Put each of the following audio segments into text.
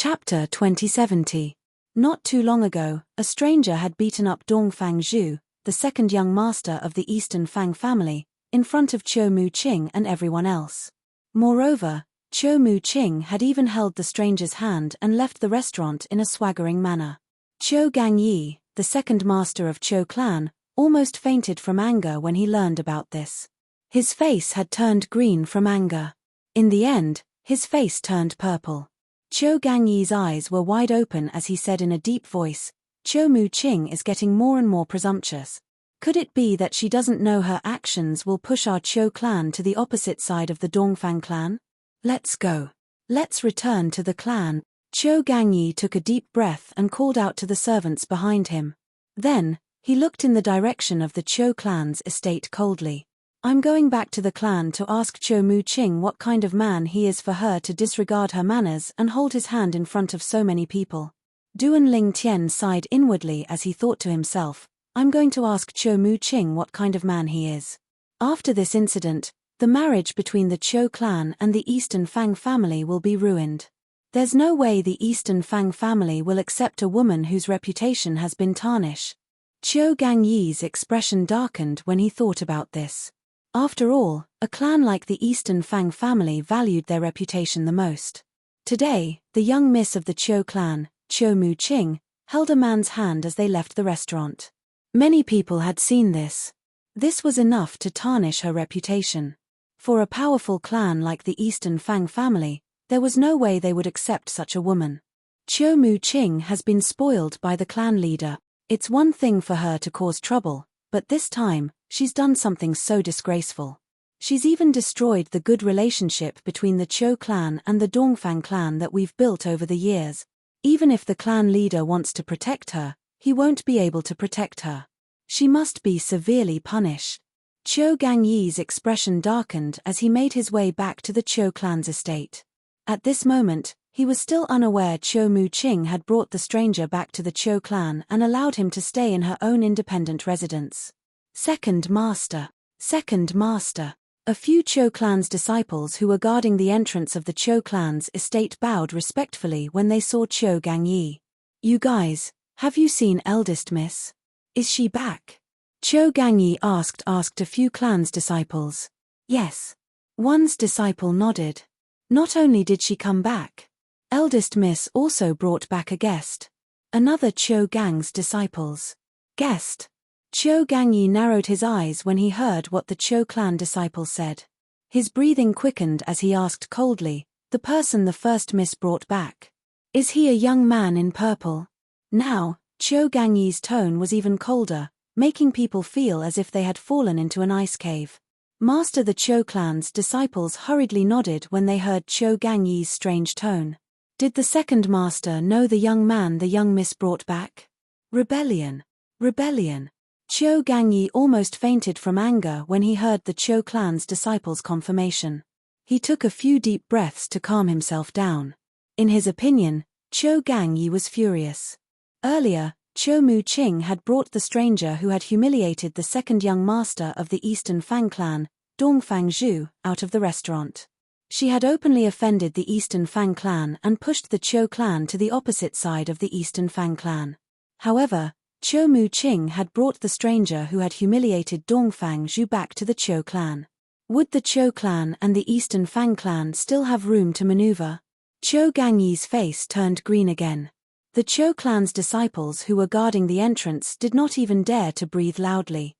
Chapter 2070. Not too long ago, a stranger had beaten up Dongfang Zhu, the second young master of the Eastern Fang family, in front of Qiu Muqing and everyone else. Moreover, Qiu Muqing had even held the stranger's hand and left the restaurant in a swaggering manner. Qiu Gangyi, the second master of Qiu clan, almost fainted from anger when he learned about this. His face had turned green from anger. In the end, his face turned purple. Qiu Gangyi's eyes were wide open as he said in a deep voice, "Qiu Muqing is getting more and more presumptuous. Could it be that she doesn't know her actions will push our Qiu clan to the opposite side of the Dongfang clan? Let's go. Let's return to the clan." Qiu Gangyi took a deep breath and called out to the servants behind him. Then, he looked in the direction of the Qiu clan's estate coldly. "I'm going back to the clan to ask Qiu Muqing what kind of man he is for her to disregard her manners and hold his hand in front of so many people." Duan Ling Tian sighed inwardly as he thought to himself, "I'm going to ask Qiu Muqing what kind of man he is." After this incident, the marriage between the Qiu clan and the Eastern Fang family will be ruined. There's no way the Eastern Fang family will accept a woman whose reputation has been tarnished. Qiu Gangyi's expression darkened when he thought about this. After all, a clan like the Eastern Fang family valued their reputation the most. Today, the young miss of the Qiu clan, Qiu Muqing, held a man's hand as they left the restaurant. Many people had seen this. This was enough to tarnish her reputation. For a powerful clan like the Eastern Fang family, there was no way they would accept such a woman. Qiu Muqing has been spoiled by the clan leader. It's one thing for her to cause trouble, but this time, she's done something so disgraceful. She's even destroyed the good relationship between the Qiu clan and the Dongfang clan that we've built over the years. Even if the clan leader wants to protect her, he won't be able to protect her. She must be severely punished. Qiu Gangyi's expression darkened as he made his way back to the Qiu clan's estate. At this moment, he was still unaware Qiu Muqing had brought the stranger back to the Qiu clan and allowed him to stay in her own independent residence. Second Master. Second Master. A few Qiu clan's disciples who were guarding the entrance of the Qiu clan's estate bowed respectfully when they saw Qiu Gangyi. "You guys, have you seen eldest miss? Is she back?" Qiu Gangyi asked a few clan's disciples. Yes. One's disciple nodded. Not only did she come back, eldest miss also brought back a guest. Another Qiu Gang's disciples. Guest. Qiu Gangyi narrowed his eyes when he heard what the Qiu clan disciple said. His breathing quickened as he asked coldly, "The person the first miss brought back. Is he a young man in purple?" Now, Qiu Gangyi's tone was even colder, making people feel as if they had fallen into an ice cave. Master the Qiu clan's disciples hurriedly nodded when they heard Qiu Gangyi's strange tone. Did the second master know the young man the young miss brought back? Rebellion. Rebellion. Qiu Gangyi almost fainted from anger when he heard the Qiu clan's disciples' confirmation. He took a few deep breaths to calm himself down. In his opinion, Qiu Gangyi was furious. Earlier, Qiu Muqing had brought the stranger who had humiliated the second young master of the Eastern Fang clan, Dongfang Zhu, out of the restaurant. She had openly offended the Eastern Fang clan and pushed the Qiu clan to the opposite side of the Eastern Fang clan. However, Qiu Muqing had brought the stranger who had humiliated Dongfang Zhu back to the Qiu clan. Would the Qiu clan and the Eastern Fang clan still have room to maneuver? Qiu Gangyi's face turned green again. The Qiu clan's disciples who were guarding the entrance did not even dare to breathe loudly.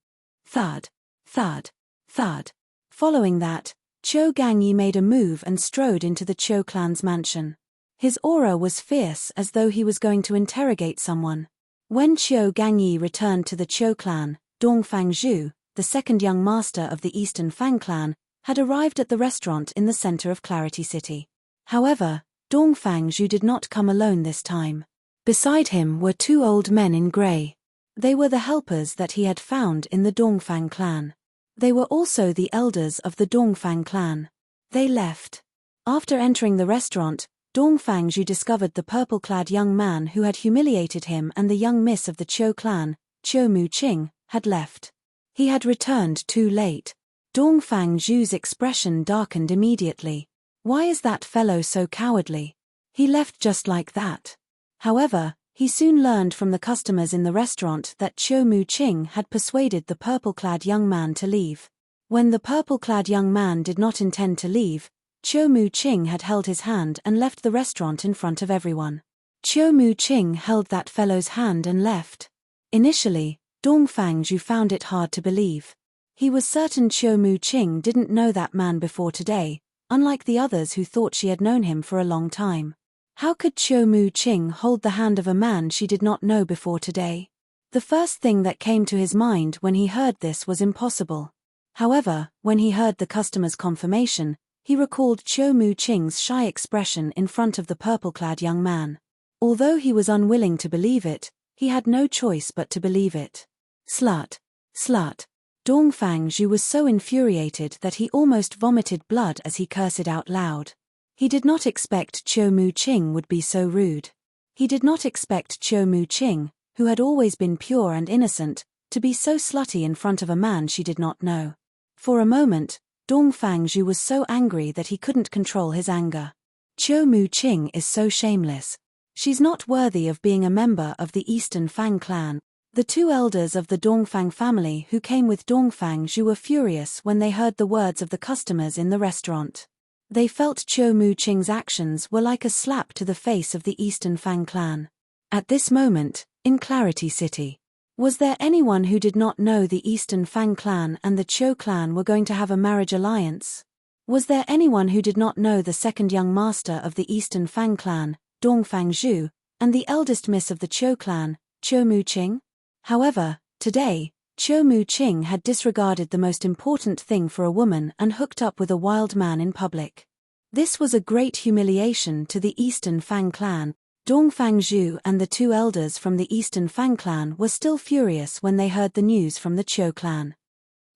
Thud, thud, thud. Following that, Qiu Gangyi made a move and strode into the Qiu clan's mansion. His aura was fierce as though he was going to interrogate someone. When Qiu Gangyi returned to the Qiu clan, Dongfang Zhu, the second young master of the Eastern Fang clan, had arrived at the restaurant in the center of Clarity City. However, Dongfang Zhu did not come alone this time. Beside him were two old men in grey. They were the helpers that he had found in the Dongfang clan. They were also the elders of the Dongfang clan. They left. After entering the restaurant, Dongfang Zhu discovered the purple-clad young man who had humiliated him and the young miss of the Qiu clan, Qiu Muqing, had left. He had returned too late. Dongfang Zhu's expression darkened immediately. Why is that fellow so cowardly? He left just like that. However, he soon learned from the customers in the restaurant that Chiu Mu-ching had persuaded the purple-clad young man to leave. When the purple-clad young man did not intend to leave, Chiu Mu-ching had held his hand and left the restaurant in front of everyone. Chiu Mu-ching held that fellow's hand and left. Initially, Dong Fangzhu found it hard to believe. He was certain Chiu Mu-ching didn't know that man before today, unlike the others who thought she had known him for a long time. How could Chiu Mu-ching hold the hand of a man she did not know before today? The first thing that came to his mind when he heard this was impossible. However, when he heard the customer's confirmation, he recalled Chiu Mu-ching's shy expression in front of the purple-clad young man. Although he was unwilling to believe it, he had no choice but to believe it. Slut. Slut. Dong Fangzhu was so infuriated that he almost vomited blood as he cursed out loud. He did not expect Chiu Mu-ching would be so rude. He did not expect Chiu Mu-ching, who had always been pure and innocent, to be so slutty in front of a man she did not know. For a moment, Dong Fangzhu was so angry that he couldn't control his anger. Chiu Mu-ching is so shameless. She's not worthy of being a member of the Eastern Fang clan. The two elders of the Dongfang family who came with Dong Fangzhu were furious when they heard the words of the customers in the restaurant. They felt Chiu Mu-ching's actions were like a slap to the face of the Eastern Fang clan. At this moment, in Clarity City, was there anyone who did not know the Eastern Fang clan and the Chou clan were going to have a marriage alliance? Was there anyone who did not know the second young master of the Eastern Fang clan, Dong Fangzhu, and the eldest miss of the Chou clan, Chiu Mu-ching? However, today, Chiu Mu-ching had disregarded the most important thing for a woman and hooked up with a wild man in public. This was a great humiliation to the Eastern Fang clan. Dong Fangzhu and the two elders from the Eastern Fang clan were still furious when they heard the news from the Chou clan.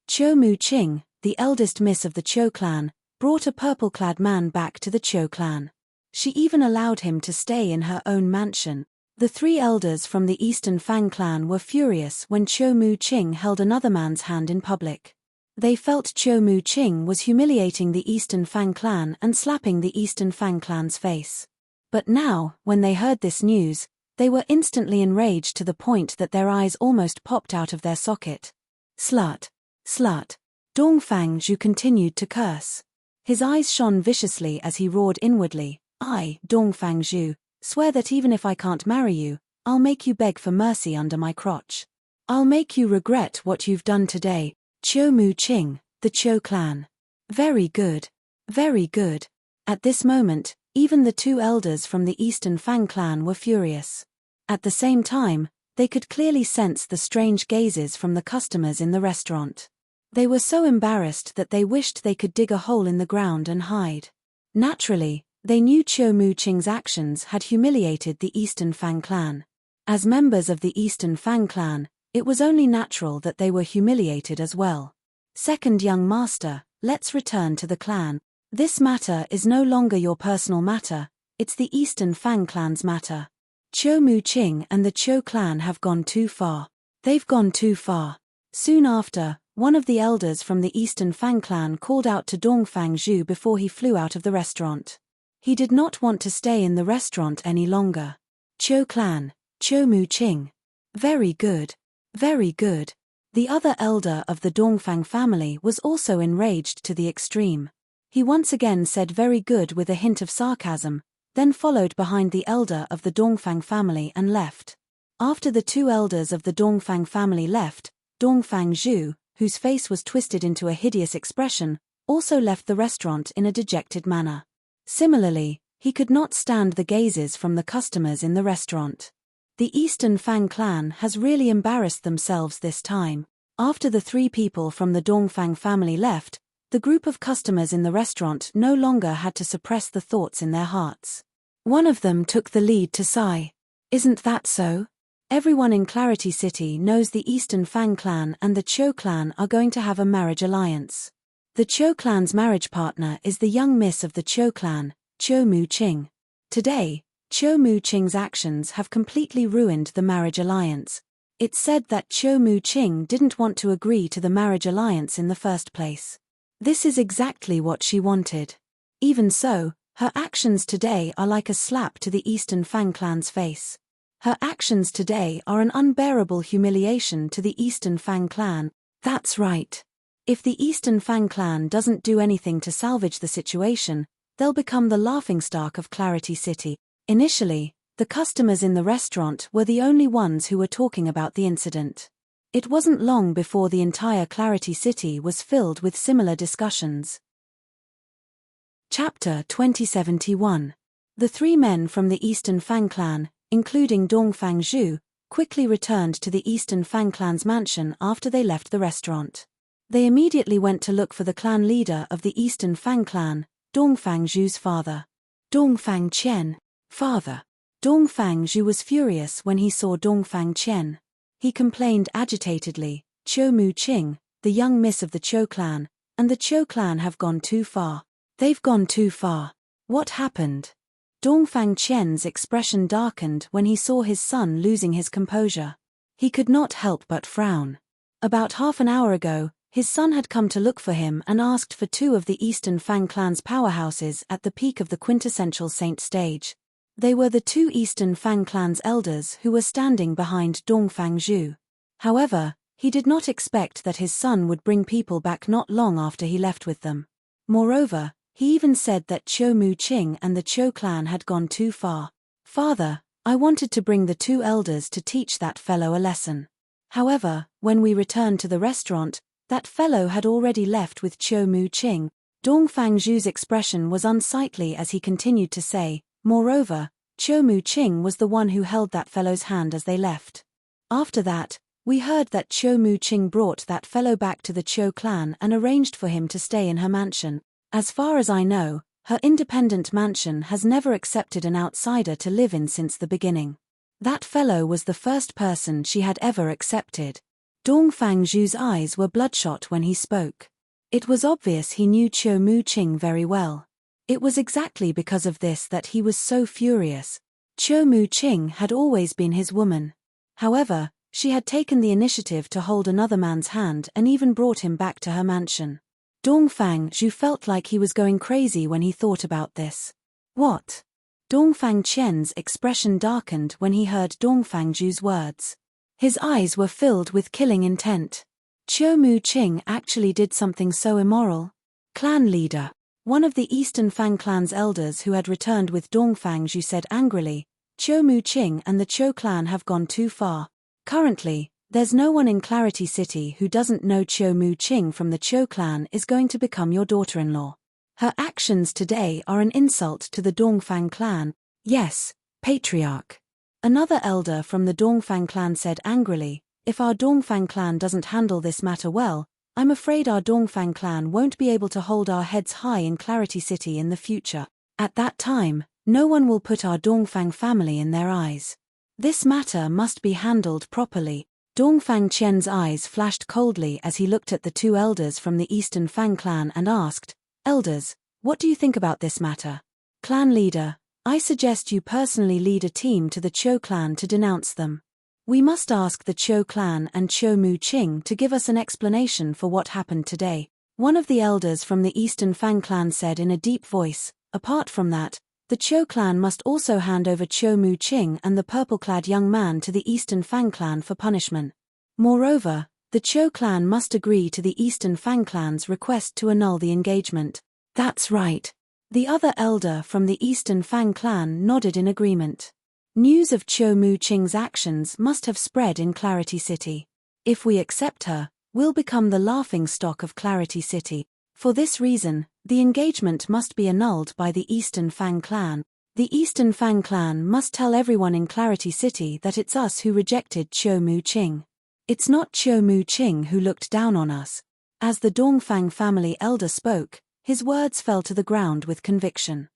Chiu Mu-ching, the eldest miss of the Chou clan, brought a purple-clad man back to the Chou clan. She even allowed him to stay in her own mansion. The three elders from the Eastern Fang clan were furious when Chiu Mu-ching held another man's hand in public. They felt Chiu Mu-ching was humiliating the Eastern Fang clan and slapping the Eastern Fang clan's face. But now, when they heard this news, they were instantly enraged to the point that their eyes almost popped out of their socket. Slut. Slut. Dong Fangzhu continued to curse. His eyes shone viciously as he roared inwardly, I, Dong Fangzhu, swear that even if I can't marry you, I'll make you beg for mercy under my crotch. I'll make you regret what you've done today, Chiu Mu-ching, the Chou clan. Very good. Very good. At this moment, even the two elders from the Eastern Fang clan were furious. At the same time, they could clearly sense the strange gazes from the customers in the restaurant. They were so embarrassed that they wished they could dig a hole in the ground and hide. Naturally, they knew Chiu Mu-ching's actions had humiliated the Eastern Fang clan. As members of the Eastern Fang clan, it was only natural that they were humiliated as well. Second young master, let's return to the clan. This matter is no longer your personal matter, it's the Eastern Fang clan's matter. Chiu Mu-ching and the Chou clan have gone too far. They've gone too far. Soon after, one of the elders from the Eastern Fang clan called out to Dong Fangzhu before he flew out of the restaurant. He did not want to stay in the restaurant any longer. Chou clan, Chiu Mu-ching. Very good. Very good. The other elder of the Dongfang family was also enraged to the extreme. He once again said very good with a hint of sarcasm, then followed behind the elder of the Dongfang family and left. After the two elders of the Dongfang family left, Dong Fangzhu, whose face was twisted into a hideous expression, also left the restaurant in a dejected manner. Similarly, he could not stand the gazes from the customers in the restaurant. The Eastern Fang clan has really embarrassed themselves this time. After the three people from the Dongfang family left, the group of customers in the restaurant no longer had to suppress the thoughts in their hearts. One of them took the lead to sigh. Isn't that so? Everyone in Clarity City knows the Eastern Fang clan and the Chou clan are going to have a marriage alliance. The Chou clan's marriage partner is the young miss of the Chou clan, Chiu Mu-ching. Today, Chiu Mu-ching's actions have completely ruined the marriage alliance. It's said that Chiu Mu-ching didn't want to agree to the marriage alliance in the first place. This is exactly what she wanted. Even so, Her actions today are like a slap to the Eastern Fang clan's face. Her actions today are an unbearable humiliation to the Eastern Fang clan. That's right. If the Eastern Fang clan doesn't do anything to salvage the situation, they'll become the laughingstock of Clarity City. Initially, the customers in the restaurant were the only ones who were talking about the incident. It wasn't long before the entire Clarity City was filled with similar discussions. Chapter 2071. The three men from the Eastern Fang clan, including Dongfang Zhu, quickly returned to the Eastern Fang clan's mansion after they left the restaurant. They immediately went to look for the clan leader of the Eastern Fang clan, Dongfang Zhu's father. Dongfang Qian. Father. Dongfang Zhu was furious when he saw Dongfang Qian. He complained agitatedly, Qiu Mu Qing, the young miss of the Qiu clan, and the Qiu clan have gone too far. They've gone too far. What happened? Dongfang Qian's expression darkened when he saw his son losing his composure. He could not help but frown. About half an hour ago, his son had come to look for him and asked for two of the Eastern Fang clan's powerhouses at the peak of the quintessential saint stage. They were the two Eastern Fang clan's elders who were standing behind Dongfang Zhu. However, he did not expect that his son would bring people back not long after he left with them. Moreover, he even said that Qiu Mu Qing and the Qiu clan had gone too far. Father, I wanted to bring the two elders to teach that fellow a lesson. However, when we returned to the restaurant, that fellow had already left with Qiu Mu Qing. Dongfang Zhu's expression was unsightly as he continued to say, moreover, Qiu Mu Qing was the one who held that fellow's hand as they left. After that, we heard that Qiu Mu Qing brought that fellow back to the Qiu clan and arranged for him to stay in her mansion. As far as I know, her independent mansion has never accepted an outsider to live in since the beginning. That fellow was the first person she had ever accepted. Dongfang Zhu's eyes were bloodshot when he spoke. It was obvious he knew Qiu Mu Qing very well. It was exactly because of this that he was so furious. Qiu Mu Qing had always been his woman. However, she had taken the initiative to hold another man's hand and even brought him back to her mansion. Dongfang Zhu felt like he was going crazy when he thought about this. What? Dongfang Qian's expression darkened when he heard Dongfang Zhu's words. His eyes were filled with killing intent. Qiu Mu Qing actually did something so immoral? Clan leader. One of the Eastern Fang clan's elders who had returned with Dongfang Zhu said angrily, Qiu Mu Qing and the Qiu clan have gone too far. Currently, there's no one in Clarity City who doesn't know Qiu Mu Qing from the Qiu clan is going to become your daughter-in-law. Her actions today are an insult to the Dongfang clan. Yes, patriarch. Another elder from the Dongfang clan said angrily, if our Dongfang clan doesn't handle this matter well, I'm afraid our Dongfang clan won't be able to hold our heads high in Clarity City in the future. At that time, no one will put our Dongfang family in their eyes. This matter must be handled properly. Dongfang Qian's eyes flashed coldly as he looked at the two elders from the Eastern Fang clan and asked, Elders, what do you think about this matter? Clan leader, I suggest you personally lead a team to the Qiu clan to denounce them. We must ask the Qiu clan and Qiu Mu Qing to give us an explanation for what happened today. One of the elders from the Eastern Fang clan said in a deep voice, apart from that, the Qiu clan must also hand over Qiu Mu Qing and the purple-clad young man to the Eastern Fang clan for punishment. Moreover, the Qiu clan must agree to the Eastern Fang clan's request to annul the engagement. That's right. The other elder from the Eastern Fang clan nodded in agreement. News of Qiu Mu Qing's actions must have spread in Clarity City. If we accept her, we'll become the laughingstock of Clarity City. For this reason, the engagement must be annulled by the Eastern Fang clan. The Eastern Fang clan must tell everyone in Clarity City that it's us who rejected Qiu Mu Qing. It's not Qiu Mu Qing who looked down on us. As the Dongfang family elder spoke, his words fell to the ground with conviction.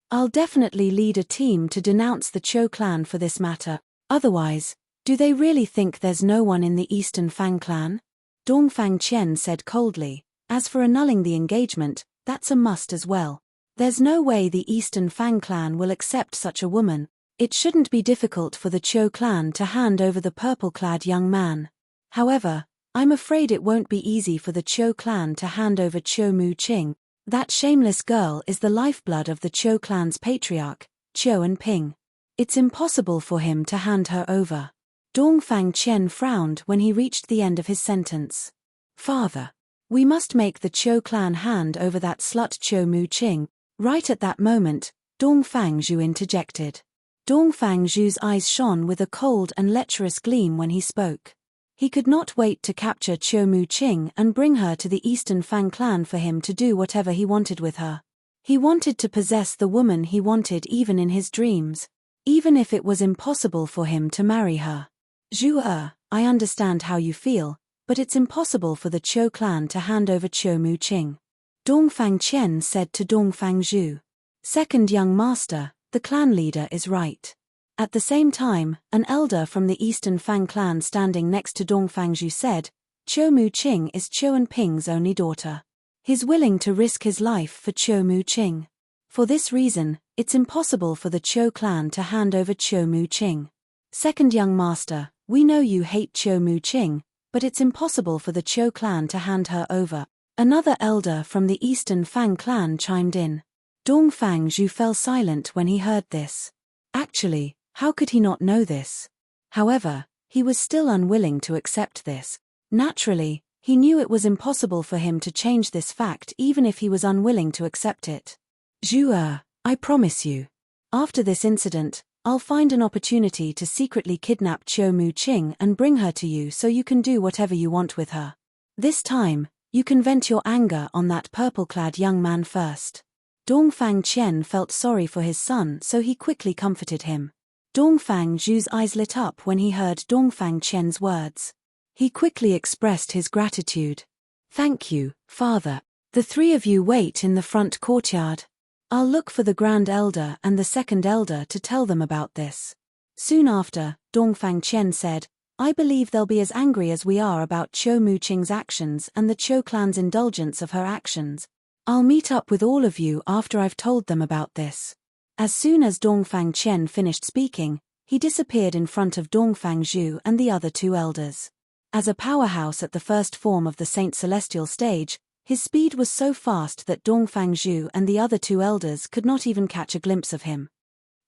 I'll definitely lead a team to denounce the Qiu clan for this matter. Otherwise, do they really think there's no one in the Eastern Fang clan? Dongfang Qian said coldly. As for annulling the engagement, that's a must as well. There's no way the Eastern Fang clan will accept such a woman. It shouldn't be difficult for the Qiu clan to hand over the purple-clad young man. However, I'm afraid it won't be easy for the Qiu clan to hand over Qiu Mu Qing. That shameless girl is the lifeblood of the Cho clan's patriarch, Cho and Ping. It's impossible for him to hand her over. Dongfang Chen frowned when he reached the end of his sentence. Father, we must make the Cho clan hand over that slut Cho Mu-ching. Right at that moment, Dongfang Zhu interjected. Dongfang Zhu's eyes shone with a cold and lecherous gleam when he spoke. He could not wait to capture Cho Mu-ching and bring her to the Eastern Fang clan for him to do whatever he wanted with her. He wanted to possess the woman he wanted even in his dreams, even if it was impossible for him to marry her. Zhu, I understand how you feel, but it's impossible for the Cho clan to hand over Cho Mu-ching. Dongfang Chen said to Dongfang Zhu. Second young master, the clan leader is right. At the same time, an elder from the Eastern Fang clan standing next to Dongfang Zhu said, Cho Mu-ching is Cho and Ping's only daughter. He's willing to risk his life for Cho Mu-ching. For this reason, it's impossible for the Cho clan to hand over Cho Mu-ching. Second young master, we know you hate Cho Mu-ching, but it's impossible for the Cho clan to hand her over. Another elder from the Eastern Fang clan chimed in. Dongfang Zhu fell silent when he heard this. Actually, how could he not know this? However, he was still unwilling to accept this. Naturally, he knew it was impossible for him to change this fact even if he was unwilling to accept it. Zhu, I promise you. After this incident, I'll find an opportunity to secretly kidnap Cho Mu-ching and bring her to you so you can do whatever you want with her. This time, you can vent your anger on that purple-clad young man first. Dongfang Chen felt sorry for his son, so he quickly comforted him. Dongfang Zhu's eyes lit up when he heard Dongfang Chen's words. He quickly expressed his gratitude. Thank you, father. The three of you wait in the front courtyard. I'll look for the Grand Elder and the Second Elder to tell them about this. Soon after, Dongfang Chen said, I believe they'll be as angry as we are about Cho Mu-ching's actions and the Cho clan's indulgence of her actions. I'll meet up with all of you after I've told them about this. As soon as Dongfang Chen finished speaking, he disappeared in front of Dongfang Zhu and the other two elders. As a powerhouse at the first form of the Saint Celestial stage, his speed was so fast that Dongfang Zhu and the other two elders could not even catch a glimpse of him.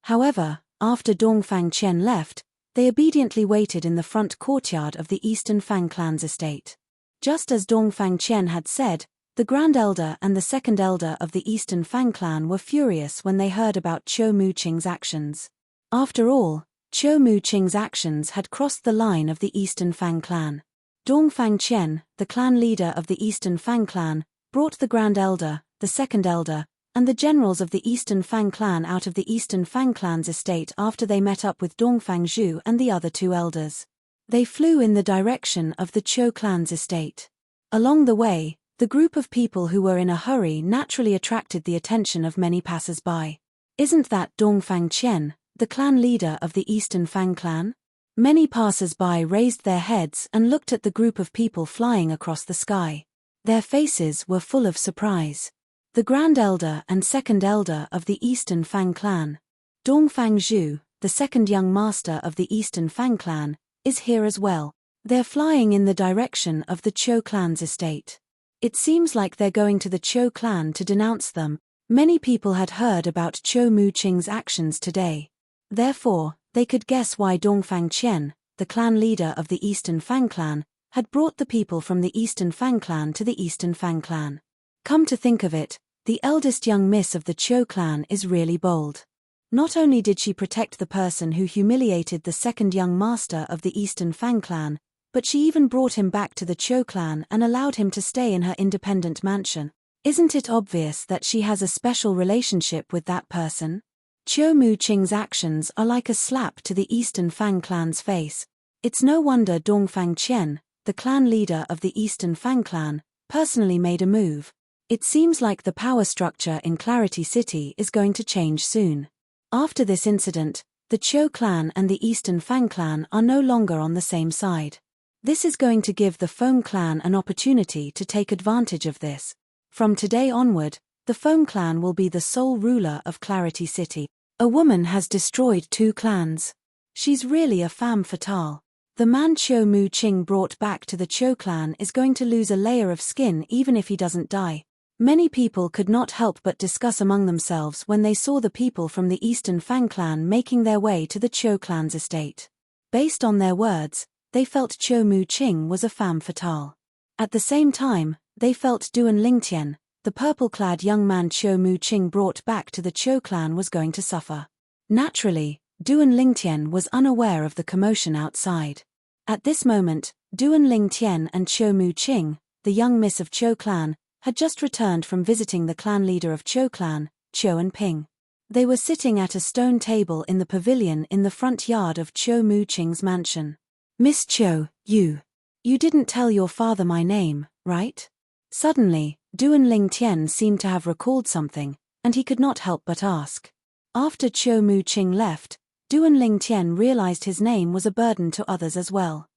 However, after Dongfang Chen left, they obediently waited in the front courtyard of the Eastern Fang clan's estate. Just as Dongfang Chen had said, the Grand Elder and the Second Elder of the Eastern Fang clan were furious when they heard about Cho Mu-ching's actions. After all, Cho Mu-ching's actions had crossed the line of the Eastern Fang clan. Dongfang Chen, the clan leader of the Eastern Fang clan, brought the Grand Elder, the Second Elder, and the generals of the Eastern Fang clan out of the Eastern Fang clan's estate after they met up with Dongfang Zhu and the other two elders. They flew in the direction of the Cho clan's estate. Along the way, the group of people who were in a hurry naturally attracted the attention of many passers-by. Isn't that Dongfang Chen, the clan leader of the Eastern Fang clan? Many passers-by raised their heads and looked at the group of people flying across the sky. Their faces were full of surprise. The Grand Elder and Second Elder of the Eastern Fang clan, Dongfang Zhu, the second young master of the Eastern Fang clan, is here as well. They're flying in the direction of the Cho clan's estate. It seems like they're going to the Cho clan to denounce them. Many people had heard about Cho Mu-ching's actions today. Therefore, they could guess why Dongfang Chen, the clan leader of the Eastern Fang clan, had brought the people from the Eastern Fang clan to the Eastern Fang clan. Come to think of it, the eldest young miss of the Cho clan is really bold. Not only did she protect the person who humiliated the second young master of the Eastern Fang clan, but she even brought him back to the Cho clan and allowed him to stay in her independent mansion. Isn't it obvious that she has a special relationship with that person? Cho Mu-ching's actions are like a slap to the Eastern Fang clan's face. It's no wonder Dongfang Chen, the clan leader of the Eastern Fang clan, personally made a move. It seems like the power structure in Clarity City is going to change soon. After this incident, the Cho clan and the Eastern Fang clan are no longer on the same side. This is going to give the Foam clan an opportunity to take advantage of this. From today onward, the Foam clan will be the sole ruler of Clarity City. A woman has destroyed two clans. She's really a femme fatale. The man Cho Mu-ching brought back to the Cho clan is going to lose a layer of skin even if he doesn't die. Many people could not help but discuss among themselves when they saw the people from the Eastern Fang clan making their way to the Cho clan's estate. Based on their words, they felt Cho Mu-ching was a femme fatale. At the same time, they felt Duan Lingtian, the purple-clad young man Cho Mu-ching brought back to the Cho clan, was going to suffer. Naturally, Duan Lingtian was unaware of the commotion outside. At this moment, Duan Lingtian and Cho Mu-ching, the young miss of Cho clan, had just returned from visiting the clan leader of Cho clan, Cho and Ping. They were sitting at a stone table in the pavilion in the front yard of Cho Mu-ching's mansion. "Miss Cho, you didn't tell your father my name, right?" Suddenly, Duan Lingtian seemed to have recalled something, and he could not help but ask. After Cho Mu-ching left, Duan Lingtian realized his name was a burden to others as well.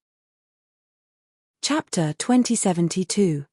Chapter 2072.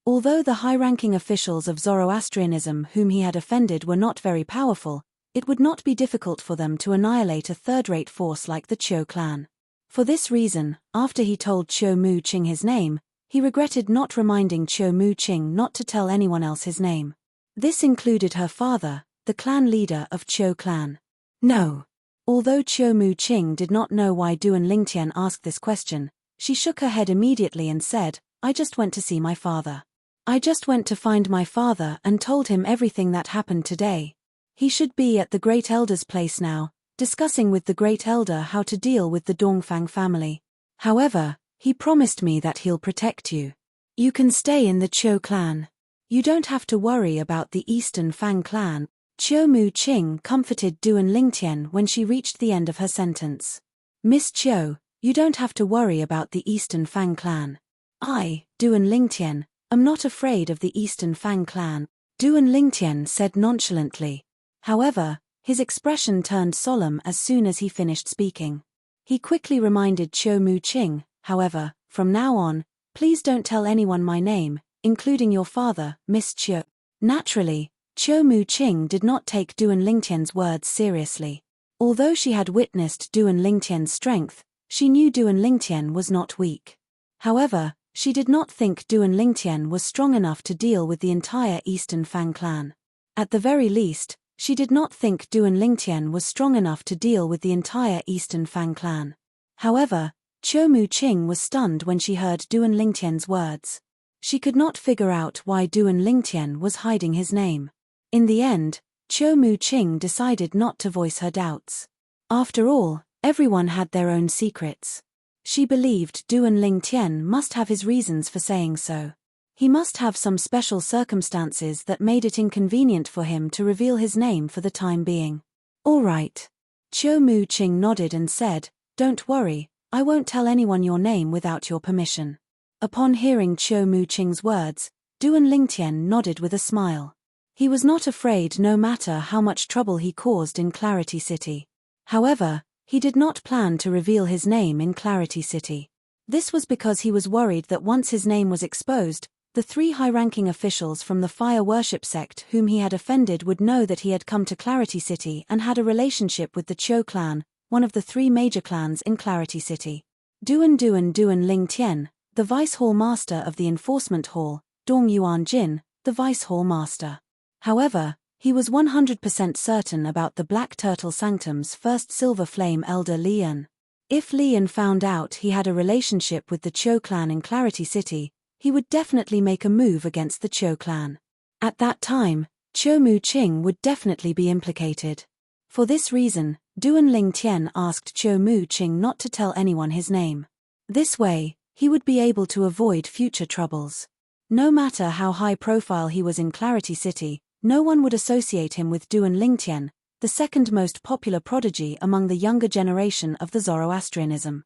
Although the high-ranking officials of Zoroastrianism whom he had offended were not very powerful, it would not be difficult for them to annihilate a third-rate force like the Cho clan. For this reason, after he told Cho Mu-ching his name, he regretted not reminding Cho Mu-ching not to tell anyone else his name. This included her father, the clan leader of Cho clan. No. Although Cho Mu-ching did not know why Duan Lingtian asked this question, she shook her head immediately and said, "I just went to see my father. I just went to find my father and told him everything that happened today. He should be at the Great Elder's place now, discussing with the Great Elder how to deal with the Dongfang family. However, he promised me that he'll protect you. You can stay in the Cho clan. You don't have to worry about the Eastern Fang clan." Cho Mu-ching comforted Duan Lingtian when she reached the end of her sentence. "Miss Cho, you don't have to worry about the Eastern Fang clan. I, Duan Lingtian, am not afraid of the Eastern Fang clan," Duan Lingtian said nonchalantly. However, his expression turned solemn as soon as he finished speaking. He quickly reminded Cho Mu-ching, however, "From now on, please don't tell anyone my name, including your father, Miss Cho." Naturally, Cho Mu-ching did not take Duan Lingtian's words seriously. Although she had witnessed Duan Lingtian's strength, she knew Duan Lingtian was not weak. However, she did not think Duan Lingtian was strong enough to deal with the entire Eastern Fang clan. At the very least, she did not think Duan Lingtian was strong enough to deal with the entire Eastern Fang clan. However, Cho Mu-ching was stunned when she heard Duan Lingtian's words. She could not figure out why Duan Lingtian was hiding his name. In the end, Cho Mu-ching decided not to voice her doubts. After all, everyone had their own secrets. She believed Duan Lingtian must have his reasons for saying so. He must have some special circumstances that made it inconvenient for him to reveal his name for the time being. "All right." Cho Mu-ching nodded and said, "Don't worry, I won't tell anyone your name without your permission." Upon hearing Cho Mu-ching's words, Duan Lingtian nodded with a smile. He was not afraid no matter how much trouble he caused in Clarity City. However, he did not plan to reveal his name in Clarity City. This was because he was worried that once his name was exposed, the three high-ranking officials from the fire worship sect whom he had offended would know that he had come to Clarity City and had a relationship with the Cho clan, one of the three major clans in Clarity City. Duan Lingtian, the Vice Hall Master of the Enforcement Hall, Dong Yuan Jin, the Vice Hall Master. However, he was 100% certain about the Black Turtle Sanctum's first Silver Flame Elder Lian. If Lian found out he had a relationship with the Cho clan in Clarity City, he would definitely make a move against the Cho clan. At that time, Cho Mu-ching would definitely be implicated. For this reason, Duan Lingtian asked Cho Mu-ching not to tell anyone his name. This way, he would be able to avoid future troubles. No matter how high profile he was in Clarity City, no one would associate him with Duan Lingtian, the second most popular prodigy among the younger generation of the Zoroastrianism.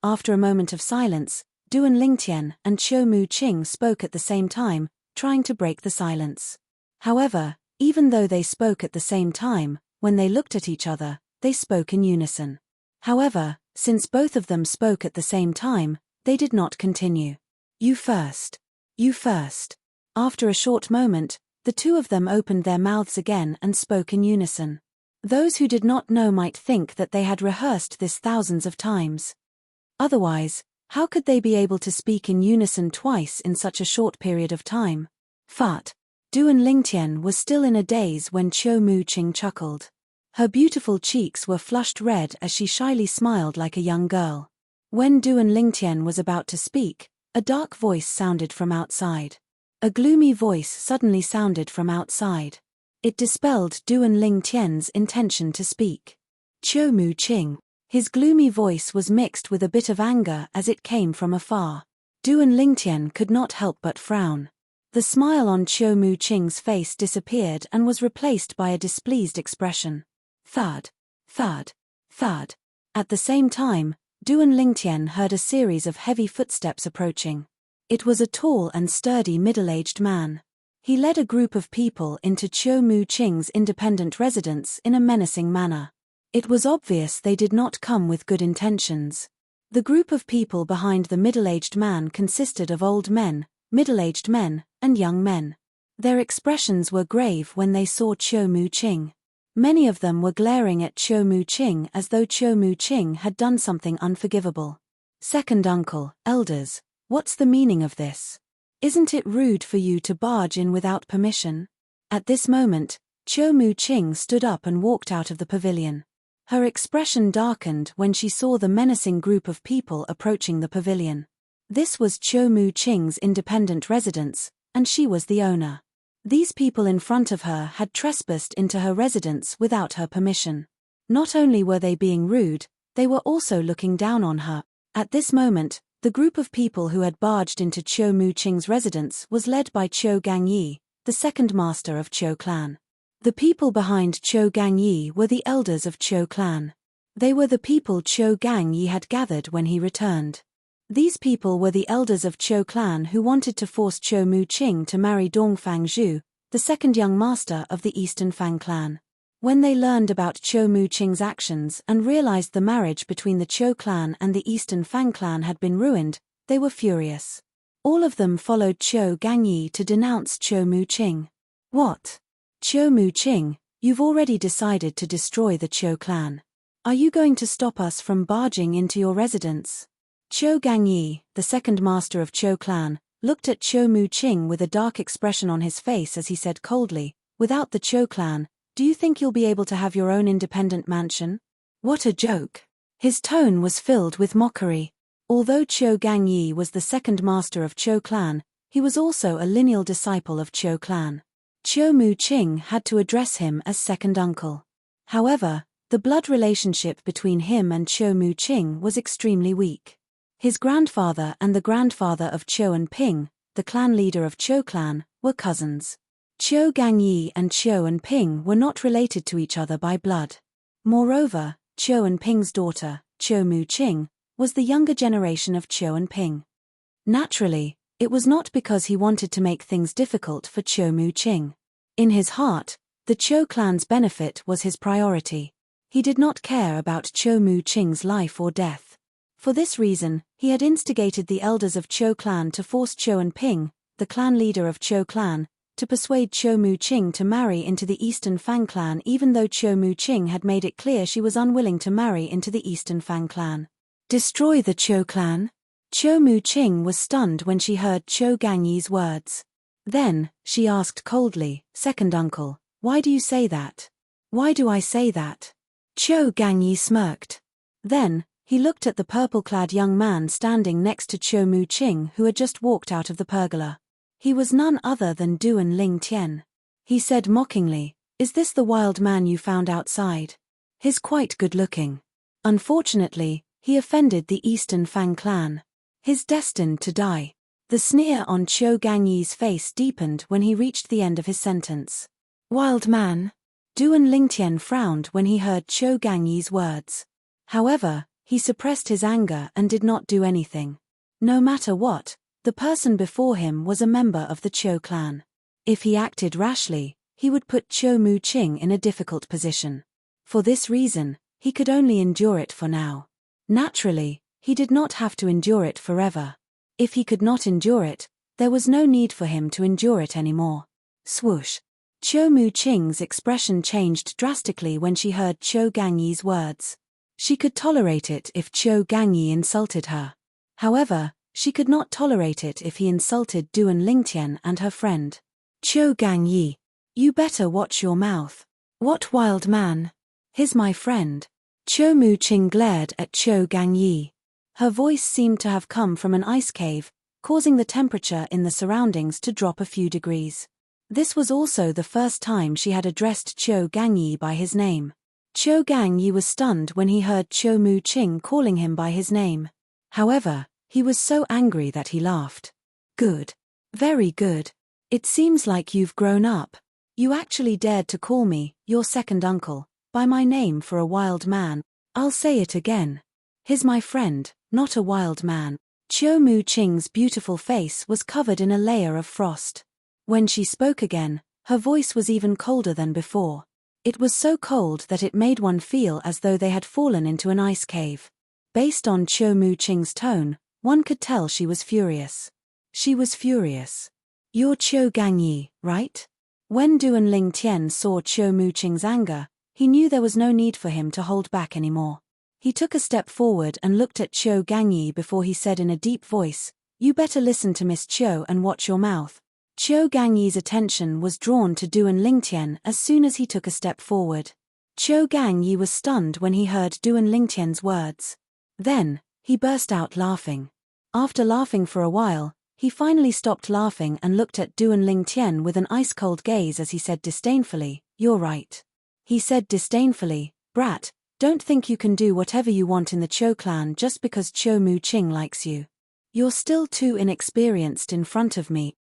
After a moment of silence, Duan Lingtian and Cho Mu-ching spoke at the same time, trying to break the silence. However, even though they spoke at the same time, when they looked at each other, they spoke in unison. However, since both of them spoke at the same time, they did not continue. "You first. You first." After a short moment, the two of them opened their mouths again and spoke in unison. Those who did not know might think that they had rehearsed this thousands of times. Otherwise, how could they be able to speak in unison twice in such a short period of time? Fart. Duan Lingtian was still in a daze when Qiu Mu-ching chuckled. Her beautiful cheeks were flushed red as she shyly smiled like a young girl. When Duan Lingtian was about to speak, a dark voice sounded from outside. A gloomy voice suddenly sounded from outside. It dispelled Duan Lingtian's intention to speak. Qiu Mu-ching. His gloomy voice was mixed with a bit of anger as it came from afar. Duan Lingtian could not help but frown. The smile on Qiu Mu-ching's face disappeared and was replaced by a displeased expression. Thud, thud, thud. At the same time, Duan Lingtian heard a series of heavy footsteps approaching. It was a tall and sturdy middle-aged man. He led a group of people into Qiu Mu-ching's independent residence in a menacing manner. It was obvious they did not come with good intentions. The group of people behind the middle-aged man consisted of old men, middle-aged men, and young men. Their expressions were grave when they saw Qiu Mu-ching. Many of them were glaring at Qiu Mu-ching as though Qiu Mu-ching had done something unforgivable. Second uncle, elders, what's the meaning of this? Isn't it rude for you to barge in without permission? At this moment, Qiu Mu-ching stood up and walked out of the pavilion. Her expression darkened when she saw the menacing group of people approaching the pavilion. This was Qiu Mu-ching's independent residence, and she was the owner. These people in front of her had trespassed into her residence without her permission. Not only were they being rude, they were also looking down on her. At this moment, the group of people who had barged into Qiu Mu-ching's residence was led by Qiu Gangyi, the second master of Qiu clan. The people behind Qiu Gangyi were the elders of Qiu clan. They were the people Qiu Gangyi had gathered when he returned. These people were the elders of Qiu clan who wanted to force Qiu Mu-ching to marry Dongfang Zhu, the second young master of the Eastern Fang clan. When they learned about Qiu Mu-ching's actions and realized the marriage between the Qiu clan and the Eastern Fang clan had been ruined, they were furious. All of them followed Qiu Gangyi to denounce Qiu Mu-ching. What? Qiu Mu-ching, you've already decided to destroy the Qiu clan. Are you going to stop us from barging into your residence? Qiu Gangyi, the second master of Qiu clan, looked at Qiu Mu-ching with a dark expression on his face as he said coldly, without the Qiu clan, do you think you'll be able to have your own independent mansion? What a joke. His tone was filled with mockery. Although Qiu Gangyi was the second master of Qiu clan, he was also a lineal disciple of Qiu clan. Qiu Mu-ching had to address him as second uncle. However, the blood relationship between him and Qiu Mu-ching was extremely weak. His grandfather and the grandfather of Qiu and Ping, the clan leader of Qiu clan, were cousins. Qiu Gangyi and Qiu and Ping were not related to each other by blood. Moreover, Qiu and Ping's daughter, Qiu Mu-ching, was the younger generation of Qiu and Ping. Naturally, it was not because he wanted to make things difficult for Qiu Mu-ching. In his heart, the Qiu clan's benefit was his priority. He did not care about Qiu Mu-ching's life or death. For this reason, he had instigated the elders of Qiu clan to force Qiu and Ping, the clan leader of Qiu clan, to persuade Qiu Mu-ching to marry into the Eastern Fang clan even though Qiu Mu-ching had made it clear she was unwilling to marry into the Eastern Fang clan. Destroy the Qiu clan? Qiu Mu-ching was stunned when she heard Qiu Gangyi's words. Then, she asked coldly, second uncle, why do you say that? Why do I say that? Qiu Gangyi smirked. Then, he looked at the purple-clad young man standing next to Qiu Mu-ching who had just walked out of the pergola. He was none other than Duan Lingtian. He said mockingly, is this the wild man you found outside? He's quite good-looking. Unfortunately, he offended the Eastern Fang clan. He's destined to die. The sneer on Qiu Gangyi's face deepened when he reached the end of his sentence. Wild man? Duan Lingtian frowned when he heard Qiu Gangyi's words. However, he suppressed his anger and did not do anything. No matter what, the person before him was a member of the Qiu clan. If he acted rashly, he would put Qiu Mu-ching in a difficult position. For this reason, he could only endure it for now. Naturally, he did not have to endure it forever. If he could not endure it, there was no need for him to endure it anymore. Swoosh. Qiu Mu-ching's expression changed drastically when she heard Qiu Gangyi's words. She could tolerate it if Qiu Gangyi insulted her. However, she could not tolerate it if he insulted Duan Lingtian and her friend. Qiu Gang Yi. You better watch your mouth. What wild man? He's my friend. Qiu Mu Qing glared at Qiu Gang Yi. Her voice seemed to have come from an ice cave, causing the temperature in the surroundings to drop a few degrees. This was also the first time she had addressed Qiu Gang Yi by his name. Qiu Gang Yi was stunned when he heard Qiu Mu Qing calling him by his name. However, he was so angry that he laughed. Good. Very good. It seems like you've grown up. You actually dared to call me, your second uncle, by my name for a wild man. I'll say it again. He's my friend, not a wild man. Qiu Mu Qing's beautiful face was covered in a layer of frost. When she spoke again, her voice was even colder than before. It was so cold that it made one feel as though they had fallen into an ice cave. Based on Qiu Mu Qing's tone, one could tell she was furious. She was furious. You're Qiu Gang Yi, right? When Duan Ling Tian saw Qiu Mu Qing's anger, he knew there was no need for him to hold back anymore. He took a step forward and looked at Qiu Gang Yi before he said in a deep voice, "You better listen to Miss Qiu and watch your mouth." Qiu Gang Yi's attention was drawn to Duan Ling Tian as soon as he took a step forward. Qiu Gang Yi was stunned when he heard Duan Ling Tian's words. Then, he burst out laughing. After laughing for a while, he finally stopped laughing and looked at Duan Ling Tian with an ice-cold gaze as he said disdainfully, "You're right." He said disdainfully, "Brat, don't think you can do whatever you want in the Qiu clan just because Qiu Mu Qing likes you. You're still too inexperienced in front of me."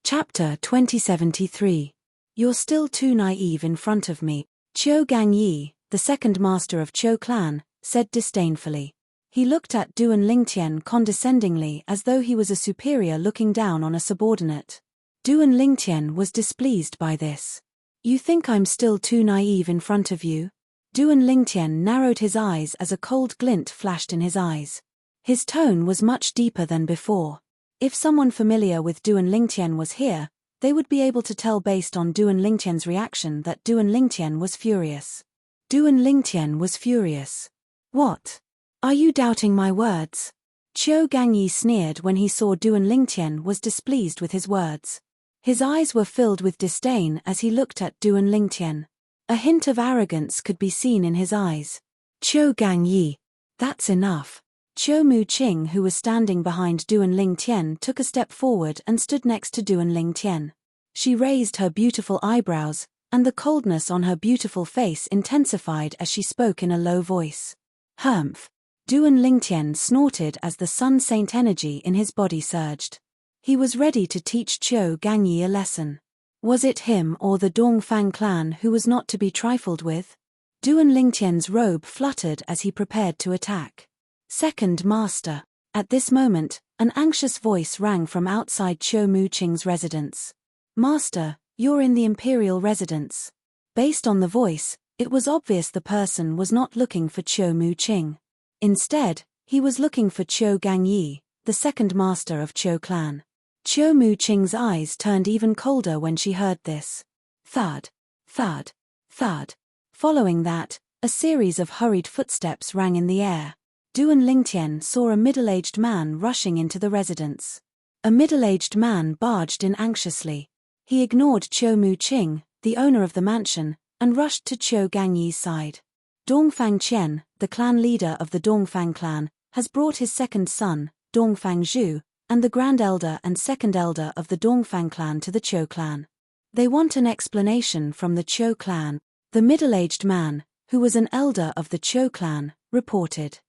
Chapter 2073. You're still too naive in front of me. Qiu Gang Yi, the second master of Qiu clan, said disdainfully. He looked at Duan Ling Tian condescendingly as though he was a superior looking down on a subordinate. Duan Ling Tian was displeased by this. You think I'm still too naive in front of you? Duan Ling Tian narrowed his eyes as a cold glint flashed in his eyes. His tone was much deeper than before. If someone familiar with Duan Ling Tian was here, they would be able to tell based on Duan Ling Tian's reaction that Duan Ling Tian was furious. Duan Ling Tian was furious. What? Are you doubting my words? Qiu Gang Yi sneered when he saw Duan Ling Tian was displeased with his words. His eyes were filled with disdain as he looked at Duan Ling Tian. A hint of arrogance could be seen in his eyes. Qiu Gang Yi. That's enough. Qiu Mu Qing, who was standing behind Duan Ling Tian, took a step forward and stood next to Duan Ling Tian. She raised her beautiful eyebrows, and the coldness on her beautiful face intensified as she spoke in a low voice. Humph. Duan Ling Tian snorted as the Sun Saint energy in his body surged. He was ready to teach Qiu Gang Yi a lesson. Was it him or the Dongfang clan who was not to be trifled with? Duan Ling Tian's robe fluttered as he prepared to attack. Second Master. At this moment, an anxious voice rang from outside Qiu Mu Qing's residence. Master, you're in the Imperial residence. Based on the voice, it was obvious the person was not looking for Qiu Mu Qing. Instead, he was looking for Qiu Gang Yi, the second master of Qiu clan. Qiu Mu Qing's eyes turned even colder when she heard this. Thud, thud, thud. Following that, a series of hurried footsteps rang in the air. Duan Ling Tian saw a middle-aged man rushing into the residence. A middle-aged man barged in anxiously. He ignored Qiu Mu Qing, the owner of the mansion, and rushed to Qiu Gang Yi's side. Dongfang Qian, the clan leader of the Dongfang clan, has brought his second son, Dongfang Zhu, and the grand elder and second elder of the Dongfang clan to the Qiu clan. They want an explanation from the Qiu clan. The middle-aged man, who was an elder of the Qiu clan, reported.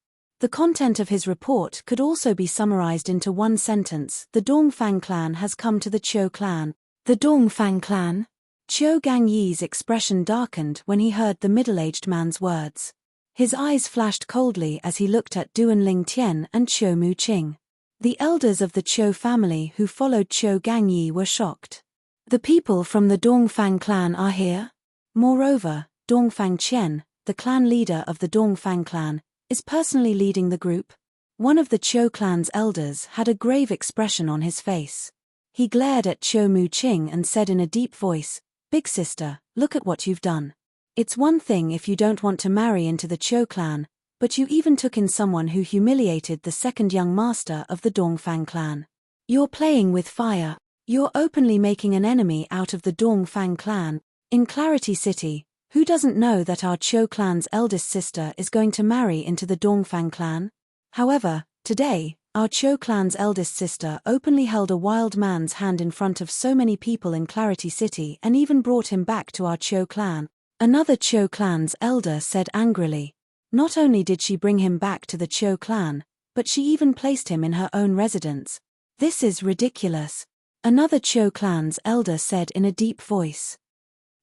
The content of his report could also be summarized into one sentence: the Dongfang clan has come to the Qiu clan. The Dongfang clan? Qiu Gang Yi's expression darkened when he heard the middle-aged man's words. His eyes flashed coldly as he looked at Duan Ling Tian and Qiu Mu Qing. The elders of the Qiu family who followed Qiu Gang Yi were shocked. The people from the Dongfang clan are here? Moreover, Dongfang Qian, the clan leader of the Dongfang clan, is personally leading the group. One of the Qiu clan's elders had a grave expression on his face. He glared at Qiu Mu Qing and said in a deep voice, "Big sister, look at what you've done. It's one thing if you don't want to marry into the Qiu clan, but you even took in someone who humiliated the second young master of the Dongfang clan. You're playing with fire." You're openly making an enemy out of the Dongfang clan. In Clarity City, who doesn't know that our Cho clan's eldest sister is going to marry into the Dongfang clan? However, today, our Cho clan's eldest sister openly held a wild man's hand in front of so many people in Clarity City and even brought him back to our Cho clan. Another Cho clan's elder said angrily. Not only did she bring him back to the Cho clan, but she even placed him in her own residence. This is ridiculous. Another Cho clan's elder said in a deep voice.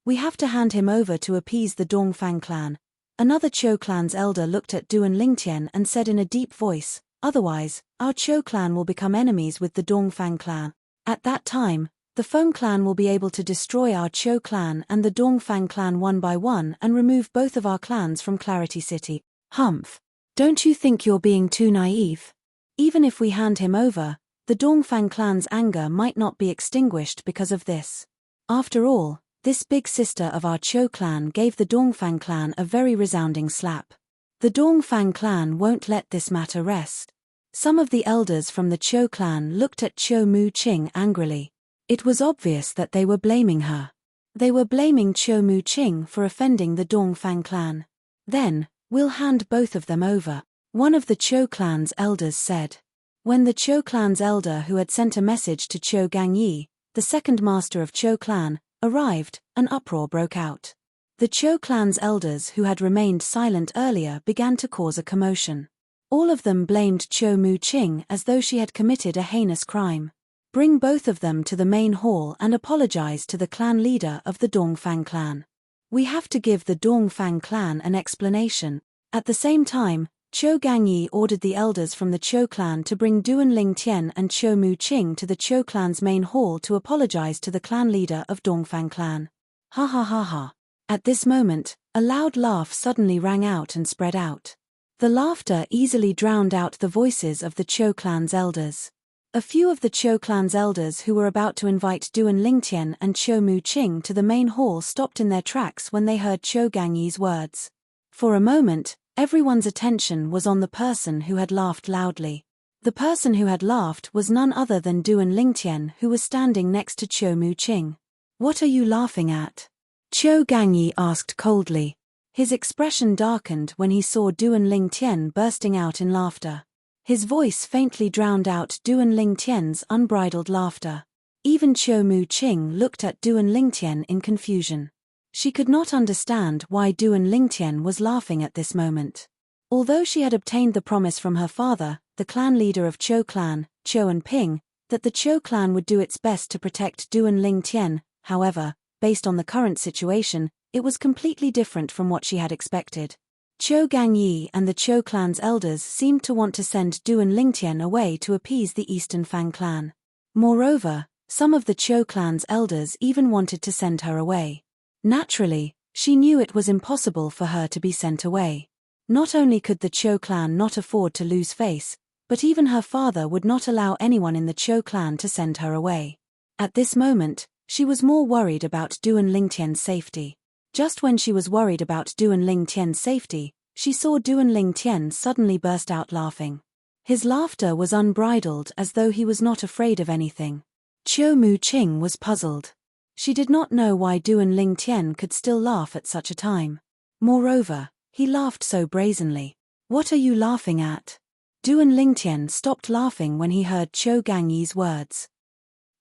We have to hand him over to appease the Dongfang clan. Another Cho clan's elder looked at Duan Lingtian and said in a deep voice, otherwise, our Cho clan will become enemies with the Dongfang clan. At that time, the Feng clan will be able to destroy our Cho clan and the Dongfang clan one by one and remove both of our clans from Clarity City. Humph. Don't you think you're being too naive? Even if we hand him over, the Dongfang clan's anger might not be extinguished because of this. After all, this big sister of our Cho clan gave the Dongfang clan a very resounding slap. The Dongfang clan won't let this matter rest. Some of the elders from the Cho clan looked at Cho Mu-ching angrily. It was obvious that they were blaming her. They were blaming Cho Mu-ching for offending the Dongfang clan. Then, we'll hand both of them over, one of the Cho clan's elders said. When the Cho clan's elder who had sent a message to Cho Gangyi, the second master of Cho clan, arrived, an uproar broke out. The Cho clan's elders who had remained silent earlier began to cause a commotion. All of them blamed Cho Mu-ching as though she had committed a heinous crime. Bring both of them to the main hall and apologize to the clan leader of the Dongfang clan. We have to give the Dongfang clan an explanation. At the same time, Cho Gangyi ordered the elders from the Cho clan to bring Duan Lingtian and Cho Mu-ching to the Cho clan's main hall to apologize to the clan leader of Dongfang clan. Ha ha ha ha. At this moment, a loud laugh suddenly rang out and spread out. The laughter easily drowned out the voices of the Cho clan's elders. A few of the Cho clan's elders who were about to invite Duan Lingtian and Cho Mu-ching to the main hall stopped in their tracks when they heard Cho Gangyi's words. For a moment, everyone's attention was on the person who had laughed loudly. The person who had laughed was none other than Duan Lingtian, who was standing next to Cho Mu-ching. What are you laughing at? Cho Gangyi asked coldly. His expression darkened when he saw Duan Lingtian bursting out in laughter. His voice faintly drowned out Duan Lingtian's unbridled laughter. Even Cho Mu-ching looked at Duan Lingtian in confusion. She could not understand why Duan Lingtian was laughing at this moment. Although she had obtained the promise from her father, the clan leader of Cho clan, Cho and Ping, that the Cho clan would do its best to protect Duan Lingtian, however, based on the current situation, it was completely different from what she had expected. Cho Gangyi and the Cho clan's elders seemed to want to send Duan Lingtian away to appease the Eastern Fang clan. Moreover, some of the Cho clan's elders even wanted to send her away. Naturally, she knew it was impossible for her to be sent away. Not only could the Cho clan not afford to lose face, but even her father would not allow anyone in the Cho clan to send her away. At this moment, she was more worried about Duan Lingtian's safety. Just when she was worried about Duan Lingtian's safety, she saw Duan Lingtian suddenly burst out laughing. His laughter was unbridled as though he was not afraid of anything. Cho Mu-ching was puzzled. She did not know why Duan Lingtian could still laugh at such a time. Moreover, he laughed so brazenly. What are you laughing at? Duan Lingtian stopped laughing when he heard Cho Gangyi's words.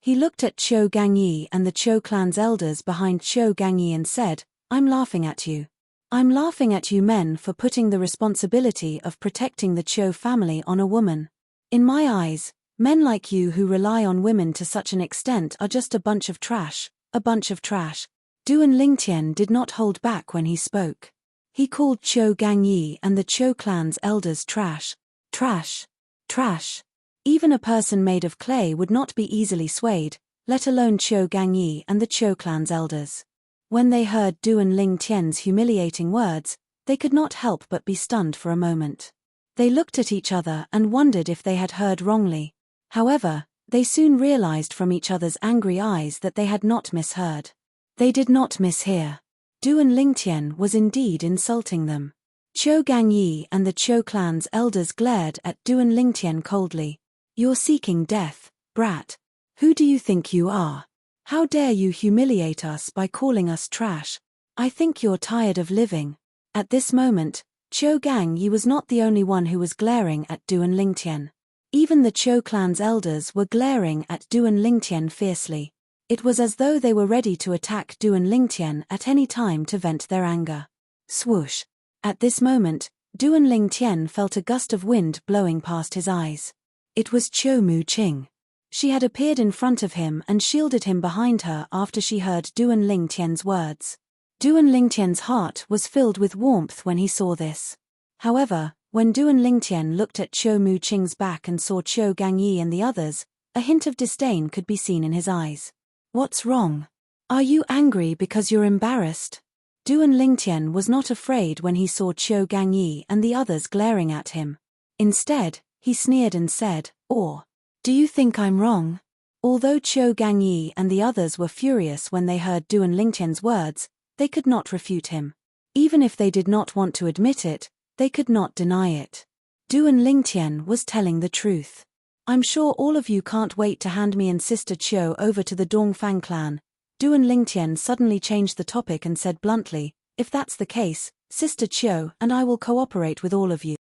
He looked at Cho Gangyi and the Cho clan's elders behind Cho Gangyi and said, I'm laughing at you. I'm laughing at you men for putting the responsibility of protecting the Cho family on a woman. In my eyes, men like you who rely on women to such an extent are just a bunch of trash, a bunch of trash. Duan Lingtian did not hold back when he spoke. He called Cho Gangyi and the Cho clan's elders trash. Trash. Trash. Even a person made of clay would not be easily swayed, let alone Cho Gangyi and the Cho clan's elders. When they heard Duan Lingtian's humiliating words, they could not help but be stunned for a moment. They looked at each other and wondered if they had heard wrongly. However, they soon realized from each other's angry eyes that they had not misheard. They did not mishear. Duan Lingtian was indeed insulting them. Cho Gangyi and the Cho clan's elders glared at Duan Lingtian coldly. You're seeking death, brat. Who do you think you are? How dare you humiliate us by calling us trash? I think you're tired of living. At this moment, Chou Gangyi was not the only one who was glaring at Duan Lingtian. Even the Chou clan's elders were glaring at Duan Lingtian fiercely. It was as though they were ready to attack Duan Lingtian at any time to vent their anger. Swoosh! At this moment, Duan Lingtian felt a gust of wind blowing past his eyes. It was Chou Mu-ching. She had appeared in front of him and shielded him behind her after she heard Duan Lingtian's words. Duan Lingtian's heart was filled with warmth when he saw this. However, when Duan Lingtian looked at Chou Mu-ching's back and saw Chou Gangyi and the others, a hint of disdain could be seen in his eyes. What's wrong? Are you angry because you're embarrassed? Duan Lingtian was not afraid when he saw Chou Gangyi and the others glaring at him. Instead, he sneered and said, "Or, do you think I'm wrong?" Although Chou Gangyi and the others were furious when they heard Duan Lingtian's words, they could not refute him. Even if they did not want to admit it, they could not deny it. Duan Lingtian was telling the truth. I'm sure all of you can't wait to hand me and Sister Chou over to the Dongfang clan. Duan Lingtian suddenly changed the topic and said bluntly, "If that's the case, Sister Chou and I will cooperate with all of you."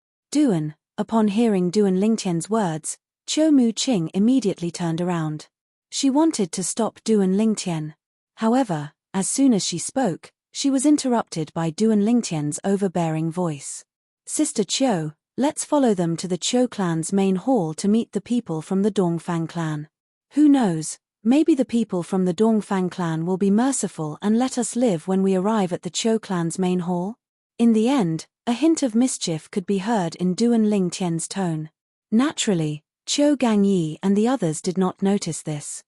Upon hearing Duan Lingtian's words, Chou Mu-ching immediately turned around. She wanted to stop Duan Lingtian. However, as soon as she spoke, she was interrupted by Duan Lingtian's overbearing voice. "Sister Chou, let's follow them to the Chou clan's main hall to meet the people from the Dongfang clan. Who knows, maybe the people from the Dongfang clan will be merciful and let us live when we arrive at the Chou clan's main hall." In the end, a hint of mischief could be heard in Duan Lingtian's tone. Naturally, Chou Gangyi and the others did not notice this.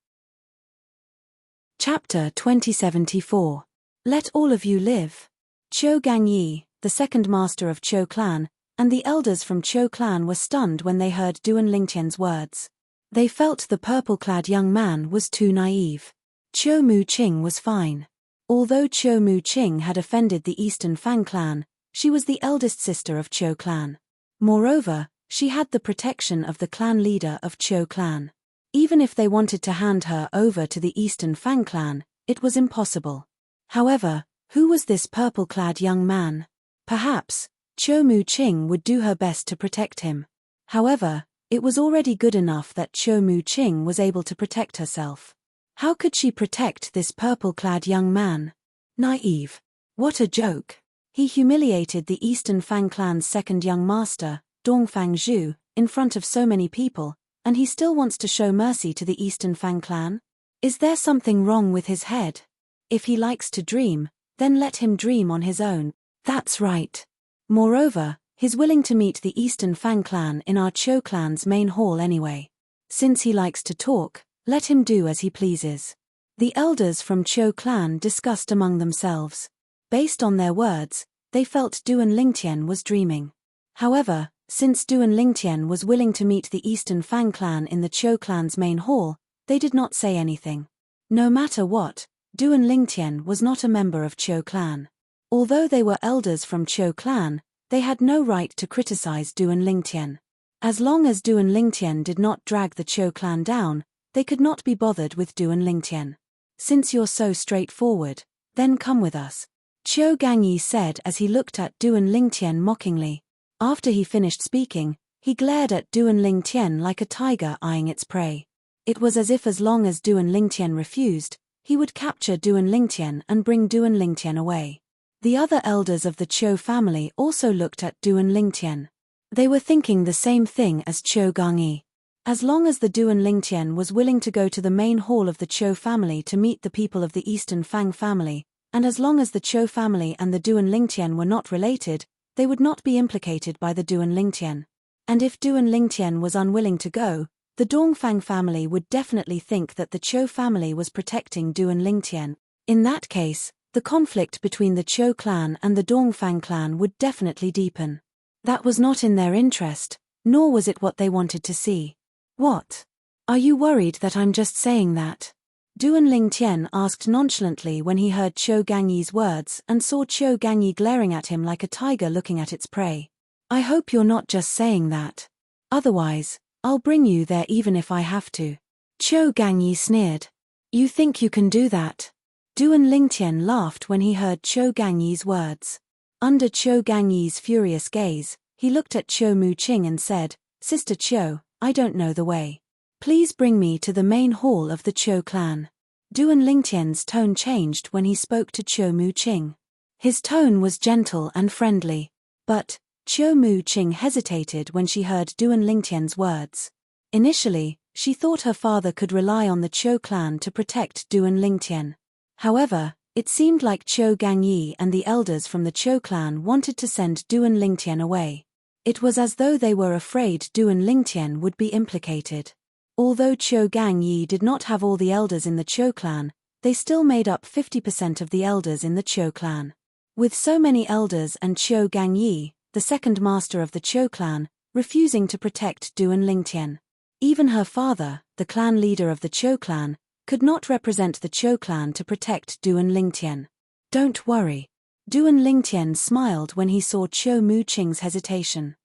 Chapter 2074. Let all of you live. Chou Gangyi, the second master of Chou clan, and the elders from Chou clan were stunned when they heard Duan Lingtian's words. They felt the purple-clad young man was too naive. Chou Mu-ching was fine. Although Chou Mu-ching had offended the Eastern Fang clan, she was the eldest sister of Chou clan. Moreover, she had the protection of the clan leader of Chou clan. Even if they wanted to hand her over to the Eastern Fang clan, it was impossible. However, who was this purple-clad young man? Perhaps, Chou Mu-ching would do her best to protect him. However, it was already good enough that Chou Mu-ching was able to protect herself. How could she protect this purple-clad young man? Naive. What a joke. He humiliated the Eastern Fang clan's second young master, Dongfang Zhu, in front of so many people, and he still wants to show mercy to the Eastern Fang clan? Is there something wrong with his head? If he likes to dream, then let him dream on his own. That's right. Moreover, he's willing to meet the Eastern Fang clan in our Chou clan's main hall anyway. Since he likes to talk, let him do as he pleases. The elders from Chou clan discussed among themselves. Based on their words, they felt Duan Lingtian was dreaming. However, since Duan Lingtian was willing to meet the Eastern Fang clan in the Chou clan's main hall, they did not say anything. No matter what, Duan Lingtian was not a member of Chou clan. Although they were elders from Chou clan, they had no right to criticize Duan Lingtian. As long as Duan Lingtian did not drag the Chou clan down, they could not be bothered with Duan Lingtian. "Since you're so straightforward, then come with us," Chou Gangyi said as he looked at Duan Lingtian mockingly. After he finished speaking, he glared at Duan Lingtian like a tiger eyeing its prey. It was as if as long as Duan Lingtian refused, he would capture Duan Lingtian and bring Duan Lingtian away. The other elders of the Chou family also looked at Duan Lingtian. They were thinking the same thing as Chou Gangyi. As long as the Duan Lingtian was willing to go to the main hall of the Chou family to meet the people of the Eastern Fang family, and as long as the Chou family and the Duan Lingtian were not related, they would not be implicated by the Duan Lingtian. And if Duan Lingtian was unwilling to go, the Dongfang family would definitely think that the Chou family was protecting Duan Lingtian. In that case, the conflict between the Chou clan and the Dongfang clan would definitely deepen. That was not in their interest, nor was it what they wanted to see. "What? Are you worried that I'm just saying that?" Duan Lingtian asked nonchalantly when he heard Chou Gangyi's words and saw Chou Gangyi glaring at him like a tiger looking at its prey. "I hope you're not just saying that. Otherwise, I'll bring you there even if I have to." Zhou Gangyi sneered. You think you can do that? Duan Lingtian laughed when he heard Zhou Gangyi's words. Under Zhou Gangyi's furious gaze, he looked at Zhou Muqing and said, Sister Zhou, I don't know the way. Please bring me to the main hall of the Zhou clan. Duan Lingtian's tone changed when he spoke to Zhou Muqing. His tone was gentle and friendly. But Zhou Muqing hesitated when she heard Duan Lingtian's words. Initially, she thought her father could rely on the Zhou clan to protect Duan Lingtian. However, it seemed like Zhou Gangyi and the elders from the Zhou clan wanted to send Duan Lingtian away. It was as though they were afraid Duan Lingtian would be implicated. Although Zhou Gangyi did not have all the elders in the Zhou clan, they still made up 50% of the elders in the Zhou clan. With so many elders and Zhou Gangyi, the second master of the Zhou clan, refusing to protect Duan Lingtian. Even her father, the clan leader of the Zhou clan, could not represent the Zhou clan to protect Duan Lingtian. Don't worry. Duan Lingtian smiled when he saw Zhou Muqing's hesitation.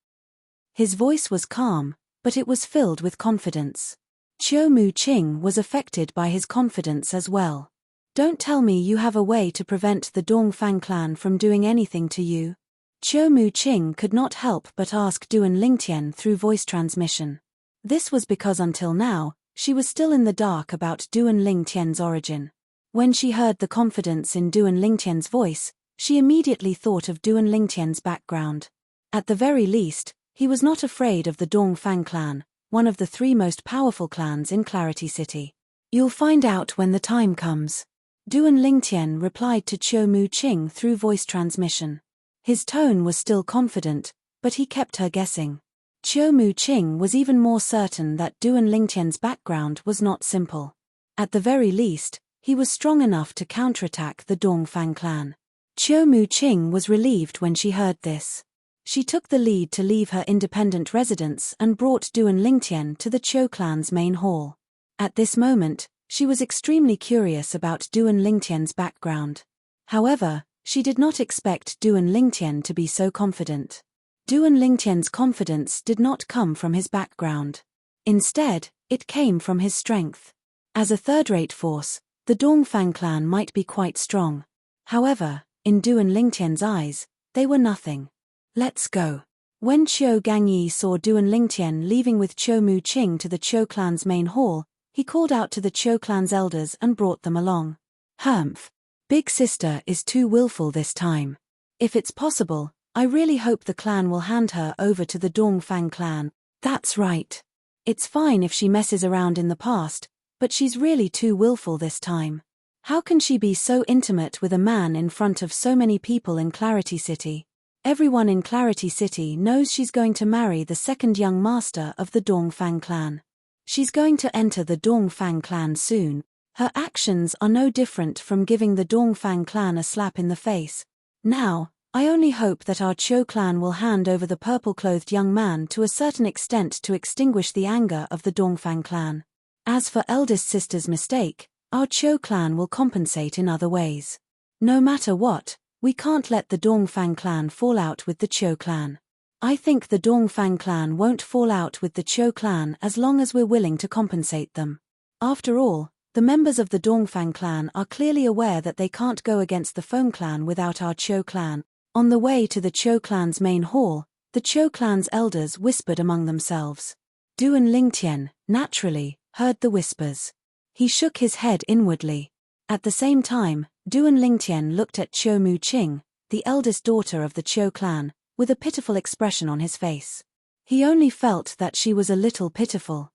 His voice was calm, but it was filled with confidence. Zhou Muqing was affected by his confidence as well. Don't tell me you have a way to prevent the Dongfang clan from doing anything to you. Zhou Muqing could not help but ask Duan Lingtian through voice transmission. This was because until now, she was still in the dark about Duan Lingtian's origin. When she heard the confidence in Duan Lingtian's voice, she immediately thought of Duan Lingtian's background. At the very least, he was not afraid of the Dongfang clan, one of the 3 most powerful clans in Clarity City. You'll find out when the time comes. Duan Lingtian replied to Zhou Muqing through voice transmission. His tone was still confident, but he kept her guessing. Zhou Muqing was even more certain that Duan Lingtian's background was not simple. At the very least, he was strong enough to counterattack the Dongfang clan. Zhou Muqing was relieved when she heard this. She took the lead to leave her independent residence and brought Duan Lingtian to the Zhou clan's main hall. At this moment, she was extremely curious about Duan Lingtian's background. However, she did not expect Duan Lingtian to be so confident. Duan Lingtian's confidence did not come from his background. Instead, it came from his strength. As a third-rate force, the Dongfang clan might be quite strong. However, in Duan Lingtian's eyes, they were nothing. Let's go. When Zhou Gangyi saw Duan Lingtian leaving with Zhou Muqing to the Zhou clan's main hall, he called out to the Zhou clan's elders and brought them along. Humph. Big sister is too willful this time. If it's possible, I really hope the clan will hand her over to the Dongfang clan. That's right. It's fine if she messes around in the past, but she's really too willful this time. How can she be so intimate with a man in front of so many people in Clarity City? Everyone in Clarity City knows she's going to marry the second young master of the Dongfang clan. She's going to enter the Dongfang clan soon. Her actions are no different from giving the Dongfang clan a slap in the face. Now, I only hope that our Zhou clan will hand over the purple-clothed young man to a certain extent to extinguish the anger of the Dongfang clan. As for eldest sister's mistake, our Zhou clan will compensate in other ways. No matter what, we can't let the Dongfang clan fall out with the Zhou clan. I think the Dongfang clan won't fall out with the Zhou clan as long as we're willing to compensate them. After all, the members of the Dongfang clan are clearly aware that they can't go against the Feng clan without our Zhou clan. On the way to the Zhou clan's main hall, the Zhou clan's elders whispered among themselves. Duan Lingtian, naturally, heard the whispers. He shook his head inwardly. At the same time, Duan Lingtian looked at Zhou Muqing, the eldest daughter of the Zhou clan, with a pitiful expression on his face. He only felt that she was a little pitiful.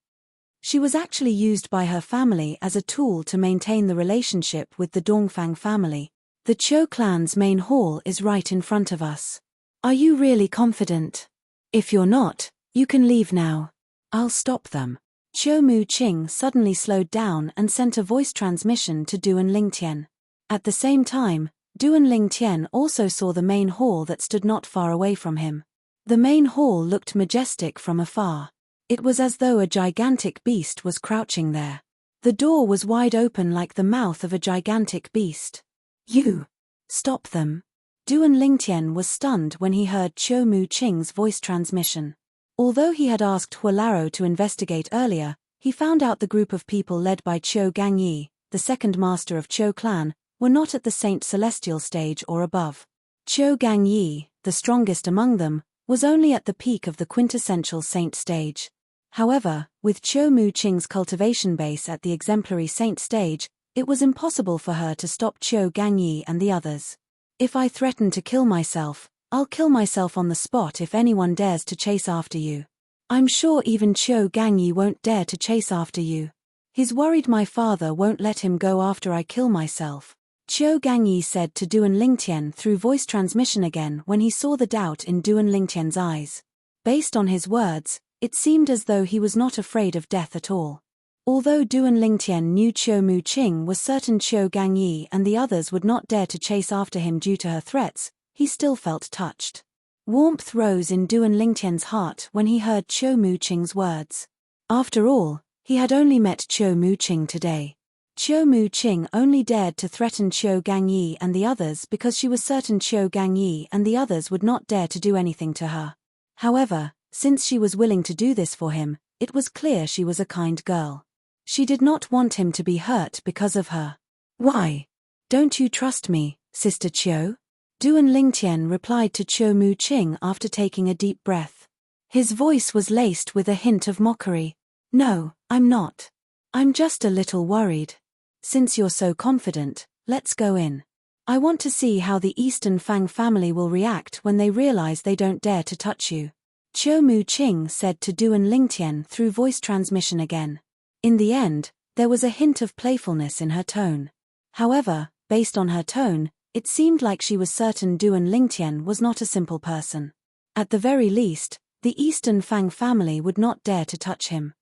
She was actually used by her family as a tool to maintain the relationship with the Dongfang family. The Zhou clan's main hall is right in front of us. Are you really confident? If you're not, you can leave now. I'll stop them. Zhou Muqing suddenly slowed down and sent a voice transmission to Duan Lingtian. At the same time, Duan Lingtian also saw the main hall that stood not far away from him. The main hall looked majestic from afar. It was as though a gigantic beast was crouching there. The door was wide open like the mouth of a gigantic beast. You! Stop them! Duan Lingtian was stunned when he heard Zhou Muqing's voice transmission. Although he had asked Huolaro to investigate earlier, He found out the group of people led by Cho Gangyi, the second master of Cho clan, were not at the Saint Celestial stage or above. Cho Gangyi, the strongest among them, was only at the peak of the quintessential saint stage. However, with Cho Mu-ching's cultivation base at the exemplary saint stage, it was impossible for her to stop Cho Gangyi and the others. If I threaten to kill myself, I'll kill myself on the spot if anyone dares to chase after you. I'm sure even Cho Gangyi won't dare to chase after you. He's worried my father won't let him go after I kill myself, Cho Gangyi said to Duan Lingtian through voice transmission again when he saw the doubt in Duan Lingtian's eyes. Based on his words, it seemed as though he was not afraid of death at all. Although Duan Lingtian knew Cho Mu-ching was certain Cho Gangyi and the others would not dare to chase after him due to her threats, he still felt touched. Warmth rose in Duan Lingtian's heart when he heard Cho Mu-ching's words. After all, he had only met Cho Mu-ching today. Cho Mu-ching only dared to threaten Cho Gangyi and the others because she was certain Cho Gangyi and the others would not dare to do anything to her. However, since she was willing to do this for him, it was clear she was a kind girl. She did not want him to be hurt because of her. Why? Don't you trust me, Sister Cho? Duan Lingtian replied to Cho Mu-ching after taking a deep breath. His voice was laced with a hint of mockery. No, I'm not. I'm just a little worried. Since you're so confident, let's go in. I want to see how the Eastern Fang family will react when they realize they don't dare to touch you, Cho Mu-ching said to Duan Lingtian through voice transmission again. In the end, there was a hint of playfulness in her tone. However, based on her tone, it seemed like she was certain Duan Lingtian was not a simple person. At the very least, the Eastern Fang family would not dare to touch him.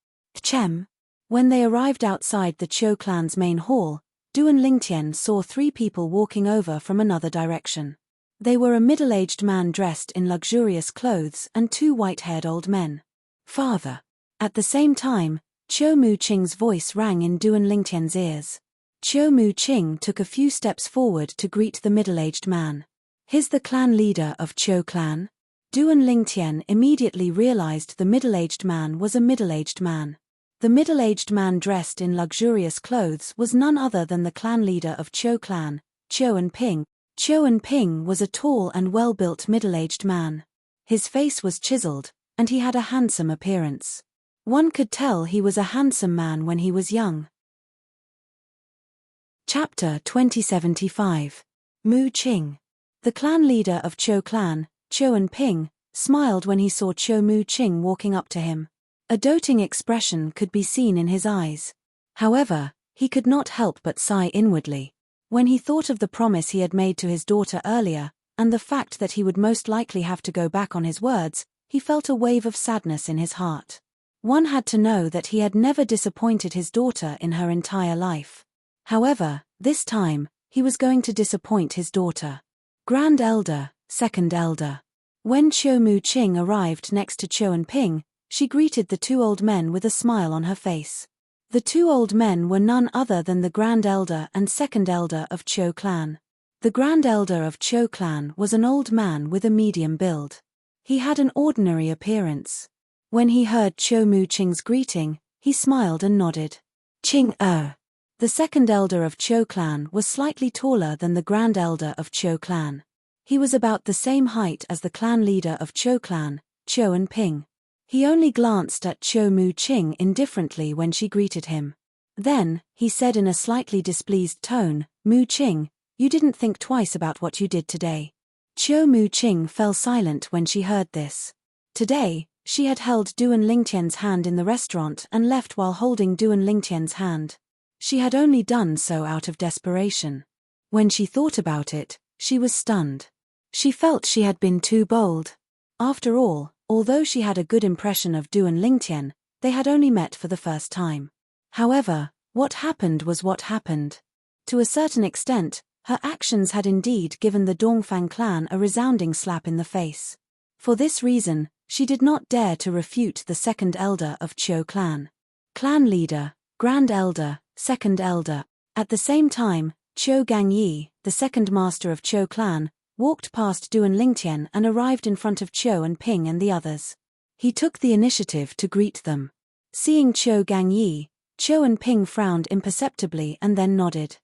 Chem. When they arrived outside the Cho clan's main hall, Duan Lingtian saw 3 people walking over from another direction. They were a middle-aged man dressed in luxurious clothes and 2 white-haired old men. Father. At the same time, Cho Mu-ching's voice rang in Duan Lingtian's ears. Cho Mu-ching took a few steps forward to greet the middle-aged man. He's the clan leader of Cho clan? Duan Lingtian immediately realized the middle-aged man was a middle-aged man. The middle-aged man dressed in luxurious clothes was none other than the clan leader of Cho clan, Cho En-ping. Cho En-ping was a tall and well-built middle-aged man. His face was chiseled, and he had a handsome appearance. One could tell he was a handsome man when he was young. Chapter 2075. Mu-ching. The clan leader of Cho clan, Cho En-ping, smiled when he saw Cho Mu-ching walking up to him. A doting expression could be seen in his eyes. However, he could not help but sigh inwardly. When he thought of the promise he had made to his daughter earlier, and the fact that he would most likely have to go back on his words, he felt a wave of sadness in his heart. One had to know that he had never disappointed his daughter in her entire life. However, this time, he was going to disappoint his daughter. Grand Elder, Second Elder. When Cho Mu-ching arrived next to Cho En-ping, she greeted the 2 old men with a smile on her face. The 2 old men were none other than the Grand Elder and Second Elder of Cho clan. The Grand Elder of Cho clan was an old man with a medium build. He had an ordinary appearance. When he heard Cho Mu-ching's greeting, he smiled and nodded. Ching-er. The Second Elder of Cho clan was slightly taller than the Grand Elder of Cho clan. He was about the same height as the clan leader of Cho clan, Cho En-ping. He only glanced at Cho Mu-ching indifferently when she greeted him. Then, he said in a slightly displeased tone, Mu-ching, you didn't think twice about what you did today. Cho Mu-ching fell silent when she heard this. Today, she had held Duan Lingtian's hand in the restaurant and left while holding Duan Lingtian's hand. She had only done so out of desperation. When she thought about it, she was stunned. She felt she had been too bold. After all, although she had a good impression of Duan Lingtian, they had only met for the first time. However, what happened was what happened. To a certain extent, her actions had indeed given the Dongfang clan a resounding slap in the face. For this reason, she did not dare to refute the Second Elder of Cho clan. Clan leader, Grand Elder, Second Elder. At the same time, Cho Gangyi, the second master of Cho clan, walked past Duan Lingtian and arrived in front of Cho En-ping and the others. He took the initiative to greet them. Seeing Chou Gangyi, Chou and Ping frowned imperceptibly and then nodded.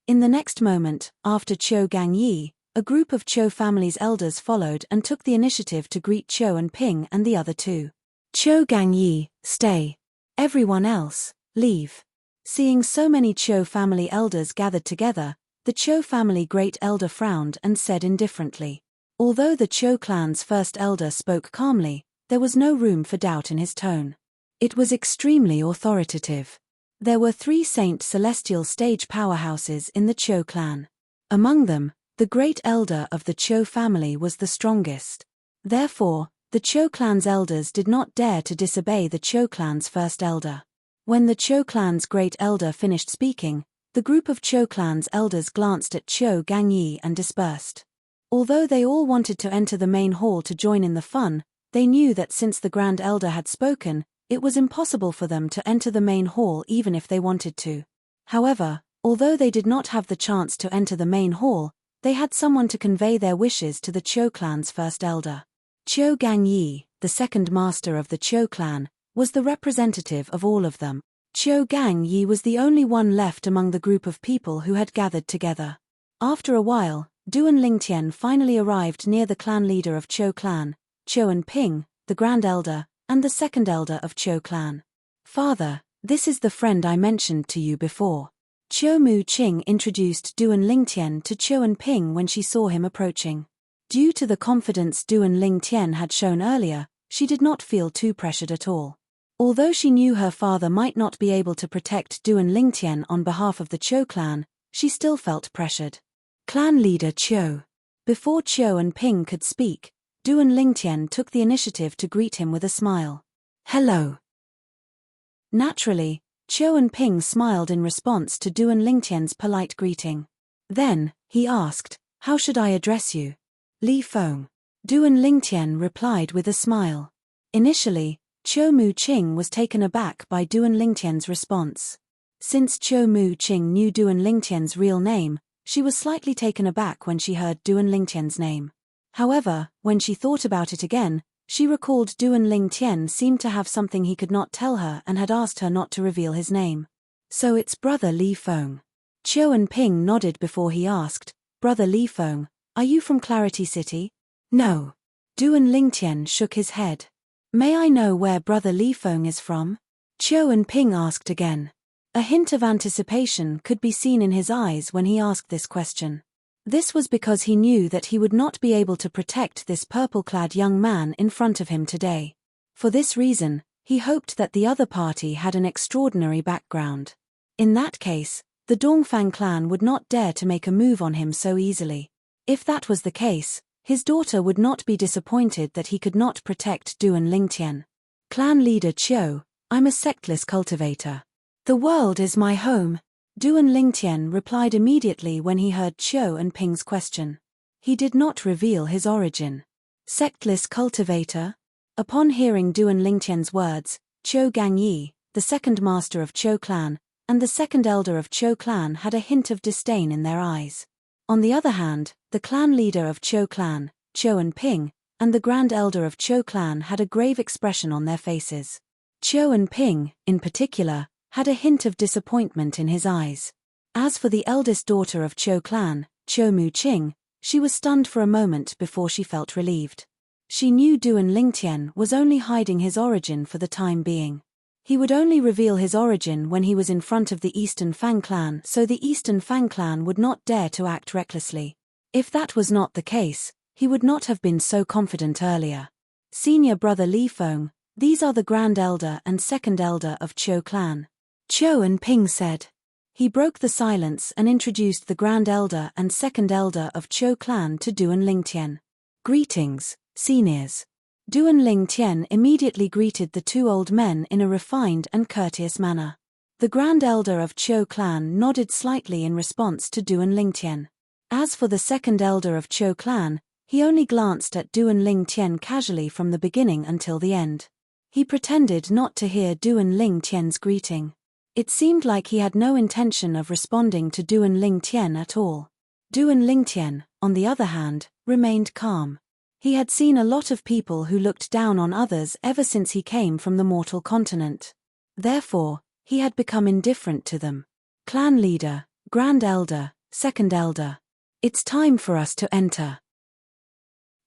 In the next moment, after Chou Gangyi, a group of Chou family's elders followed and took the initiative to greet Chou and Ping and the other two. Chou Gangyi, stay. Everyone else, leave. Seeing so many Chou family elders gathered together, the Chou family great elder frowned and said indifferently. Although the Chou clan's first elder spoke calmly, there was no room for doubt in his tone. It was extremely authoritative. There were 3 Saint Celestial stage powerhouses in the Chou clan. Among them, the great elder of the Chou family was the strongest. Therefore, the Chou clan's elders did not dare to disobey the Chou clan's first elder. When the Chou clan's great elder finished speaking, the group of Chou clan's elders glanced at Chou Gangyi and dispersed. Although they all wanted to enter the main hall to join in the fun, they knew that since the grand elder had spoken, it was impossible for them to enter the main hall even if they wanted to. However, although they did not have the chance to enter the main hall, they had someone to convey their wishes to the Chou clan's first elder. Chou Gangyi, the second master of the Chou clan, was the representative of all of them. Chou Gangyi was the only one left among the group of people who had gathered together. After a while, Duan Lingtian finally arrived near the clan leader of Chou clan, Chou and Ping, the grand elder, and the second elder of Chou clan. Father, this is the friend I mentioned to you before. Chou Mu Qing introduced Duan Lingtian to Chou and Ping when she saw him approaching. Due to the confidence Duan Lingtian had shown earlier, she did not feel too pressured at all. Although she knew her father might not be able to protect Duan Lingtian on behalf of the Chou clan, she still felt pressured. Clan leader Chou. Before Chou and Ping could speak, Duan Lingtian took the initiative to greet him with a smile. Hello. Naturally, Chou and Ping smiled in response to Duan Lingtian's polite greeting. Then, he asked, how should I address you? Li Feng. Duan Lingtian replied with a smile. Initially, Chou Mu Qing was taken aback by Duan Lingtian's response. Since Chou Mu Qing knew Duan Lingtian's real name, she was slightly taken aback when she heard Duan Lingtian's name. However, when she thought about it again, she recalled Duan Lingtian seemed to have something he could not tell her and had asked her not to reveal his name. So it's Brother Li Feng. Chou and Ping nodded before he asked, Brother Li Feng, are you from Clarity City? No. Duan Lingtian shook his head. May I know where Brother Li Feng is from? Chou and Ping asked again. A hint of anticipation could be seen in his eyes when he asked this question. This was because he knew that he would not be able to protect this purple-clad young man in front of him today. For this reason, he hoped that the other party had an extraordinary background. In that case, the Dongfang clan would not dare to make a move on him so easily. If that was the case, his daughter would not be disappointed that he could not protect Duan Lingtian. Clan leader Chou, I'm a sectless cultivator. The world is my home. Duan Lingtian replied immediately when he heard Chou and Ping's question. He did not reveal his origin. Sectless cultivator? Upon hearing Duan Lingtian's words, Chou Gangyi, the second master of Chou clan, and the second elder of Chou clan had a hint of disdain in their eyes. On the other hand, the clan leader of Chou clan, Chou and Ping, and the grand elder of Chou clan had a grave expression on their faces. Chou and Ping, in particular, had a hint of disappointment in his eyes. As for the eldest daughter of Chou clan, Chou Mu Qing, she was stunned for a moment before she felt relieved. She knew Duan Lingtian was only hiding his origin for the time being. He would only reveal his origin when he was in front of the Eastern Fang clan, so the Eastern Fang clan would not dare to act recklessly. If that was not the case, he would not have been so confident earlier. Senior brother Li Feng, these are the grand elder and second elder of Chou clan. Chou and Ping said. He broke the silence and introduced the grand elder and second elder of Chou clan to Duan Lingtian. Greetings, seniors. Duan Lingtian immediately greeted the two old men in a refined and courteous manner. The grand elder of Chou clan nodded slightly in response to Duan Lingtian. As for the second elder of Chou clan, he only glanced at Duan Lingtian casually from the beginning until the end. He pretended not to hear Duan Lingtian's greeting. It seemed like he had no intention of responding to Duan Lingtian at all. Duan Lingtian, on the other hand, remained calm. He had seen a lot of people who looked down on others ever since he came from the mortal continent. Therefore, he had become indifferent to them. Clan leader, grand elder, second elder. It's time for us to enter.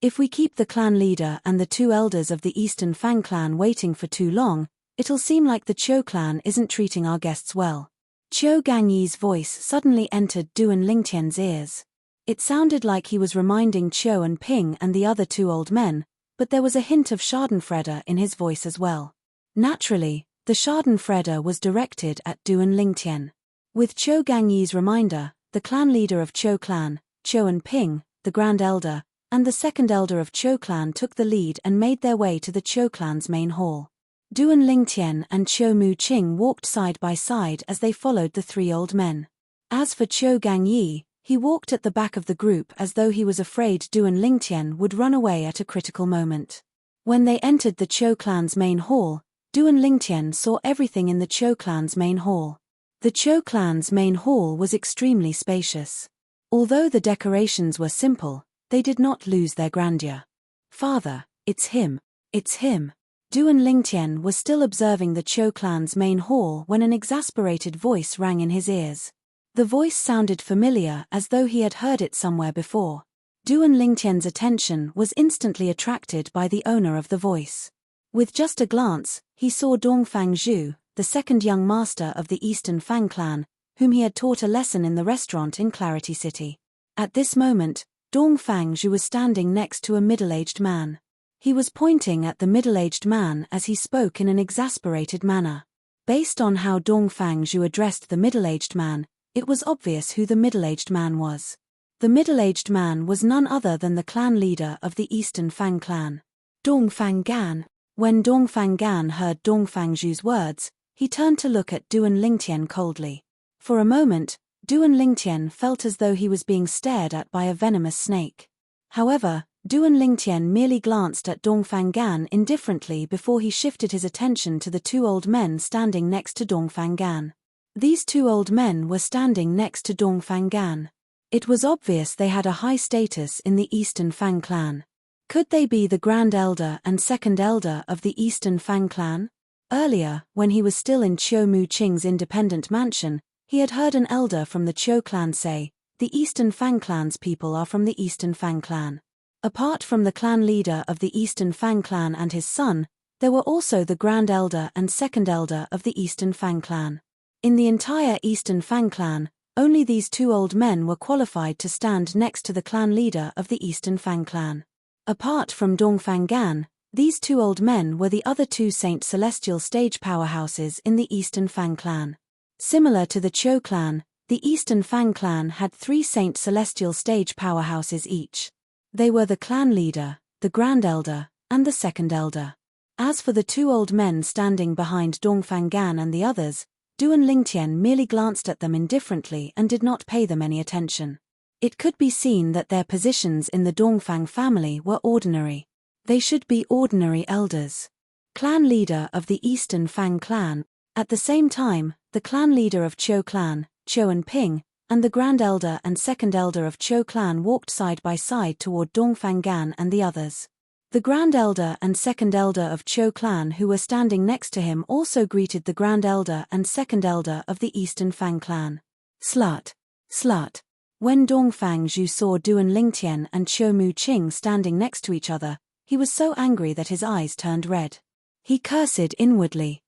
If we keep the clan leader and the two elders of the Eastern Fang clan waiting for too long, it'll seem like the Cho clan isn't treating our guests well. Cho Gangyi's voice suddenly entered Duan Lingtian's ears. It sounded like he was reminding Cho and Ping and the other two old men, but there was a hint of schadenfreude in his voice as well. Naturally, the schadenfreude was directed at Duan Lingtian. With Cho Gangyi's reminder, the clan leader of Cho clan, Cho and Ping, the grand elder, and the second elder of Cho clan took the lead and made their way to the Cho clan's main hall. Duan Lingtian and Cho Mu-ching walked side by side as they followed the three old men. As for Cho Gangyi, he walked at the back of the group as though he was afraid Duan Lingtian would run away at a critical moment. When they entered the Cho clan's main hall, Duan Lingtian saw everything in the Cho clan's main hall. The Cho clan's main hall was extremely spacious. Although the decorations were simple, they did not lose their grandeur. "Father, it's him. It's him." Duan Lingtian was still observing the Cho clan's main hall when an exasperated voice rang in his ears. The voice sounded familiar as though he had heard it somewhere before. Duan Lingtian's attention was instantly attracted by the owner of the voice. With just a glance, he saw Dongfang Zhu, the second young master of the Eastern Fang clan, whom he had taught a lesson in the restaurant in Clarity City. At this moment, Dongfang Zhu was standing next to a middle-aged man. He was pointing at the middle-aged man as he spoke in an exasperated manner. Based on how Dongfang Zhu addressed the middle-aged man, it was obvious who the middle-aged man was. The middle-aged man was none other than the clan leader of the Eastern Fang clan, Dongfang Gan. When Dongfang Gan heard Dongfang Zhu's words, he turned to look at Duan Lingtian coldly. For a moment, Duan Lingtian felt as though he was being stared at by a venomous snake. However, Duan Lingtian merely glanced at Dongfang Gan indifferently before he shifted his attention to the two old men standing next to Dongfang Gan. These two old men were standing next to Dongfang Gan. It was obvious they had a high status in the Eastern Fang clan. Could they be the grand elder and second elder of the Eastern Fang clan? Earlier, when he was still in Cho Mu-ching's independent mansion, he had heard an elder from the Cho clan say, "The Eastern Fang clan's people are from the Eastern Fang clan." Apart from the clan leader of the Eastern Fang clan and his son, there were also the grand elder and second elder of the Eastern Fang clan. In the entire Eastern Fang clan, only these two old men were qualified to stand next to the clan leader of the Eastern Fang clan. Apart from Dongfang Gan, these two old men were the other two Saint Celestial stage powerhouses in the Eastern Fang clan. Similar to the Cho clan, the Eastern Fang clan had three Saint Celestial stage powerhouses each. They were the clan leader, the grand elder, and the second elder. As for the two old men standing behind Dongfang Gan and the others, Duan Lingtian merely glanced at them indifferently and did not pay them any attention. It could be seen that their positions in the Dongfang family were ordinary. They should be ordinary elders. Clan leader of the Eastern Fang clan. At the same time, the clan leader of Cho clan, Cho and Ping, and the grand elder and second elder of Cho clan walked side by side toward Dongfang Gan and the others. The grand elder and second elder of Cho clan who were standing next to him also greeted the grand elder and second elder of the Eastern Fang clan. "Slut! Slut!" When Dongfang Zhu saw Duan Lingtian and Cho Mu-ching standing next to each other, he was so angry that his eyes turned red. He cursed inwardly.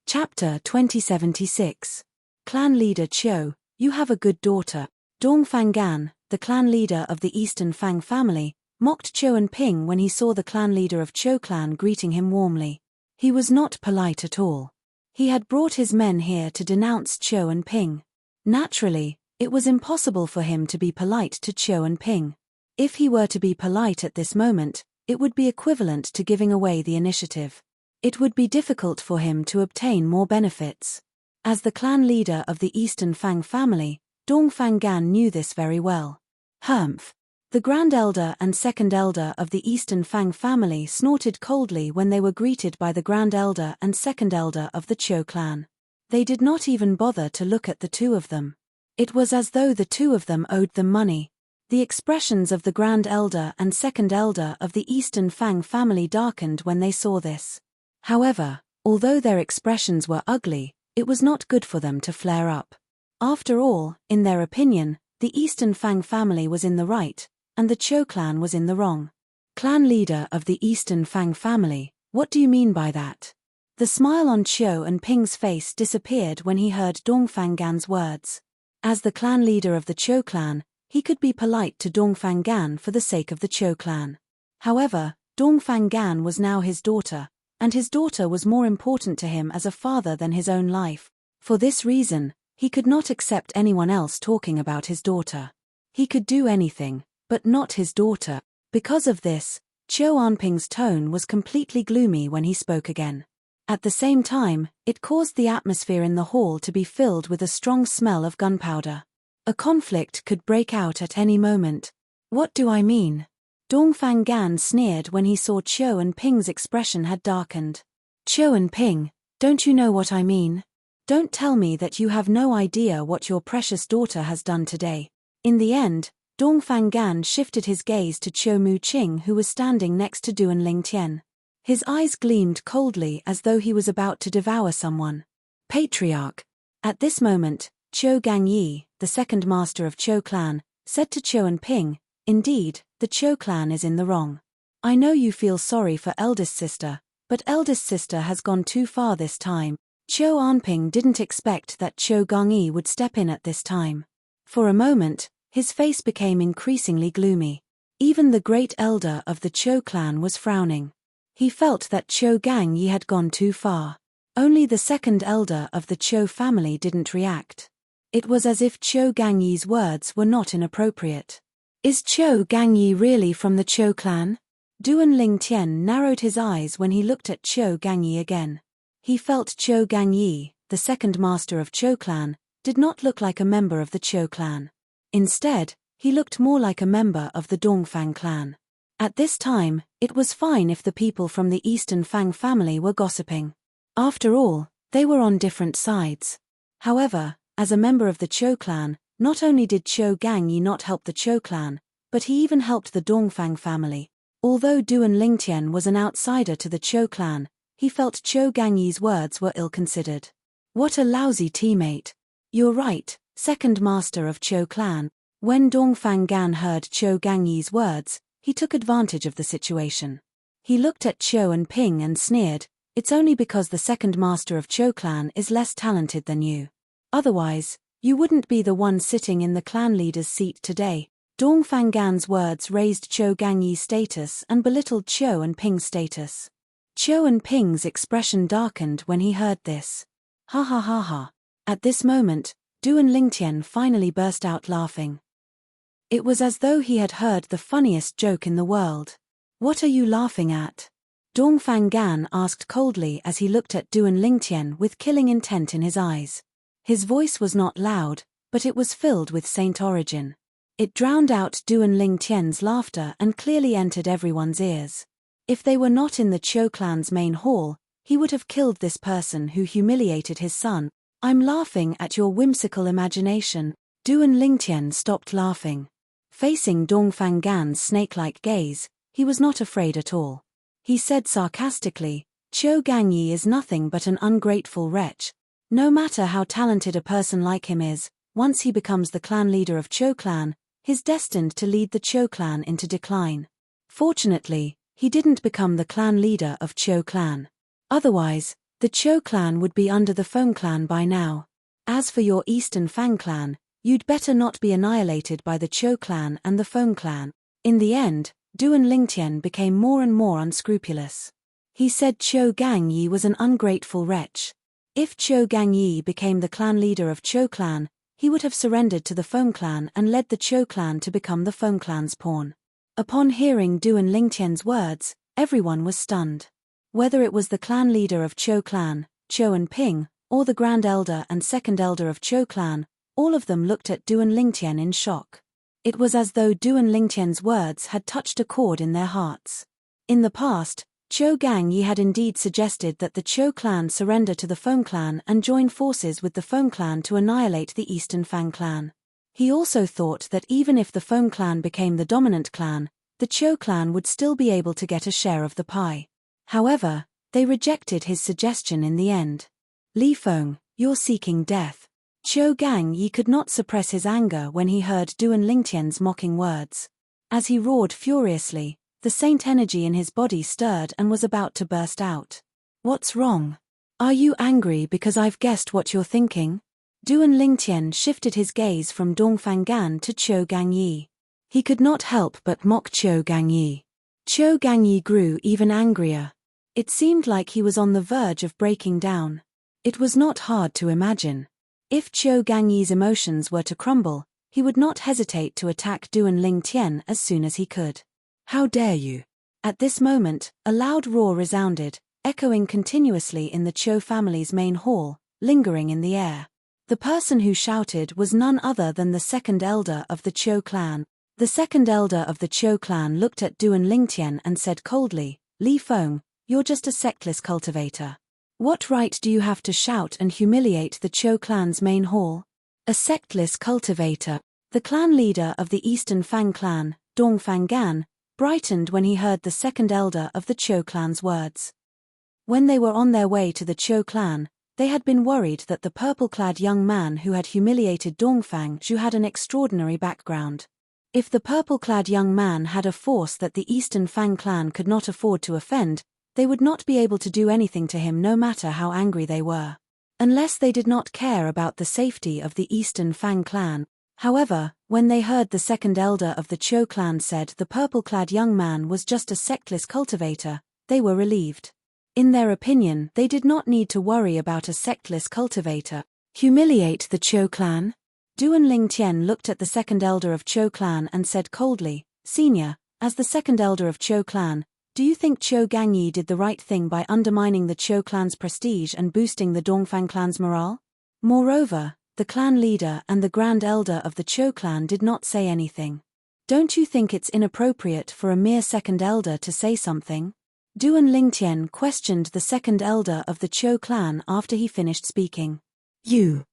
Chapter 2076. Clan leader Cho, you have a good daughter. Dongfang Gan, the clan leader of the Eastern Fang family, mocked Cho and Ping when he saw the clan leader of Cho clan greeting him warmly. He was not polite at all. He had brought his men here to denounce Cho and Ping. Naturally, it was impossible for him to be polite to Cho and Ping. If he were to be polite at this moment, it would be equivalent to giving away the initiative. It would be difficult for him to obtain more benefits. As the clan leader of the Eastern Fang family, Dongfang Gan knew this very well. Humph! The grand elder and second elder of the Eastern Fang family snorted coldly when they were greeted by the grand elder and second elder of the Cho clan. They did not even bother to look at the two of them. It was as though the two of them owed them money. The expressions of the grand elder and second elder of the Eastern Fang family darkened when they saw this. However, Although their expressions were ugly, it was not good for them to flare up. After all, in their opinion, the Eastern Fang family was in the right, and the Cho clan was in the wrong. Clan leader of the Eastern Fang family, what do you mean by that? The smile on Cho and Ping's face disappeared when he heard Dongfang words. As the clan leader of the Cho clan, he could be polite to Dongfang for the sake of the Cho clan. However, Dongfang was now his daughter, and his daughter was more important to him as a father than his own life. For this reason, he could not accept anyone else talking about his daughter. He could do anything, but not his daughter. Because of this, Cho Anping's tone was completely gloomy when he spoke again. At the same time, it caused the atmosphere in the hall to be filled with a strong smell of gunpowder. A conflict could break out at any moment. What do I mean? Dongfang sneered when he saw Cho and Ping's expression had darkened. Cho and Ping, don't you know what I mean? Don't tell me that you have no idea what your precious daughter has done today. In the end, Dongfang shifted his gaze to Cho Muqing, who was standing next to Duan Lingtian. His eyes gleamed coldly as though he was about to devour someone. Patriarch. At this moment, Cho Gangyi, the second master of Cho clan, said to Cho and Ping, "Indeed, the Cho clan is in the wrong. I know you feel sorry for eldest sister, but eldest sister has gone too far this time." Cho Anping didn't expect that Cho Gangyi would step in at this time. For a moment, his face became increasingly gloomy. Even the great elder of the Cho clan was frowning. He felt that Cho Gangyi had gone too far. Only the second elder of the Cho family didn't react. It was as if Cho Gangyi's words were not inappropriate. Is Cho Gangyi really from the Cho clan? Duan Lingtian narrowed his eyes when he looked at Cho Gangyi again. He felt Cho Gangyi, the second master of Cho clan, did not look like a member of the Cho clan. Instead, he looked more like a member of the Dongfang clan. At this time, it was fine if the people from the Eastern Fang family were gossiping. After all, they were on different sides. However, as a member of the Cho clan, not only did Cho Gangyi not help the Cho clan, but he even helped the Dongfang family. Although Duan Lingtian was an outsider to the Cho clan, he felt Cho Gangyi's words were ill-considered. What a lousy teammate. You're right, second master of Cho clan. When Dongfang heard Cho Gangyi's words, he took advantage of the situation. He looked at Cho and Ping and sneered, "It's only because the second master of Cho clan is less talented than you. Otherwise, you wouldn't be the one sitting in the clan leader's seat today." Dongfang words raised Cho Gangyi's status and belittled Cho and Ping's status. Cho and Ping's expression darkened when he heard this. Ha ha ha ha. At this moment, Duan Lingtian finally burst out laughing. It was as though he had heard the funniest joke in the world. "What are you laughing at?" Dongfang asked coldly as he looked at Duan Lingtian with killing intent in his eyes. His voice was not loud, but it was filled with saint origin. It drowned out Duan Lingtian's laughter and clearly entered everyone's ears. If they were not in the Cho clan's main hall, he would have killed this person who humiliated his son. "I'm laughing at your whimsical imagination." Duan Lingtian stopped laughing. Facing Dongfang snake-like gaze, he was not afraid at all. He said sarcastically, "Cho Gangyi is nothing but an ungrateful wretch. No matter how talented a person like him is, once he becomes the clan leader of Cho clan, he's destined to lead the Cho clan into decline." Fortunately, he didn't become the clan leader of Cho clan. Otherwise, the Cho clan would be under the Feng clan by now. As for your Eastern Fang clan, you'd better not be annihilated by the Cho clan and the Feng clan. In the end, Duan Lingtian became more and more unscrupulous. He said Cho Gangyi was an ungrateful wretch. If Cho Gangyi became the clan leader of Cho clan, he would have surrendered to the Feng clan and led the Cho clan to become the Feng clan's pawn. Upon hearing Duan Lingtian's words, everyone was stunned. Whether it was the clan leader of Cho clan, Cho and Ping, or the grand elder and second elder of Cho clan, all of them looked at Duan Lingtian in shock. It was as though Duan Lingtian's words had touched a chord in their hearts. In the past, Cho Gangyi had indeed suggested that the Cho clan surrender to the Feng clan and join forces with the Feng clan to annihilate the Eastern Fang clan. He also thought that even if the Feng clan became the dominant clan, the Cho clan would still be able to get a share of the pie. However, They rejected his suggestion in the end. Li Feng, you're seeking death. Qiu Gangyi could not suppress his anger when he heard Duan Lingtian's mocking words. As he roared furiously, the saint energy in his body stirred and was about to burst out. What's wrong? Are you angry because I've guessed what you're thinking? Duan Lingtian shifted his gaze from Dongfang Gan to Qiu Gangyi. He could not help but mock Qiu Gangyi. Qiu Gangyi grew even angrier. It seemed like he was on the verge of breaking down. It was not hard to imagine. If Qiu Gangyi's emotions were to crumble, he would not hesitate to attack Duan Lingtian as soon as he could. How dare you? At this moment, a loud roar resounded, echoing continuously in the Qiu family's main hall, lingering in the air. The person who shouted was none other than the second elder of the Qiu clan. The second elder of the Qiu clan looked at Duan Lingtian and said coldly, Li Feng, you're just a sectless cultivator. What right do you have to shout and humiliate the Qiu clan's main hall? A sectless cultivator. The clan leader of the Eastern Fang clan, Dongfang Gan, brightened when he heard the second elder of the Qiu clan's words. When they were on their way to the Qiu clan, they had been worried that the purple-clad young man who had humiliated Dongfang Zhu had an extraordinary background. If the purple-clad young man had a force that the Eastern Fang clan could not afford to offend, they would not be able to do anything to him no matter how angry they were. Unless they did not care about the safety of the Eastern Fang clan. However, when they heard the second elder of the Qiu clan said the purple-clad young man was just a sectless cultivator, they were relieved. In their opinion, they did not need to worry about a sectless cultivator. Humiliate the Qiu clan? Duan Lingtian looked at the second elder of Qiu clan and said coldly, Senior, as the second elder of Qiu clan, do you think Qiu Gangyi did the right thing by undermining the Qiu clan's prestige and boosting the Dongfang clan's morale? Moreover, the clan leader and the grand elder of the Qiu clan did not say anything. Don't you think it's inappropriate for a mere second elder to say something? Duan Lingtian questioned the second elder of the Qiu clan after he finished speaking. You.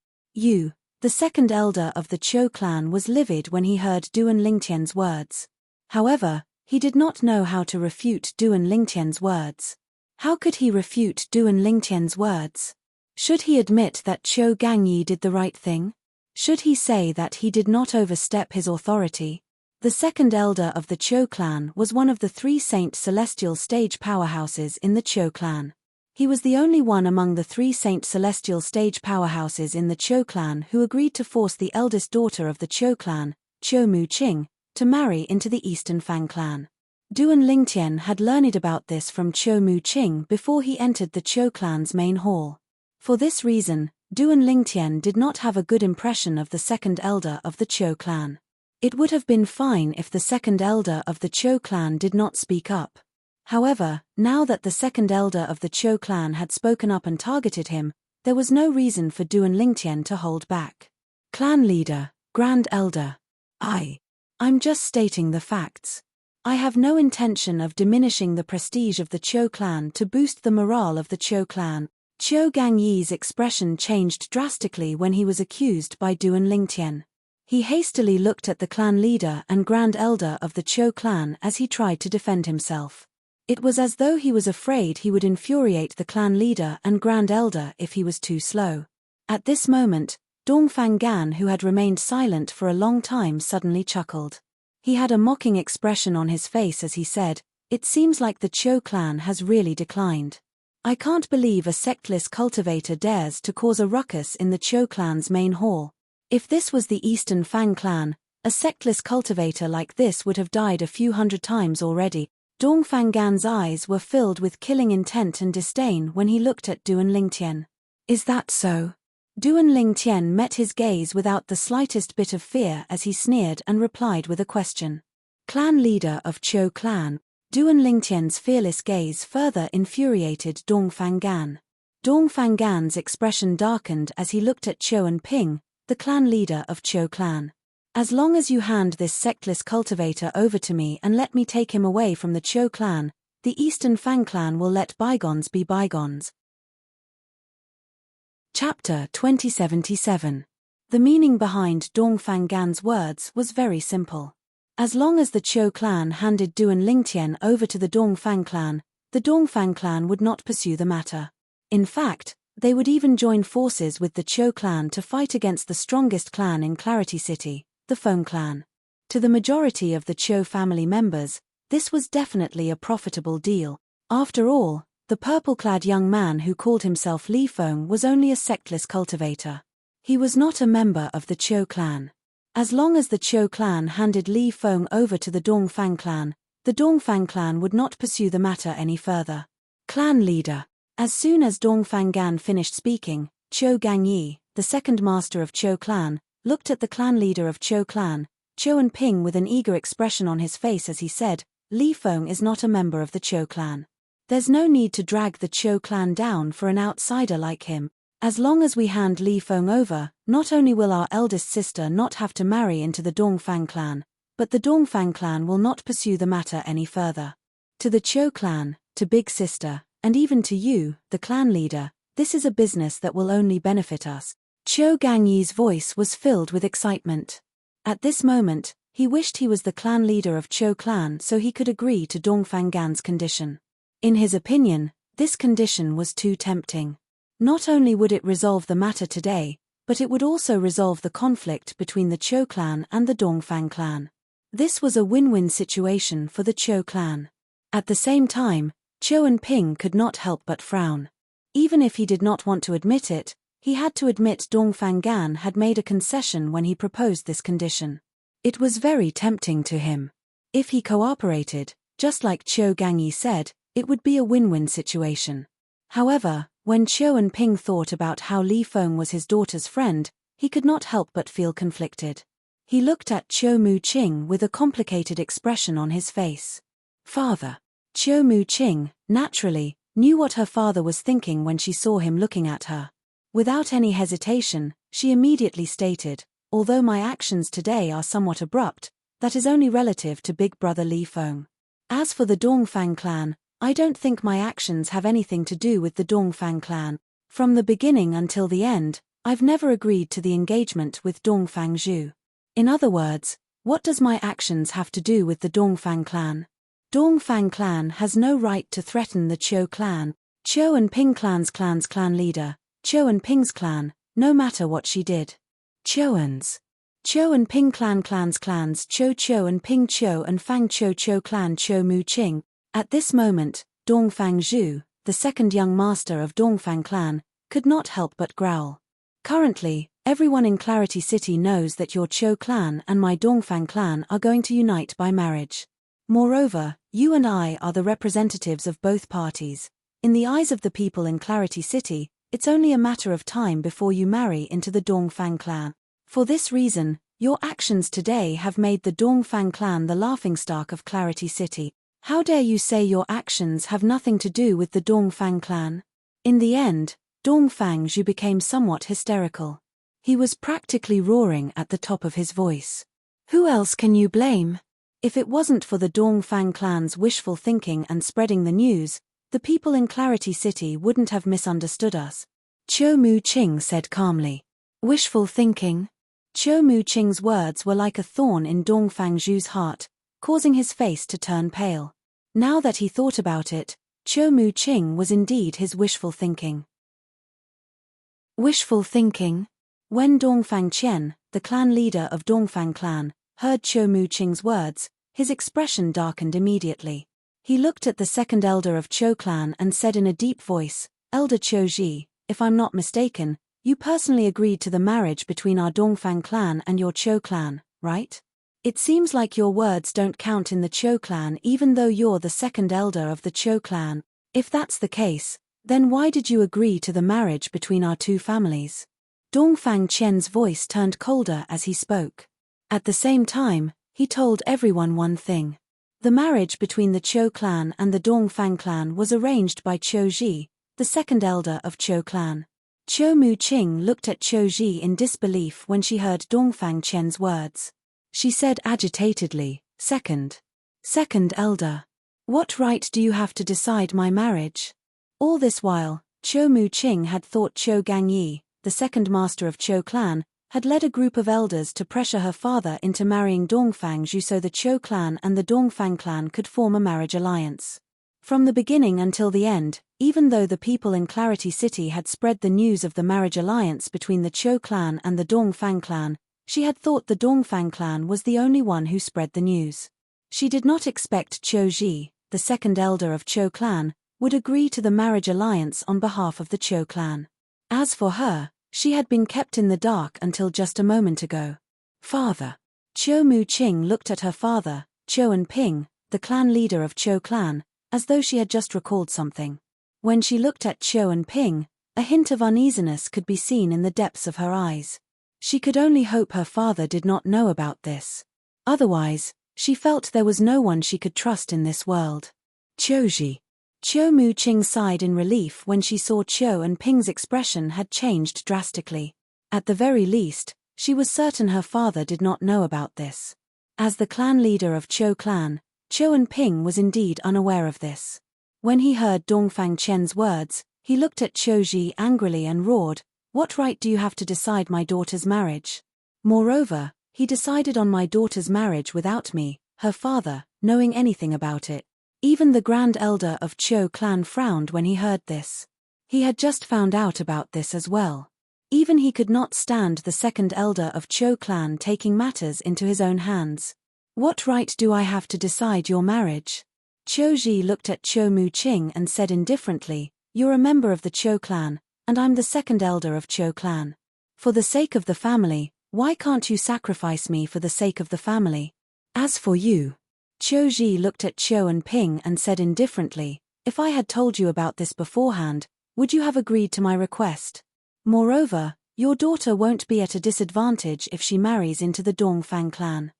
The second elder of the Qiu clan was livid when he heard Duan Lingtian's words. However, he did not know how to refute Duan Lingtian's words. How could he refute Duan Lingtian's words? Should he admit that Qiu Gangyi did the right thing? Should he say that he did not overstep his authority? The second elder of the Qiu clan was one of the 3 Saint Celestial stage powerhouses in the Qiu clan. He was the only one among the 3 Saint Celestial stage powerhouses in the Qiu clan who agreed to force the eldest daughter of the Qiu clan, Qiu Muqing, to marry into the Eastern Fang clan. Duan Lingtian had learned about this from Qiu Muqing before he entered the Qiu clan's main hall. For this reason, Duan Lingtian did not have a good impression of the second elder of the Qiu clan. It would have been fine if the second elder of the Qiu clan did not speak up. However, now that the second elder of the Qiu clan had spoken up and targeted him, there was no reason for Duan Lingtian to hold back. Clan leader, grand elder. I'm just stating the facts. I have no intention of diminishing the prestige of the Qiu clan to boost the morale of the Qiu clan. Qiu Gangyi's expression changed drastically when he was accused by Duan Lingtian. He hastily looked at the clan leader and grand elder of the Qiu clan as he tried to defend himself. It was as though he was afraid he would infuriate the clan leader and grand elder if he was too slow. At this moment, Dongfang Gan, who had remained silent for a long time, suddenly chuckled. He had a mocking expression on his face as he said, It seems like the Qiu clan has really declined. I can't believe a sectless cultivator dares to cause a ruckus in the Qiu clan's main hall. If this was the Eastern Fang clan, a sectless cultivator like this would have died a few hundred times already. Dongfang Gan's eyes were filled with killing intent and disdain when he looked at Duan Lingtian. Is that so? Duan Lingtian met his gaze without the slightest bit of fear as he sneered and replied with a question. Clan leader of Qiu clan. Duan Lingtian's fearless gaze further infuriated Dongfang Gan. Dongfang Gan's expression darkened as he looked at Qiu Ping, the clan leader of Qiu clan. As long as you hand this sectless cultivator over to me and let me take him away from the Qiu clan, the Eastern Fang clan will let bygones be bygones. Chapter 2077. The meaning behind Dongfang Gan's words was very simple. As long as the Qiu clan handed Duan Lingtian over to the Dongfang clan, the Dongfang clan would not pursue the matter. In fact, they would even join forces with the Cho clan to fight against the strongest clan in Clarity City, the Feng clan. To the majority of the Cho family members, this was definitely a profitable deal. After all, the purple-clad young man who called himself Li Feng was only a sectless cultivator. He was not a member of the Cho clan. As long as the Cho clan handed Li Feng over to the Dongfang clan, the Dongfang clan would not pursue the matter any further. Clan leader. As soon as Dongfang Gan finished speaking, Cho Gangyi, the second master of Cho clan, looked at the clan leader of Cho clan, Cho and Ping, with an eager expression on his face as he said, Li Feng is not a member of the Cho clan. There's no need to drag the Cho clan down for an outsider like him. As long as we hand Li Feng over, not only will our eldest sister not have to marry into the Dongfang clan, but the Dongfang clan will not pursue the matter any further. To the Cho clan, to Big Sister, and even to you, the clan leader, this is a business that will only benefit us. Cho Gangyi's voice was filled with excitement. At this moment, he wished he was the clan leader of Cho clan so he could agree to Dongfang Gan's condition. In his opinion, this condition was too tempting. Not only would it resolve the matter today, but it would also resolve the conflict between the Cho clan and the Dongfang clan. This was a win-win situation for the Cho clan. At the same time, Cho and Ping could not help but frown. Even if he did not want to admit it, he had to admit Dongfang Gan had made a concession when he proposed this condition. It was very tempting to him. If he cooperated, just like Cho Gangyi said, it would be a win-win situation. However, when Cho and Ping thought about how Li Feng was his daughter's friend, he could not help but feel conflicted. He looked at Cho Mu-ching with a complicated expression on his face. Father. Cho Mu-ching, naturally, knew what her father was thinking when she saw him looking at her. Without any hesitation, she immediately stated, although my actions today are somewhat abrupt, that is only relative to big brother Li Feng. As for the Dongfang clan, I don't think my actions have anything to do with the Dongfang clan. From the beginning until the end, I've never agreed to the engagement with Dongfang Zhu. In other words, what does my actions have to do with the Dongfang clan? Dongfang clan has no right to threaten the Cho clan. Cho and Ping clan leader, Cho and Ping's clan, no matter what she did. Choans. Cho and Ping clans Cho and Ping Cho and Fang Cho clan Cho Mu-ching. At this moment, Dongfang Zhu, the second young master of Dongfang clan, could not help but growl. Currently, everyone in Clarity City knows that your Cho clan and my Dongfang clan are going to unite by marriage. Moreover, you and I are the representatives of both parties. In the eyes of the people in Clarity City, it's only a matter of time before you marry into the Dongfang clan. For this reason, your actions today have made the Dongfang clan the laughingstock of Clarity City. How dare you say your actions have nothing to do with the Dongfang clan? In the end, Dongfang Zhu became somewhat hysterical. He was practically roaring at the top of his voice. Who else can you blame? If it wasn't for the Dongfang clan's wishful thinking and spreading the news, the people in Clarity City wouldn't have misunderstood us. Cho Mu-ching said calmly. Wishful thinking? Cho Mu-ching's words were like a thorn in Dongfang Zhu's heart, causing his face to turn pale. Now that he thought about it, Cho Mu-ching was indeed his wishful thinking. Wishful thinking? When Dongfang Qian, the clan leader of Dongfang clan, heard Cho Mu-ching's words, his expression darkened immediately. He looked at the second elder of Cho clan and said in a deep voice, Elder Cho Ji, if I'm not mistaken, you personally agreed to the marriage between our Dongfang clan and your Cho clan, right? It seems like your words don't count in the Cho clan even though you're the second elder of the Cho clan. If that's the case, then why did you agree to the marriage between our two families? Dongfang Qian's voice turned colder as he spoke. At the same time, he told everyone one thing. The marriage between the Cho clan and the Dongfang clan was arranged by Cho Ji, the second elder of Cho clan. Cho Mu-ching looked at Cho Ji in disbelief when she heard Dongfang Qian's words. She said agitatedly, Second elder. What right do you have to decide my marriage? All this while, Cho Mu-ching had thought Cho Gangyi, the second master of Cho clan, had led a group of elders to pressure her father into marrying Dongfang Zhu so the Cho clan and the Dongfang clan could form a marriage alliance. From the beginning until the end, even though the people in Clarity City had spread the news of the marriage alliance between the Cho clan and the Dongfang clan, she had thought the Dongfang clan was the only one who spread the news. She did not expect Cho Ji, the second elder of Cho clan, would agree to the marriage alliance on behalf of the Cho clan. As for her, she had been kept in the dark until just a moment ago. Father. Cho Mu-ching looked at her father, Cho En-ping, the clan leader of Cho clan, as though she had just recalled something. When she looked at Cho En-ping, a hint of uneasiness could be seen in the depths of her eyes. She could only hope her father did not know about this. Otherwise, she felt there was no one she could trust in this world. Cho-ji. Cho Mu-ching sighed in relief when she saw Cho En-ping's expression had changed drastically. At the very least, she was certain her father did not know about this. As the clan leader of Cho clan, Cho En-ping was indeed unaware of this. When he heard Dongfang Qian's words, he looked at Cho Ji angrily and roared, "What right do you have to decide my daughter's marriage? Moreover, he decided on my daughter's marriage without me, her father, knowing anything about it." Even the grand elder of Cho clan frowned when he heard this. He had just found out about this as well. Even he could not stand the second elder of Cho clan taking matters into his own hands. "What right do I have to decide your marriage?" Cho Ji looked at Cho Mu-ching and said indifferently, "You're a member of the Cho clan, and I'm the second elder of Cho clan. For the sake of the family, why can't you sacrifice me for the sake of the family? As for you..." Cho Ji looked at Cho En-ping and said indifferently, "If I had told you about this beforehand, would you have agreed to my request? Moreover, your daughter won't be at a disadvantage if she marries into the Dongfang clan.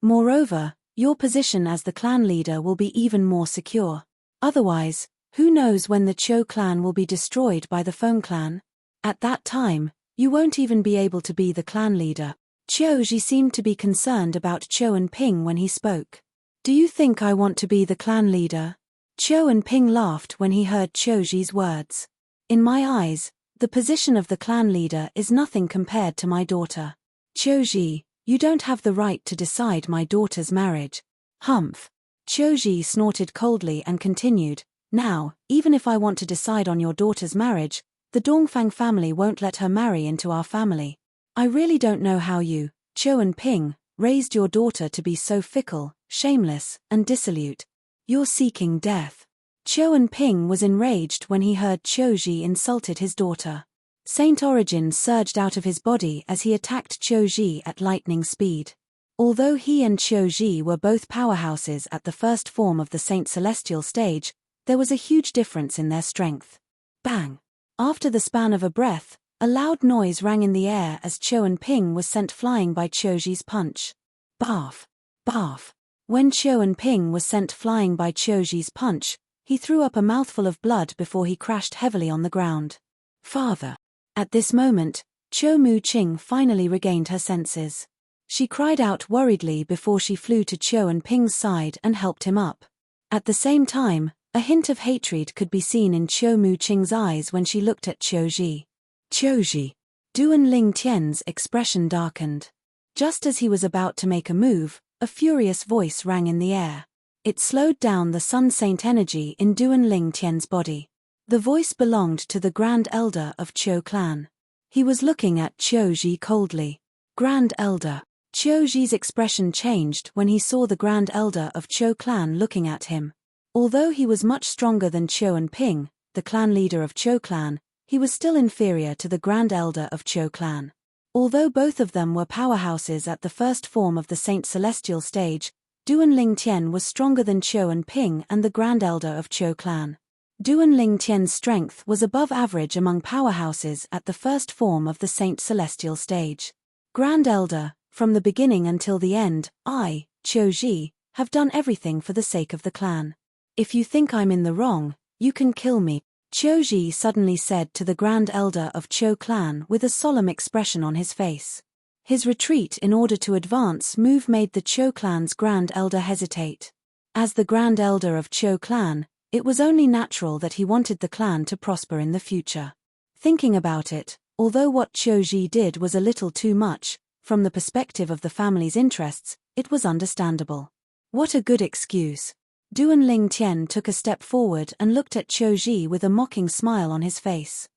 Moreover, your position as the clan leader will be even more secure. Otherwise, who knows when the Cho clan will be destroyed by the Feng clan? At that time, you won't even be able to be the clan leader." Cho Ji seemed to be concerned about Cho En-ping when he spoke. "Do you think I want to be the clan leader?" Cho En-ping laughed when he heard Cho Ji's words. "In my eyes, the position of the clan leader is nothing compared to my daughter. Cho Ji, you don't have the right to decide my daughter's marriage." "Humph." Cho Ji snorted coldly and continued, "Now, even if I want to decide on your daughter's marriage, the Dongfang family won't let her marry into our family. I really don't know how you, Cho En-ping, raised your daughter to be so fickle, shameless, and dissolute. You're seeking death." Cho En-ping was enraged when he heard Cho Ji insulted his daughter. Saint Origin surged out of his body as he attacked Cho Ji at lightning speed. Although he and Cho Ji were both powerhouses at the first form of the Saint Celestial stage, there was a huge difference in their strength. Bang! After the span of a breath, a loud noise rang in the air as Cho En-ping was sent flying by Cho Ji's punch. Barf! Barf! When Cho En-ping was sent flying by Cho Ji's punch, he threw up a mouthful of blood before he crashed heavily on the ground. "Father!" At this moment, Cho Mu-ching finally regained her senses. She cried out worriedly before she flew to Cho En-ping's side and helped him up. At the same time, a hint of hatred could be seen in Cho Mu-ching's eyes when she looked at Cho Ji. "Cho Ji." Duan Ling Tian's expression darkened. Just as he was about to make a move, a furious voice rang in the air. It slowed down the Sun Saint energy in Duan Ling Tian's body. The voice belonged to the Grand Elder of Cho clan. He was looking at Cho Ji coldly. "Grand Elder." Cho Ji's expression changed when he saw the Grand Elder of Cho clan looking at him. Although he was much stronger than Cho En-ping, the clan leader of Cho clan, he was still inferior to the Grand Elder of Cho clan. Although both of them were powerhouses at the first form of the Saint Celestial stage, Duan Ling Tian was stronger than Cho En-ping and the Grand Elder of Cho clan. Duan Ling Tian's strength was above average among powerhouses at the first form of the Saint Celestial stage. "Grand Elder, from the beginning until the end, I, Cho Ji, have done everything for the sake of the clan. If you think I'm in the wrong, you can kill me," Cho Ji suddenly said to the Grand Elder of Cho clan with a solemn expression on his face. His retreat in order to advance move made the Cho clan's Grand Elder hesitate. As the Grand Elder of Cho clan, it was only natural that he wanted the clan to prosper in the future. Thinking about it, although what Cho Ji did was a little too much, from the perspective of the family's interests, it was understandable. What a good excuse. Duan Lingtian took a step forward and looked at Qiu Ji with a mocking smile on his face.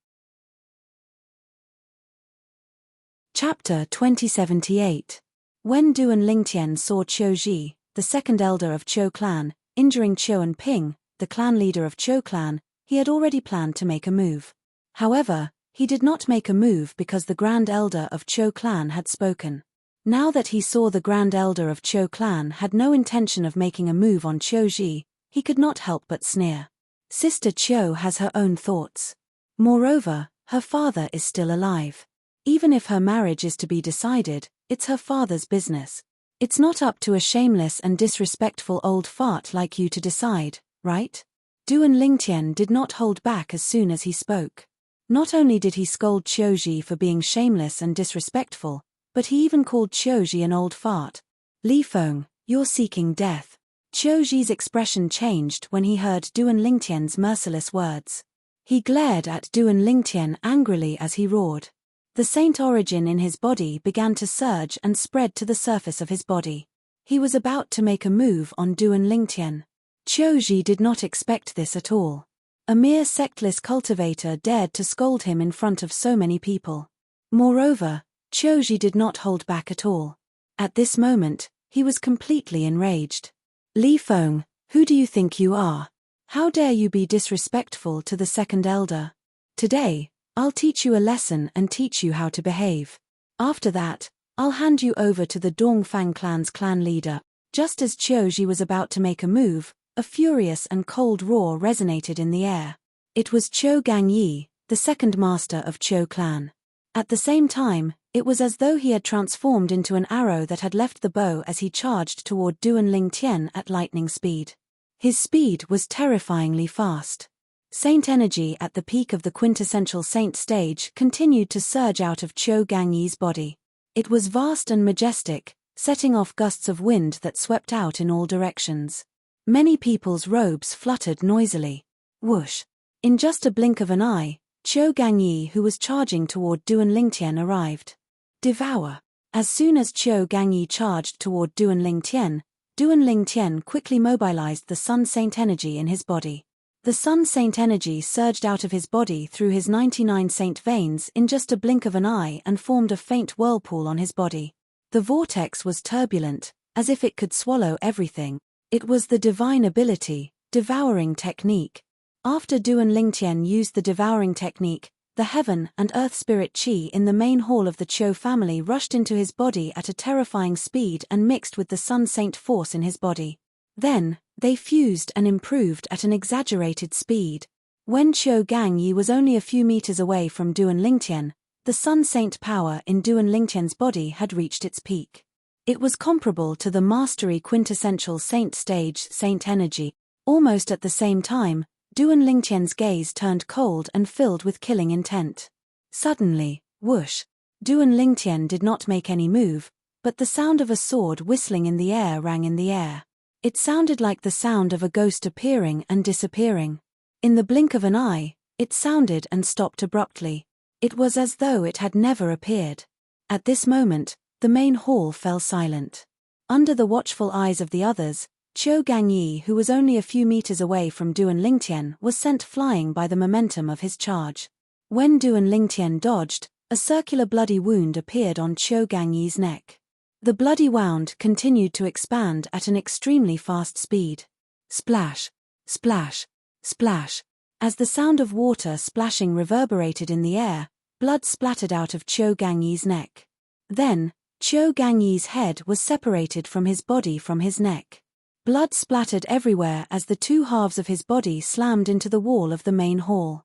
Chapter 2078. When Duan Lingtian saw Qiu Ji, the second elder of Qiu clan, injuring Qiu and Ping, the clan leader of Qiu clan, he had already planned to make a move. However, he did not make a move because the grand elder of Qiu clan had spoken. Now that he saw the grand elder of Qiu clan had no intention of making a move on Qiu Ji, he could not help but sneer. Sister Qiu has her own thoughts. Moreover, her father is still alive. Even if her marriage is to be decided, it's her father's business. It's not up to a shameless and disrespectful old fart like you to decide, right? Duan Lingtian did not hold back as soon as he spoke. Not only did he scold Qiu Ji for being shameless and disrespectful, but he even called Qiu Ji an old fart. Li Feng, you're seeking death. Qiu Ji's expression changed when he heard Duan Lingtian's merciless words. He glared at Duan Lingtian angrily as he roared. The saint origin in his body began to surge and spread to the surface of his body. He was about to make a move on Duan Lingtian. Qiu Ji did not expect this at all. A mere sectless cultivator dared to scold him in front of so many people. Moreover, Qiu Ji did not hold back at all. At this moment, he was completely enraged. Li Feng, who do you think you are? How dare you be disrespectful to the second elder? Today, I'll teach you a lesson and teach you how to behave. After that, I'll hand you over to the Dongfang clan's clan leader. Just as Qiu Ji was about to make a move, a furious and cold roar resonated in the air. It was Qiu Gangyi, the second master of Qiu clan. At the same time, it was as though he had transformed into an arrow that had left the bow as he charged toward Duan Lingtian at lightning speed. His speed was terrifyingly fast. Saint energy at the peak of the quintessential saint stage continued to surge out of Qiu Gangyi's body. It was vast and majestic, setting off gusts of wind that swept out in all directions. Many people's robes fluttered noisily. Whoosh! In just a blink of an eye, Qiu Gangyi, who was charging toward Duan Lingtian, arrived. Devour! As soon as Qiu Gangyi charged toward Duan Lingtian quickly mobilized the Sun Saint energy in his body. The Sun Saint energy surged out of his body through his 99 saint veins in just a blink of an eye and formed a faint whirlpool on his body. The vortex was turbulent, as if it could swallow everything. It was the divine ability, devouring technique. After Duan Lingtian used the devouring technique, the heaven and earth spirit qi in the main hall of the Qiu family rushed into his body at a terrifying speed and mixed with the Sun Saint force in his body. Then, they fused and improved at an exaggerated speed. When Qiu Gangyi was only a few meters away from Duan Lingtian, the Sun Saint power in Duan Lingtian's body had reached its peak. It was comparable to the mastery quintessential saint stage saint energy. Almost at the same time, Duan Lingtian's gaze turned cold and filled with killing intent. Suddenly, whoosh! Duan Lingtian did not make any move, but the sound of a sword whistling in the air rang in the air. It sounded like the sound of a ghost appearing and disappearing. In the blink of an eye, it sounded and stopped abruptly. It was as though it had never appeared. At this moment, the main hall fell silent. Under the watchful eyes of the others, Qiu Gangyi, who was only a few meters away from Duan Lingtian, was sent flying by the momentum of his charge. When Duan Lingtian dodged, a circular bloody wound appeared on Qiu Gangyi's neck. The bloody wound continued to expand at an extremely fast speed. Splash! Splash! Splash! As the sound of water splashing reverberated in the air, blood splattered out of Qiu Gangyi's neck. Then, Qiu Gangyi's head was separated from his body from his neck. Blood splattered everywhere as the two halves of his body slammed into the wall of the main hall.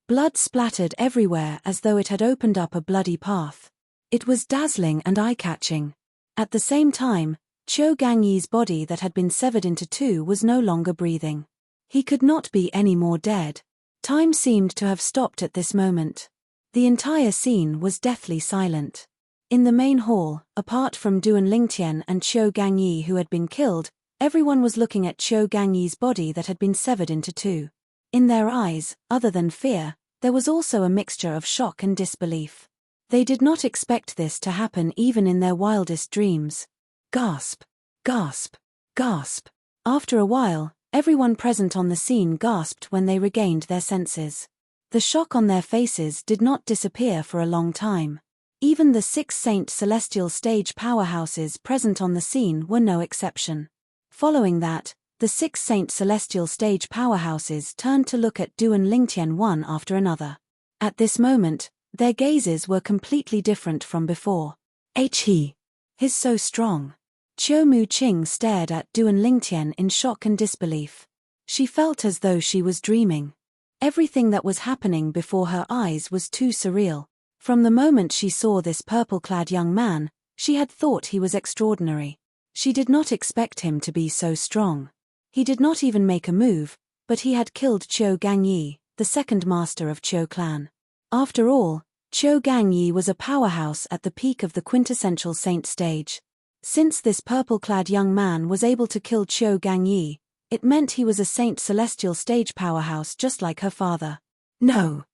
Blood splattered everywhere as though it had opened up a bloody path. It was dazzling and eye-catching. At the same time, Qiu Gangyi's body that had been severed into two was no longer breathing. He could not be any more dead. Time seemed to have stopped at this moment. The entire scene was deathly silent. In the main hall, apart from Duan Lingtian and Qiu Gangyi who had been killed, everyone was looking at Qiu Gangyi's body that had been severed into two. In their eyes, other than fear, there was also a mixture of shock and disbelief. They did not expect this to happen even in their wildest dreams. Gasp! Gasp! Gasp! After a while, everyone present on the scene gasped when they regained their senses. The shock on their faces did not disappear for a long time. Even the 6 Saint Celestial stage powerhouses present on the scene were no exception. Following that, the 6 Saint Celestial stage powerhouses turned to look at Du and Lingtian one after another. At this moment, their gazes were completely different from before. He's so strong. Qiu Muqing stared at Du and Lingtian in shock and disbelief. She felt as though she was dreaming. Everything that was happening before her eyes was too surreal. From the moment she saw this purple-clad young man, she had thought he was extraordinary. She did not expect him to be so strong. He did not even make a move, but he had killed Qiu Gangyi, the second master of Qiu clan. After all, Qiu Gangyi was a powerhouse at the peak of the quintessential saint stage. Since this purple-clad young man was able to kill Qiu Gangyi, it meant he was a Saint Celestial stage powerhouse just like her father. No.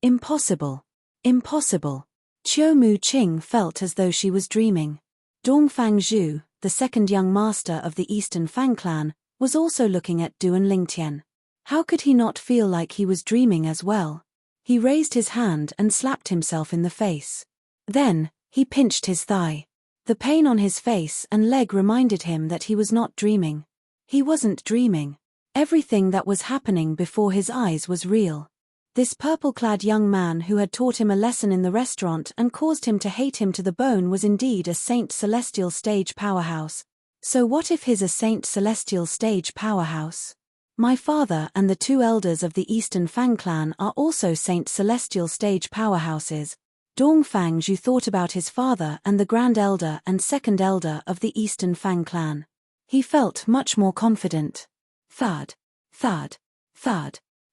Impossible. Impossible. Qiu Muqing felt as though she was dreaming. Dongfang Zhu, the second young master of the Eastern Fang clan, was also looking at Du and Lingtian. How could he not feel like he was dreaming as well? He raised his hand and slapped himself in the face. Then, he pinched his thigh. The pain on his face and leg reminded him that he was not dreaming. He wasn't dreaming. Everything that was happening before his eyes was real. This purple-clad young man who had taught him a lesson in the restaurant and caused him to hate him to the bone was indeed a Saint Celestial stage powerhouse. So what if he's a Saint Celestial stage powerhouse? My father and the 2 elders of the Eastern Fang clan are also Saint Celestial stage powerhouses. Dongfang Zhu thought about his father and the Grand Elder and Second Elder of the Eastern Fang clan. He felt much more confident. Thud.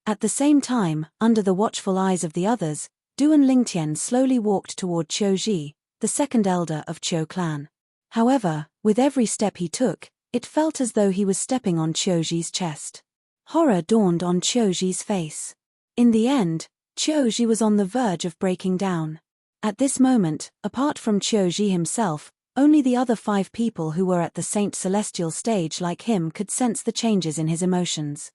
At the same time, under the watchful eyes of the others, Du and Lingtian slowly walked toward Qiu Ji, the second elder of Qiu clan. However, with every step he took, it felt as though he was stepping on Qiu Ji's chest. Horror dawned on Qiu Ji's face. In the end, Qiu Ji was on the verge of breaking down. At this moment, apart from Qiu Ji himself, only the other 5 people who were at the Saint Celestial stage like him could sense the changes in his emotions.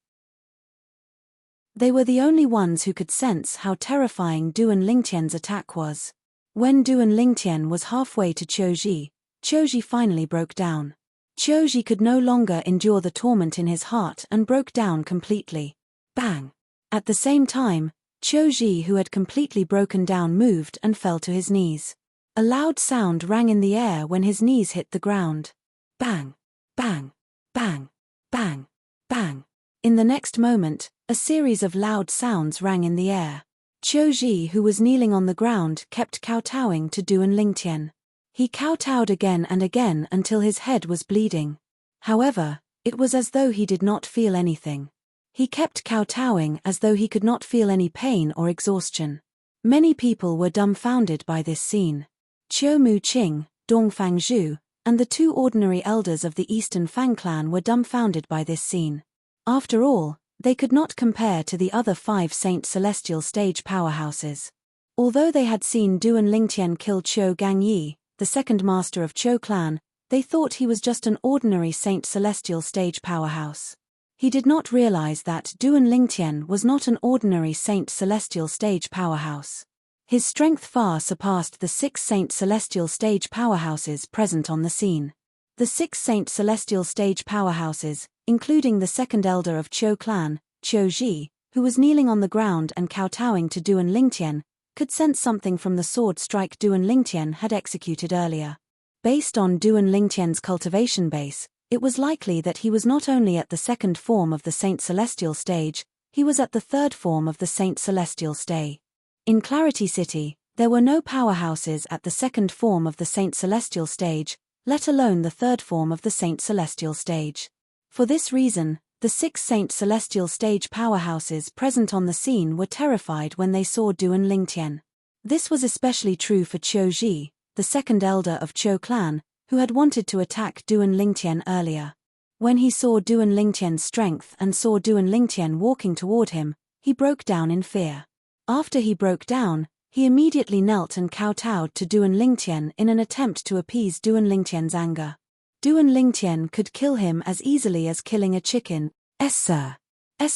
They were the only ones who could sense how terrifying Du and Lingtian's attack was. When Du and Lingtian was halfway to Qiu Ji finally broke down. Qiu Ji could no longer endure the torment in his heart and broke down completely. Bang! At the same time, Qiu Ji, who had completely broken down, moved and fell to his knees. A loud sound rang in the air when his knees hit the ground. Bang! Bang! Bang! Bang! Bang! In the next moment, a series of loud sounds rang in the air. Qiu Ji, who was kneeling on the ground, kept kowtowing to Du and Lingtian. He kowtowed again and again until his head was bleeding. However, it was as though he did not feel anything. He kept kowtowing as though he could not feel any pain or exhaustion. Many people were dumbfounded by this scene. Qiu Muqing, Dongfang Zhu, and the 2 ordinary elders of the Eastern Fang clan were dumbfounded by this scene. After all, they could not compare to the other 5 Saint Celestial stage powerhouses. Although they had seen Du and Lingtian kill Qiu Gangyi, the second master of Qiu clan, they thought he was just an ordinary Saint Celestial stage powerhouse. He did not realize that Du and Lingtian was not an ordinary Saint Celestial stage powerhouse. His strength far surpassed the 6 Saint Celestial stage powerhouses present on the scene. The 6 Saint Celestial stage powerhouses, including the second elder of Qiu clan, Qiu Ji, who was kneeling on the ground and kowtowing to Du and Lingtian, could sense something from the sword strike Du and Lingtian had executed earlier. Based on Du and Lingtian's cultivation base, it was likely that he was not only at the second form of the Saint Celestial stage, he was at the third form of the Saint Celestial stage. In Clarity City, there were no powerhouses at the second form of the Saint Celestial stage, let alone the third form of the Saint Celestial stage. For this reason, the 6 Saint Celestial stage powerhouses present on the scene were terrified when they saw Du and Lingtian. This was especially true for Qiu Ji, the second elder of Qiu clan, who had wanted to attack Du and Lingtian earlier. When he saw Du and Lingtian's strength and saw Du and Lingtian walking toward him, he broke down in fear. After he broke down, he immediately knelt and kowtowed to Du and Lingtian in an attempt to appease Du and Lingtian's anger. Duan Lingtian could kill him as easily as killing a chicken. Sir.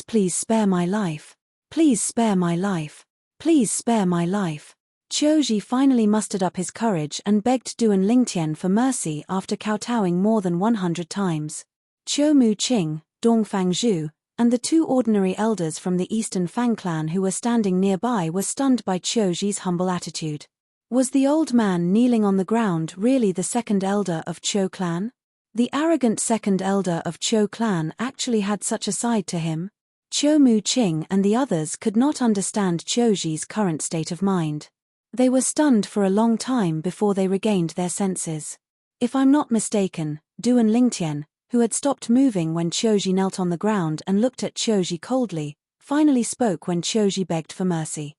Please spare my life. Please spare my life. Please spare my life. Qiuji finally mustered up his courage and begged Duan Lingtian for mercy after kowtowing more than 100 times. Qiu Mu Qing, Dongfang Zhu, and the two ordinary elders from the Eastern Fang clan who were standing nearby were stunned by Qiuji's humble attitude. Was the old man kneeling on the ground really the second elder of Qiu clan? The arrogant second elder of Qiu clan actually had such a side to him? Qiu Mu Qing and the others could not understand Qiuji's current state of mind. They were stunned for a long time before they regained their senses. If I'm not mistaken, Duan Lingtian, who had stopped moving when Qiuji knelt on the ground and looked at Qiuji coldly, finally spoke when Qiuji begged for mercy.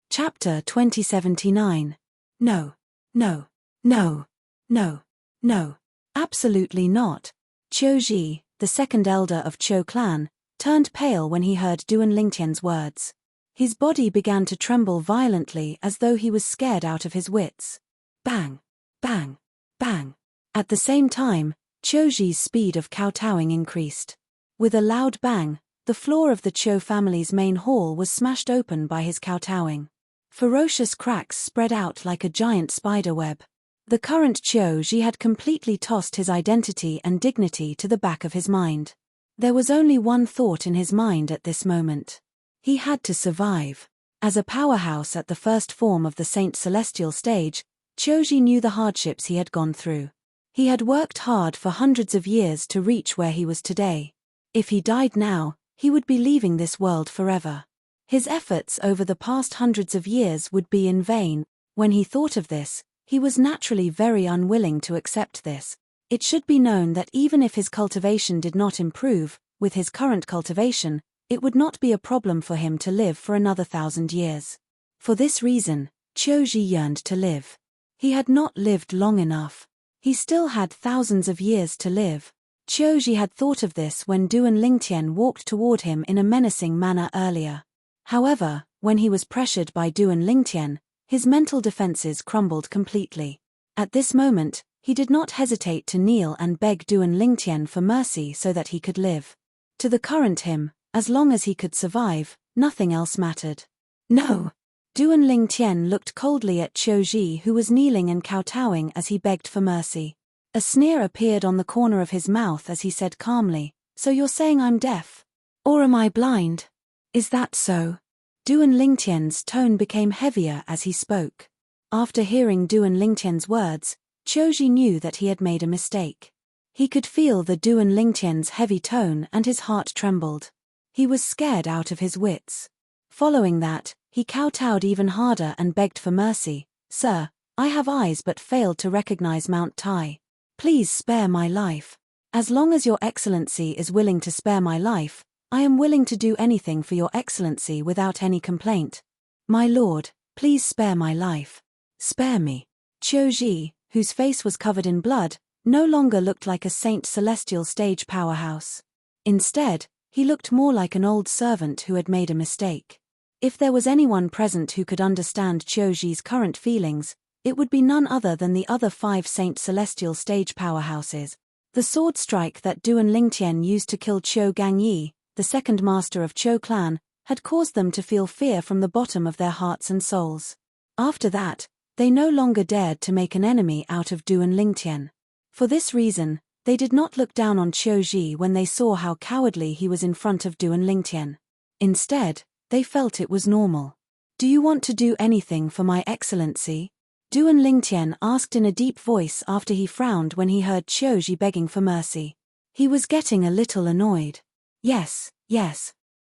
Chapter 2079. No. No. No. No. No. Absolutely not. Qiuji, the second elder of Qiu clan, turned pale when he heard Duan Lingtian's words. His body began to tremble violently as though he was scared out of his wits. Bang! Bang! Bang! At the same time, Qiuji's speed of kowtowing increased. With a loud bang, the floor of the Qiu family's main hall was smashed open by his kowtowing. Ferocious cracks spread out like a giant spider web. The current Qiuji had completely tossed his identity and dignity to the back of his mind. There was only one thought in his mind at this moment. He had to survive. As a powerhouse at the first form of the Saint Celestial stage, Qiuji knew the hardships he had gone through. He had worked hard for hundreds of years to reach where he was today. If he died now, he would be leaving this world forever. His efforts over the past hundreds of years would be in vain. When he thought of this, he was naturally very unwilling to accept this. It should be known that even if his cultivation did not improve, with his current cultivation, it would not be a problem for him to live for another 1,000 years. For this reason, Qiuji yearned to live. He had not lived long enough. He still had thousands of years to live. Qiuji had thought of this when Duan Lingtian walked toward him in a menacing manner earlier. However, when he was pressured by Duan Lingtian, his mental defenses crumbled completely. At this moment, he did not hesitate to kneel and beg Duan Lingtian for mercy so that he could live. To the current him, as long as he could survive, nothing else mattered. No! Duan Lingtian looked coldly at Qiuji, who was kneeling and kowtowing as he begged for mercy. A sneer appeared on the corner of his mouth as he said calmly, "So you're saying I'm deaf? Or am I blind? Is that so?" Duan Lingtian's tone became heavier as he spoke. After hearing Duan Lingtian's words, Qiuji knew that he had made a mistake. He could feel the Duan Lingtian's heavy tone and his heart trembled. He was scared out of his wits. Following that, he kowtowed even harder and begged for mercy. "Sir, I have eyes but failed to recognize Mount Tai. Please spare my life. As long as Your Excellency is willing to spare my life, I am willing to do anything for Your Excellency without any complaint. My lord, please spare my life. Spare me." Qiuji, whose face was covered in blood, no longer looked like a Saint Celestial stage powerhouse. Instead, he looked more like an old servant who had made a mistake. If there was anyone present who could understand Qiuji's current feelings, it would be none other than the other 5 Saint Celestial stage powerhouses. The sword strike that Duan Lingtian used to kill Qiu Gangyi, the second master of Qiu clan, had caused them to feel fear from the bottom of their hearts and souls. After that, they no longer dared to make an enemy out of Duan Lingtian. For this reason, they did not look down on Qiuji when they saw how cowardly he was in front of Duan Lingtian. Instead, they felt it was normal. "Do you want to do anything for my excellency?" Duan Lingtian asked in a deep voice after he frowned when he heard Qiuji begging for mercy. He was getting a little annoyed. Yes.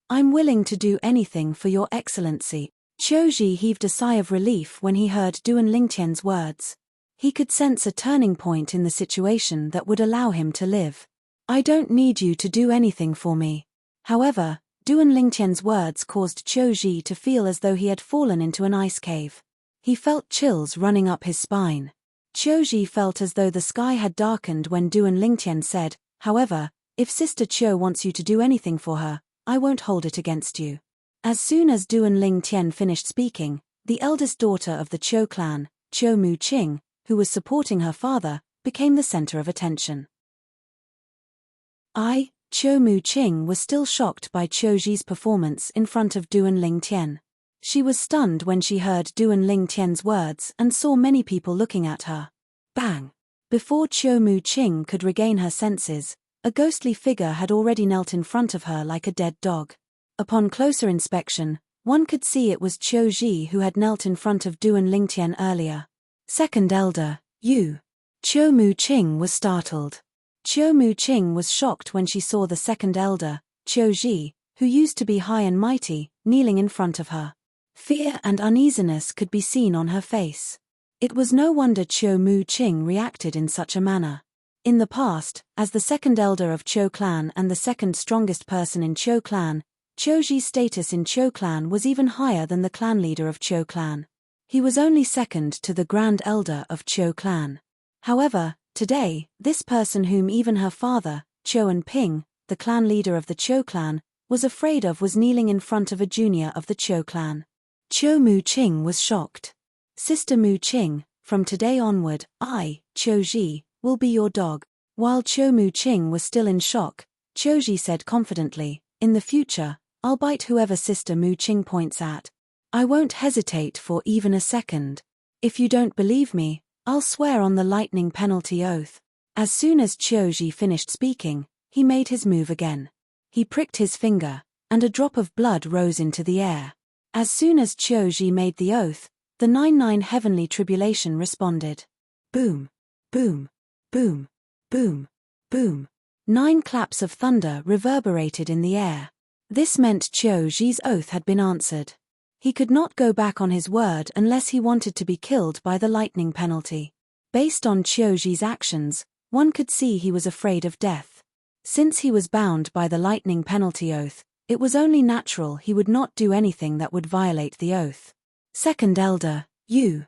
I'm willing to do anything for Your Excellency." Qiuji heaved a sigh of relief when he heard Duan Lingtian's words. He could sense a turning point in the situation that would allow him to live. "I don't need you to do anything for me." However, Duan Lingtian's words caused Qiuji to feel as though he had fallen into an ice cave. He felt chills running up his spine. Qiuji felt as though the sky had darkened when Duan Lingtian said, "However, if Sister Qiu wants you to do anything for her, I won't hold it against you." As soon as Duan Lingtian finished speaking, the eldest daughter of the Qiu clan, Qiu Mu Qing, who was supporting her father, became the center of attention. Qiu Mu-ching was still shocked by Qiu Zhi's performance in front of Duan Lingtian. She was stunned when she heard Duan Lingtian's words and saw many people looking at her. Bang! Before Qiu Mu-ching could regain her senses, a ghostly figure had already knelt in front of her like a dead dog. Upon closer inspection, one could see it was Qiu Zhi who had knelt in front of Duan Lingtian earlier. Second Elder, you. Qiu Mu-ching was startled. Qiu Mu-ching was shocked when she saw the second elder, Qiu Zhi, who used to be high and mighty, kneeling in front of her. Fear and uneasiness could be seen on her face. It was no wonder Qiu Mu-ching reacted in such a manner. In the past, as the second elder of Qiu clan and the second strongest person in Qiu clan, Qiu Zhi's status in Qiu clan was even higher than the clan leader of Qiu clan. He was only second to the grand elder of Qiu clan. However, today, this person whom even her father, Qiu Ping, the clan leader of the Qiu clan, was afraid of was kneeling in front of a junior of the Qiu clan. Qiu Mu-ching was shocked. Sister Mu-ching, from today onward, I, Qiu Zhi, will be your dog. While Qiu Mu-ching was still in shock, Qiu Zhi said confidently, in the future, I'll bite whoever Sister Mu-ching points at. I won't hesitate for even a second. If you don't believe me, I'll swear on the lightning penalty oath. As soon as Qiu Zhi finished speaking, he made his move again. He pricked his finger, and a drop of blood rose into the air. As soon as Qiu Zhi made the oath, the 99 heavenly tribulation responded. Boom, boom, boom, boom, boom. 9 claps of thunder reverberated in the air. This meant Qiu Zhi's oath had been answered. He could not go back on his word unless he wanted to be killed by the lightning penalty. Based on Qiu Zhi's actions, one could see he was afraid of death. Since he was bound by the lightning penalty oath, it was only natural he would not do anything that would violate the oath. Second Elder, you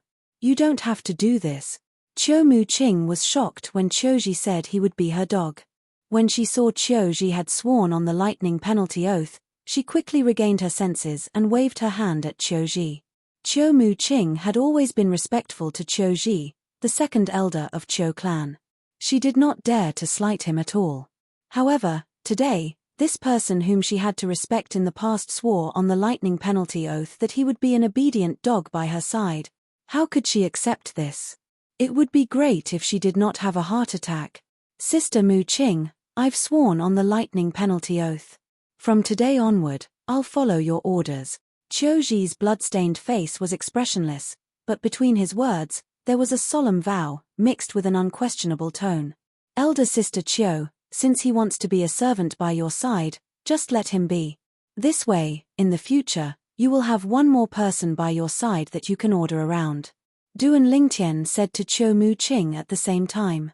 don't have to do this. Qiu Mu-ching was shocked when Qiu Zhi said he would be her dog. When she saw Qiu Zhi had sworn on the lightning penalty oath, she quickly regained her senses and waved her hand at Qiu Zhi. Qiu Mu-ching had always been respectful to Qiu Zhi, the second elder of Qiu clan. She did not dare to slight him at all. However, today, this person whom she had to respect in the past swore on the lightning penalty oath that he would be an obedient dog by her side. How could she accept this? It would be great if she did not have a heart attack. Sister Mu-ching, I've sworn on the lightning penalty oath. From today onward, I'll follow your orders. Qiu Zhi's blood-stained face was expressionless, but between his words, there was a solemn vow, mixed with an unquestionable tone. Elder Sister Qiu, since he wants to be a servant by your side, just let him be. This way, in the future, you will have one more person by your side that you can order around. Duan Lingtian said to Qiu Mu-ching at the same time.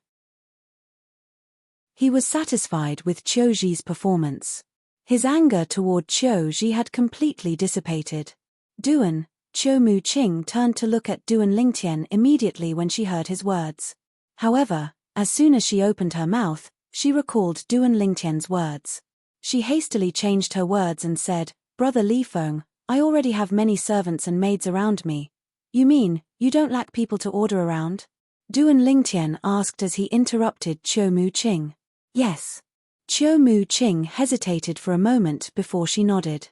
He was satisfied with Qiu Zhi's performance. His anger toward Qiu Zhi had completely dissipated. Qiu Mu-ching turned to look at Duan Lingtian immediately when she heard his words. However, as soon as she opened her mouth, she recalled Duan Lingtian's words. She hastily changed her words and said, Brother Li Feng, I already have many servants and maids around me. You mean, you don't lack people to order around? Duan Lingtian asked as he interrupted Qiu Mu-ching. Yes. Qiu Mu-ching hesitated for a moment before she nodded.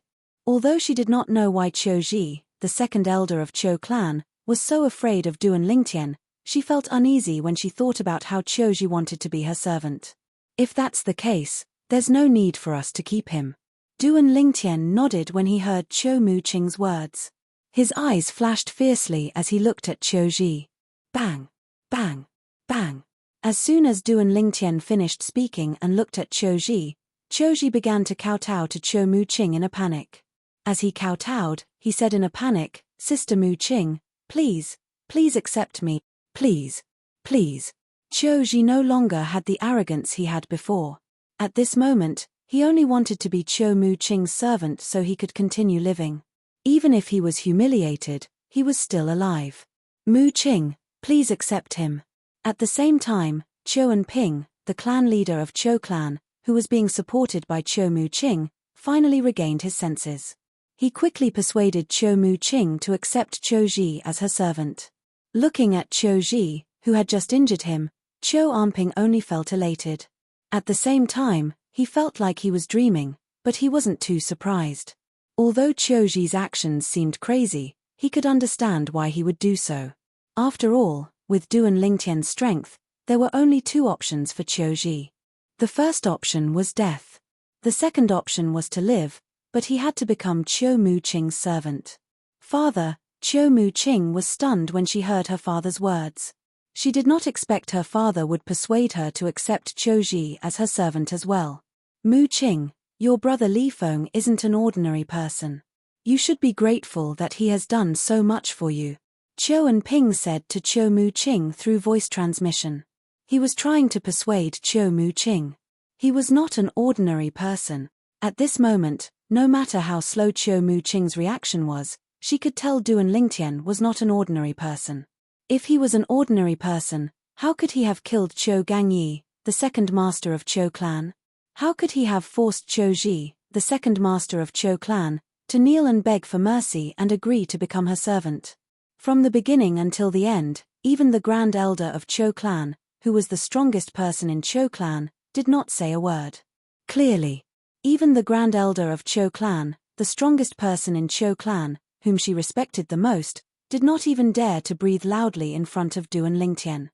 Although she did not know why Qiu Zhi, the second elder of Qiu clan, was so afraid of Duan Lingtian, she felt uneasy when she thought about how Qiu Zhi wanted to be her servant. If that's the case, there's no need for us to keep him. Duan Lingtian nodded when he heard Qiu Mu-ching's words. His eyes flashed fiercely as he looked at Qiu Zhi. Bang! Bang! Bang! As soon as Duan Lingtian finished speaking and looked at Qiu Zhi began to kowtow to Qiu Mu-ching in a panic. As he kowtowed, he said in a panic, Sister Mu-ching, please accept me, please. Qiu Zhi no longer had the arrogance he had before. At this moment, he only wanted to be Qiu Mu-ching's servant so he could continue living. Even if he was humiliated, he was still alive. Mu-ching, please accept him. At the same time, Qiu Ping, the clan leader of Qiu clan, who was being supported by Qiu Mu-ching, finally regained his senses. He quickly persuaded Qiu Mu-ching to accept Qiu Zhi as her servant. Looking at Qiu Zhi, who had just injured him, Cho Anping only felt elated. At the same time, he felt like he was dreaming, but he wasn't too surprised. Although Qiu Ji's actions seemed crazy, he could understand why he would do so. After all, with Du and Lingtian's strength, there were only two options for Qiu Ji. The first option was death. The second option was to live, but he had to become Qiu Muqing's servant. Father, Qiu Muqing was stunned when she heard her father's words. She did not expect her father would persuade her to accept Qiu Ji as her servant as well. Muqing, your brother Li Feng isn't an ordinary person. You should be grateful that he has done so much for you, Qiu Anping said to Qiu Muqing through voice transmission. He was trying to persuade Qiu Muqing. He was not an ordinary person. At this moment, no matter how slow Qiu Muqing's reaction was, she could tell Du and Lingtian was not an ordinary person. If he was an ordinary person, how could he have killed Qiu Gangyi, the second master of Qiu clan? How could he have forced Qiu Ji, the second master of Qiu clan, to kneel and beg for mercy and agree to become her servant? From the beginning until the end, even the Grand Elder of Qiu clan, who was the strongest person in Qiu clan, did not say a word. Clearly, even the Grand Elder of Qiu clan, the strongest person in Qiu clan, whom she respected the most, did not even dare to breathe loudly in front of Du and Lingtian.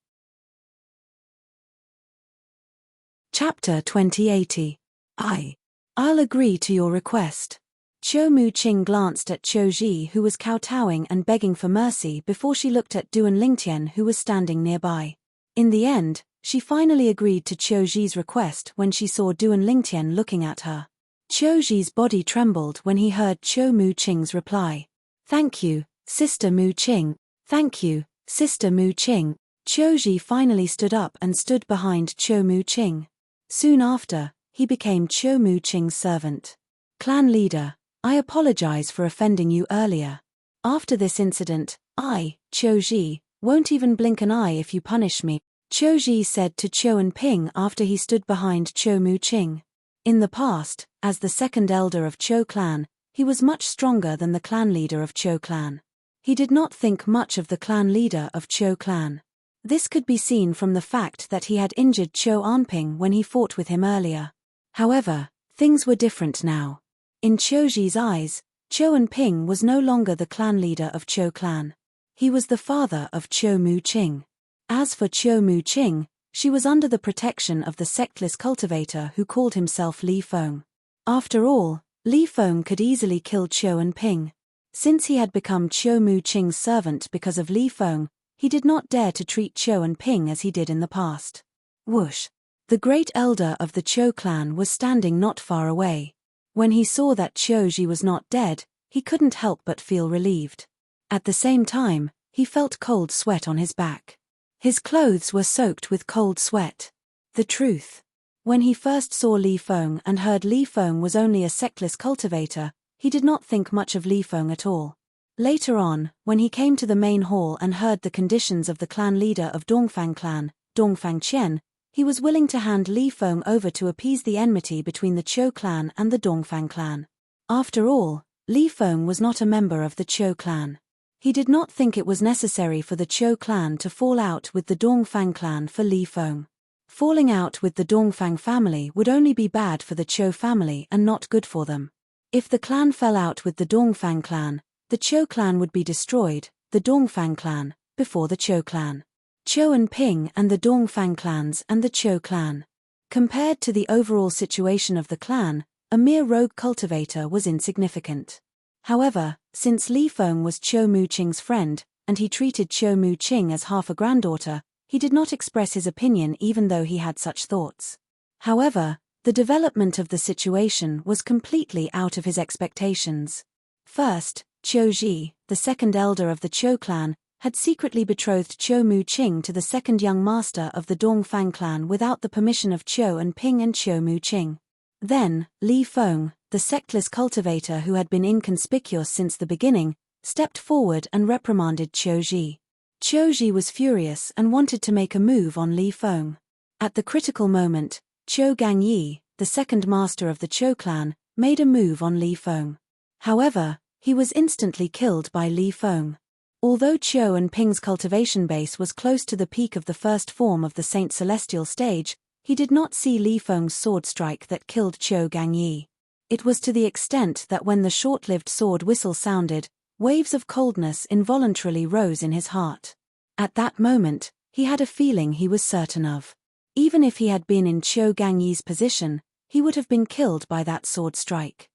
Chapter 2080. I'll agree to your request. Qiu Muqing glanced at Qiu Ji, who was kowtowing and begging for mercy, before she looked at Du and Lingtian, who was standing nearby. In the end, she finally agreed to Qiu Ji's request when she saw Du and Lingtian looking at her. Qiu Ji's body trembled when he heard Qiu Muqing's reply. Thank you, Sister Muqing. Thank you, Sister Muqing. Qiu Ji finally stood up and stood behind Qiu Muqing. Soon after, he became Qiu Muqing's servant. Clan leader, I apologize for offending you earlier. After this incident, I, Qiu Ji, won't even blink an eye if you punish me, Qiu Ji said to Qiu Anping after he stood behind Qiu Muqing. In the past, as the second elder of Qiu clan, he was much stronger than the clan leader of Qiu clan. He did not think much of the clan leader of Qiu clan. This could be seen from the fact that he had injured Qiu Anping when he fought with him earlier. However, things were different now. In Qiu Ji's eyes, Qiu Anping was no longer the clan leader of Qiu clan. He was the father of Qiu Muqing. As for Qiu Muqing, she was under the protection of the sectless cultivator who called himself Li Feng. After all, Li Feng could easily kill Qiu Anping. Since he had become Qiu Muqing's servant because of Li Feng, he did not dare to treat Qiu Anping as he did in the past. Whoosh! The great elder of the Qiu clan was standing not far away. When he saw that Qiu Ji was not dead, he couldn't help but feel relieved. At the same time, he felt cold sweat on his back. His clothes were soaked with cold sweat. The truth. When he first saw Li Feng and heard Li Feng was only a sectless cultivator, he did not think much of Li Feng at all. Later on, when he came to the main hall and heard the conditions of the clan leader of Dongfang clan, Dongfang Qian, he was willing to hand Li Feng over to appease the enmity between the Qiu clan and the Dongfang clan. After all, Li Feng was not a member of the Qiu clan. He did not think it was necessary for the Qiu clan to fall out with the Dongfang clan for Li Feng. Falling out with the Dongfang family would only be bad for the Qiu family and not good for them. If the clan fell out with the Dongfang clan, the Qiu clan would be destroyed, the Dongfang clan, before the Qiu clan. Qiu Anping and the Dongfang clans and the Qiu clan. Compared to the overall situation of the clan, a mere rogue cultivator was insignificant. However, since Li Feng was Qiu Muqing's friend, and he treated Qiu Muqing as half a granddaughter, he did not express his opinion even though he had such thoughts. However, the development of the situation was completely out of his expectations. First, Qiu Ji, the second elder of the Qiu clan, had secretly betrothed Qiu Muqing to the second young master of the Dongfang clan without the permission of Qiu Anping and Qiu Muqing. Then, Li Feng, the sectless cultivator who had been inconspicuous since the beginning, stepped forward and reprimanded Qiu Ji. Qiu Ji was furious and wanted to make a move on Li Feng. At the critical moment, Qiu Gangyi, the second master of the Qiu clan, made a move on Li Feng. However, he was instantly killed by Li Feng. Although Chiu and Ping's cultivation base was close to the peak of the first form of the Saint Celestial stage, he did not see Li Feng's sword strike that killed Qiu Gangyi. It was to the extent that when the short-lived sword whistle sounded, waves of coldness involuntarily rose in his heart. At that moment, he had a feeling he was certain of. Even if he had been in Qiu Gangyi's position, he would have been killed by that sword strike.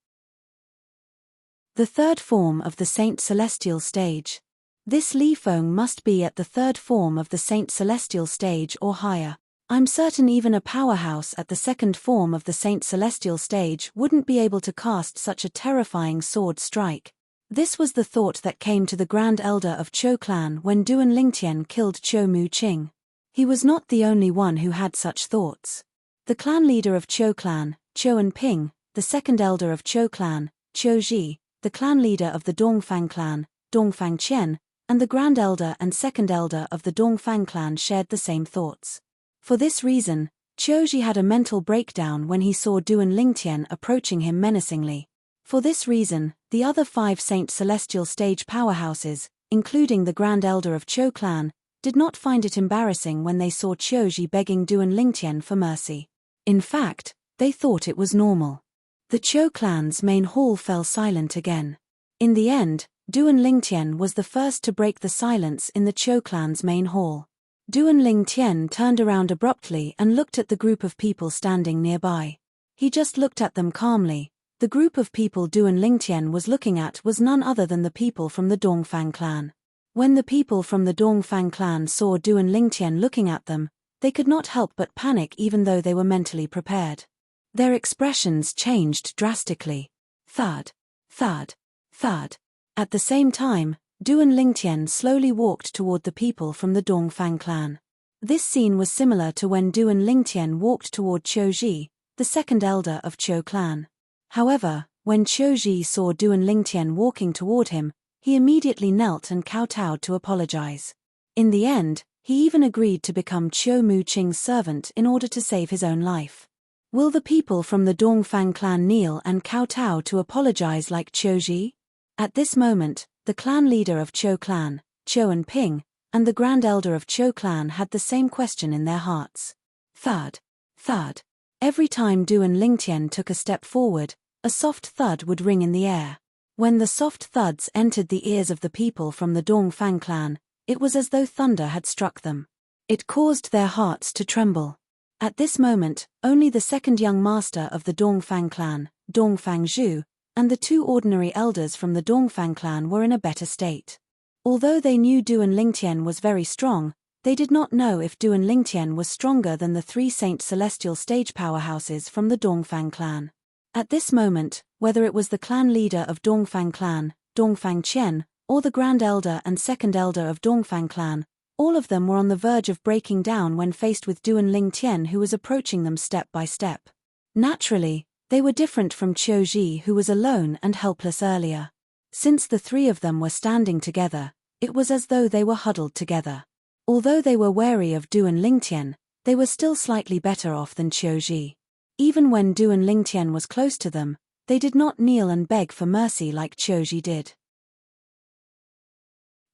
The third form of the Saint Celestial stage. This Li Feng must be at the third form of the Saint Celestial stage or higher. I'm certain even a powerhouse at the second form of the Saint Celestial stage wouldn't be able to cast such a terrifying sword strike. This was the thought that came to the Grand Elder of Qiu clan when Duan Lingtian killed Qiu Muqing. He was not the only one who had such thoughts. The clan leader of Qiu clan, Qiu Ping, the second elder of Qiu clan, Qiu Ji, the clan leader of the Dongfang clan, Dongfang Qian, and the Grand Elder and Second Elder of the Dongfang clan shared the same thoughts. For this reason, Qiuji had a mental breakdown when he saw Duan Lingtian approaching him menacingly. For this reason, the other 5 Saint Celestial stage powerhouses, including the Grand Elder of Qiu clan, did not find it embarrassing when they saw Qiuji begging Duan Lingtian for mercy. In fact, they thought it was normal. The Qiu clan's main hall fell silent again. In the end, Duan Lingtian was the first to break the silence in the Qiu clan's main hall. Duan Lingtian turned around abruptly and looked at the group of people standing nearby. He just looked at them calmly. The group of people Duan Lingtian was looking at was none other than the people from the Dongfang clan. When the people from the Dongfang clan saw Duan Lingtian looking at them, they could not help but panic even though they were mentally prepared. Their expressions changed drastically. Thud, thud, thud. At the same time, Duan Lingtian slowly walked toward the people from the Dongfang clan. This scene was similar to when Duan Lingtian walked toward Qiu Ji, the second elder of Qiu clan. However, when Qiu Ji saw Duan Lingtian walking toward him, he immediately knelt and kowtowed to apologize. In the end, he even agreed to become Qiu Muqing's servant in order to save his own life. Will the people from the Dongfang clan kneel and kowtow to apologize like Qiu Ji? At this moment, the clan leader of Qiu clan, Qiu Ping, and the Grand Elder of Qiu clan had the same question in their hearts. Thud, thud. Every time Duan Lingtian took a step forward, a soft thud would ring in the air. When the soft thuds entered the ears of the people from the Dongfang clan, it was as though thunder had struck them. It caused their hearts to tremble. At this moment, only the second young master of the Dongfang clan, Dongfang Zhu, and the 2 ordinary elders from the Dongfang clan were in a better state. Although they knew Duan Lingtian was very strong, they did not know if Duan Lingtian was stronger than the 3 Saint Celestial stage powerhouses from the Dongfang clan. At this moment, whether it was the clan leader of Dongfang clan, Dongfang Qian, or the Grand Elder and Second Elder of Dongfang clan, all of them were on the verge of breaking down when faced with Duan Lingtian, who was approaching them step by step. Naturally, they were different from Qiu Ji, who was alone and helpless earlier. Since the 3 of them were standing together, it was as though they were huddled together. Although they were wary of Duan Lingtian, they were still slightly better off than Qiu Ji. Even when Duan Lingtian was close to them, they did not kneel and beg for mercy like Qiu Ji did.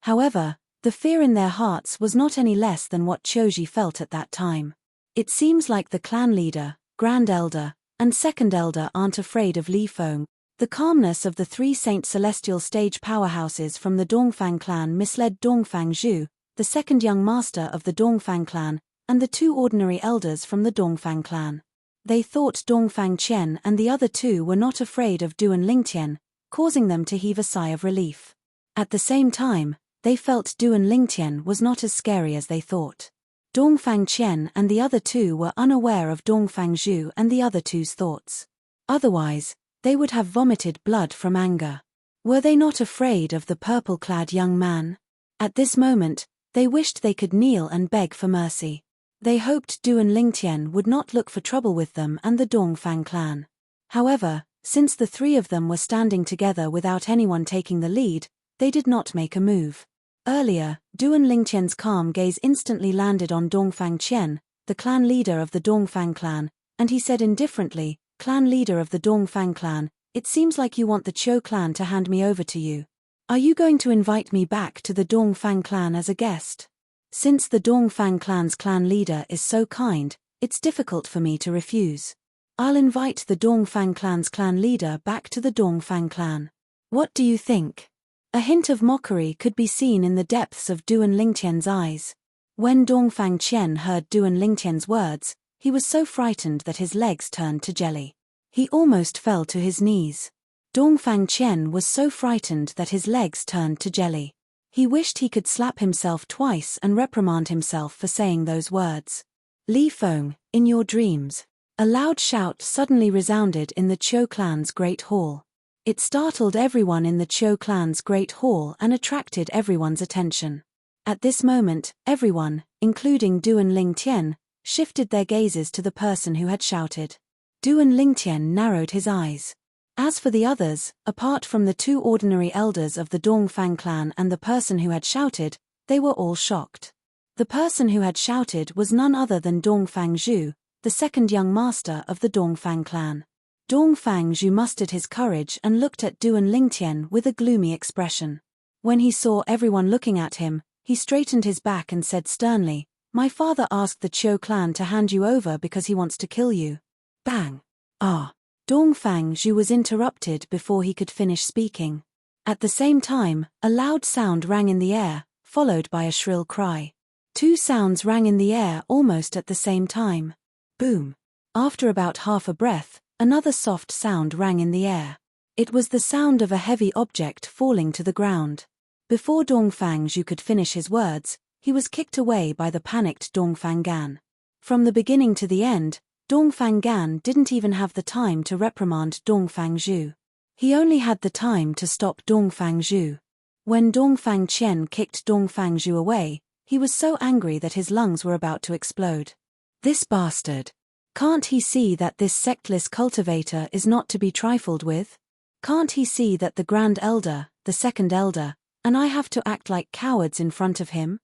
However, the fear in their hearts was not any less than what Qiu Ji felt at that time. It seems like the clan leader, Grand Elder, and Second Elder aren't afraid of Li Feng. The calmness of the 3 Saint Celestial stage powerhouses from the Dongfang clan misled Dongfang Zhu, the second young master of the Dongfang clan, and the 2 ordinary elders from the Dongfang clan. They thought Dongfang Qian and the other 2 were not afraid of Duan Lingtian, causing them to heave a sigh of relief. At the same time, they felt Duan Lingtian was not as scary as they thought. Dongfang Qian and the other 2 were unaware of Dongfang Zhu and the other 2's thoughts. Otherwise, they would have vomited blood from anger. Were they not afraid of the purple-clad young man? At this moment, they wished they could kneel and beg for mercy. They hoped Duan Lingtian would not look for trouble with them and the Dongfang clan. However, since the 3 of them were standing together without anyone taking the lead, they did not make a move. Earlier, Duan Lingtian's calm gaze instantly landed on Dongfang Qian, the clan leader of the Dongfang clan, and he said indifferently, "Clan leader of the Dongfang clan, it seems like you want the Qiu clan to hand me over to you." Are you going to invite me back to the Dongfang clan as a guest? Since the Dongfang clan's clan leader is so kind, it's difficult for me to refuse. I'll invite the Dongfang clan's clan leader back to the Dongfang clan. What do you think? A hint of mockery could be seen in the depths of Duan Lingtian's eyes. When Dongfang Qian heard Duan Lingtian's words, he was so frightened that his legs turned to jelly. He almost fell to his knees. Dongfang Qian was so frightened that his legs turned to jelly. He wished he could slap himself twice and reprimand himself for saying those words. Li Feng, in your dreams. A loud shout suddenly resounded in the Qiu clan's great hall. It startled everyone in the Qiu clan's great hall and attracted everyone's attention. At this moment, everyone, including Duan Lingtian, shifted their gazes to the person who had shouted. Duan Lingtian narrowed his eyes. As for the others, apart from the two ordinary elders of the Dongfang clan and the person who had shouted, they were all shocked. The person who had shouted was none other than Dongfang Zhu, the second young master of the Dongfang clan. Dongfang Zhu mustered his courage and looked at Duan Lingtian with a gloomy expression. When he saw everyone looking at him, he straightened his back and said sternly, "My father asked the Qiu clan to hand you over because he wants to kill you." Bang! Ah! Dongfang Zhu was interrupted before he could finish speaking. At the same time, a loud sound rang in the air, followed by a shrill cry. Two sounds rang in the air almost at the same time. Boom! After about half a breath, another soft sound rang in the air. It was the sound of a heavy object falling to the ground. Before Dongfang Zhu could finish his words, he was kicked away by the panicked Dongfang Gan. From the beginning to the end, Dongfang Gan didn't even have the time to reprimand Dongfang Zhu. He only had the time to stop Dongfang Zhu. When Dongfang Qian kicked Dongfang Zhu away, he was so angry that his lungs were about to explode. This bastard! Can't he see that this sectless cultivator is not to be trifled with? Can't he see that the Grand Elder, the Second Elder, and I have to act like cowards in front of him?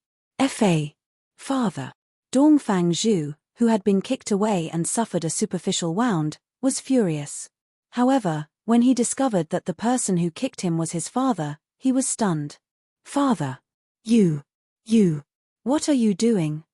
Father! Dongfang Zhu, who had been kicked away and suffered a superficial wound, was furious. However, when he discovered that the person who kicked him was his father, he was stunned. Father! You! What are you doing?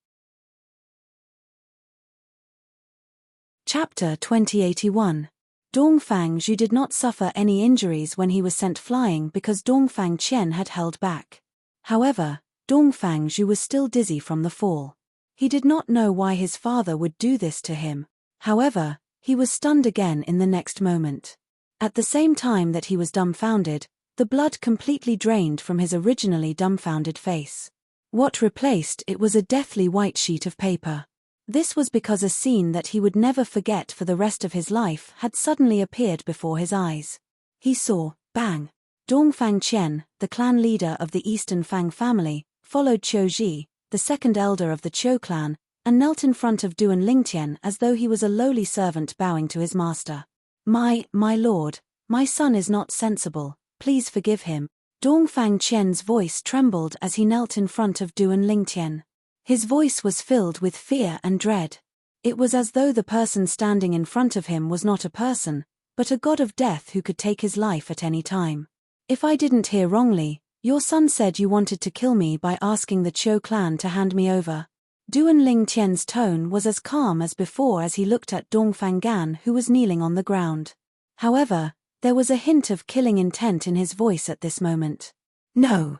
Chapter 2081. Dongfang Zhu did not suffer any injuries when he was sent flying because Dongfang Qian had held back. However, Dongfang Zhu was still dizzy from the fall. He did not know why his father would do this to him. However, he was stunned again in the next moment. At the same time that he was dumbfounded, the blood completely drained from his originally dumbfounded face. What replaced it was a deathly white sheet of paper. This was because a scene that he would never forget for the rest of his life had suddenly appeared before his eyes. He saw, bang! Dongfang Qian, the clan leader of the Eastern Fang family, followed Qiu Ji, the second elder of the Qiu clan, and knelt in front of Duan Lingtian as though he was a lowly servant bowing to his master. My lord, my son is not sensible, please forgive him." Dongfang Qian's voice trembled as he knelt in front of Duan Lingtian. His voice was filled with fear and dread. It was as though the person standing in front of him was not a person, but a god of death who could take his life at any time. "If I didn't hear wrongly, your son said you wanted to kill me by asking the Qiu clan to hand me over." Duan Lingtian's tone was as calm as before as he looked at Dongfang Gan, who was kneeling on the ground. However, there was a hint of killing intent in his voice at this moment. No,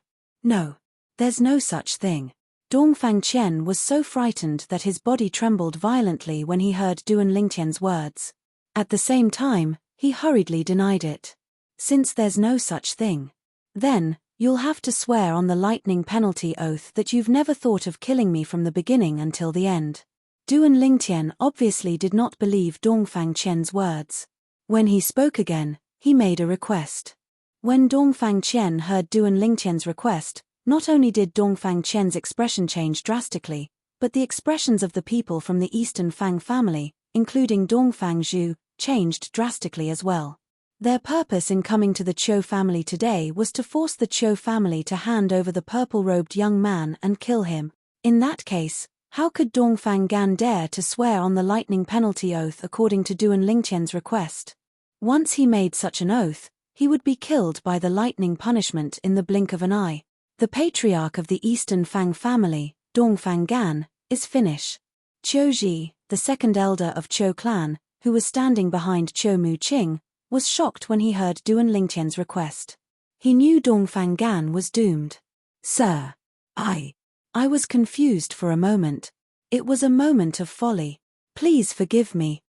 there's no such thing." Dongfang Qian was so frightened that his body trembled violently when he heard Duan Lingtian's words. At the same time, he hurriedly denied it. "Since there's no such thing, then you'll have to swear on the lightning penalty oath that you've never thought of killing me from the beginning until the end." Duan Lingtian obviously did not believe Dongfang Qian's words. When he spoke again, he made a request. When Dongfang Qian heard Duan Lingtian's request, not only did Dongfang Qian's expression change drastically, but the expressions of the people from the Eastern Fang family, including Dongfang Zhu, changed drastically as well. Their purpose in coming to the Qiu family today was to force the Qiu family to hand over the purple-robed young man and kill him. In that case, how could Dongfang Gan dare to swear on the lightning penalty oath according to Duan Lingtian's request? Once he made such an oath, He would be killed by the lightning punishment in the blink of an eye. The patriarch of the Eastern Fang family, Dongfang Gan, is Finnish. Qiu Ji, the second elder of Qiu clan, who was standing behind Qiu Muqing, was shocked when he heard Duan Lingtian's request. He knew Dongfang Gan was doomed. Sir. I was confused for a moment. It was a moment of folly. Please forgive me,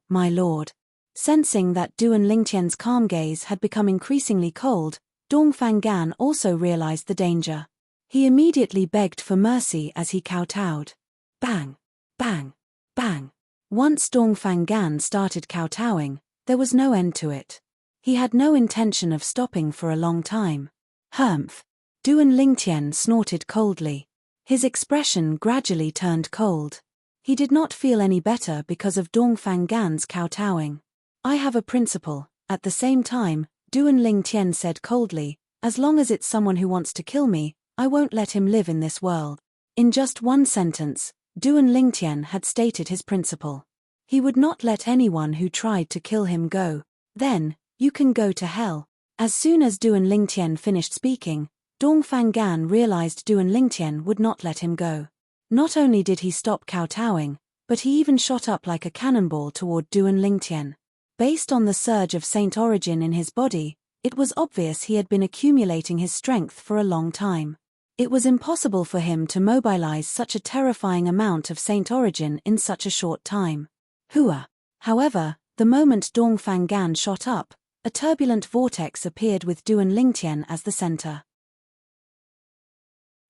my lord. Sensing that Duan Lingtian's calm gaze had become increasingly cold, Dongfang Gan also realized the danger. He immediately begged for mercy as he kowtowed. Bang! Bang! Bang! Once Dongfang Gan started kowtowing, there was no end to it. He had no intention of stopping for a long time. Humph! Duan Lingtian snorted coldly. His expression gradually turned cold. He did not feel any better because of Dongfang Gan's kowtowing. I have a principle. At the same time, Duan Lingtian said coldly, as long as it's someone who wants to kill me, I won't let him live in this world. In just one sentence, Duan Lingtian had stated his principle. He would not let anyone who tried to kill him go. Then, you can go to hell. As soon as Duan Lingtian finished speaking, Dongfang Gan realized Duan Lingtian would not let him go. Not only did he stop kowtowing, but he even shot up like a cannonball toward Duan Lingtian. Based on the surge of saint origin in his body, it was obvious he had been accumulating his strength for a long time. It was impossible for him to mobilize such a terrifying amount of saint origin in such a short time. Hua! However, the moment Dongfang Gan shot up, a turbulent vortex appeared with Duan Lingtian as the center.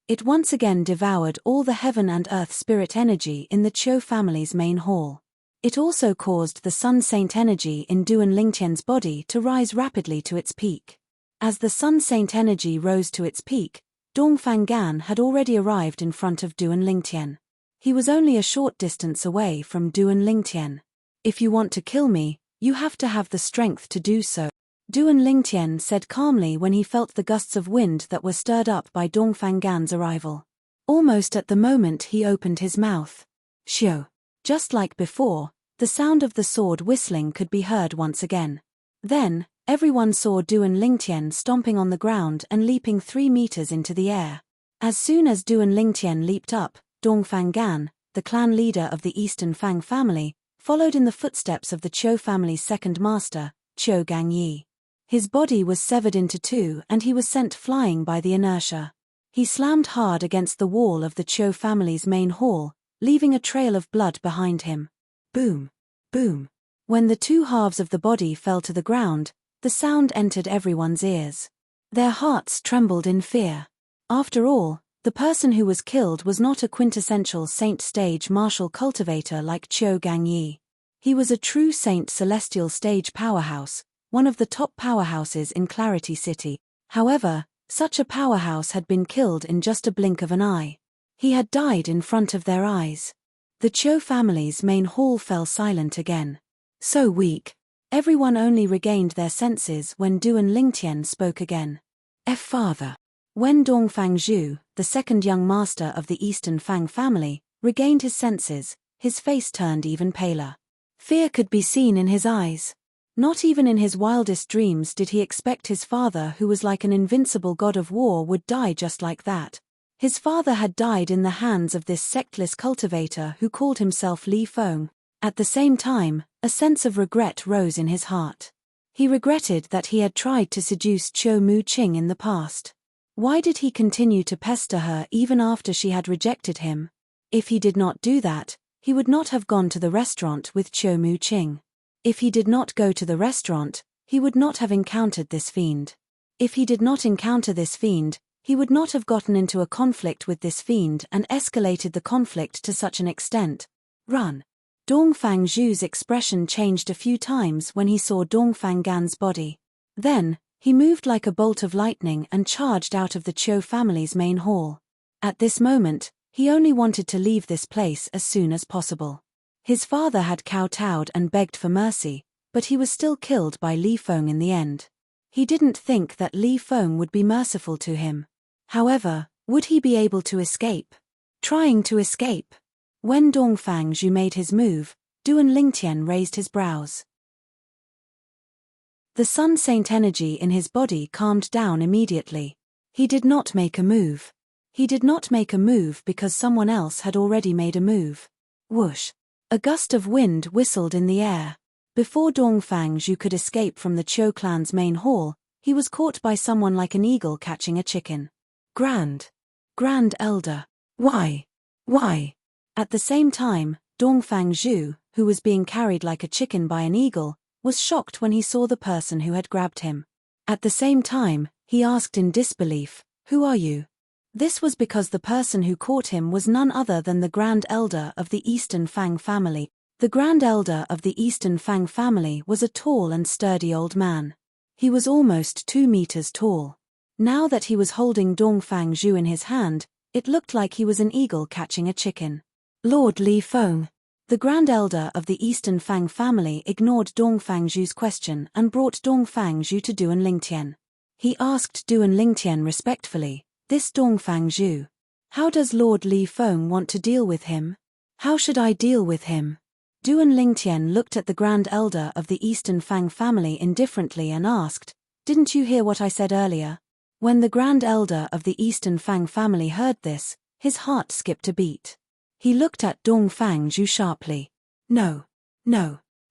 It once again devoured all the heaven and earth spirit energy in the Qiu family's main hall. It also caused the Sun Saint energy in Duan Lingtian's body to rise rapidly to its peak. As the Sun Saint energy rose to its peak, Dongfang Gan had already arrived in front of Duan Lingtian. He was only a short distance away from Duan Lingtian. If you want to kill me, you have to have the strength to do so, Duan Lingtian said calmly when he felt the gusts of wind that were stirred up by Dongfang Gan's arrival. Almost at the moment he opened his mouth. Xiu. Just like before, the sound of the sword whistling could be heard once again. Then, everyone saw Duan Lingtian stomping on the ground and leaping 3 meters into the air. As soon as Duan Lingtian leaped up, Dongfang Gan, the clan leader of the Eastern Fang family, followed in the footsteps of the Qiu family's second master, Qiu Gangyi. His body was severed into 2 and he was sent flying by the inertia. He slammed hard against the wall of the Qiu family's main hall, leaving a trail of blood behind him. Boom! Boom! When the 2 halves of the body fell to the ground, the sound entered everyone's ears. Their hearts trembled in fear. After all, the person who was killed was not a quintessential saint stage martial cultivator like Qiu Gangyi. He was a true saint celestial stage powerhouse, one of the top powerhouses in Clarity City. However, such a powerhouse had been killed in just a blink of an eye. He had died in front of their eyes. The Qiu family's main hall fell silent again. So weak. Everyone only regained their senses when Duan Lingtian spoke again. Father. When Dongfang Zhu, the second young master of the Eastern Fang family, regained his senses, his face turned even paler. Fear could be seen in his eyes. Not even in his wildest dreams did he expect his father, who was like an invincible god of war, would die just like that. His father had died in the hands of this sectless cultivator who called himself Li Feng. At the same time, a sense of regret rose in his heart. He regretted that he had tried to seduce Qiu Muqing in the past. Why did he continue to pester her even after she had rejected him? If he did not do that, he would not have gone to the restaurant with Qiu Muqing. If he did not go to the restaurant, he would not have encountered this fiend. If he did not encounter this fiend, he would not have gotten into a conflict with this fiend and escalated the conflict to such an extent. Run. Dongfang Zhu's expression changed a few times when he saw Dongfang Gan's body. Then, he moved like a bolt of lightning and charged out of the Qiu family's main hall. At this moment, he only wanted to leave this place as soon as possible. His father had kowtowed and begged for mercy, but he was still killed by Li Feng in the end. He didn't think that Li Feng would be merciful to him. However, would he be able to escape? Trying to escape. When Dongfang Zhu made his move, Duan Lingtian raised his brows. The Sun Saint energy in his body calmed down immediately. He did not make a move. He did not make a move because someone else had already made a move. Whoosh! A gust of wind whistled in the air. Before Dongfang Zhu could escape from the Qiu clan's main hall, he was caught by someone like an eagle catching a chicken. Grand Elder. Why? At the same time, Dongfang Zhu, who was being carried like a chicken by an eagle, was shocked when he saw the person who had grabbed him. At the same time, he asked in disbelief, "Who are you?" This was because the person who caught him was none other than the Grand Elder of the Eastern Fang family. The Grand Elder of the Eastern Fang family was a tall and sturdy old man. He was almost 2 meters tall. Now that he was holding Dongfang Zhu in his hand, it looked like he was an eagle catching a chicken. Lord Li Feng. The Grand Elder of the Eastern Fang family ignored Dongfang Zhu's question and brought Dongfang Zhu to Duan Lingtian. He asked Duan Lingtian respectfully, "This Dongfang Zhu. How does Lord Li Feng want to deal with him? How should I deal with him?" Duan Lingtian looked at the Grand Elder of the Eastern Fang family indifferently and asked, "Didn't you hear what I said earlier?" When the Grand Elder of the Eastern Fang family heard this, his heart skipped a beat. He looked at Dongfang Zhu sharply. No.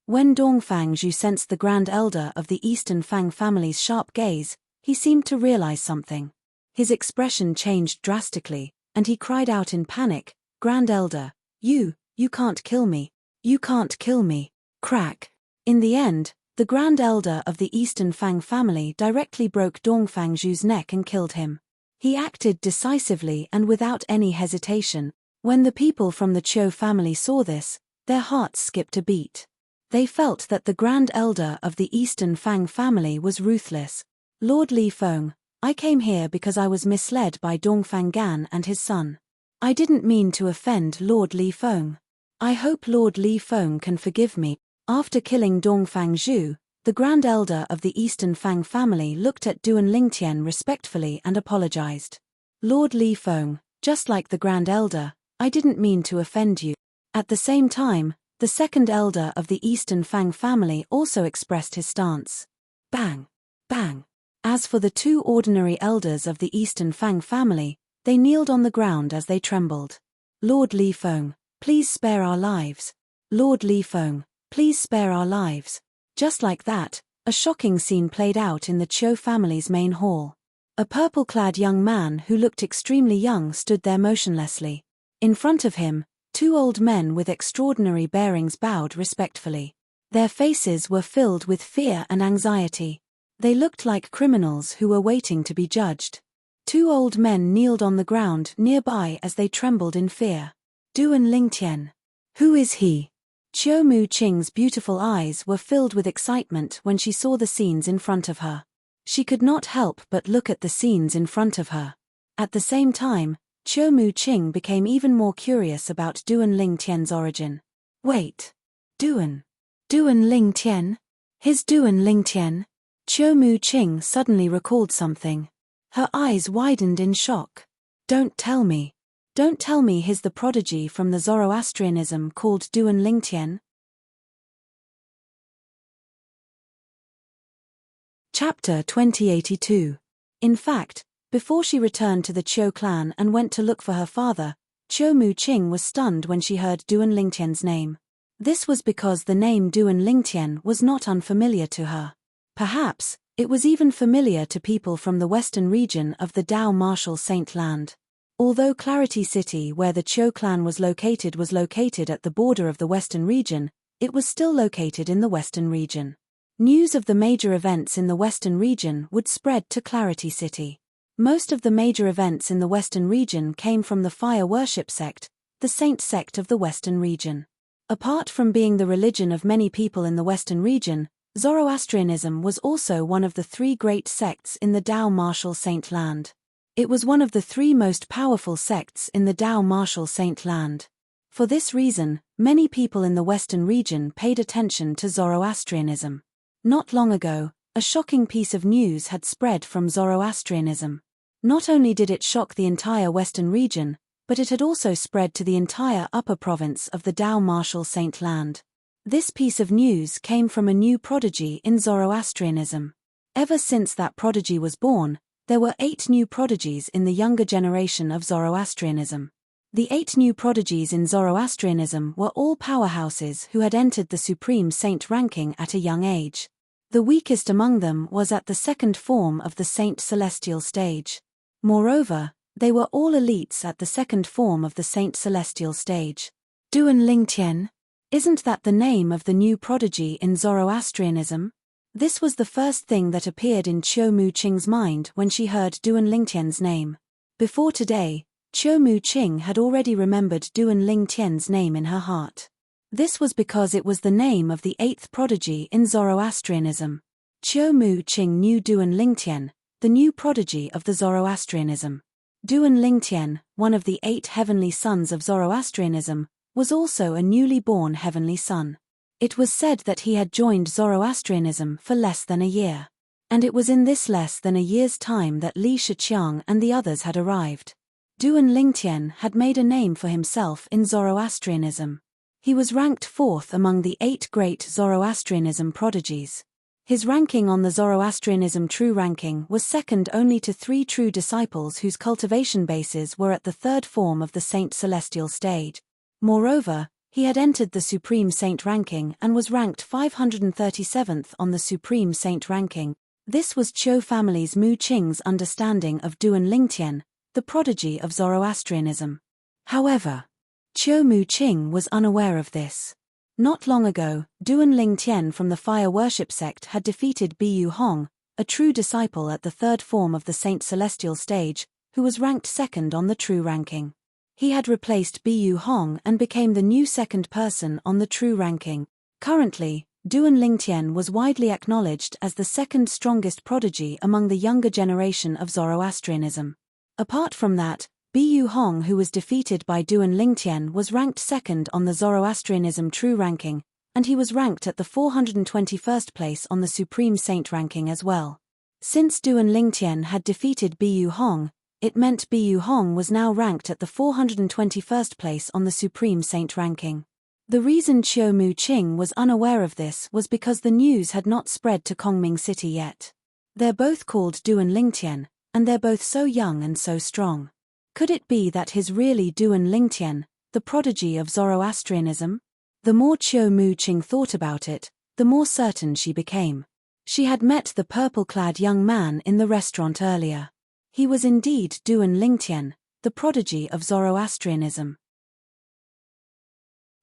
When Dongfang Zhu sensed the Grand Elder of the Eastern Fang family's sharp gaze, he seemed to realize something. His expression changed drastically, and he cried out in panic, "Grand Elder, you can't kill me. You can't kill me." Crack. In the end, the Grand Elder of the Eastern Fang family directly broke Dongfang Zhu's neck and killed him. He acted decisively and without any hesitation. When the people from the Qiu family saw this, their hearts skipped a beat. They felt that the Grand Elder of the Eastern Fang family was ruthless. "Lord Li Feng, I came here because I was misled by Dongfang Gan and his son. I didn't mean to offend Lord Li Feng. I hope Lord Li Feng can forgive me." After killing Dongfang Zhu, the Grand Elder of the Eastern Fang family looked at Duan Lingtian respectfully and apologized. "Lord Li Feng, just like the Grand Elder, I didn't mean to offend you." At the same time, the second elder of the Eastern Fang family also expressed his stance. Bang! Bang! As for the 2 ordinary elders of the Eastern Fang family, they kneeled on the ground as they trembled. "Lord Li Feng, please spare our lives. Lord Li Feng, please spare our lives." Just like that, a shocking scene played out in the Qiu family's main hall. A purple-clad young man who looked extremely young stood there motionlessly. In front of him, 2 old men with extraordinary bearings bowed respectfully. Their faces were filled with fear and anxiety. They looked like criminals who were waiting to be judged. 2 old men kneeled on the ground nearby as they trembled in fear. Duan Lingtian. Who is he? Qiu Mu Qing's beautiful eyes were filled with excitement when she saw the scenes in front of her. She could not help but look at the scenes in front of her. At the same time, Qiu Mu Qing became even more curious about Duan Lingtian's origin. Wait. Duan Lingtian? His Duan Lingtian? Qiu Mu Qing suddenly recalled something. Her eyes widened in shock. Don't tell me he's the prodigy from the Zoroastrianism called Duan Lingtian? Chapter 2082. In fact, before she returned to the Qiu clan and went to look for her father, Qiu Mu Qing was stunned when she heard Duan Lingtian's name. This was because the name Duan Lingtian was not unfamiliar to her. Perhaps, it was even familiar to people from the western region of the Dao Martial Saint Land. Although Clarity City, where the Qiu clan was located at the border of the western region, it was still located in the western region. News of the major events in the western region would spread to Clarity City. Most of the major events in the western region came from the fire worship sect, the saint sect of the western region. Apart from being the religion of many people in the western region, Zoroastrianism was also one of the 3 great sects in the Dao Martial Saint Land. It was one of the 3 most powerful sects in the Dao Martial Saint Land. For this reason, many people in the western region paid attention to Zoroastrianism. Not long ago, a shocking piece of news had spread from Zoroastrianism. Not only did it shock the entire western region, but it had also spread to the entire upper province of the Dao Martial Saint Land. This piece of news came from a new prodigy in Zoroastrianism. Ever since that prodigy was born, there were 8 new prodigies in the younger generation of Zoroastrianism. The 8 new prodigies in Zoroastrianism were all powerhouses who had entered the supreme saint ranking at a young age. The weakest among them was at the second form of the saint celestial stage. Moreover, they were all elites at the second form of the saint celestial stage. Duan Lingtian? Isn't that the name of the new prodigy in Zoroastrianism? This was the first thing that appeared in Qiu Muqing's mind when she heard Duan Lingtian's name. Before today, Qiu Muqing had already remembered Duan Lingtian's name in her heart. This was because it was the name of the 8th prodigy in Zoroastrianism. Qiu Muqing knew Duan Lingtian, the new prodigy of the Zoroastrianism. Duan Lingtian, one of the 8 heavenly sons of Zoroastrianism, was also a newly born heavenly son. It was said that he had joined Zoroastrianism for less than a year. And it was in this less than a year's time that Li Shiqiang and the others had arrived. Duan Lingtian had made a name for himself in Zoroastrianism. He was ranked 4th among the 8 great Zoroastrianism prodigies. His ranking on the Zoroastrianism true ranking was second only to 3 true disciples whose cultivation bases were at the 3rd form of the saint celestial stage. Moreover, he had entered the Supreme Saint ranking and was ranked 537th on the Supreme Saint ranking. This was Qiu family's Mu Qing's understanding of Duan Lingtian, the prodigy of Zoroastrianism. However, Qiu Muqing was unaware of this. Not long ago, Duan Lingtian from the fire worship sect had defeated Biyu Hong, a true disciple at the 3rd form of the Saint Celestial stage, who was ranked 2nd on the true ranking. He had replaced Biyu Hong and became the new 2nd person on the true ranking. Currently, Duan Lingtian was widely acknowledged as the 2nd strongest prodigy among the younger generation of Zoroastrianism. Apart from that, Biyu Hong, who was defeated by Duan Lingtian, was ranked 2nd on the Zoroastrianism true ranking, and he was ranked at the 421st place on the Supreme Saint ranking as well. Since Duan Lingtian had defeated Biyu Hong, it meant Biyu Hong was now ranked at the 421st place on the Supreme Saint ranking. The reason Qiu Muqing was unaware of this was because the news had not spread to Kongming City yet. They're both called Duan Lingtian, and they're both so young and so strong. Could it be that his really Duan Lingtian, the prodigy of Zoroastrianism? The more Qiu Muqing thought about it, the more certain she became. She had met the purple-clad young man in the restaurant earlier. He was indeed Duan Lingtian, the prodigy of Zoroastrianism.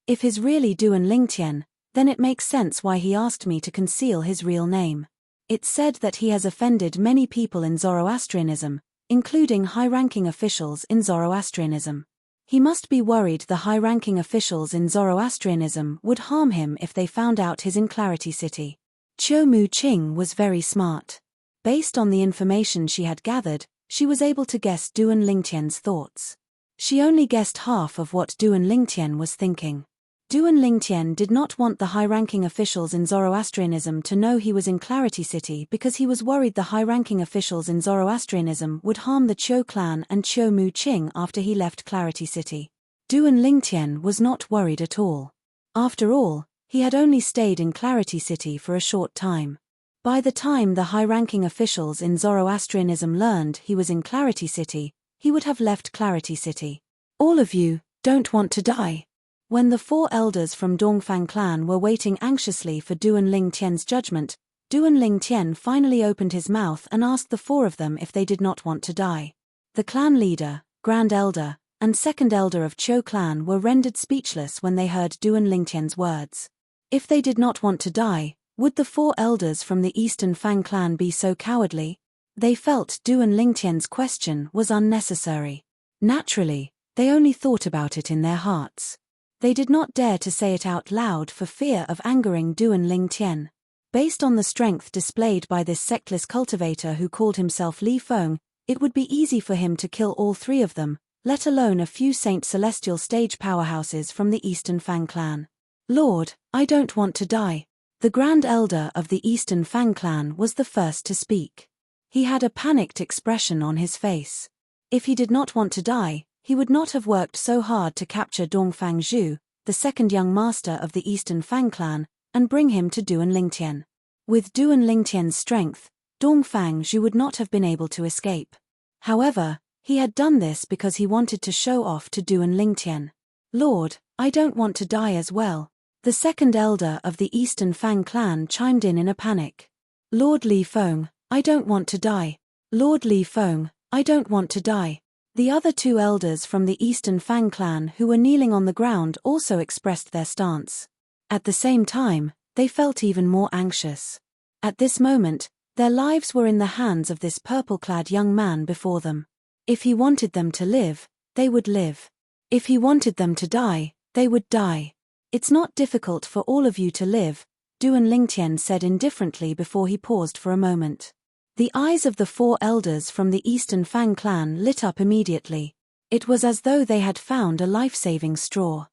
If he's really Duan Lingtian, then it makes sense why he asked me to conceal his real name. It's said that he has offended many people in Zoroastrianism, including high-ranking officials in Zoroastrianism. He must be worried the high-ranking officials in Zoroastrianism would harm him if they found out his in Clarity City. Qiu Muqing was very smart. Based on the information she had gathered, she was able to guess Duan Lingtian's thoughts. She only guessed half of what Duan Lingtian was thinking. Duan Lingtian did not want the high-ranking officials in Zoroastrianism to know he was in Clarity City because he was worried the high-ranking officials in Zoroastrianism would harm the Qiu clan and Qiu Muqing after he left Clarity City. Duan Lingtian was not worried at all. After all, he had only stayed in Clarity City for a short time. By the time the high-ranking officials in Zoroastrianism learned he was in Clarity City, he would have left Clarity City. All of you don't want to die. When the 4 elders from Dongfang clan were waiting anxiously for Duan Lingtian's judgment, Duan Lingtian finally opened his mouth and asked the 4 of them if they did not want to die. The clan leader, grand elder, and second elder of Qiu clan were rendered speechless when they heard Duan Lingtian's words. If they did not want to die, would the 4 elders from the Eastern Fang clan be so cowardly? They felt Duan Lingtian's question was unnecessary. Naturally, they only thought about it in their hearts. They did not dare to say it out loud for fear of angering Duan Lingtian. Based on the strength displayed by this sectless cultivator who called himself Li Feng, it would be easy for him to kill all 3 of them, let alone a few Saint Celestial stage powerhouses from the Eastern Fang clan. Lord, I don't want to die. The Grand Elder of the Eastern Fang clan was the first to speak. He had a panicked expression on his face. If he did not want to die, he would not have worked so hard to capture Dongfang Zhu, the second young master of the Eastern Fang clan, and bring him to Duan Lingtian. With Duan Lingtian's strength, Dongfang Zhu would not have been able to escape. However, he had done this because he wanted to show off to Duan Lingtian. Lord, I don't want to die as well. The second elder of the Eastern Fang clan chimed in a panic. Lord Li Feng, I don't want to die. Lord Li Feng, I don't want to die. The other two elders from the Eastern Fang clan who were kneeling on the ground also expressed their stance. At the same time, they felt even more anxious. At this moment, their lives were in the hands of this purple-clad young man before them. If he wanted them to live, they would live. If he wanted them to die, they would die. It's not difficult for all of you to live, Duan Lingtian said indifferently before he paused for a moment. The eyes of the four elders from the Eastern Fang clan lit up immediately. It was as though they had found a life-saving straw.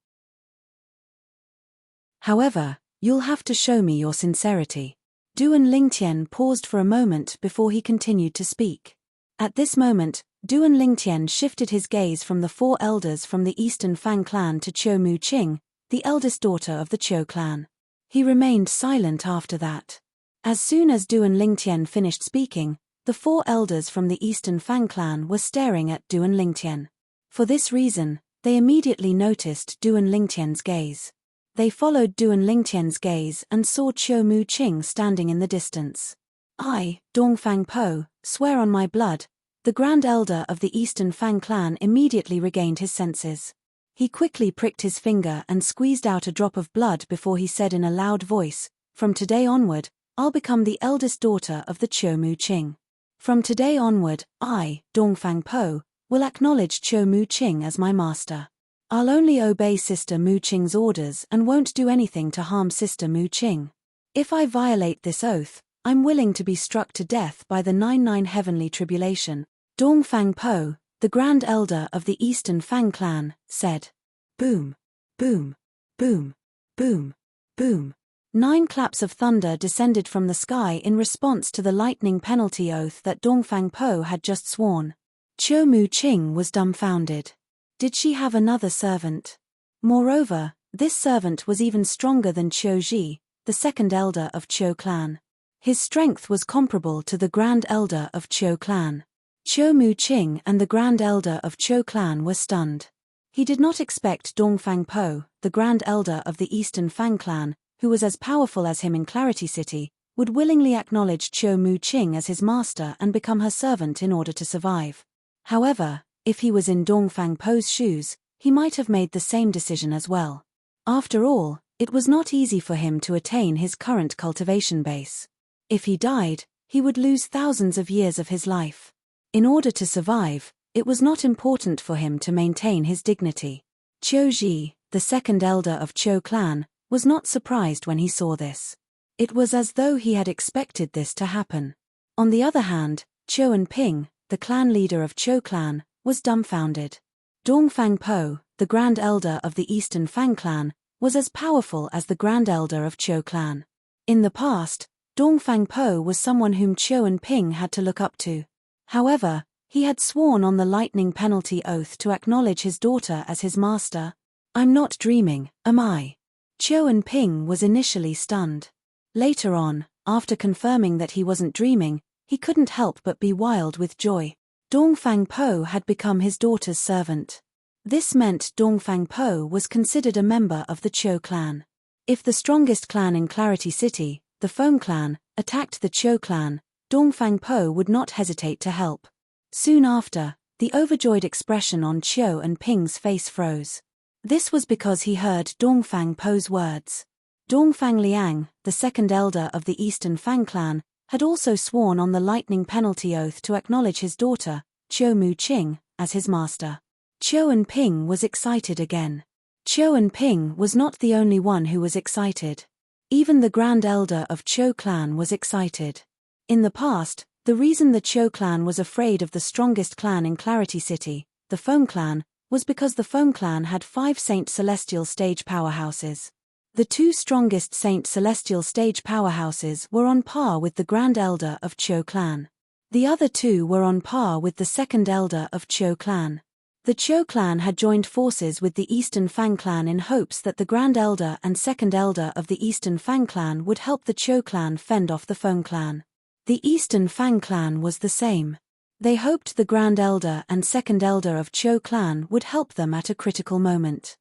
However, you'll have to show me your sincerity. Duan Lingtian paused for a moment before he continued to speak. At this moment, Duan Lingtian shifted his gaze from the four elders from the Eastern Fang clan to Qiu Muqing, the eldest daughter of the Qiu clan. He remained silent after that. As soon as Duan Lingtian finished speaking, the four elders from the Eastern Fang clan were staring at Duan Lingtian. For this reason, they immediately noticed Duan Lingtian's gaze. They followed Duan Lingtian's gaze and saw Qiu Muqing standing in the distance. I, Dongfang Po, swear on my blood, the Grand Elder of the Eastern Fang clan immediately regained his senses. He quickly pricked his finger and squeezed out a drop of blood before he said in a loud voice, "From today onward, I'll become the eldest daughter of the Qiu Muqing. From today onward, I, Dongfang Po, will acknowledge Qiu Muqing as my master. I'll only obey Sister Muqing's orders and won't do anything to harm Sister Muqing. If I violate this oath, I'm willing to be struck to death by the 99 heavenly tribulation," Dongfang Po, the Grand Elder of the Eastern Fang clan, said. Boom, boom, boom, boom, boom. 9 claps of thunder descended from the sky in response to the lightning penalty oath that Dongfang Po had just sworn. Qiu Muqing was dumbfounded. Did she have another servant? Moreover, this servant was even stronger than Qiu Ji, the second elder of Qiu clan. His strength was comparable to the Grand Elder of Qiu clan. Qiu Muqing and the Grand Elder of Qiu clan were stunned. He did not expect Dongfang Po, the Grand Elder of the Eastern Fang clan, who was as powerful as him in Clarity City, would willingly acknowledge Qiu Muqing as his master and become her servant in order to survive. However, if he was in Dongfang Po's shoes, he might have made the same decision as well. After all, it was not easy for him to attain his current cultivation base. If he died, he would lose thousands of years of his life. In order to survive, it was not important for him to maintain his dignity. Qiu Ji, the second elder of Qiu clan, was not surprised when he saw this. It was as though he had expected this to happen. On the other hand, Qiu Ping, the clan leader of Qiu clan, was dumbfounded. Dongfang Po, the Grand Elder of the Eastern Fang clan, was as powerful as the Grand Elder of Qiu clan. In the past, Dongfang Po was someone whom Qiu Ping had to look up to. However, he had sworn on the lightning penalty oath to acknowledge his daughter as his master. I'm not dreaming, am I? Qiu Ping was initially stunned. Later on, after confirming that he wasn't dreaming, he couldn't help but be wild with joy. Dongfang Po had become his daughter's servant. This meant Dongfang Po was considered a member of the Qiu clan. If the strongest clan in Clarity City, the Feng clan, attacked the Qiu clan, Dongfang Po would not hesitate to help. Soon after, the overjoyed expression on Qiu Ping's face froze. This was because he heard Dongfang Po's words. Dongfang Liang, the second elder of the Eastern Fang clan, had also sworn on the lightning penalty oath to acknowledge his daughter, Qiu Muqing, as his master. Qiu Ping was excited again. Qiu Ping was not the only one who was excited. Even the Grand Elder of Qiu clan was excited. In the past, the reason the Qiu clan was afraid of the strongest clan in Clarity City, the Feng clan, was because the Feng clan had 5 Saint Celestial stage powerhouses. The 2 strongest Saint Celestial stage powerhouses were on par with the Grand Elder of Qiu clan. The other 2 were on par with the second Elder of Qiu clan. The Cho clan had joined forces with the Eastern Fang clan in hopes that the Grand Elder and Second Elder of the Eastern Fang clan would help the Cho clan fend off the Feng clan. The Eastern Fang clan was the same. They hoped the Grand Elder and Second Elder of Cho clan would help them at a critical moment.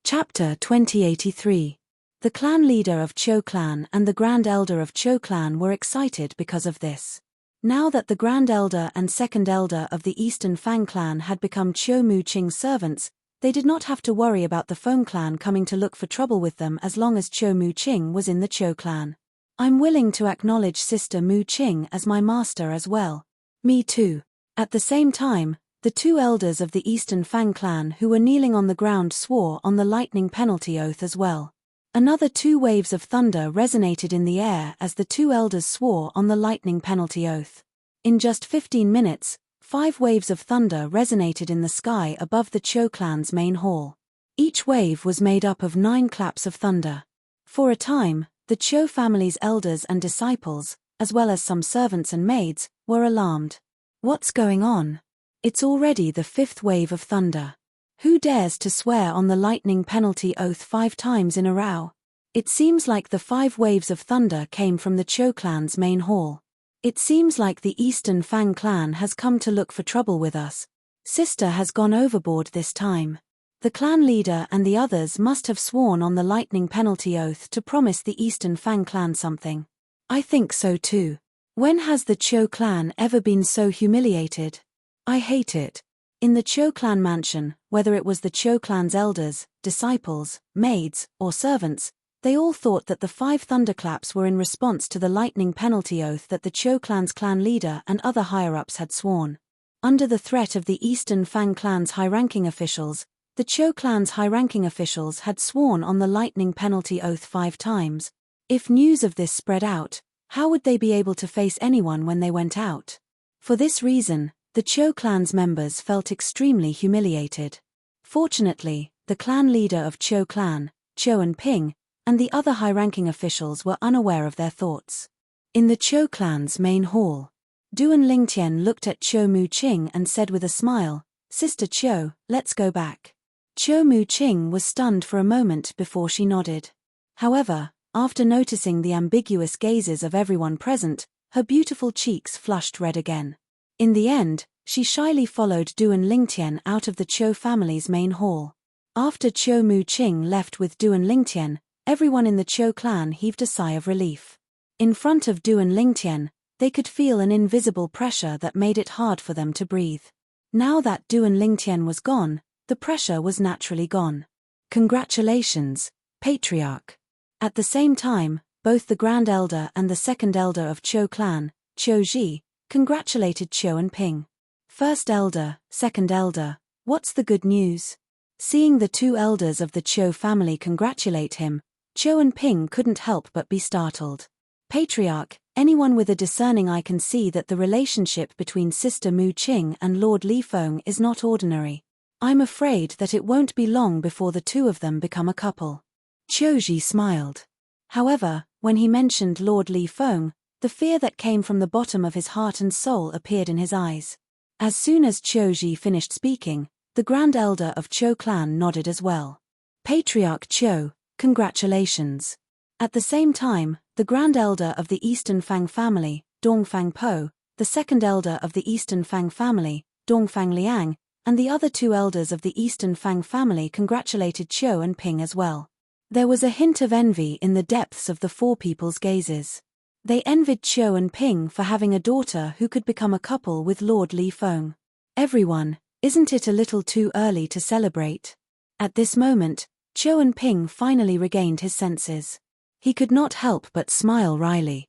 Chapter 2083. The clan leader of Cho clan and the Grand Elder of Cho clan were excited because of this. Now that the Grand Elder and Second Elder of the Eastern Fang clan had become Cho Mu Qing's servants, they did not have to worry about the Feng clan coming to look for trouble with them as long as Cho Mu Qing was in the Cho clan. I'm willing to acknowledge Sister Mu Qing as my master as well. Me too. At the same time, the two elders of the Eastern Fang clan who were kneeling on the ground swore on the lightning penalty oath as well. Another 2 waves of thunder resonated in the air as the two elders swore on the lightning penalty oath. In just 15 minutes, 5 waves of thunder resonated in the sky above the Cho clan's main hall. Each wave was made up of 9 claps of thunder. For a time, the Cho family's elders and disciples, as well as some servants and maids, were alarmed. What's going on? It's already the 5th wave of thunder. Who dares to swear on the lightning penalty oath 5 times in a row? It seems like the 5 waves of thunder came from the Cho clan's main hall. It seems like the Eastern Fang clan has come to look for trouble with us. Sister has gone overboard this time. The clan leader and the others must have sworn on the lightning penalty oath to promise the Eastern Fang clan something. I think so too. When has the Cho clan ever been so humiliated? I hate it. In the Cho clan mansion, whether it was the Cho clan's elders, disciples, maids, or servants, they all thought that the 5 thunderclaps were in response to the lightning penalty oath that the Cho clan's clan leader and other higher-ups had sworn. Under the threat of the Eastern Fang clan's high-ranking officials, the Cho clan's high-ranking officials had sworn on the lightning penalty oath 5 times. If news of this spread out, how would they be able to face anyone when they went out? For this reason, the Cho clan's members felt extremely humiliated. Fortunately, the clan leader of Cho clan, Cho and Ping, and the other high-ranking officials were unaware of their thoughts. In the Cho clan's main hall, Duan Lingtian looked at Cho Mu Qing and said with a smile, "Sister Cho, let's go back." Cho Mu Qing was stunned for a moment before she nodded. However, after noticing the ambiguous gazes of everyone present, her beautiful cheeks flushed red again. In the end, she shyly followed Duan Lingtian out of the Cho family's main hall. After Cho Mu Qing left with Duan Lingtian, everyone in the Cho clan heaved a sigh of relief. In front of Duan Lingtian, they could feel an invisible pressure that made it hard for them to breathe. Now that Duan Lingtian was gone, the pressure was naturally gone. Congratulations, Patriarch. At the same time, both the Grand Elder and the Second Elder of Cho clan, Cho Ji, congratulated Cho and Ping. First Elder, Second Elder, what's the good news? Seeing the 2 elders of the Cho family congratulate him, Cho and Ping couldn't help but be startled. Patriarch, anyone with a discerning eye can see that the relationship between Sister Mu Qing and Lord Li Feng is not ordinary. I'm afraid that it won't be long before the 2 of them become a couple. Cho Ji smiled. However, when he mentioned Lord Li Feng, the fear that came from the bottom of his heart and soul appeared in his eyes. As soon as Cho Ji finished speaking, the Grand Elder of Cho clan nodded as well. Patriarch Cho, congratulations. At the same time, the Grand Elder of the Eastern Fang family, Dongfang Po, the Second Elder of the Eastern Fang family, Dongfang Liang, and the other 2 elders of the Eastern Fang family congratulated Cho and Ping as well. There was a hint of envy in the depths of the 4 people's gazes. They envied Cho and Ping for having a daughter who could become a couple with Lord Li Feng. Everyone, isn't it a little too early to celebrate? At this moment, Cho and Ping finally regained his senses. He could not help but smile wryly.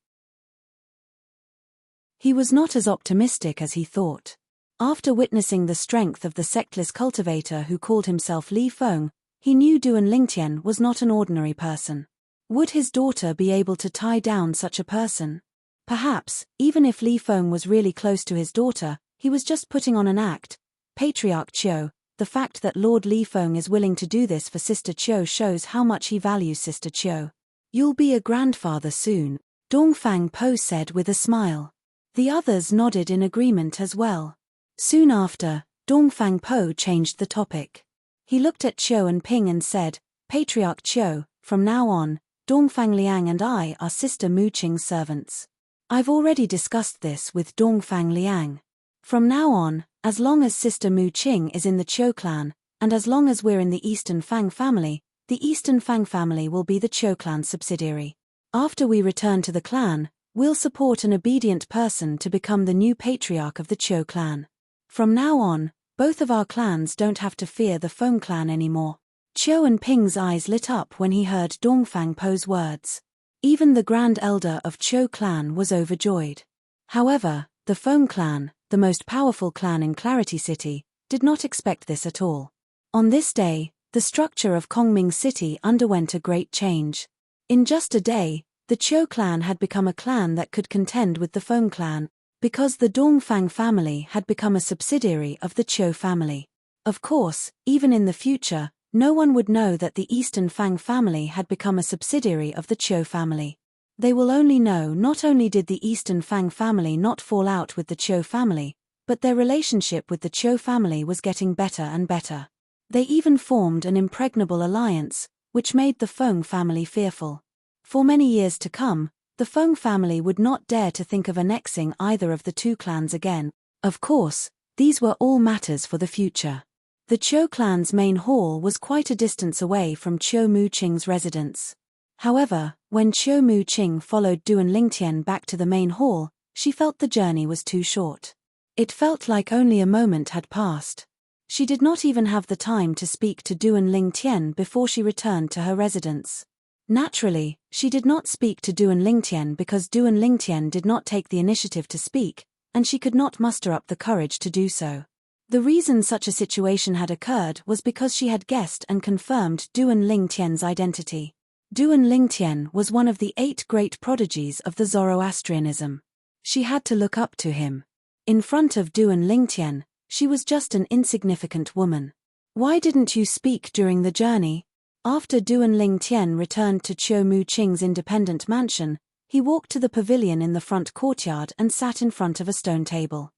He was not as optimistic as he thought. After witnessing the strength of the sectless cultivator who called himself Li Feng, he knew Duan Lingtian was not an ordinary person. Would his daughter be able to tie down such a person? Perhaps, even if Li Feng was really close to his daughter, he was just putting on an act. Patriarch Cho, the fact that Lord Li Feng is willing to do this for Sister Cho shows how much he values Sister Cho. You'll be a grandfather soon, Dongfang Po said with a smile. The others nodded in agreement as well. Soon after, Dongfang Po changed the topic. He looked at Qiu and Ping and said, Patriarch Qiu, from now on, Dongfang Liang and I are Sister Mu Qing's servants. I've already discussed this with Dongfang Liang. From now on, as long as Sister Mu Qing is in the Qiu clan, and as long as we're in the Eastern Fang family, the Eastern Fang family will be the Qiu clan subsidiary. After we return to the clan, we'll support an obedient person to become the new patriarch of the Qiu clan. From now on, both of our clans don't have to fear the Feng clan anymore. Qiu and Ping's eyes lit up when he heard Dongfang Po's words. Even the Grand Elder of Qiu clan was overjoyed. However, the Feng clan, the most powerful clan in Clarity City, did not expect this at all. On this day, the structure of Kongming City underwent a great change. In just a day, the Qiu clan had become a clan that could contend with the Feng clan, because the Dongfang family had become a subsidiary of the Qiu family. Of course, even in the future, no one would know that the Eastern Fang family had become a subsidiary of the Qiu family. They will only know not only did the Eastern Fang family not fall out with the Qiu family, but their relationship with the Qiu family was getting better and better. They even formed an impregnable alliance, which made the Feng family fearful. For many years to come, the Feng family would not dare to think of annexing either of the two clans again. Of course, these were all matters for the future. The Qiu clan's main hall was quite a distance away from Qiu Mu Qing's residence. However, when Qiu Mu Qing followed Du and Lingtian back to the main hall, she felt the journey was too short. It felt like only a moment had passed. She did not even have the time to speak to Du and Lingtian before she returned to her residence. Naturally, she did not speak to Du and Lingtian because Du and Lingtian did not take the initiative to speak, and she could not muster up the courage to do so. The reason such a situation had occurred was because she had guessed and confirmed Du and Lingtian's identity. Du and Lingtian was one of the 8 great prodigies of the Zoroastrianism. She had to look up to him. In front of Du and Lingtian, she was just an insignificant woman. Why didn't you speak during the journey? After Du and Lingtian returned to Qiu Mu Qing's independent mansion, he walked to the pavilion in the front courtyard and sat in front of a stone table.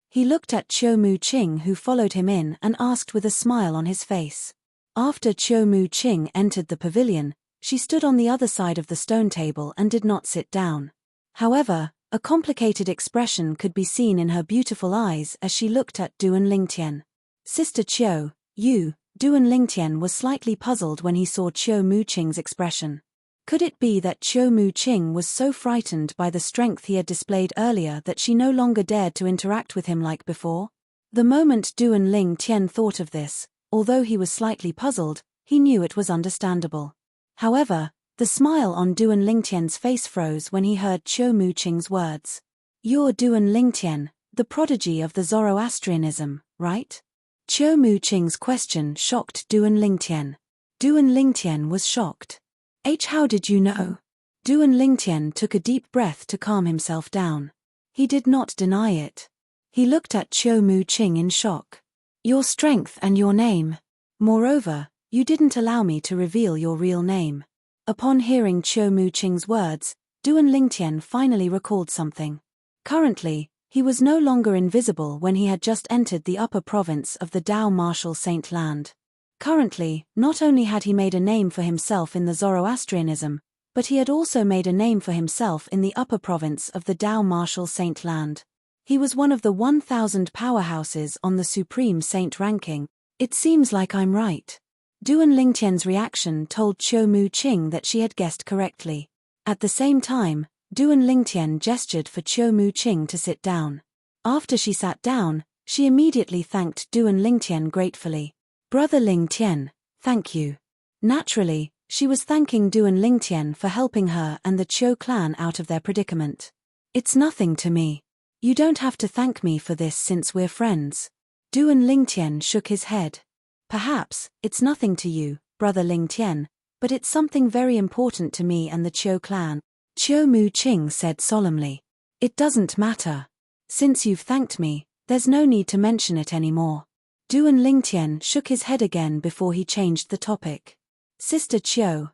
He looked at Qiu Mu Qing, who followed him in, and asked with a smile on his face. After Qiu Mu Qing entered the pavilion, she stood on the other side of the stone table and did not sit down. However, a complicated expression could be seen in her beautiful eyes as she looked at Du and Lingtian. Sister Qiu, you. Du and Lingtian was slightly puzzled when he saw Qiu Mu Qing's expression. Could it be that Qiu Mu Qing was so frightened by the strength he had displayed earlier that she no longer dared to interact with him like before? The moment Du and Lingtian thought of this, although he was slightly puzzled, he knew it was understandable. However, the smile on Du and Lingtian's face froze when he heard Qiu Mu Qing's words. You're Du and Lingtian, the prodigy of the Zoroastrianism, right? Qiu Mu Qing's question shocked Du and Lingtian. Du and Lingtian was shocked. How did you know? Du and Lingtian took a deep breath to calm himself down. He did not deny it. He looked at Qiu Mu Qing in shock. Your strength and your name. Moreover, you didn't allow me to reveal your real name. Upon hearing Qiu Mu Qing's words, Du and Lingtian finally recalled something. Currently, he was no longer invisible when he had just entered the upper province of the Dao Martial Saint Land. Currently, not only had he made a name for himself in the Zoroastrianism, but he had also made a name for himself in the upper province of the Dao Martial Saint Land. He was one of the 1,000 powerhouses on the Supreme Saint ranking. It seems like I'm right. Du and Lingtian's reaction told Qiu Mu Qing that she had guessed correctly. At the same time, Du and Lingtian gestured for Qiu Mu Qing to sit down. After she sat down, she immediately thanked Du and Lingtian gratefully. Brother Lingtian, thank you. Naturally, she was thanking Du and Lingtian for helping her and the Qiu clan out of their predicament. It's nothing to me. You don't have to thank me for this since we're friends. Du and Lingtian shook his head. Perhaps, it's nothing to you, Brother Lingtian, but it's something very important to me and the Qiu clan. Qiu Mu Qing said solemnly. It doesn't matter. Since you've thanked me, there's no need to mention it anymore. Du and Lingtian shook his head again before he changed the topic. Sister Qiu,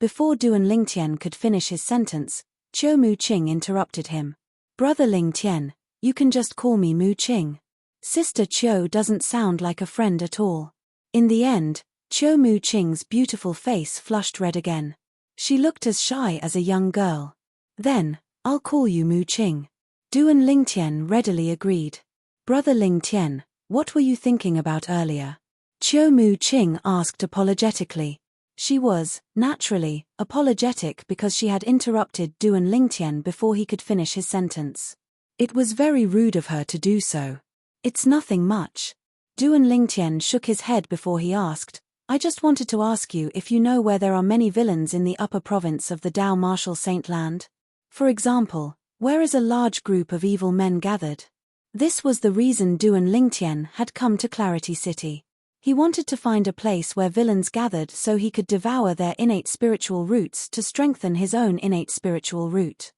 before Du and Lingtian could finish his sentence, Cho Mu Ching interrupted him. Brother Ling Tian, you can just call me Mu Ching. Sister Cho doesn't sound like a friend at all. In the end, Cho Mu Ching's beautiful face flushed red again. She looked as shy as a young girl. Then, I'll call you Mu Ching. Duan Ling Tian readily agreed. Brother Ling Tian, what were you thinking about earlier? Cho Mu Ching asked apologetically. She was, naturally, apologetic because she had interrupted Duan Ling Tian before he could finish his sentence. It was very rude of her to do so. It's nothing much. Duan Ling Tian shook his head before he asked, I just wanted to ask you if you know where there are many villains in the upper province of the Dao Martial Saint Land? For example, where is a large group of evil men gathered? This was the reason Duan Ling Tian had come to Clarity City. He wanted to find a place where villains gathered so he could devour their innate spiritual roots to strengthen his own innate spiritual root.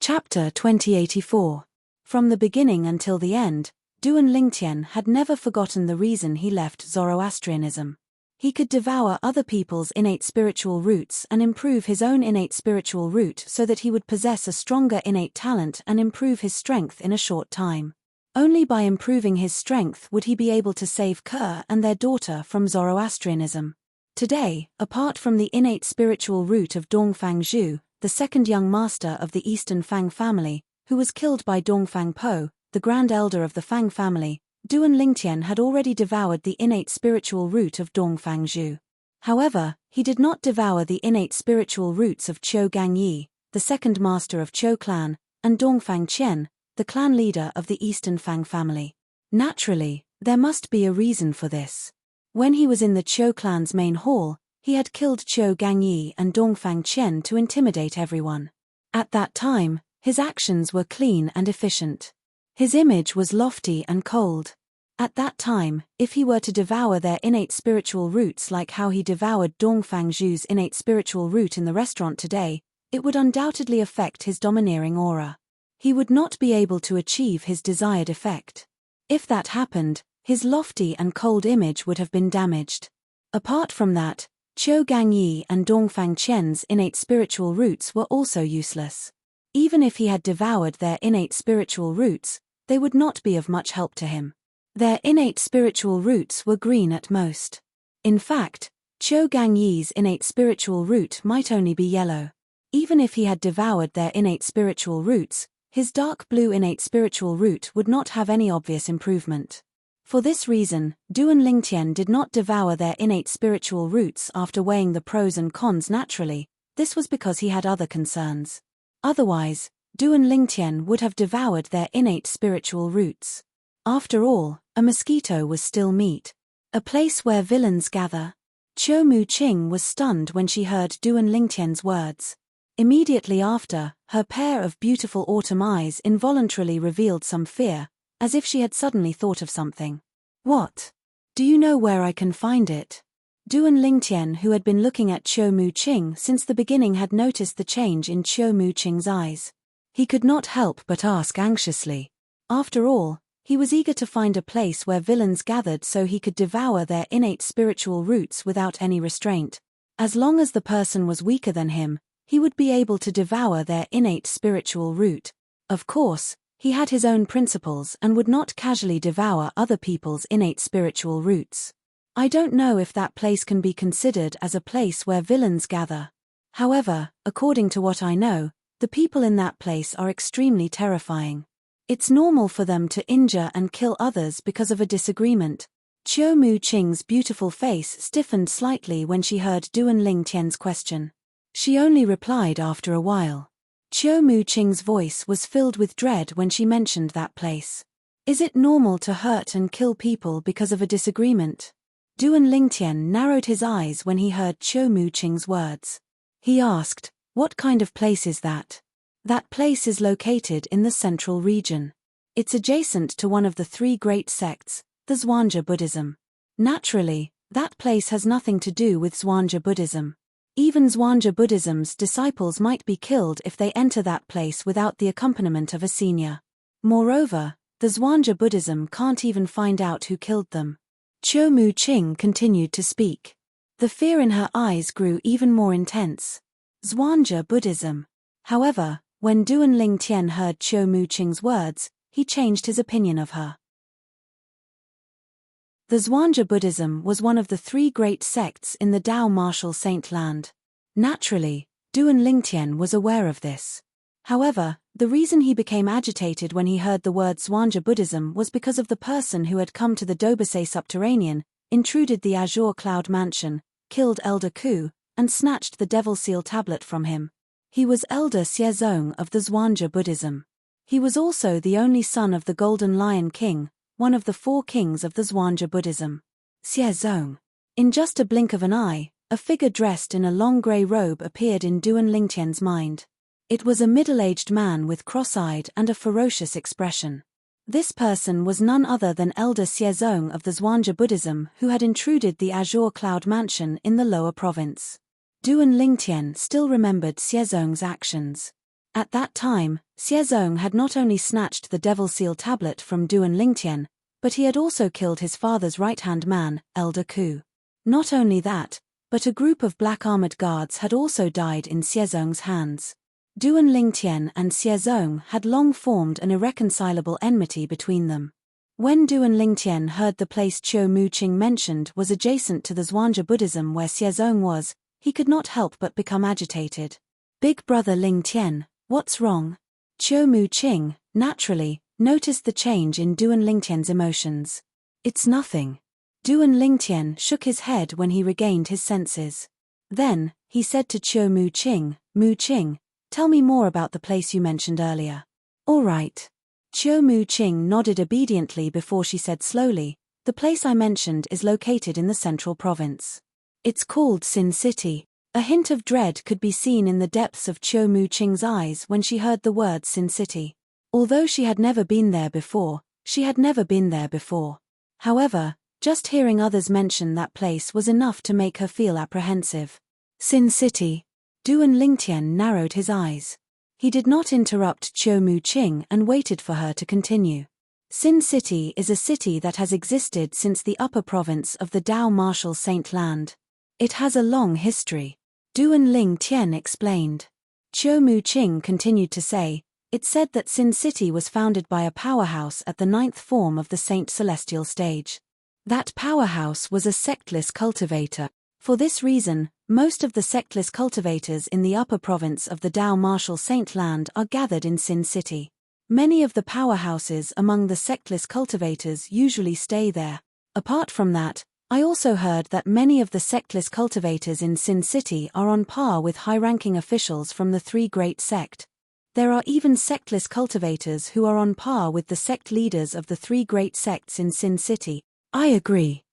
Chapter 2084. From the beginning until the end, Duan Ling Tian had never forgotten the reason he left Zoroastrianism. He could devour other people's innate spiritual roots and improve his own innate spiritual root so that he would possess a stronger innate talent and improve his strength in a short time. Only by improving his strength would he be able to save Ke and their daughter from Zoroastrianism. Today, apart from the innate spiritual root of Dongfang Zhu, the second young master of the Eastern Fang family, who was killed by Dongfang Po, the grand elder of the Fang family, Duan Ling Tian had already devoured the innate spiritual root of Dongfang Zhu. However, he did not devour the innate spiritual roots of Qiu Gangyi, the second master of Qiu clan, and Dongfang Qian, the clan leader of the Eastern Fang family. Naturally, there must be a reason for this. When he was in the Qiu clan's main hall, he had killed Qiu Gangyi and Dongfang Qian to intimidate everyone. At that time, his actions were clean and efficient. His image was lofty and cold. At that time, if he were to devour their innate spiritual roots like how he devoured Dongfang Zhu's innate spiritual root in the restaurant today, it would undoubtedly affect his domineering aura. He would not be able to achieve his desired effect. If that happened, his lofty and cold image would have been damaged. Apart from that, Qiu Gangyi and Dongfang Qian's innate spiritual roots were also useless. Even if he had devoured their innate spiritual roots, they would not be of much help to him. Their innate spiritual roots were green at most. In fact, Qiu Gangyi's innate spiritual root might only be yellow. Even if he had devoured their innate spiritual roots, his dark blue innate spiritual root would not have any obvious improvement. For this reason, Duan Ling Tian did not devour their innate spiritual roots after weighing the pros and cons naturally. This was because he had other concerns. Otherwise, Duan Ling Tian would have devoured their innate spiritual roots. After all, a mosquito was still meat. A place where villains gather. Cho Mu Ching was stunned when she heard Duan Ling Tian's words. Immediately after, her pair of beautiful autumn eyes involuntarily revealed some fear, as if she had suddenly thought of something. What? Do you know where I can find it? Duan Ling Tian, who had been looking at Cho Mu Ching since the beginning, had noticed the change in Cho Mu Ching's eyes. He could not help but ask anxiously. After all, he was eager to find a place where villains gathered so he could devour their innate spiritual roots without any restraint. As long as the person was weaker than him, he would be able to devour their innate spiritual root. Of course, he had his own principles and would not casually devour other people's innate spiritual roots. I don't know if that place can be considered as a place where villains gather. However, according to what I know, the people in that place are extremely terrifying. It's normal for them to injure and kill others because of a disagreement. Cho Mu Ching's beautiful face stiffened slightly when she heard Duan Ling Tian's question. She only replied after a while. Cho Mu Ching's voice was filled with dread when she mentioned that place. Is it normal to hurt and kill people because of a disagreement? Duan Ling Tian narrowed his eyes when he heard Cho Mu Ching's words. He asked, what kind of place is that? That place is located in the central region. It's adjacent to one of the three great sects, the Zhuangzi Buddhism. Naturally, that place has nothing to do with Zhuangzi Buddhism. Even Zhuangzi Buddhism's disciples might be killed if they enter that place without the accompaniment of a senior. Moreover, the Zhuangzi Buddhism can't even find out who killed them. Cho Mu Ching continued to speak. The fear in her eyes grew even more intense. Zhuangzi Buddhism. However, when Duan Lingtian heard Qiu Muqing's words, he changed his opinion of her. The Zhuangzi Buddhism was one of the three great sects in the Tao martial saint land. Naturally, Duan Lingtian was aware of this. However, the reason he became agitated when he heard the word Zhuangzi Buddhism was because of the person who had come to the Dobasay subterranean, intruded the Azure Cloud Mansion, killed Elder Ku, and snatched the Devil Seal tablet from him. He was Elder Xiezong of the Zhuangzi Buddhism. He was also the only son of the Golden Lion King, one of the four kings of the Zhuangzi Buddhism. Xiezong. In just a blink of an eye, a figure dressed in a long grey robe appeared in Duan Lingtian's mind. It was a middle-aged man with cross-eyed and a ferocious expression. This person was none other than Elder Xiezong of the Zhuangzi Buddhism, who had intruded the Azure Cloud Mansion in the lower province. Duan Lingtian still remembered Xiezong's actions. At that time, Xiezong had not only snatched the Devil Seal tablet from Duan Lingtian, but he had also killed his father's right-hand man, Elder Ku. Not only that, but a group of black armored guards had also died in Xiezong's hands. Duan Lingtian and Xiezong had long formed an irreconcilable enmity between them. When Duan Lingtian heard the place Qiu Muqing mentioned was adjacent to the Zhuangzi Buddhism where Xiezong was, he could not help but become agitated. Big brother Lingtian, what's wrong? Qiu Muqing, naturally, noticed the change in Duan Lingtian's emotions. It's nothing. Duan Lingtian shook his head when he regained his senses. Then, he said to Qiu Muqing, tell me more about the place you mentioned earlier. All right. Qiu Muqing nodded obediently before she said slowly, the place I mentioned is located in the central province. It's called Sin City. A hint of dread could be seen in the depths of Qiu Muqing's eyes when she heard the word Sin City. Although she had never been there before, However, just hearing others mention that place was enough to make her feel apprehensive. Sin City. Duan Lingtian narrowed his eyes. He did not interrupt Qiu Muqing and waited for her to continue. Sin City is a city that has existed since the upper province of the Tao martial saint land. It has a long history. Duan Lingtian explained. Qiu Muqing continued to say, it said that Sin City was founded by a powerhouse at the 9th form of the Saint Celestial stage. That powerhouse was a sectless cultivator. For this reason, most of the sectless cultivators in the upper province of the Tao martial saint land are gathered in Sin City. Many of the powerhouses among the sectless cultivators usually stay there. Apart from that, I also heard that many of the sectless cultivators in Sin City are on par with high-ranking officials from the three great sect. There are even sectless cultivators who are on par with the sect leaders of the three great sects in Sin City. I agree.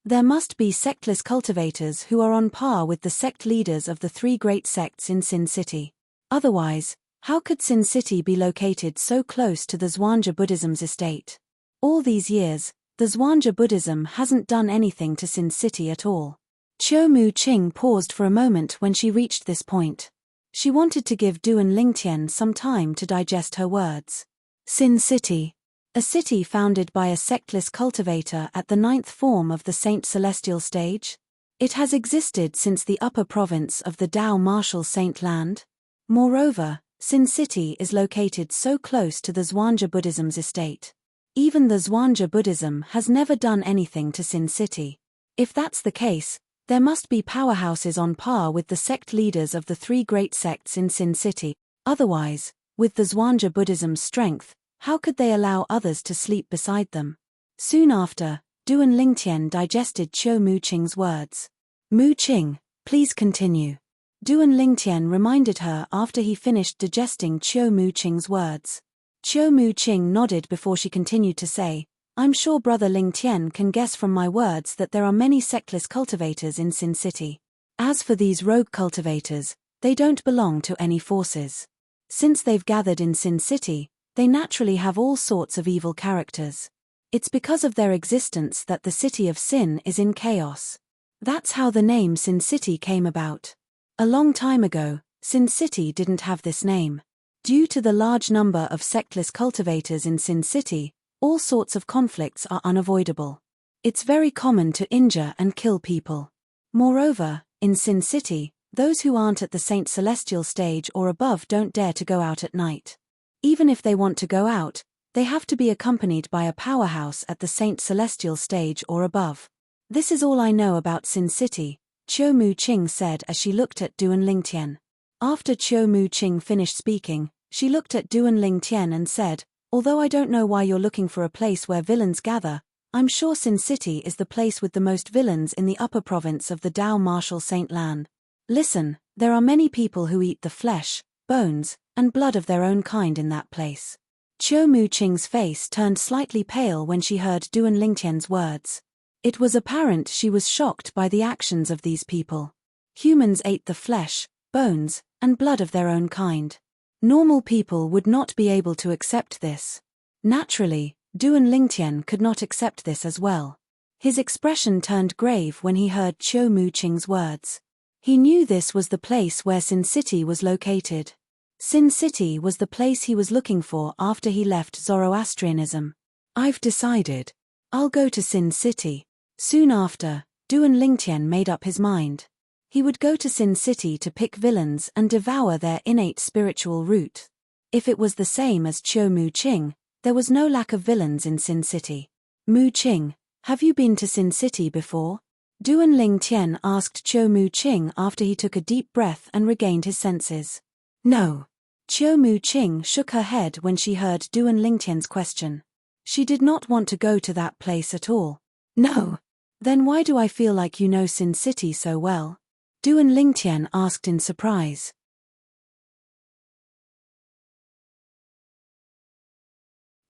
There must be sectless cultivators who are on par with the sect leaders of the three great sects in Sin City. Otherwise, how could Sin City be located so close to the Zhuangzi Buddhism's estate? All these years, the Zhuangzi Buddhism hasn't done anything to Sin City at all. Qiu Muqing paused for a moment when she reached this point. She wanted to give Duan Lingtian some time to digest her words. Sin City. A city founded by a sectless cultivator at the 9th form of the Saint Celestial stage? It has existed since the upper province of the Tao martial saint land. Moreover, Sin City is located so close to the Zhuangzi Buddhism's estate. Even the Zhuangzi Buddhism has never done anything to Sin City. If that's the case, there must be powerhouses on par with the sect leaders of the three great sects in Sin City. Otherwise, with the Zhuangzi Buddhism's strength, how could they allow others to sleep beside them? Soon after, Duan Lingtian digested Qiu Muqing's words. Muqing, please continue. Duan Lingtian reminded her after he finished digesting Qiu Muqing's words. Qiu Muqing nodded before she continued to say, I'm sure Brother Lingtian can guess from my words that there are many sectless cultivators in Sin City. As for these rogue cultivators, they don't belong to any forces. Since they've gathered in Sin City, they naturally have all sorts of evil characters. It's because of their existence that the city of Sin is in chaos. That's how the name Sin City came about. A long time ago, Sin City didn't have this name. Due to the large number of sectless cultivators in Sin City, all sorts of conflicts are unavoidable. It's very common to injure and kill people. Moreover, in Sin City, those who aren't at the Saint Celestial stage or above don't dare to go out at night. Even if they want to go out, they have to be accompanied by a powerhouse at the Saint Celestial stage or above. This is all I know about Sin City, Chiu Mu Qing said as she looked at Duan Lingtian. After Chiu Mu Qing finished speaking, she looked at Duan Lingtian and said, although I don't know why you're looking for a place where villains gather, I'm sure Sin City is the place with the most villains in the upper province of the Dao Martial Saint Land. Listen, there are many people who eat the flesh, bones, and blood of their own kind in that place. Chiu Mu Qing's face turned slightly pale when she heard Duan Lingtian's words. It was apparent she was shocked by the actions of these people. Humans ate the flesh, bones, and blood of their own kind. Normal people would not be able to accept this. Naturally, Duan Lingtian could not accept this as well. His expression turned grave when he heard Chiu Mu Qing's words. He knew this was the place where Sin City was located. Sin City was the place he was looking for after he left Zoroastrianism. I've decided. I'll go to Sin City. Soon after, Duan Lingtian made up his mind. He would go to Sin City to pick villains and devour their innate spiritual root. If it was the same as Chiu Mu Qing, there was no lack of villains in Sin City. Mu Qing, have you been to Sin City before? Duan Lingtian asked Chiu Mu Qing after he took a deep breath and regained his senses. No. Chiu Mu Qing shook her head when she heard Duan Lingtian's question. She did not want to go to that place at all. No. Then why do I feel like you know Sin City so well? Duan Lingtian asked in surprise.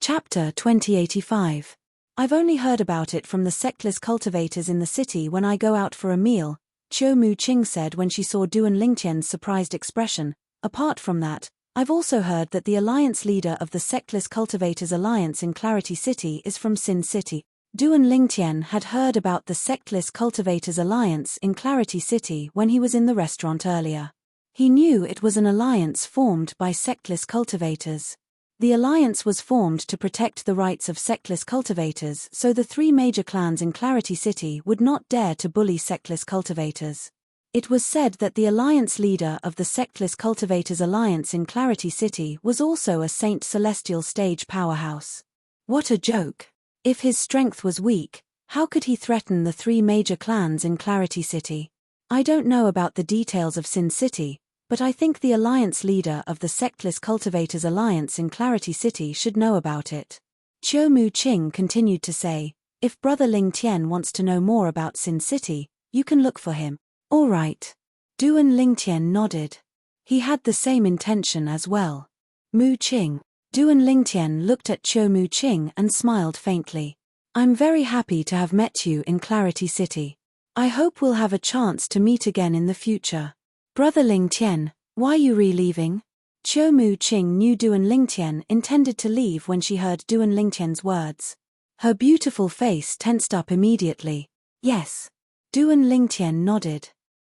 Chapter 2085. I've only heard about it from the sectless cultivators in the city when I go out for a meal, Chiu Mu Qing said when she saw Duan Lingtian's surprised expression. Apart from that, I've also heard that the alliance leader of the Sectless Cultivators Alliance in Clarity City is from Sin City. Duan Lingtian had heard about the Sectless Cultivators Alliance in Clarity City when he was in the restaurant earlier. He knew it was an alliance formed by sectless cultivators. The alliance was formed to protect the rights of sectless cultivators so the three major clans in Clarity City would not dare to bully sectless cultivators. It was said that the alliance leader of the Sectless Cultivators Alliance in Clarity City was also a Saint Celestial stage powerhouse. What a joke! If his strength was weak, how could he threaten the three major clans in Clarity City? I don't know about the details of Sin City, but I think the alliance leader of the Sectless Cultivators Alliance in Clarity City should know about it. Chiu Mu Qing continued to say, if Brother Lingtian wants to know more about Sin City, you can look for him. All right. Duan Lingtian nodded. He had the same intention as well. Mu Qing. Duan Lingtian looked at Chiu Mu Qing and smiled faintly. I'm very happy to have met you in Clarity City. I hope we'll have a chance to meet again in the future. Brother Lingtian, why are you leaving? Chiu Mu Qing knew Duan Lingtian intended to leave when she heard Duan Lingtian's words. Her beautiful face tensed up immediately. Yes. Duan Lingtian nodded.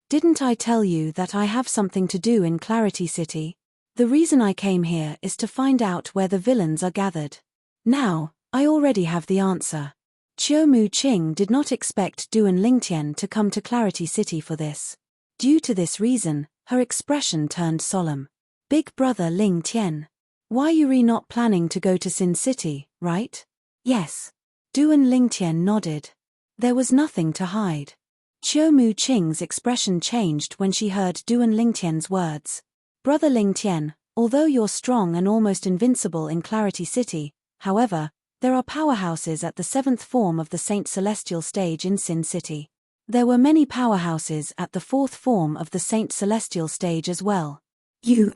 Didn't I tell you that I have something to do in Clarity City? The reason I came here is to find out where the villains are gathered. Now, I already have the answer. Chiu Mu Qing did not expect Duan Lingtian to come to Clarity City for this. Due to this reason, her expression turned solemn. Big brother Lingtian. Why you not planning to go to Sin City, right? Yes. Duan Lingtian nodded. There was nothing to hide. Chiu Mu Qing's expression changed when she heard Duan Lingtian's words. Brother Lingtian, although you're strong and almost invincible in Clarity City, however, there are powerhouses at the 7th form of the Saint Celestial stage in Sin City. There were many powerhouses at the 4th form of the Saint Celestial stage as well. You.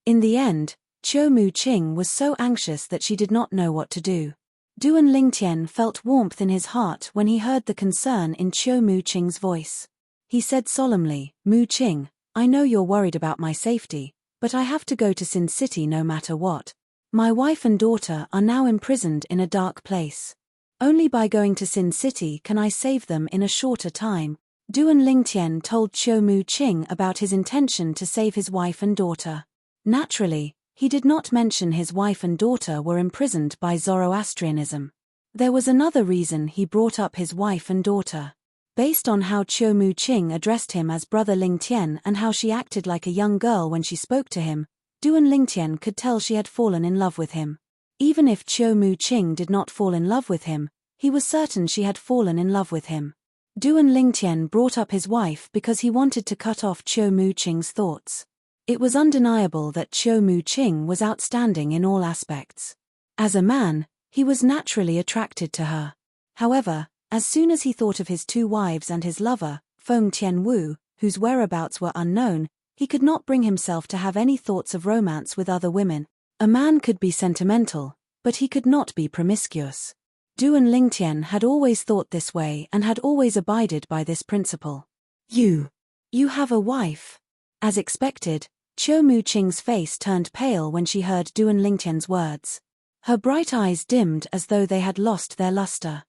In the end, Chiu Mu Qing was so anxious that she did not know what to do. Duan Lingtian felt warmth in his heart when he heard the concern in Chiu Mu Qing's voice. He said solemnly, Mu Qing, I know you're worried about my safety, but I have to go to Sin City no matter what. My wife and daughter are now imprisoned in a dark place. Only by going to Sin City can I save them in a shorter time. Duan Lingtian told Chiu Mu Qing about his intention to save his wife and daughter. Naturally, he did not mention his wife and daughter were imprisoned by Zoroastrianism. There was another reason he brought up his wife and daughter. Based on how Chiu Mu-ching addressed him as Brother Ling Tian and how she acted like a young girl when she spoke to him, Duan Lingtian could tell she had fallen in love with him. Even if Chiu Mu-ching did not fall in love with him, he was certain she had fallen in love with him. Duan Lingtian brought up his wife because he wanted to cut off Chiu Mu-ching's thoughts. It was undeniable that Chiu Mu-ching was outstanding in all aspects. As a man, he was naturally attracted to her. However, as soon as he thought of his 2 wives and his lover, Feng Tianwu, whose whereabouts were unknown, he could not bring himself to have any thoughts of romance with other women. A man could be sentimental, but he could not be promiscuous. Duan Lingtian had always thought this way and had always abided by this principle. You have a wife. As expected, Chiu Mu-ching's face turned pale when she heard Duan Lingtian's words. Her bright eyes dimmed as though they had lost their luster.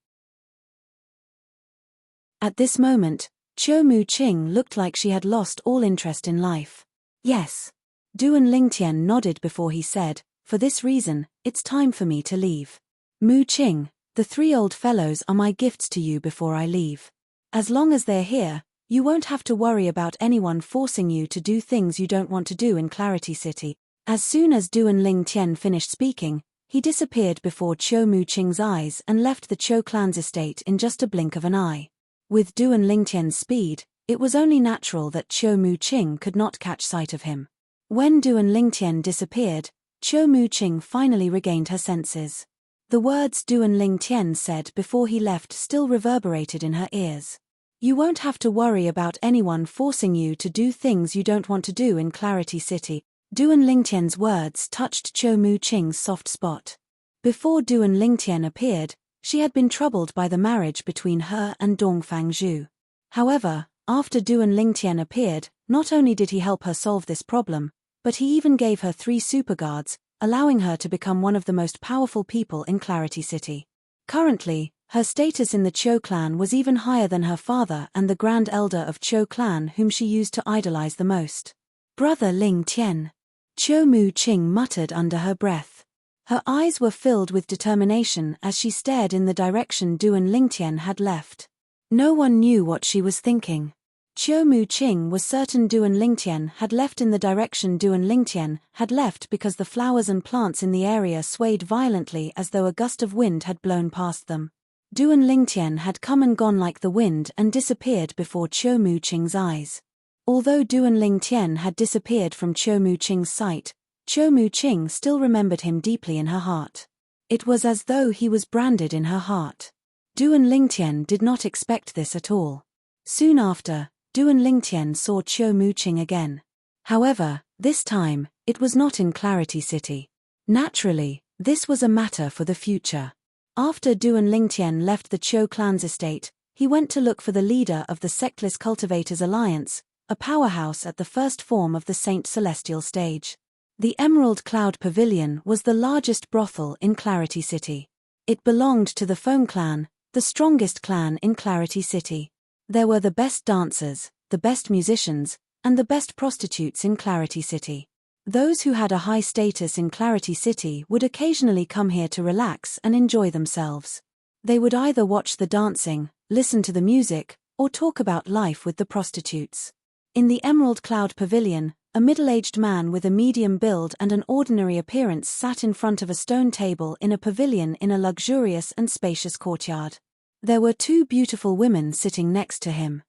At this moment, Chiu Mu-ching looked like she had lost all interest in life. Yes. Duan Lingtian nodded before he said, for this reason, it's time for me to leave. Mu-ching, the 3 old fellows are my gifts to you before I leave. As long as they're here, you won't have to worry about anyone forcing you to do things you don't want to do in Clarity City. As soon as Duan Lingtian finished speaking, he disappeared before Chiu Mu-ching's eyes and left the Chou clan's estate in just a blink of an eye. With Duan Lingtian's speed, it was only natural that Chiu Mu-ching could not catch sight of him. When Duan Lingtian disappeared, Chiu Mu-ching finally regained her senses. The words Duan Lingtian said before he left still reverberated in her ears. You won't have to worry about anyone forcing you to do things you don't want to do in Clarity City. Duan Lingtian's words touched Chiu Mu-ching's soft spot. Before Duan Lingtian appeared, she had been troubled by the marriage between her and Dongfang Zhu. However, after Duan Lingtian appeared, not only did he help her solve this problem, but he even gave her 3 superguards, allowing her to become one of the most powerful people in Clarity City. Currently, her status in the Chou clan was even higher than her father and the Grand Elder of Chou clan whom she used to idolize the most. Brother Ling Tian. Chiu Mu-ching muttered under her breath. Her eyes were filled with determination as she stared in the direction Duan Lingtian had left. No one knew what she was thinking. Chiu Mu-ching was certain Duan Lingtian had left in the direction Duan Lingtian had left because the flowers and plants in the area swayed violently as though a gust of wind had blown past them. Duan Lingtian had come and gone like the wind and disappeared before Chiu Mu-ching's eyes. Although Duan Lingtian had disappeared from Chiu Mu-ching's sight, Chiu Mu-ching still remembered him deeply in her heart. It was as though he was branded in her heart. Duan Lingtian did not expect this at all. Soon after, Duan Lingtian saw Chiu Mu-ching again. However, this time, it was not in Clarity City. Naturally, this was a matter for the future. After Duan Lingtian left the Chou clan's estate, he went to look for the leader of the Sectless Cultivators Alliance, a powerhouse at the first form of the Saint Celestial stage. The Emerald Cloud Pavilion was the largest brothel in Clarity City. It belonged to the Feng clan, the strongest clan in Clarity City. There were the best dancers, the best musicians, and the best prostitutes in Clarity City. Those who had a high status in Clarity City would occasionally come here to relax and enjoy themselves. They would either watch the dancing, listen to the music, or talk about life with the prostitutes. In the Emerald Cloud Pavilion, a middle-aged man with a medium build and an ordinary appearance sat in front of a stone table in a pavilion in a luxurious and spacious courtyard. There were 2 beautiful women sitting next to him.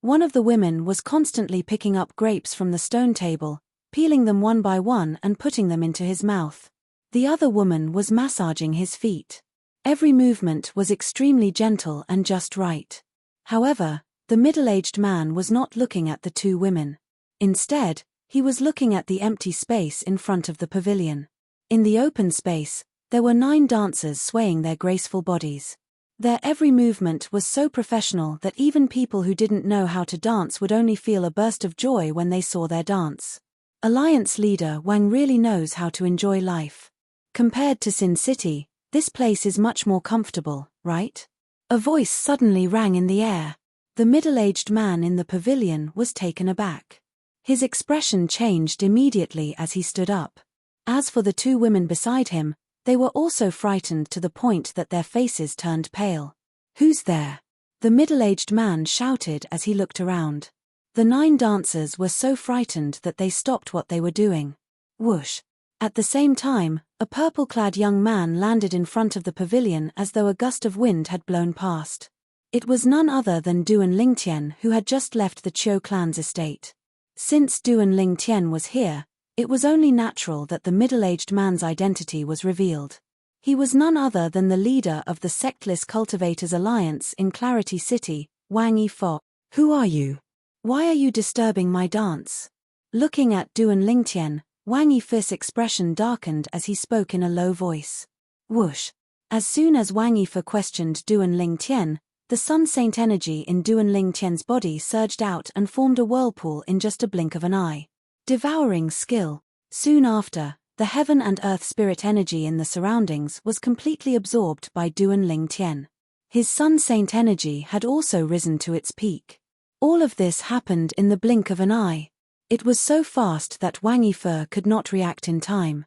One of the women was constantly picking up grapes from the stone table, peeling them one by one and putting them into his mouth. The other woman was massaging his feet. Every movement was extremely gentle and just right. However, the middle-aged man was not looking at the 2 women. Instead, he was looking at the empty space in front of the pavilion. In the open space, there were 9 dancers swaying their graceful bodies. Their every movement was so professional that even people who didn't know how to dance would only feel a burst of joy when they saw their dance. Alliance leader Wang really knows how to enjoy life. Compared to Sin City, this place is much more comfortable, right? A voice suddenly rang in the air. The middle-aged man in the pavilion was taken aback. His expression changed immediately as he stood up. As for the 2 women beside him, They were also frightened to the point that their faces turned pale. "Who's there?" the middle-aged man shouted as he looked around. The 9 dancers were so frightened that they stopped what they were doing. Whoosh! At the same time, a purple-clad young man landed in front of the pavilion as though a gust of wind had blown past. It was none other than Duan Lingtian, who had just left the Qiu clan's estate. Since Duan Lingtian was here, it was only natural that the middle-aged man's identity was revealed. He was none other than the leader of the Sectless Cultivators Alliance in Clarity City, Wang Yifo. "Who are you? Why are you disturbing my dance?" Looking at Duan Lingtian, Wang Yifo's expression darkened as he spoke in a low voice. Whoosh! As soon as Wang Yifo questioned Duan Lingtian, the Sun Saint energy in Duan Lingtian's body surged out and formed a whirlpool in just a blink of an eye. Devouring skill. Soon after, the heaven and earth spirit energy in the surroundings was completely absorbed by Duan Lingtian. His Sun Saint energy had also risen to its peak. All of this happened in the blink of an eye. It was so fast that Wang Yifo could not react in time.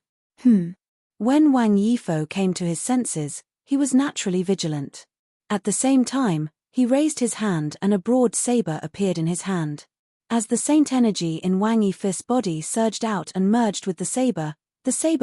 When Wang Yifo came to his senses, he was naturally vigilant. At the same time, he raised his hand and a broad saber appeared in his hand. As the saint energy in Wang Yifo's body surged out and merged with the saber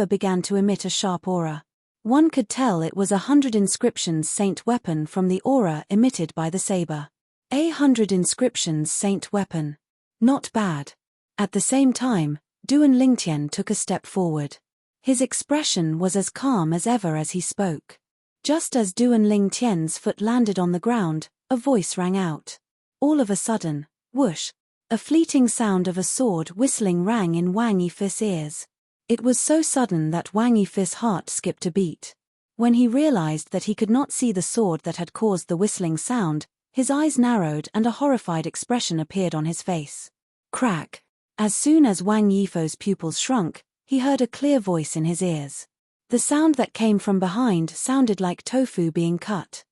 began to emit a sharp aura. One could tell it was 100 inscriptions saint weapon from the aura emitted by the saber. 100 inscriptions saint weapon. Not bad. At the same time, Duan Lingtian took a step forward. His expression was as calm as ever as he spoke. Just as Duan Lingtian's foot landed on the ground, a voice rang out. All of a sudden, whoosh! A fleeting sound of a sword whistling rang in Wang Yifo's ears. It was so sudden that Wang Yifo's heart skipped a beat. When he realized that he could not see the sword that had caused the whistling sound, his eyes narrowed and a horrified expression appeared on his face. Crack! As soon as Wang Yifo's pupils shrunk, he heard a clear voice in his ears. The sound that came from behind sounded like tofu being cut.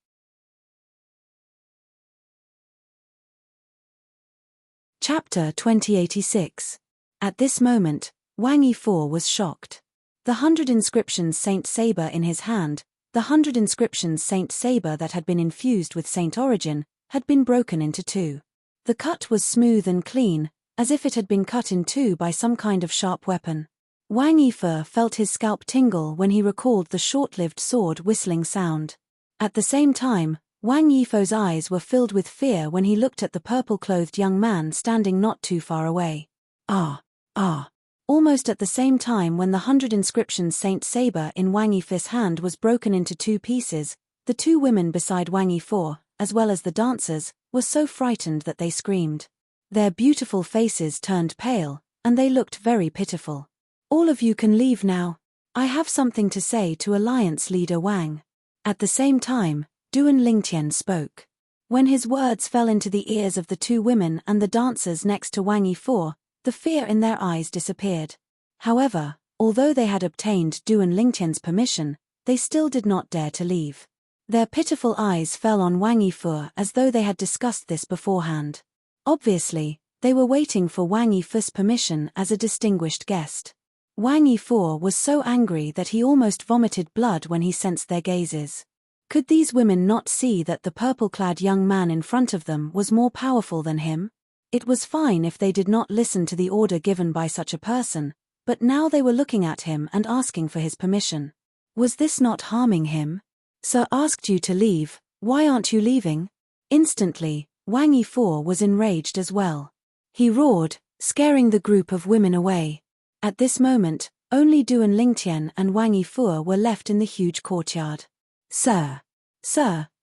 Chapter 2086. At this moment, Wang Yifo was shocked. The 100 inscriptions saint saber in his hand, the 100 inscriptions saint saber that had been infused with saint origin, had been broken into 2. The cut was smooth and clean, as if it had been cut in 2 by some kind of sharp weapon. Wang Yifo felt his scalp tingle when he recalled the short-lived sword whistling sound. At the same time, Wang Yifo's eyes were filled with fear when he looked at the purple-clothed young man standing not too far away. Almost at the same time when the 100 inscriptions saint saber in Wang Yifo's hand was broken into 2 pieces, the 2 women beside Wang Yifo, as well as the dancers, were so frightened that they screamed. Their beautiful faces turned pale, and they looked very pitiful. "All of you can leave now. I have something to say to Alliance leader Wang." At the same time, Duan Lingtian spoke. When his words fell into the ears of the 2 women and the dancers next to Wang Yifo, the fear in their eyes disappeared. However, although they had obtained Duan Lingtian's permission, they still did not dare to leave. Their pitiful eyes fell on Wang Yifo as though they had discussed this beforehand. Obviously, they were waiting for Wang Yifo's permission as a distinguished guest. Wang Yifo was so angry that he almost vomited blood when he sensed their gazes. Could these women not see that the purple-clad young man in front of them was more powerful than him? It was fine if they did not listen to the order given by such a person, but now they were looking at him and asking for his permission. Was this not harming him? "Sir asked you to leave, why aren't you leaving?" Instantly, Wang Yifo was enraged as well. He roared, scaring the group of women away. At this moment, only Duan Lingtian and Wang Yifo were left in the huge courtyard. Sir,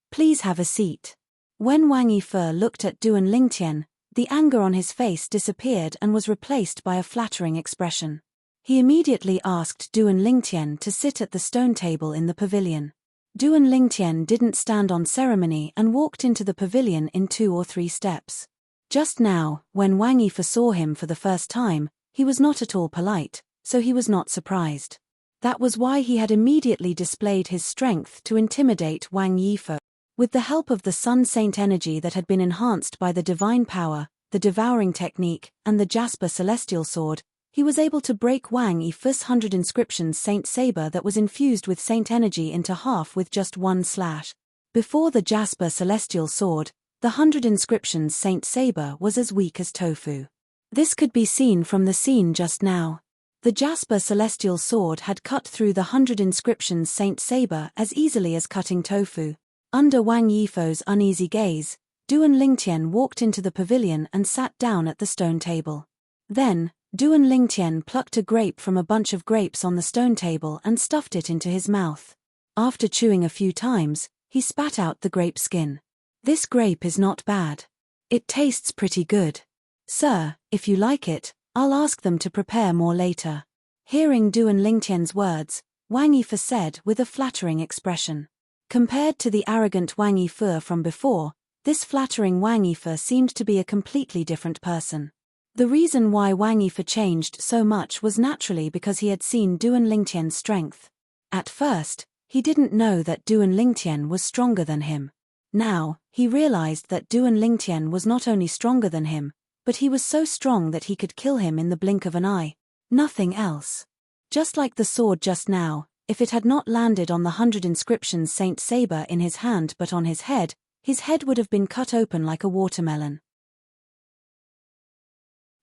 please have a seat." When Wang Yifo looked at Duan Lingtian, the anger on his face disappeared and was replaced by a flattering expression. He immediately asked Duan Lingtian to sit at the stone table in the pavilion. Duan Lingtian didn't stand on ceremony and walked into the pavilion in 2 or 3 steps. Just now, when Wang Yifo saw him for the first time, he was not at all polite, so he was not surprised. That was why he had immediately displayed his strength to intimidate Wang Yifo. With the help of the Sun Saint energy that had been enhanced by the divine power, the devouring technique, and the Jasper celestial sword, he was able to break Wang Yifu's 100 inscriptions Saint Saber that was infused with Saint energy into half with just one slash. Before the Jasper Celestial Sword, the 100 inscriptions Saint Saber was as weak as tofu. This could be seen from the scene just now. The Jasper Celestial Sword had cut through the 100 inscriptions Saint Saber as easily as cutting tofu. Under Wang Yifu's uneasy gaze, Duan Lingtian walked into the pavilion and sat down at the stone table. Then, Duan Lingtian plucked a grape from a bunch of grapes on the stone table and stuffed it into his mouth. After chewing a few times, he spat out the grape skin. This grape is not bad. It tastes pretty good. Sir, if you like it, I'll ask them to prepare more later. Hearing Duan Lingtian's words, Wang Yifu said with a flattering expression. Compared to the arrogant Wang Yifu from before, this flattering Wang Yifu seemed to be a completely different person. The reason why Wang Yifu changed so much was naturally because he had seen Duan Lingtian's strength. At first, he didn't know that Duan Lingtian was stronger than him. Now, he realized that Duan Lingtian was not only stronger than him, but he was so strong that he could kill him in the blink of an eye. Nothing else. Just like the sword just now, if it had not landed on the 100 inscriptions Saint Saber in his hand but on his head would have been cut open like a watermelon.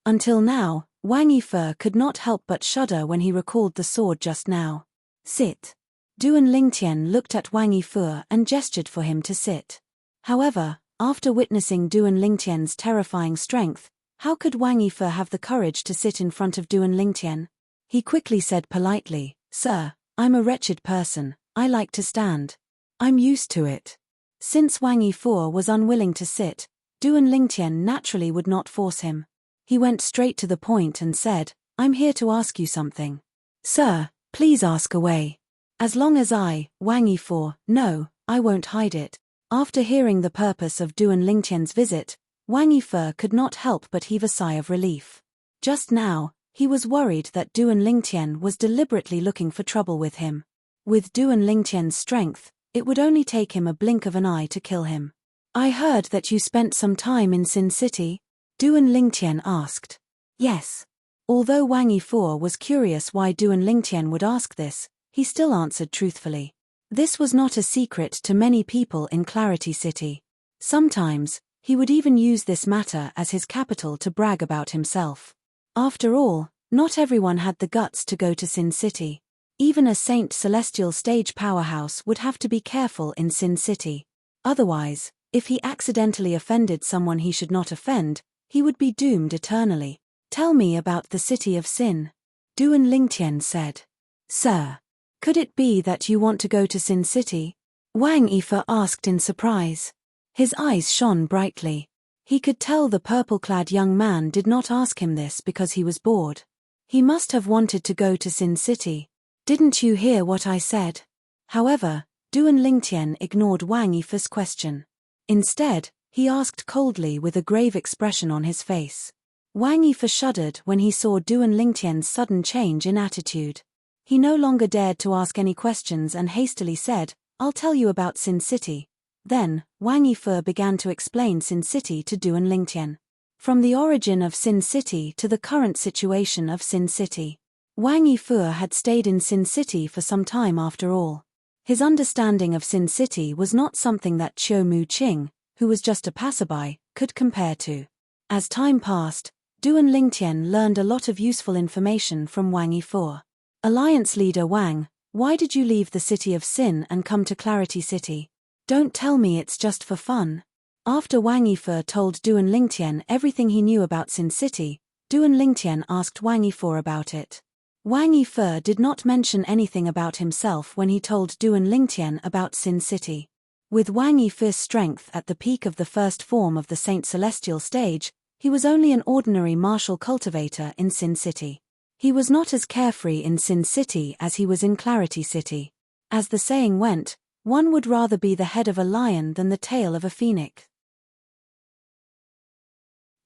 Until now, Wang Yifu could not help but shudder when he recalled the sword just now. Sit. Duan Lingtian looked at Wang Yifu and gestured for him to sit. However, after witnessing Duan Lingtian's terrifying strength, how could Wang Yifu have the courage to sit in front of Duan Lingtian? He quickly said politely, "Sir, I'm a wretched person, I like to stand. I'm used to it." Since Wang Yifu was unwilling to sit, Duan Lingtian naturally would not force him. He went straight to the point and said, "I'm here to ask you something." "Sir, please ask away." "As long as Wang Yifu, know, I won't hide it." After hearing the purpose of Duan Lingtian's visit, Wang Yifu could not help but heave a sigh of relief. Just now, he was worried that Duan Lingtian was deliberately looking for trouble with him. With Duan Lingtian's strength, it would only take him a blink of an eye to kill him. "I heard that you spent some time in Sin City?" Duan Lingtian asked. Yes. Although Wang Yifu was curious why Duan Lingtian would ask this, he still answered truthfully. This was not a secret to many people in Clarity City. Sometimes, he would even use this matter as his capital to brag about himself. After all, not everyone had the guts to go to Sin City. Even a Saint Celestial stage powerhouse would have to be careful in Sin City. Otherwise, if he accidentally offended someone he should not offend, he would be doomed eternally. "Tell me about the city of Sin," Duan Lingtian said. "Sir, could it be that you want to go to Sin City?" Wang Yifu asked in surprise. His eyes shone brightly. He could tell the purple-clad young man did not ask him this because he was bored. He must have wanted to go to Sin City. "Didn't you hear what I said?" However, Duan Lingtian ignored Wang Yifu's question. Instead, he asked coldly with a grave expression on his face. Wang Yifu shuddered when he saw Duan Lingtian's sudden change in attitude. He no longer dared to ask any questions and hastily said, "I'll tell you about Sin City." Then, Wang Yifu began to explain Sin City to Duan Lingtian. From the origin of Sin City to the current situation of Sin City. Wang Yifu had stayed in Sin City for some time after all. His understanding of Sin City was not something that Qiu Mu Qing, who was just a passerby, could compare to. As time passed, Duan Lingtian learned a lot of useful information from Wang Yifu. "Alliance leader Wang, why did you leave the city of Sin and come to Clarity City? Don't tell me it's just for fun." After Wang Yifu told Duan Lingtian everything he knew about Sin City, Duan Lingtian asked Wang Yifu about it. Wang Yifu did not mention anything about himself when he told Duan Lingtian about Sin City. With Wang Yifu's strength at the peak of the first form of the Saint Celestial stage, he was only an ordinary martial cultivator in Sin City. He was not as carefree in Sin City as he was in Clarity City. As the saying went, one would rather be the head of a lion than the tail of a phoenix.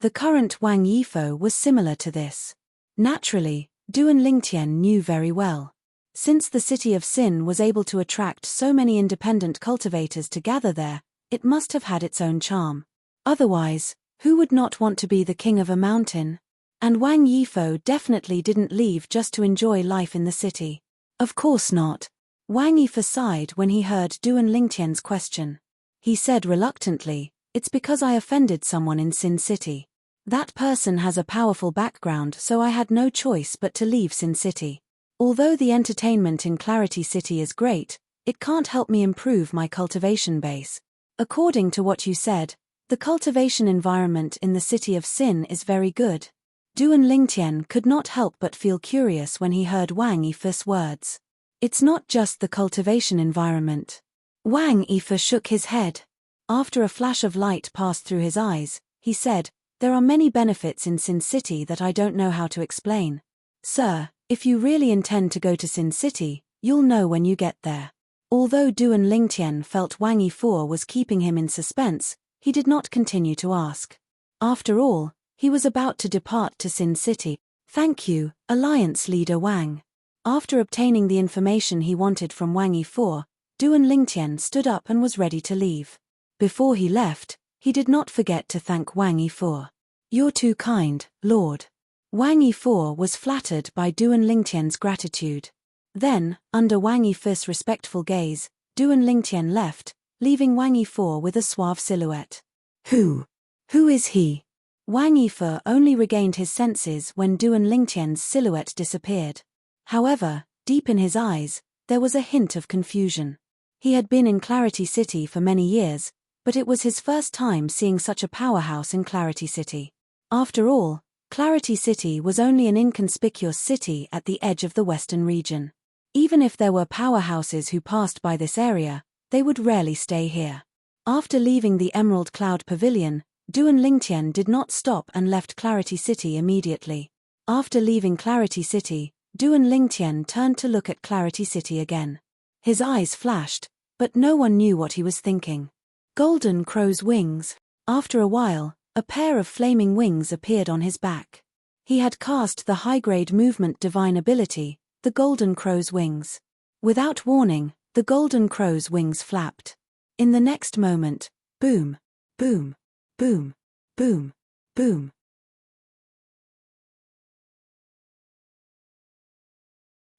The current Wang Yifu was similar to this. Naturally, Duan Lingtian knew very well. Since the city of Sin was able to attract so many independent cultivators to gather there, it must have had its own charm. Otherwise, who would not want to be the king of a mountain? And Wang Yifo definitely didn't leave just to enjoy life in the city. Of course not. Wang Yifo sighed when he heard Duan Lingtian's question. He said reluctantly, "It's because I offended someone in Sin City. That person has a powerful background, so I had no choice but to leave Sin City. Although the entertainment in Clarity City is great, it can't help me improve my cultivation base. According to what you said, the cultivation environment in the city of Sin is very good." Duan Lingtian could not help but feel curious when he heard Wang Yifo's words. "It's not just the cultivation environment." Wang Yifo shook his head. After a flash of light passed through his eyes, he said, "There are many benefits in Sin City that I don't know how to explain. Sir, if you really intend to go to Sin City, you'll know when you get there." Although Duan Lingtian felt Wang Yifo was keeping him in suspense, he did not continue to ask. After all, he was about to depart to Sin City. "Thank you, Alliance Leader Wang." After obtaining the information he wanted from Wang Yifo, Duan Lingtian stood up and was ready to leave. Before he left, he did not forget to thank Wang Yifo. "You're too kind, Lord." Wang Yifo was flattered by Duan Lingtian's gratitude. Then, under Wang Yifo's respectful gaze, Duan Lingtian left, leaving Wang Yifo with a suave silhouette. Who is he?" Wang Yifo only regained his senses when Duan Lingtian's silhouette disappeared. However, deep in his eyes, there was a hint of confusion. He had been in Clarity City for many years, but it was his first time seeing such a powerhouse in Clarity City. After all, Clarity City was only an inconspicuous city at the edge of the western region. Even if there were powerhouses who passed by this area, they would rarely stay here. After leaving the Emerald Cloud Pavilion, Duan Lingtian did not stop and left Clarity City immediately. After leaving Clarity City, Duan Lingtian turned to look at Clarity City again. His eyes flashed, but no one knew what he was thinking. Golden Crow's wings. After a while, a pair of flaming wings appeared on his back. He had cast the high-grade movement divine ability, the Golden Crow's wings. Without warning, the Golden Crow's wings flapped. In the next moment, boom, boom, boom, boom, boom.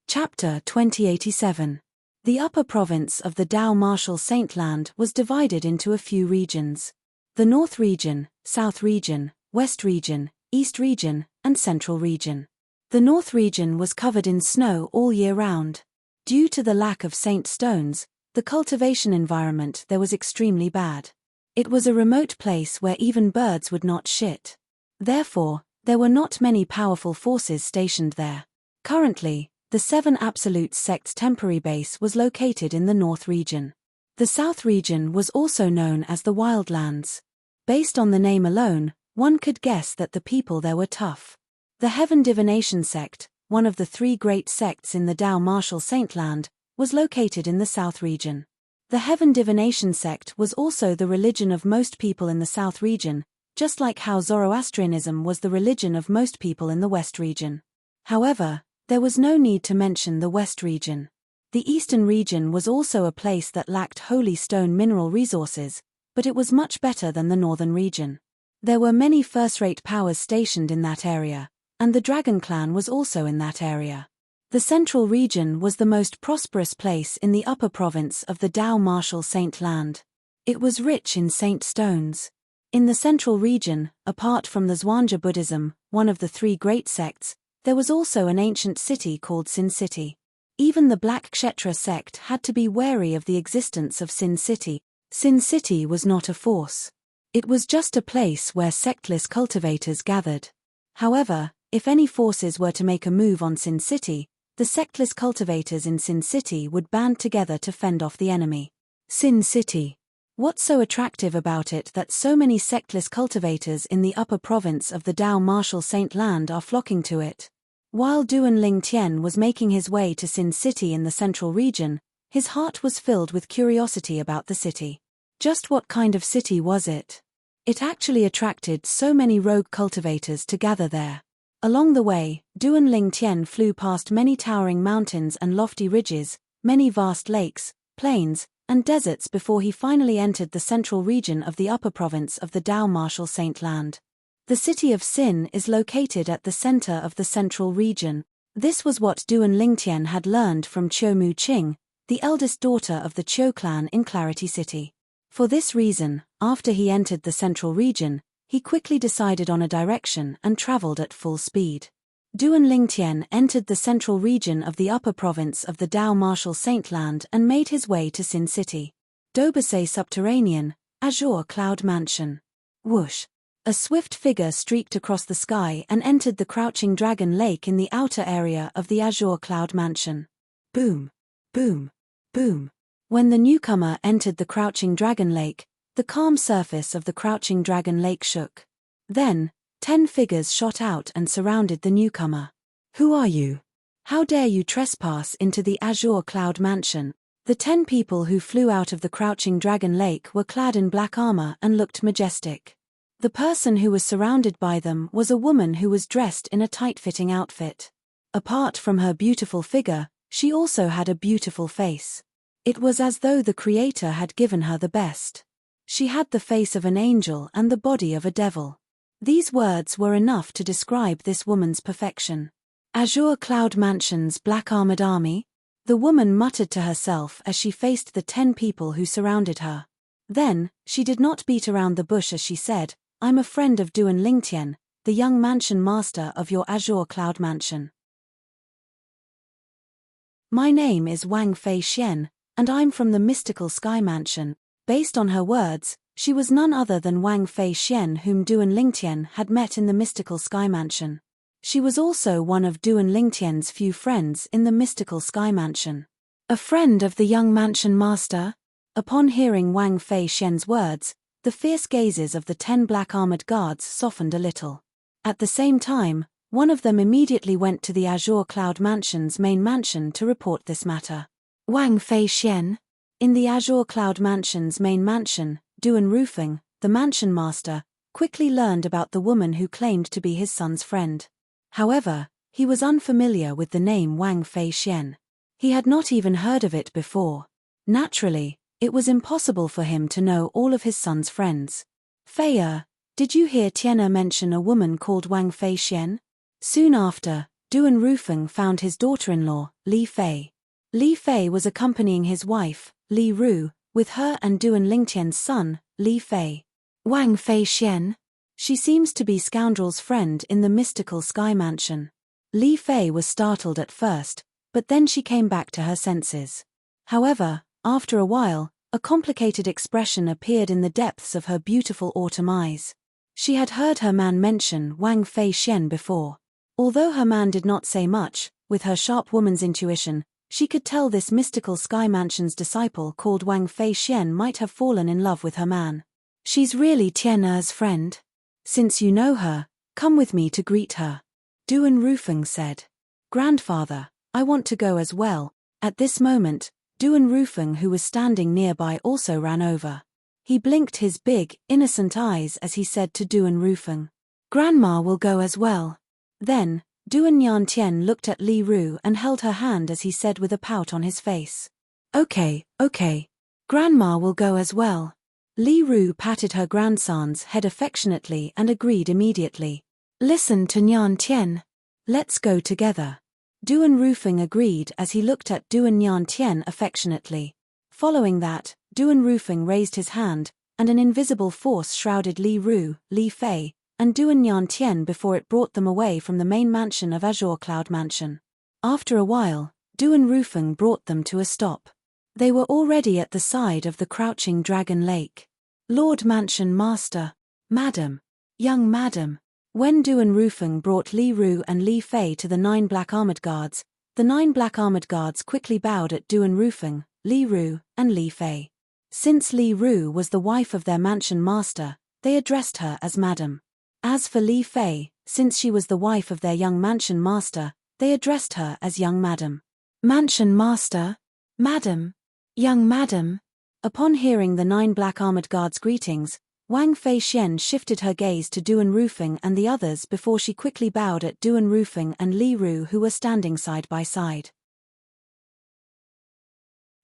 Chapter 2087. The upper province of the Dao Martial Saintland was divided into a few regions. The North Region, South Region, West Region, East Region, and Central Region. The North Region was covered in snow all year round. Due to the lack of saint stones, the cultivation environment there was extremely bad. It was a remote place where even birds would not shit. Therefore, there were not many powerful forces stationed there. Currently, the Seven Absolute Sect's temporary base was located in the North Region. The South Region was also known as the Wildlands. Based on the name alone, one could guess that the people there were tough. The Heaven Divination Sect, one of the three great sects in the Dao Martial Saintland, was located in the South Region. The Heaven Divination Sect was also the religion of most people in the South Region, just like how Zoroastrianism was the religion of most people in the West Region. However, there was no need to mention the West Region. The Eastern Region was also a place that lacked holy stone mineral resources, but it was much better than the Northern Region. There were many first-rate powers stationed in that area, and the Dragon Clan was also in that area. The Central Region was the most prosperous place in the upper province of the Dao Martial Saintland. It was rich in saint stones. In the Central Region, apart from the Zhuangzi Buddhism, one of the three great sects, there was also an ancient city called Sin City. Even the Black Kshetra sect had to be wary of the existence of Sin City. Sin City was not a force. It was just a place where sectless cultivators gathered. However, if any forces were to make a move on Sin City, the sectless cultivators in Sin City would band together to fend off the enemy. Sin City. What's so attractive about it that so many sectless cultivators in the upper province of the Dao Martial Saintland are flocking to it? While Duan Lingtian was making his way to Sin City in the Central Region, his heart was filled with curiosity about the city. Just what kind of city was it? It actually attracted so many rogue cultivators to gather there. Along the way, Duan Lingtian flew past many towering mountains and lofty ridges, many vast lakes, plains, and deserts before he finally entered the Central Region of the upper province of the Dao Martial Saintland. The city of Sin is located at the center of the central region. This was what Duan Lingtian had learned from Qiu Mu Qing, the eldest daughter of the Qiu clan in Clarity City. For this reason, after he entered the central region, he quickly decided on a direction and traveled at full speed. Duan Lingtian entered the central region of the upper province of the Dao Martial Saintland and made his way to Sin City. Dobase Subterranean, Azure Cloud Mansion. Whoosh! A swift figure streaked across the sky and entered the Crouching Dragon Lake in the outer area of the Azure Cloud Mansion. Boom! Boom! Boom! When the newcomer entered the Crouching Dragon Lake, the calm surface of the Crouching Dragon Lake shook. Then, 10 figures shot out and surrounded the newcomer. Who are you? How dare you trespass into the Azure Cloud Mansion? The 10 people who flew out of the Crouching Dragon Lake were clad in black armor and looked majestic. The person who was surrounded by them was a woman who was dressed in a tight-fitting outfit. Apart from her beautiful figure, she also had a beautiful face. It was as though the Creator had given her the best. She had the face of an angel and the body of a devil. These words were enough to describe this woman's perfection. Azure Cloud Mansion's black-armored army? The woman muttered to herself as she faced the 10 people who surrounded her. Then, she did not beat around the bush as she said, I'm a friend of Duan Lingtian, the young mansion master of your Azure Cloud Mansion. My name is Wang Fei Xian, and I'm from the mystical Sky Mansion. Based on her words, she was none other than Wang Fei Xian, whom Duan Lingtian had met in the mystical Sky Mansion. She was also one of Duan Lingtian's few friends in the mystical Sky Mansion. A friend of the young mansion master? Upon hearing Wang Fei Xian's words, the fierce gazes of the 10 black-armored guards softened a little. At the same time, one of them immediately went to the Azure Cloud Mansion's main mansion to report this matter. Wang Fei Xian? In the Azure Cloud Mansion's main mansion, Duan Rufeng, the mansion master, quickly learned about the woman who claimed to be his son's friend. However, he was unfamiliar with the name Wang Fei Xian. He had not even heard of it before. Naturally, it was impossible for him to know all of his son's friends. Fei, did you hear Tian'er mention a woman called Wang Fei Xian? Soon after, Duan Rufeng found his daughter-in-law, Li Fei. Li Fei was accompanying his wife, Li Ru, with her and Duan Lingtian's son, Li Fei. Wang Fei Xian? She seems to be Scoundrel's friend in the mystical Sky Mansion. Li Fei was startled at first, but then she came back to her senses. However, after a while, a complicated expression appeared in the depths of her beautiful autumn eyes. She had heard her man mention Wang Fei Xian before. Although her man did not say much, with her sharp woman's intuition, she could tell this mystical Sky Mansion's disciple called Wang Fei Xian might have fallen in love with her man. She's really Tian'er's friend? Since you know her, come with me to greet her. Duan Rufeng said. Grandfather, I want to go as well. At this moment, Duan Rufeng, who was standing nearby, also ran over. He blinked his big, innocent eyes as he said to Duan Rufeng, Grandma will go as well. Then, Duan Yantian looked at Li Ru and held her hand as he said with a pout on his face. Okay. Grandma will go as well. Li Ru patted her grandson's head affectionately and agreed immediately. Listen to Nyan Tian. Let's go together. Duan Rufeng agreed as he looked at Duan Nyan Tian affectionately. Following that, Duan Rufeng raised his hand, and an invisible force shrouded Li Ru, Li Fei, and Duan Nyan Tian before it brought them away from the main mansion of Azure Cloud Mansion. After a while, Duan Rufeng brought them to a stop. They were already at the side of the Crouching Dragon Lake. Lord Mansion Master, Madam, young Madam. When Duan Rufeng brought Li Ru and Li Fei to the 9 black armored guards, the 9 black armored guards quickly bowed at Duan Rufeng, Li Ru, and Li Fei. Since Li Ru was the wife of their mansion master, they addressed her as Madam. As for Li Fei, since she was the wife of their young mansion master, they addressed her as young Madam. Mansion Master, Madam, young Madam. Upon hearing the 9 black armored guards' greetings, Wang Fei Xian shifted her gaze to Duan Rufeng and the others before she quickly bowed at Duan Rufeng and Li Ru, who were standing side by side.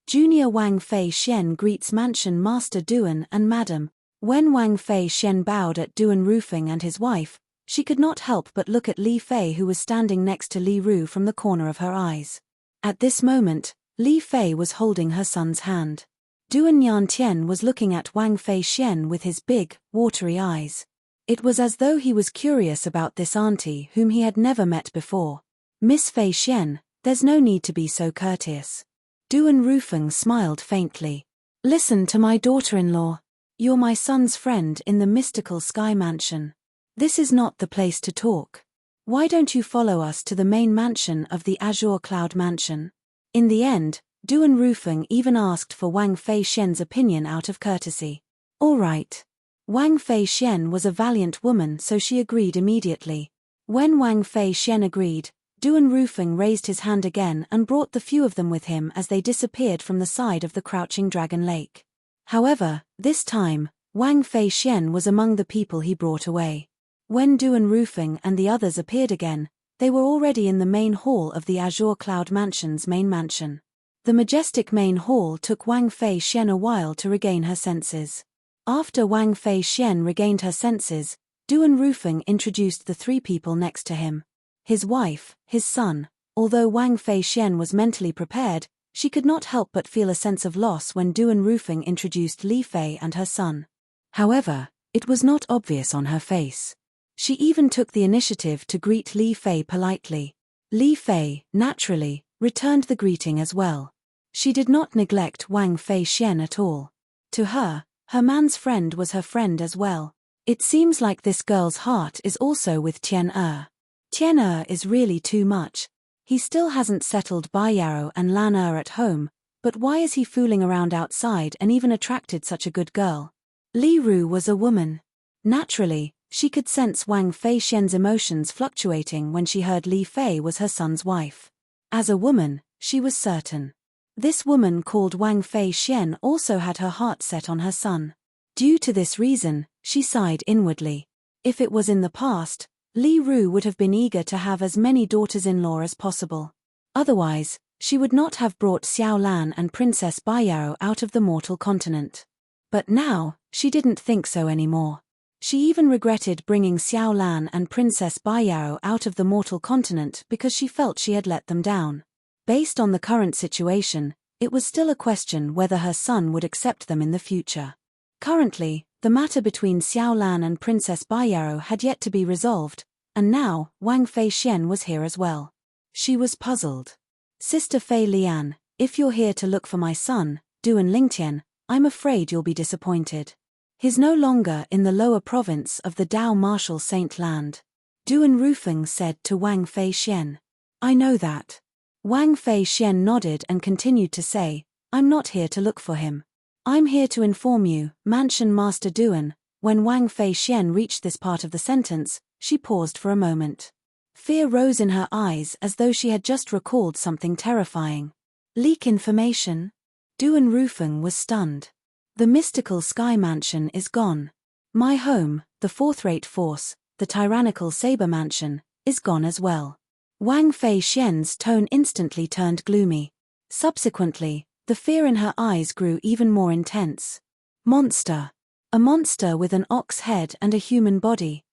Junior Wang Fei Xian greets Mansion Master Duan and Madam. When Wang Fei Shen bowed at Duan Rufeng and his wife, she could not help but look at Li Fei, who was standing next to Li Ru, from the corner of her eyes. At this moment, Li Fei was holding her son's hand. Duan Yantian was looking at Wang Fei Shen with his big, watery eyes. It was as though he was curious about this auntie whom he had never met before. Miss Fei Shen, there's no need to be so courteous. Duan Rufeng smiled faintly. Listen to my daughter-in-law. You're my son's friend in the mystical sky mansion. This is not the place to talk. Why don't you follow us to the main mansion of the Azure Cloud Mansion? In the end, Duan Rufeng even asked for Wang Fei Shen's opinion out of courtesy. All right. Wang Fei Shen was a valiant woman, so she agreed immediately. When Wang Fei Shen agreed, Duan Rufeng raised his hand again and brought the few of them with him as they disappeared from the side of the Crouching Dragon Lake. However, this time, Wang Fei Shen was among the people he brought away. When Duan Rufeng and the others appeared again, they were already in the main hall of the Azure Cloud Mansion's main mansion. The majestic main hall took Wang Fei Shen a while to regain her senses. After Wang Fei Shen regained her senses, Duan Rufeng introduced the three people next to him. His wife, his son. Although Wang Fei Shen was mentally prepared, she could not help but feel a sense of loss when Duan Rufeng introduced Li Fei and her son. However, it was not obvious on her face. She even took the initiative to greet Li Fei politely. Li Fei, naturally, returned the greeting as well. She did not neglect Wang Fei Shen at all. To her, her man's friend was her friend as well. It seems like this girl's heart is also with Tian Er. Tian Er is really too much. He still hasn't settled Bai Yarrow and Lan Er at home, but why is he fooling around outside and even attracted such a good girl? Li Ru was a woman. Naturally, she could sense Wang Fei Shen's emotions fluctuating when she heard Li Fei was her son's wife. As a woman, she was certain. This woman called Wang Fei Shen also had her heart set on her son. Due to this reason, she sighed inwardly. If it was in the past, Li Ru would have been eager to have as many daughters-in-law as possible. Otherwise, she would not have brought Xiao Lan and Princess Bai Yarrow out of the mortal continent. But now, she didn't think so anymore. She even regretted bringing Xiao Lan and Princess Bai Yarrow out of the mortal continent because she felt she had let them down. Based on the current situation, it was still a question whether her son would accept them in the future. Currently, the matter between Xiao Lan and Princess Bai Yarrow had yet to be resolved, and now, Wang Fei Shen was here as well. She was puzzled. Sister Fei Lian, if you're here to look for my son, Duan Lingtian, I'm afraid you'll be disappointed. He's no longer in the lower province of the Dao Martial Saint Land. Duan Rufeng said to Wang Fei Shen. I know that. Wang Fei Shen nodded and continued to say, I'm not here to look for him. I'm here to inform you, Mansion Master Duan. When Wang Fei Shen reached this part of the sentence, she paused for a moment. Fear rose in her eyes as though she had just recalled something terrifying. Leak information? Duan Rufeng was stunned. The mystical sky mansion is gone. My home, the fourth-rate force, the tyrannical saber mansion, is gone as well. Wang Fei Shen's tone instantly turned gloomy. Subsequently, the fear in her eyes grew even more intense. Monster. A monster with an ox head and a human body.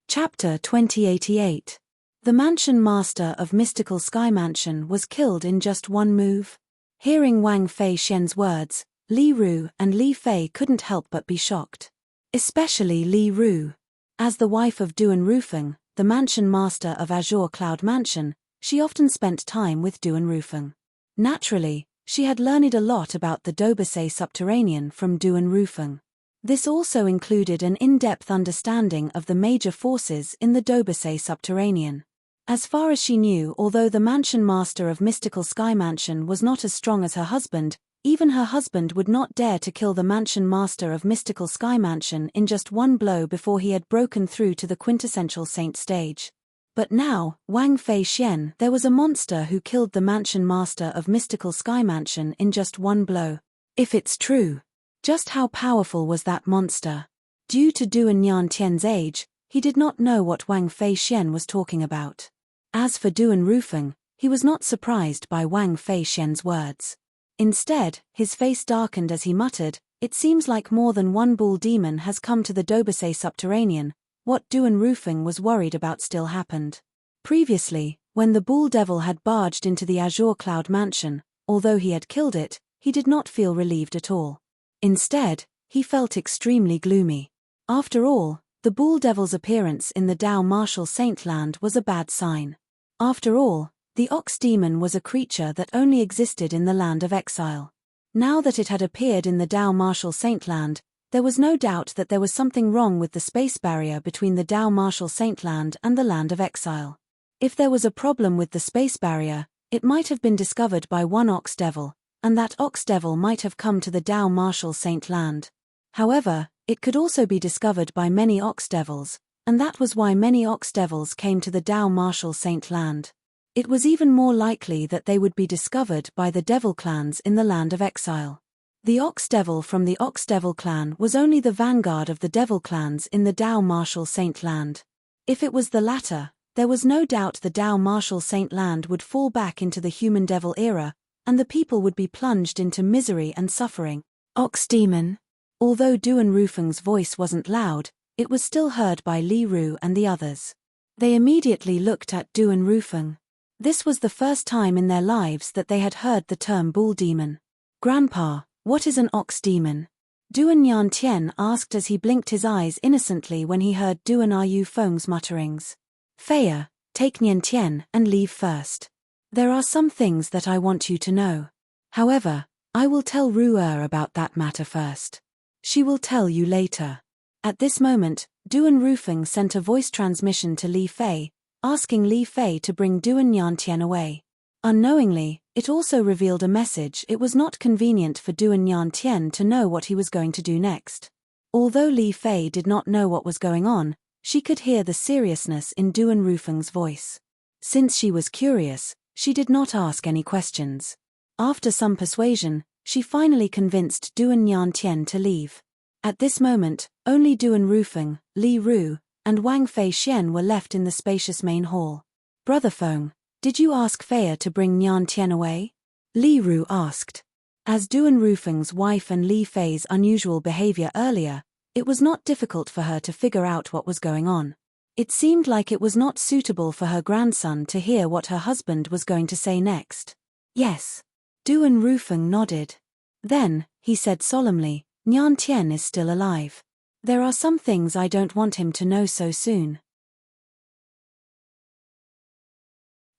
Chapter 2088. The Mansion Master of Mystical Sky Mansion was killed in just one move. Hearing Wang Fei Shen's words, Li Ru and Li Fei couldn't help but be shocked. Especially Li Ru. As the wife of Duan Rufeng, the Mansion Master of Azure Cloud Mansion, she often spent time with Duan Rufeng. Naturally, she had learned a lot about the Dobasay subterranean from Duan Rufeng. This also included an in-depth understanding of the major forces in the Dobasay subterranean. As far as she knew, although the Mansion Master of Mystical Sky Mansion was not as strong as her husband, even her husband would not dare to kill the Mansion Master of Mystical Sky Mansion in just one blow before he had broken through to the quintessential saint stage. But now, Wang Fei Shen, there was a monster who killed the Mansion Master of Mystical Sky Mansion in just one blow. If it's true, just how powerful was that monster? Due to Duan Yantian's age, he did not know what Wang Fei Shen was talking about. As for Duan Rufeng, he was not surprised by Wang Fei Shen's words. Instead, his face darkened as he muttered, "It seems like more than one bull demon has come to the Dobasay subterranean. What Duan Rufeng was worried about still happened. Previously, when the bull devil had barged into the Azure Cloud mansion, although he had killed it, he did not feel relieved at all. Instead, he felt extremely gloomy. After all, the bull devil's appearance in the Dao Martial Saint Land was a bad sign. After all, the ox demon was a creature that only existed in the land of exile. Now that it had appeared in the Dao Martial Saint Land, there was no doubt that there was something wrong with the space barrier between the Dao Martial Saint Land and the land of exile. If there was a problem with the space barrier, it might have been discovered by one ox devil, and that ox devil might have come to the Dao Martial Saint Land. However, it could also be discovered by many ox devils, and that was why many ox devils came to the Dao Martial Saint Land. It was even more likely that they would be discovered by the devil clans in the land of exile. The ox devil from the ox devil clan was only the vanguard of the devil clans in the Dao Martial Saint Land. If it was the latter, there was no doubt the Dao Martial Saint Land would fall back into the human devil era, and the people would be plunged into misery and suffering. Ox demon. Although Duan Rufeng's voice wasn't loud, it was still heard by Li Ru and the others. They immediately looked at Duan Rufeng. This was the first time in their lives that they had heard the term bull demon. "Grandpa, what is an ox demon?" Duan Yantian asked as he blinked his eyes innocently when he heard Duan Ru Feng's mutterings. "Feiya, take Niantian and leave first. There are some things that I want you to know. However, I will tell Ru'er about that matter first. She will tell you later." At this moment, Duan Rufeng sent a voice transmission to Li Fei, asking Li Fei to bring Duan Yantian away. Unknowingly, it also revealed a message. It was not convenient for Duan Yantian to know what he was going to do next. Although Li Fei did not know what was going on, she could hear the seriousness in Duan Rufeng's voice. Since she was curious, she did not ask any questions. After some persuasion, she finally convinced Duan Yantian to leave. At this moment, only Duan Rufeng, Li Ru, and Wang Fei Xian were left in the spacious main hall. "Brother Feng, did you ask Feiya to bring Niantian away?" Li Ru asked. As Duan Rufeng's wife and Li Fei's unusual behavior earlier, it was not difficult for her to figure out what was going on. It seemed like it was not suitable for her grandson to hear what her husband was going to say next. "Yes." Duan Rufeng nodded. Then, he said solemnly, "Niantian is still alive. There are some things I don't want him to know so soon.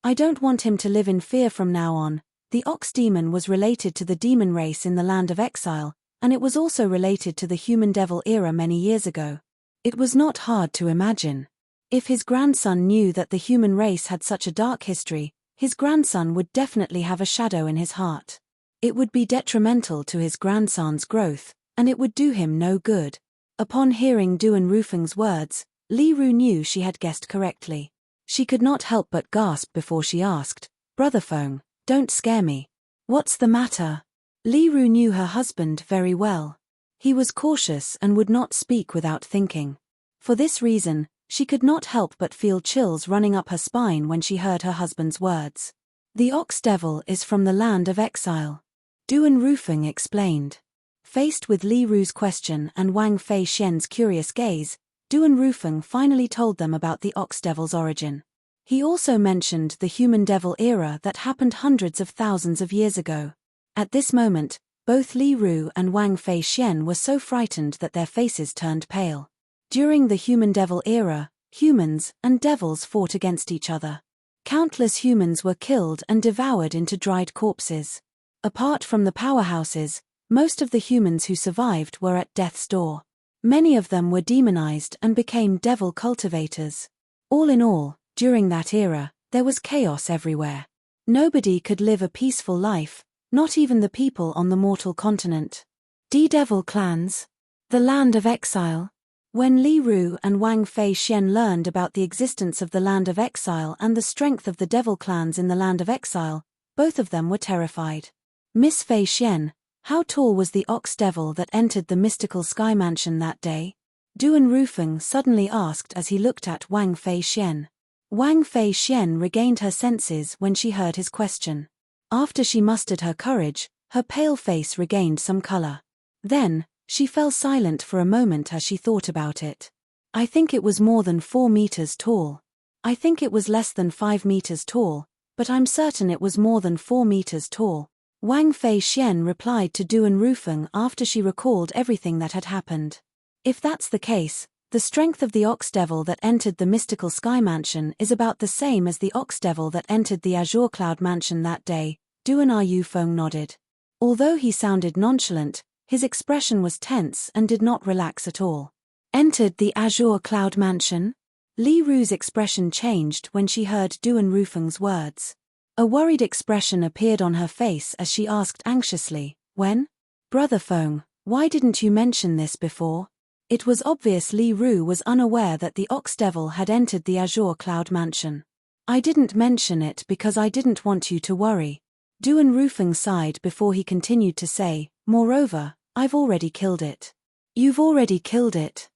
I don't want him to live in fear from now on." The ox demon was related to the demon race in the land of exile, and it was also related to the human devil era many years ago. It was not hard to imagine. If his grandson knew that the human race had such a dark history, his grandson would definitely have a shadow in his heart. It would be detrimental to his grandson's growth, and it would do him no good. Upon hearing Duan Rufeng's words, Li Ru knew she had guessed correctly. She could not help but gasp before she asked, "Brother Feng, don't scare me. What's the matter?" Li Ru knew her husband very well. He was cautious and would not speak without thinking. For this reason, she could not help but feel chills running up her spine when she heard her husband's words. "The ox devil is from the land of exile," Duan Rufeng explained. Faced with Li Ru's question and Wang Fei Xian's curious gaze, Duan Rufeng finally told them about the ox devil's origin. He also mentioned the human devil era that happened hundreds of thousands of years ago. At this moment, both Li Ru and Wang Fei Xian were so frightened that their faces turned pale. During the human devil era, humans and devils fought against each other. Countless humans were killed and devoured into dried corpses. Apart from the powerhouses, most of the humans who survived were at death's door. Many of them were demonized and became devil cultivators. All in all, during that era, there was chaos everywhere. Nobody could live a peaceful life, not even the people on the mortal continent. Devil clans. The land of exile. When Li Ru and Wang Fei Xian learned about the existence of the land of exile and the strength of the devil clans in the land of exile, both of them were terrified. "Miss Fei Xian, how tall was the ox devil that entered the mystical sky mansion that day?" Duan Rufeng suddenly asked as he looked at Wang Fei Xian. Wang Fei Xian regained her senses when she heard his question. After she mustered her courage, Her pale face regained some color. Then, she fell silent for a moment as she thought about it. I think it was more than 4 meters tall. I think it was less than 5 meters tall, but I'm certain it was more than 4 meters tall. Wang Fei Xian replied to Duan Rufeng after she recalled everything that had happened. If that's the case, the strength of the ox devil that entered the mystical sky mansion is about the same as the ox devil that entered the azure cloud mansion that day. Duan Rufeng nodded. Although he sounded nonchalant, his expression was tense and did not relax at all. Entered the azure cloud mansion? Li Ru's expression changed when she heard Duan Rufeng's words. A worried expression appeared on her face as she asked anxiously, "When? Brother Feng, why didn't you mention this before?" It was obvious Li Ru was unaware that the ox devil had entered the azure cloud mansion. "I didn't mention it because I didn't want you to worry." Duan Rufeng sighed before he continued to say, "Moreover, I've already killed it." "You've already killed it?"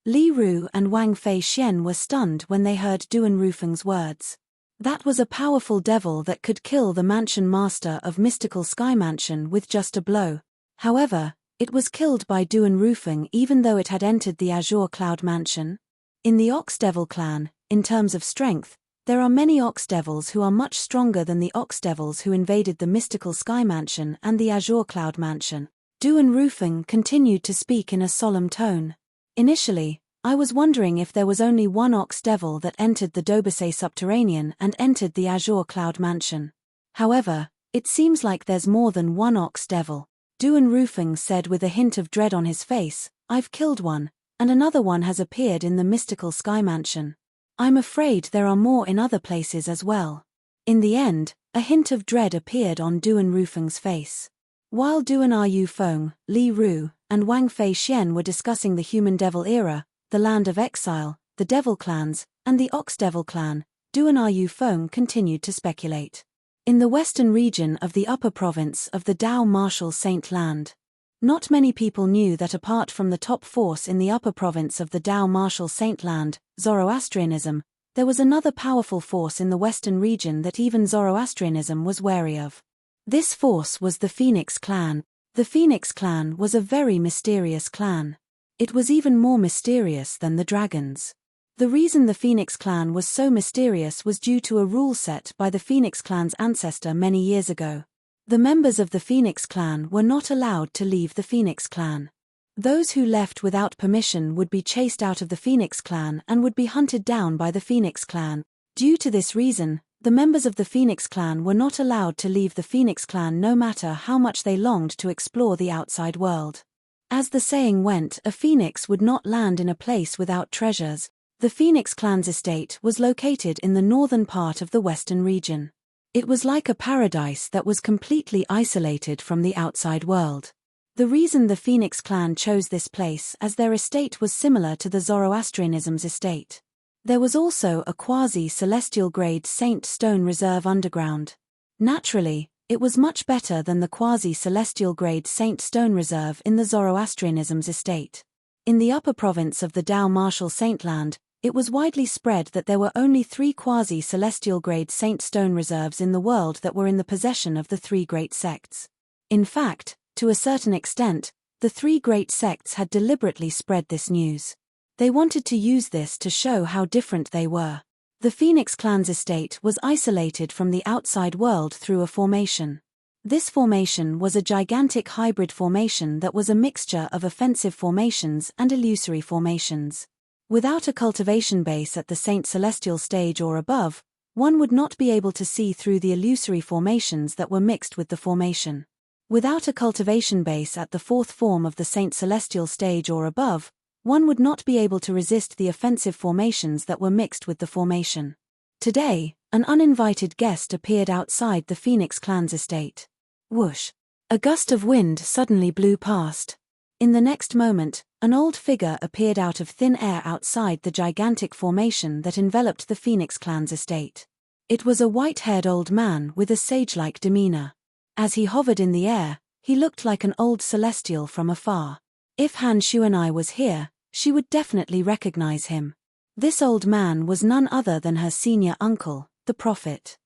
Li Ru and Wang Fei Xian were stunned when they heard Duan Rufeng's words. That was a powerful devil that could kill the mansion master of Mystical Sky Mansion with just a blow. However, it was killed by Duan Rufeng even though it had entered the Azure Cloud Mansion. In the Ox Devil clan, in terms of strength, there are many Ox Devils who are much stronger than the Ox Devils who invaded the Mystical Sky Mansion and the Azure Cloud Mansion. Duan Rufeng continued to speak in a solemn tone. "Initially, I was wondering if there was only one Ox Devil that entered the Dobasay Subterranean and entered the Azure Cloud Mansion. However, it seems like there's more than one Ox Devil." Duan Rufeng said with a hint of dread on his face, "I've killed one, and another one has appeared in the Mystical Sky Mansion. I'm afraid there are more in other places as well." In the end, a hint of dread appeared on Duan Rufeng's face. While Duan Rufeng, Li Ru, and Wang Fei Xian were discussing the human devil era, the land of exile, the devil clans, and the ox devil clan, Duan Rufeng continued to speculate. In the western region of the upper province of the Dao Martial Saint Land. Not many people knew that apart from the top force in the upper province of the Dao Martial Saint Land, Zoroastrianism, there was another powerful force in the western region that even Zoroastrianism was wary of. This force was the Phoenix clan. The Phoenix clan was a very mysterious clan. It was even more mysterious than the dragons. The reason the Phoenix clan was so mysterious was due to a rule set by the Phoenix clan's ancestor many years ago. The members of the Phoenix clan were not allowed to leave the Phoenix clan. Those who left without permission would be chased out of the Phoenix clan and would be hunted down by the Phoenix clan. Due to this reason, the members of the Phoenix clan were not allowed to leave the Phoenix clan no matter how much they longed to explore the outside world. As the saying went, a phoenix would not land in a place without treasures. The Phoenix clan's estate was located in the northern part of the western region. It was like a paradise that was completely isolated from the outside world. The reason the Phoenix clan chose this place as their estate was similar to the Zoroastrianism's estate. There was also a quasi-celestial grade Saint Stone Reserve underground. Naturally, it was much better than the quasi-celestial grade Saint Stone Reserve in the Zoroastrianism's estate. In the upper province of the Dao Martial Saint Land, it was widely spread that there were only 3 quasi-celestial grade Saint Stone Reserves in the world that were in the possession of the 3 great sects. In fact, to a certain extent, the 3 great sects had deliberately spread this news. They wanted to use this to show how different they were. The Phoenix clan's estate was isolated from the outside world through a formation. This formation was a gigantic hybrid formation that was a mixture of offensive formations and illusory formations. Without a cultivation base at the Saint Celestial stage or above, one would not be able to see through the illusory formations that were mixed with the formation. Without a cultivation base at the 4th form of the Saint Celestial stage or above, one would not be able to resist the offensive formations that were mixed with the formation. Today, an uninvited guest appeared outside the Phoenix clan's estate. Whoosh! A gust of wind suddenly blew past. In the next moment, an old figure appeared out of thin air outside the gigantic formation that enveloped the Phoenix clan's estate. It was a white-haired old man with a sage-like demeanor. As he hovered in the air, he looked like an old celestial from afar. If Han Shuanai was here, she would definitely recognize him. This old man was none other than her senior uncle, the prophet.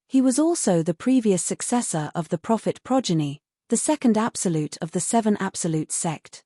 He was also the previous successor of the prophet progeny, the second absolute of the seven absolutes sect.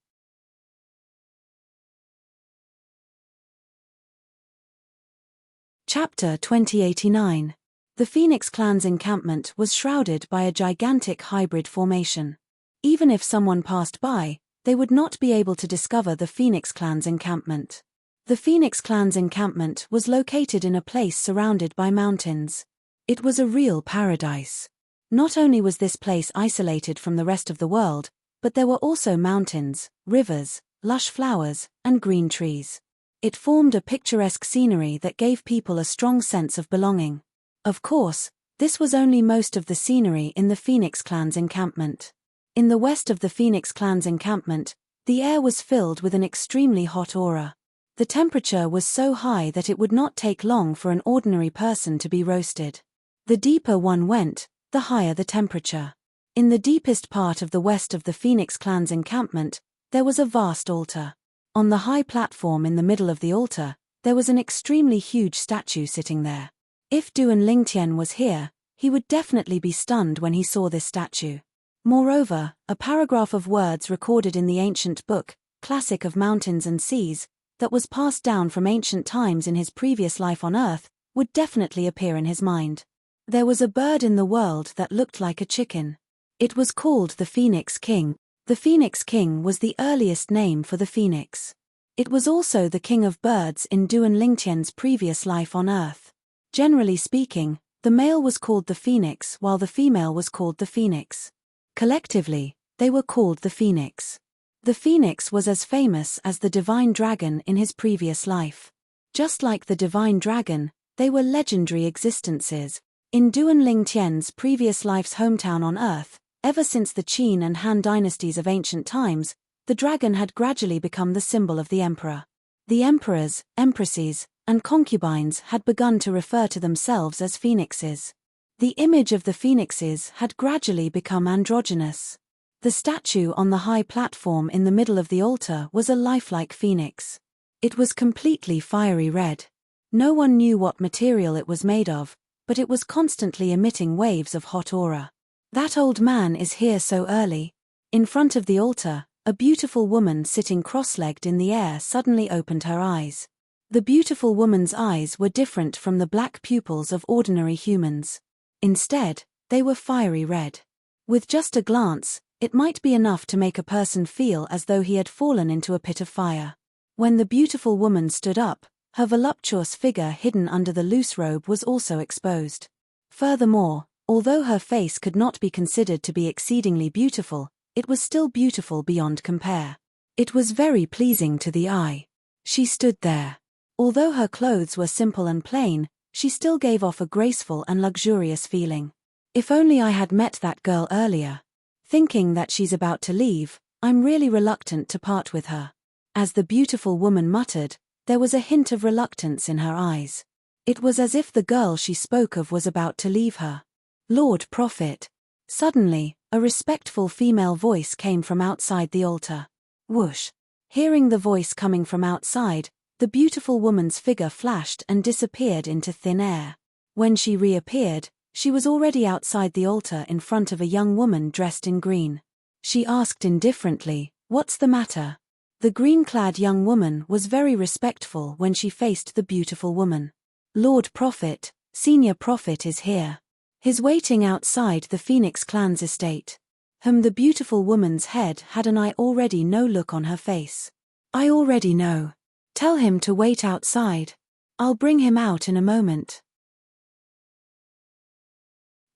Chapter 2089. The Phoenix Clan's encampment was shrouded by a gigantic hybrid formation. Even if someone passed by, they would not be able to discover the Phoenix Clan's encampment. The Phoenix Clan's encampment was located in a place surrounded by mountains. It was a real paradise. Not only was this place isolated from the rest of the world, but there were also mountains, rivers, lush flowers, and green trees. It formed a picturesque scenery that gave people a strong sense of belonging. Of course, this was only most of the scenery in the Phoenix Clan's encampment. In the west of the Phoenix Clan's encampment, the air was filled with an extremely hot aura. The temperature was so high that it would not take long for an ordinary person to be roasted. The deeper one went, the higher the temperature. In the deepest part of the west of the Phoenix Clan's encampment, there was a vast altar. On the high platform in the middle of the altar, there was an extremely huge statue sitting there. If Duan Lingtian was here, he would definitely be stunned when he saw this statue. Moreover, a paragraph of words recorded in the ancient book, Classic of Mountains and Seas, that was passed down from ancient times in his previous life on Earth, would definitely appear in his mind. There was a bird in the world that looked like a chicken. It was called the Phoenix King. The Phoenix King was the earliest name for the phoenix. It was also the king of birds in Duan Lingtian's previous life on Earth. Generally speaking, the male was called the phoenix while the female was called the phoenix. Collectively, they were called the phoenix. The phoenix was as famous as the divine dragon in his previous life. Just like the divine dragon, they were legendary existences. In Duan Lingtian's previous life's hometown on Earth, ever since the Qin and Han dynasties of ancient times, the dragon had gradually become the symbol of the emperor. The emperors, empresses, and concubines had begun to refer to themselves as phoenixes. The image of the phoenixes had gradually become androgynous. The statue on the high platform in the middle of the altar was a lifelike phoenix. It was completely fiery red. No one knew what material it was made of, but it was constantly emitting waves of hot aura. That old man is here so early. In front of the altar, a beautiful woman sitting cross-legged in the air suddenly opened her eyes. The beautiful woman's eyes were different from the black pupils of ordinary humans. Instead, they were fiery red. With just a glance, it might be enough to make a person feel as though he had fallen into a pit of fire. When the beautiful woman stood up, her voluptuous figure hidden under the loose robe was also exposed. Furthermore, although her face could not be considered to be exceedingly beautiful, it was still beautiful beyond compare. It was very pleasing to the eye. She stood there. Although her clothes were simple and plain, she still gave off a graceful and luxurious feeling. If only I had met that girl earlier. Thinking that she's about to leave, I'm really reluctant to part with her. As the beautiful woman muttered, there was a hint of reluctance in her eyes. It was as if the girl she spoke of was about to leave her. Lord Prophet. Suddenly, a respectful female voice came from outside the altar. Whoosh. Hearing the voice coming from outside, the beautiful woman's figure flashed and disappeared into thin air. When she reappeared, she was already outside the altar in front of a young woman dressed in green. She asked indifferently, "What's the matter?" The green-clad young woman was very respectful when she faced the beautiful woman. Lord Prophet, Senior Prophet is here. He's waiting outside the Phoenix Clan's estate. The beautiful woman's head had an I already know look on her face. I already know. Tell him to wait outside. I'll bring him out in a moment.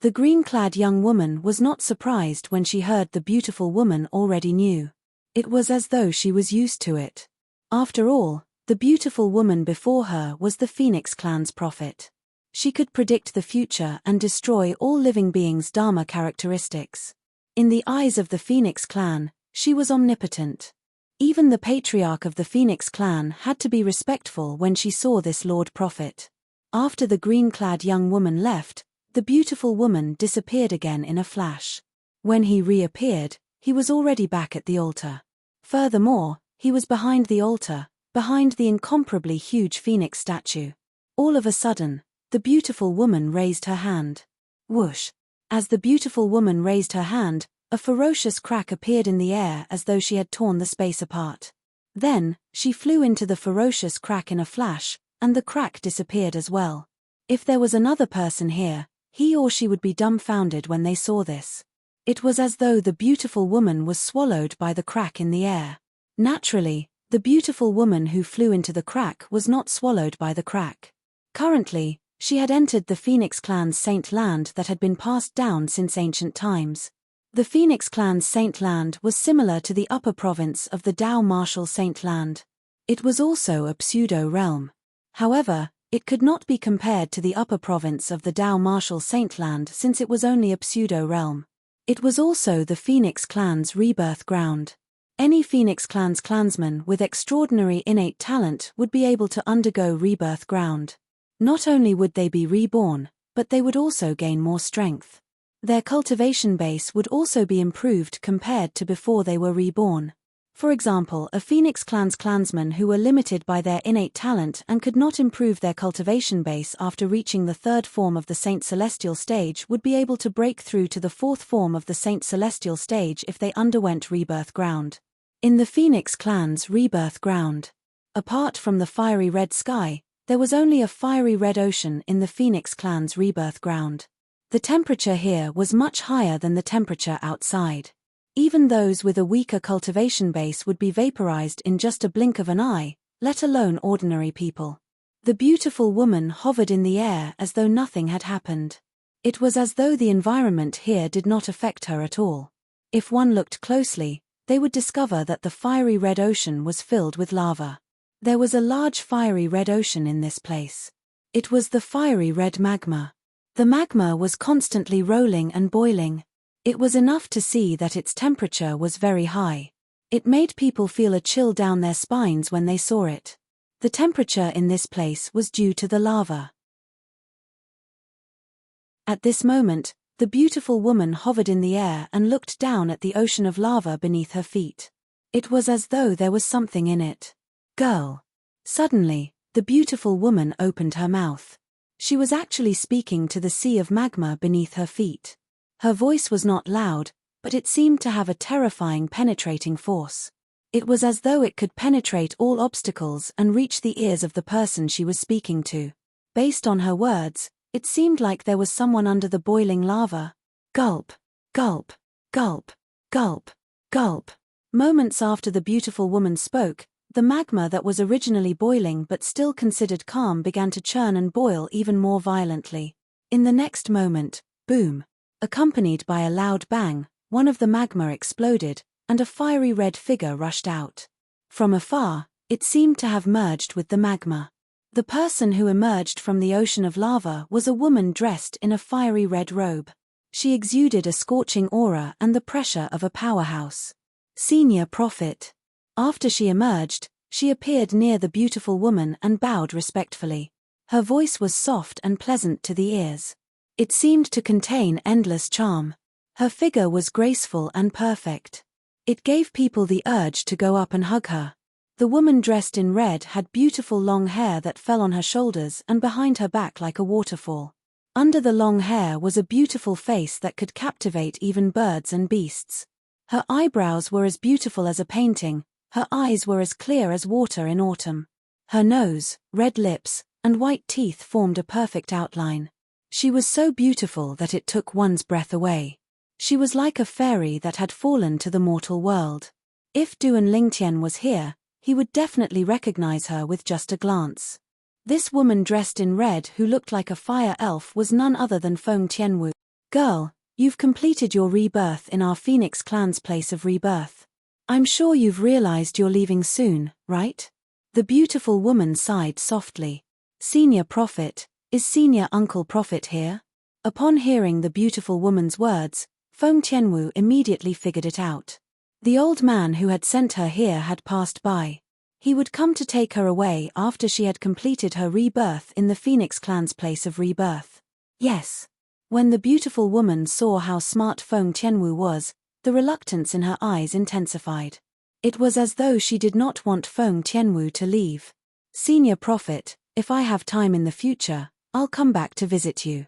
The green-clad young woman was not surprised when she heard the beautiful woman already knew. It was as though she was used to it. After all, the beautiful woman before her was the Phoenix Clan's prophet. She could predict the future and destroy all living beings' Dharma characteristics. In the eyes of the Phoenix Clan, she was omnipotent. Even the patriarch of the Phoenix Clan had to be respectful when she saw this Lord Prophet. After the green-clad young woman left, the beautiful woman disappeared again in a flash. When he reappeared, he was already back at the altar. Furthermore, he was behind the altar, behind the incomparably huge phoenix statue. All of a sudden, the beautiful woman raised her hand. Whoosh! As the beautiful woman raised her hand, a ferocious crack appeared in the air as though she had torn the space apart. Then, she flew into the ferocious crack in a flash, and the crack disappeared as well. If there was another person here, he or she would be dumbfounded when they saw this. It was as though the beautiful woman was swallowed by the crack in the air. Naturally, the beautiful woman who flew into the crack was not swallowed by the crack. Currently, she had entered the Phoenix clan's Saint Land that had been passed down since ancient times. The Phoenix clan's Saint Land was similar to the upper province of the Dao Martial Saint Land. It was also a pseudo-realm. However, it could not be compared to the upper province of the Dao Martial Saint Land since it was only a pseudo-realm. It was also the Phoenix clan's rebirth ground. Any Phoenix clan's clansman with extraordinary innate talent would be able to undergo rebirth ground. Not only would they be reborn, but they would also gain more strength. Their cultivation base would also be improved compared to before they were reborn. For example, a Phoenix clan's clansmen who were limited by their innate talent and could not improve their cultivation base after reaching the third form of the Saint Celestial stage would be able to break through to the fourth form of the Saint Celestial stage if they underwent rebirth ground. In the Phoenix clan's rebirth ground, apart from the fiery red sky, there was only a fiery red ocean in the Phoenix clan's rebirth ground. The temperature here was much higher than the temperature outside. Even those with a weaker cultivation base would be vaporized in just a blink of an eye, let alone ordinary people. The beautiful woman hovered in the air as though nothing had happened. It was as though the environment here did not affect her at all. If one looked closely, they would discover that the fiery red ocean was filled with lava. There was a large fiery red ocean in this place. It was the fiery red magma. The magma was constantly rolling and boiling. It was enough to see that its temperature was very high. It made people feel a chill down their spines when they saw it. The temperature in this place was due to the lava. At this moment, the beautiful woman hovered in the air and looked down at the ocean of lava beneath her feet. It was as though there was something in it. Girl. Suddenly, the beautiful woman opened her mouth. She was actually speaking to the sea of magma beneath her feet. Her voice was not loud, but it seemed to have a terrifying penetrating force. It was as though it could penetrate all obstacles and reach the ears of the person she was speaking to. Based on her words, it seemed like there was someone under the boiling lava. Gulp, gulp, gulp, gulp, gulp. Moments after the beautiful woman spoke, the magma that was originally boiling but still considered calm began to churn and boil even more violently. In the next moment, boom. Accompanied by a loud bang, one of the magma exploded, and a fiery red figure rushed out. From afar, it seemed to have merged with the magma. The person who emerged from the ocean of lava was a woman dressed in a fiery red robe. She exuded a scorching aura and the pressure of a powerhouse. Senior Prophet. After she emerged, she appeared near the beautiful woman and bowed respectfully. Her voice was soft and pleasant to the ears. It seemed to contain endless charm. Her figure was graceful and perfect. It gave people the urge to go up and hug her. The woman dressed in red had beautiful long hair that fell on her shoulders and behind her back like a waterfall. Under the long hair was a beautiful face that could captivate even birds and beasts. Her eyebrows were as beautiful as a painting, her eyes were as clear as water in autumn. Her nose, red lips, and white teeth formed a perfect outline. She was so beautiful that it took one's breath away. She was like a fairy that had fallen to the mortal world. If Duan Lingtian was here, he would definitely recognize her with just a glance. This woman dressed in red who looked like a fire elf was none other than Feng Tianwu. Girl, you've completed your rebirth in our Phoenix clan's place of rebirth. I'm sure you've realized you're leaving soon, right? The beautiful woman sighed softly. Senior Prophet, is Senior Uncle Prophet here? Upon hearing the beautiful woman's words, Feng Tianwu immediately figured it out. The old man who had sent her here had passed by. He would come to take her away after she had completed her rebirth in the Phoenix clan's place of rebirth. Yes. When the beautiful woman saw how smart Feng Tianwu was, the reluctance in her eyes intensified. It was as though she did not want Feng Tianwu to leave. Senior Prophet, if I have time in the future, I'll come back to visit you.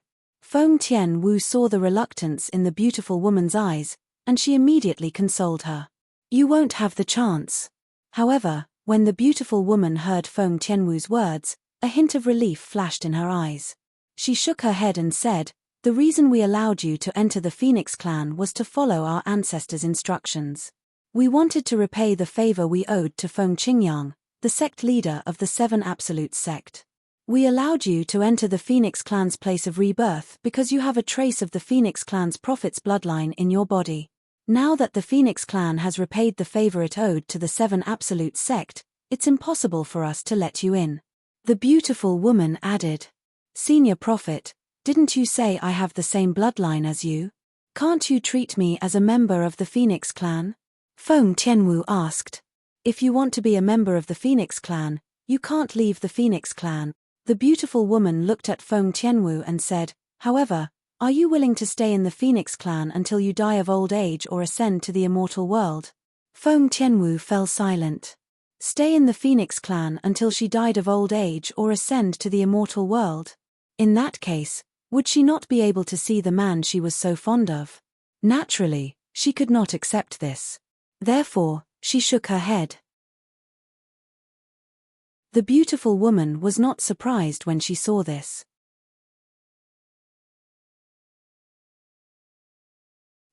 Feng Tianwu saw the reluctance in the beautiful woman's eyes, and she immediately consoled her. You won't have the chance. However, when the beautiful woman heard Feng Tianwu's words, a hint of relief flashed in her eyes. She shook her head and said, the reason we allowed you to enter the Phoenix clan was to follow our ancestors' instructions. We wanted to repay the favor we owed to Feng Qingyang, the sect leader of the Seven Absolutes sect. We allowed you to enter the Phoenix clan's place of rebirth because you have a trace of the Phoenix clan's prophet's bloodline in your body. Now that the Phoenix clan has repaid the favor it owed to the Seven Absolutes sect, it's impossible for us to let you in. The beautiful woman added. Senior prophet, didn't you say I have the same bloodline as you? Can't you treat me as a member of the Phoenix clan? Feng Tianwu asked. If you want to be a member of the Phoenix clan, you can't leave the Phoenix clan. The beautiful woman looked at Feng Tianwu and said, however, are you willing to stay in the Phoenix clan until you die of old age or ascend to the immortal world? Feng Tianwu fell silent. Stay in the Phoenix clan until she died of old age or ascend to the immortal world? In that case, would she not be able to see the man she was so fond of? Naturally, she could not accept this. Therefore, she shook her head. The beautiful woman was not surprised when she saw this.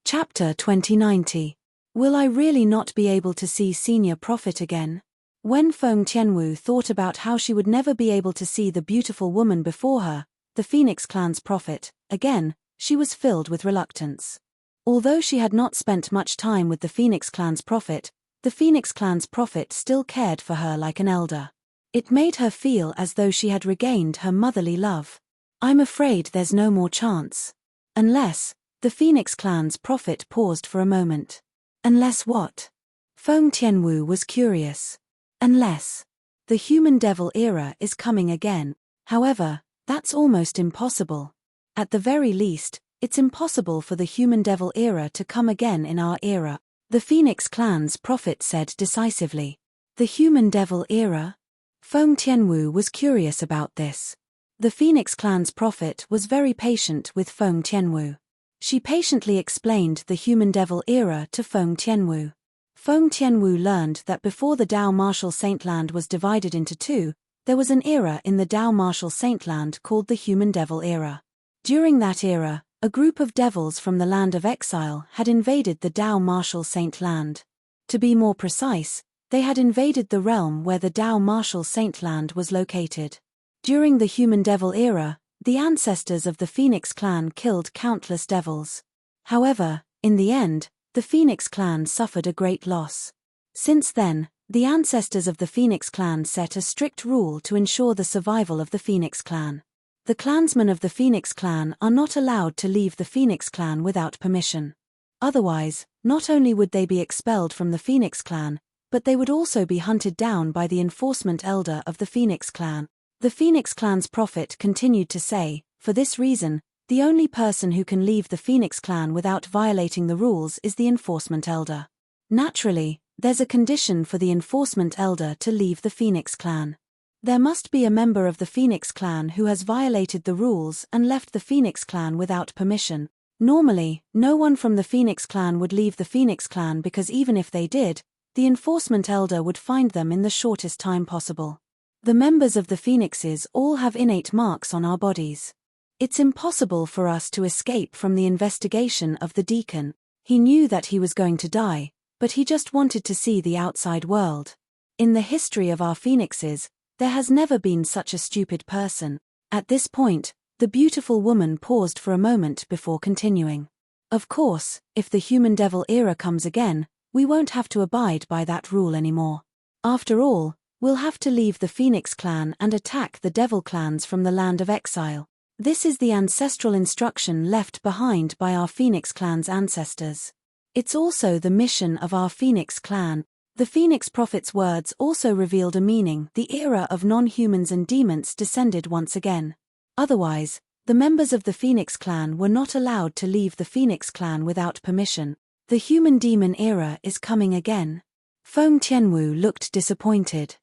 Chapter 2090. Will I really not be able to see Senior Prophet again? When Feng Tianwu thought about how she would never be able to see the beautiful woman before her, the Phoenix clan's prophet, again, she was filled with reluctance. Although she had not spent much time with the Phoenix clan's prophet, the Phoenix clan's prophet still cared for her like an elder. It made her feel as though she had regained her motherly love. I'm afraid there's no more chance. Unless, the Phoenix clan's prophet paused for a moment. Unless what? Feng Tianwu was curious. Unless the human devil era is coming again. However, that's almost impossible. At the very least, it's impossible for the human devil era to come again in our era, the Phoenix clan's prophet said decisively. The human devil era? Feng Tianwu was curious about this. The Phoenix clan's prophet was very patient with Feng Tianwu. She patiently explained the human devil era to Feng Tianwu. Feng Tianwu learned that before the Dao Martial Saintland was divided into two, there was an era in the Dao Martial Saintland called the human devil era. During that era, a group of devils from the land of exile had invaded the Dao Martial Saintland. To be more precise, they had invaded the realm where the Dao Martial Saintland was located. During the human devil era, the ancestors of the Phoenix clan killed countless devils. However, in the end, the Phoenix clan suffered a great loss. Since then, the ancestors of the Phoenix clan set a strict rule to ensure the survival of the Phoenix clan. The clansmen of the Phoenix clan are not allowed to leave the Phoenix clan without permission. Otherwise, not only would they be expelled from the Phoenix clan, but they would also be hunted down by the enforcement elder of the Phoenix clan. The Phoenix clan's prophet continued to say, for this reason, the only person who can leave the Phoenix clan without violating the rules is the enforcement elder. Naturally, there's a condition for the enforcement elder to leave the Phoenix clan. There must be a member of the Phoenix clan who has violated the rules and left the Phoenix clan without permission. Normally, no one from the Phoenix clan would leave the Phoenix clan because even if they did, the enforcement elder would find them in the shortest time possible. The members of the Phoenixes all have innate marks on our bodies. It's impossible for us to escape from the investigation of the deacon. He knew that he was going to die, but he just wanted to see the outside world. In the history of our Phoenixes, there has never been such a stupid person. At this point, the beautiful woman paused for a moment before continuing. Of course, if the human devil era comes again, we won't have to abide by that rule anymore. After all, we'll have to leave the Phoenix clan and attack the devil clans from the land of exile. This is the ancestral instruction left behind by our Phoenix clan's ancestors. It's also the mission of our Phoenix clan. The Phoenix prophet's words also revealed a meaning. The era of non-humans and demons descended once again. Otherwise, the members of the Phoenix clan were not allowed to leave the Phoenix clan without permission. The human-demon era is coming again. Feng Tianwu looked disappointed.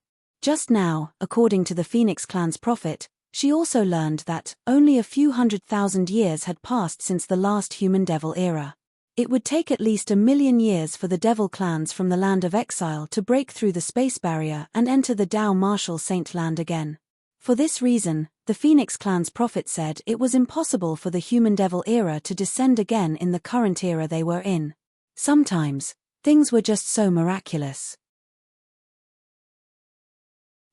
Just now, according to the Phoenix clan's prophet, She also learned that only a few 100,000 years had passed since the last human-devil era. It would take at least 1,000,000 years for the devil clans from the land of exile to break through the space barrier and enter the Dao Martial Saint land again. For this reason, the Phoenix clan's prophet said it was impossible for the human-devil era to descend again in the current era they were in. Sometimes, things were just so miraculous.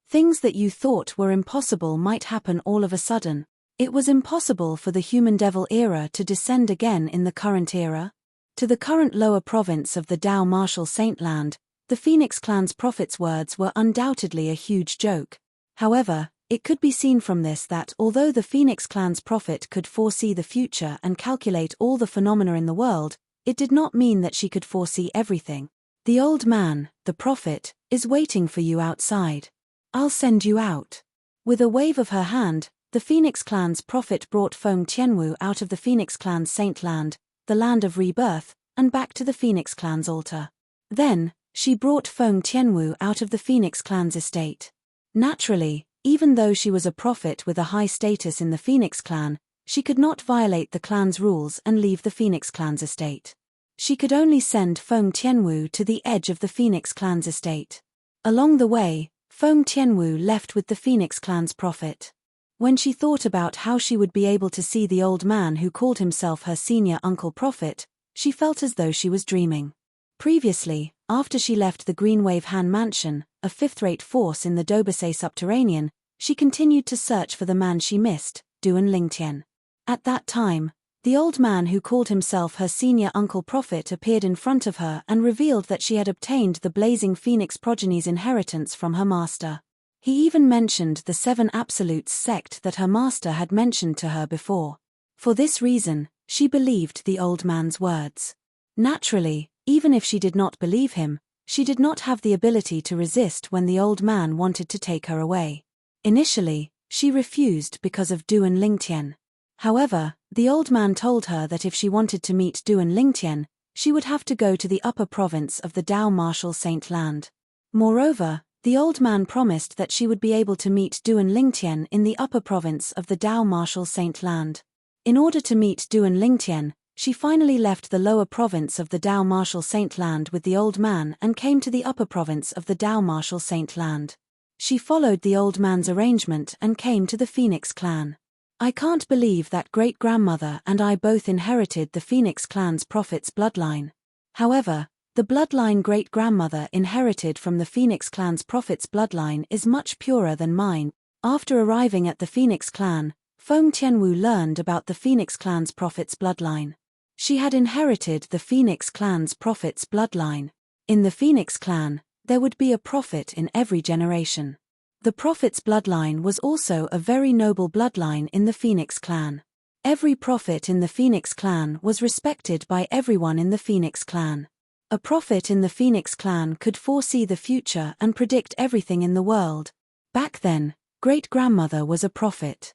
Things that you thought were impossible might happen all of a sudden. It was impossible for the human-devil era to descend again in the current era. To the current lower province of the Dao Martial Saint land, the Phoenix clan's prophet's words were undoubtedly a huge joke. However, it could be seen from this that although the Phoenix clan's prophet could foresee the future and calculate all the phenomena in the world, it did not mean that she could foresee everything. The old man, the prophet, is waiting for you outside. I'll send you out. With a wave of her hand, the Phoenix clan's prophet brought Feng Tianwu out of the Phoenix clan's saint land, the land of rebirth, and back to the Phoenix clan's altar. Then, she brought Feng Tianwu out of the Phoenix clan's estate. Naturally, even though she was a prophet with a high status in the Phoenix clan, she could not violate the clan's rules and leave the Phoenix clan's estate. She could only send Feng Tianwu to the edge of the Phoenix clan's estate. Along the way, Feng Tianwu left with the Phoenix clan's prophet. When she thought about how she would be able to see the old man who called himself her senior uncle prophet, she felt as though she was dreaming. Previously, after she left the Greenwave Han mansion, a fifth-rate force in the Dobasay subterranean, she continued to search for the man she missed, Duan Lingtian. At that time, the old man who called himself her senior uncle prophet appeared in front of her and revealed that she had obtained the Blazing Phoenix progeny's inheritance from her master. He even mentioned the 7 Absolutes sect that her master had mentioned to her before. For this reason, she believed the old man's words. Naturally, even if she did not believe him, she did not have the ability to resist when the old man wanted to take her away. Initially, she refused because of Duan Lingtian. However, the old man told her that if she wanted to meet Duan Lingtian, she would have to go to the upper province of the Dao Martial Saint land. Moreover, the old man promised that she would be able to meet Duan Lingtian in the upper province of the Dao Martial Saint land. In order to meet Duan Lingtian, she finally left the lower province of the Dao Martial Saint land with the old man and came to the upper province of the Dao Martial Saint land. She followed the old man's arrangement and came to the Phoenix clan. I can't believe that great-grandmother and I both inherited the Phoenix clan's prophet's bloodline. However, the bloodline great-grandmother inherited from the Phoenix clan's prophet's bloodline is much purer than mine. After arriving at the Phoenix clan, Feng Tianwu learned about the Phoenix clan's prophet's bloodline. She had inherited the Phoenix clan's prophet's bloodline. In the Phoenix clan, there would be a prophet in every generation. The prophet's bloodline was also a very noble bloodline in the Phoenix clan. Every prophet in the Phoenix clan was respected by everyone in the Phoenix clan. A prophet in the Phoenix clan could foresee the future and predict everything in the world. Back then, great-grandmother was a prophet.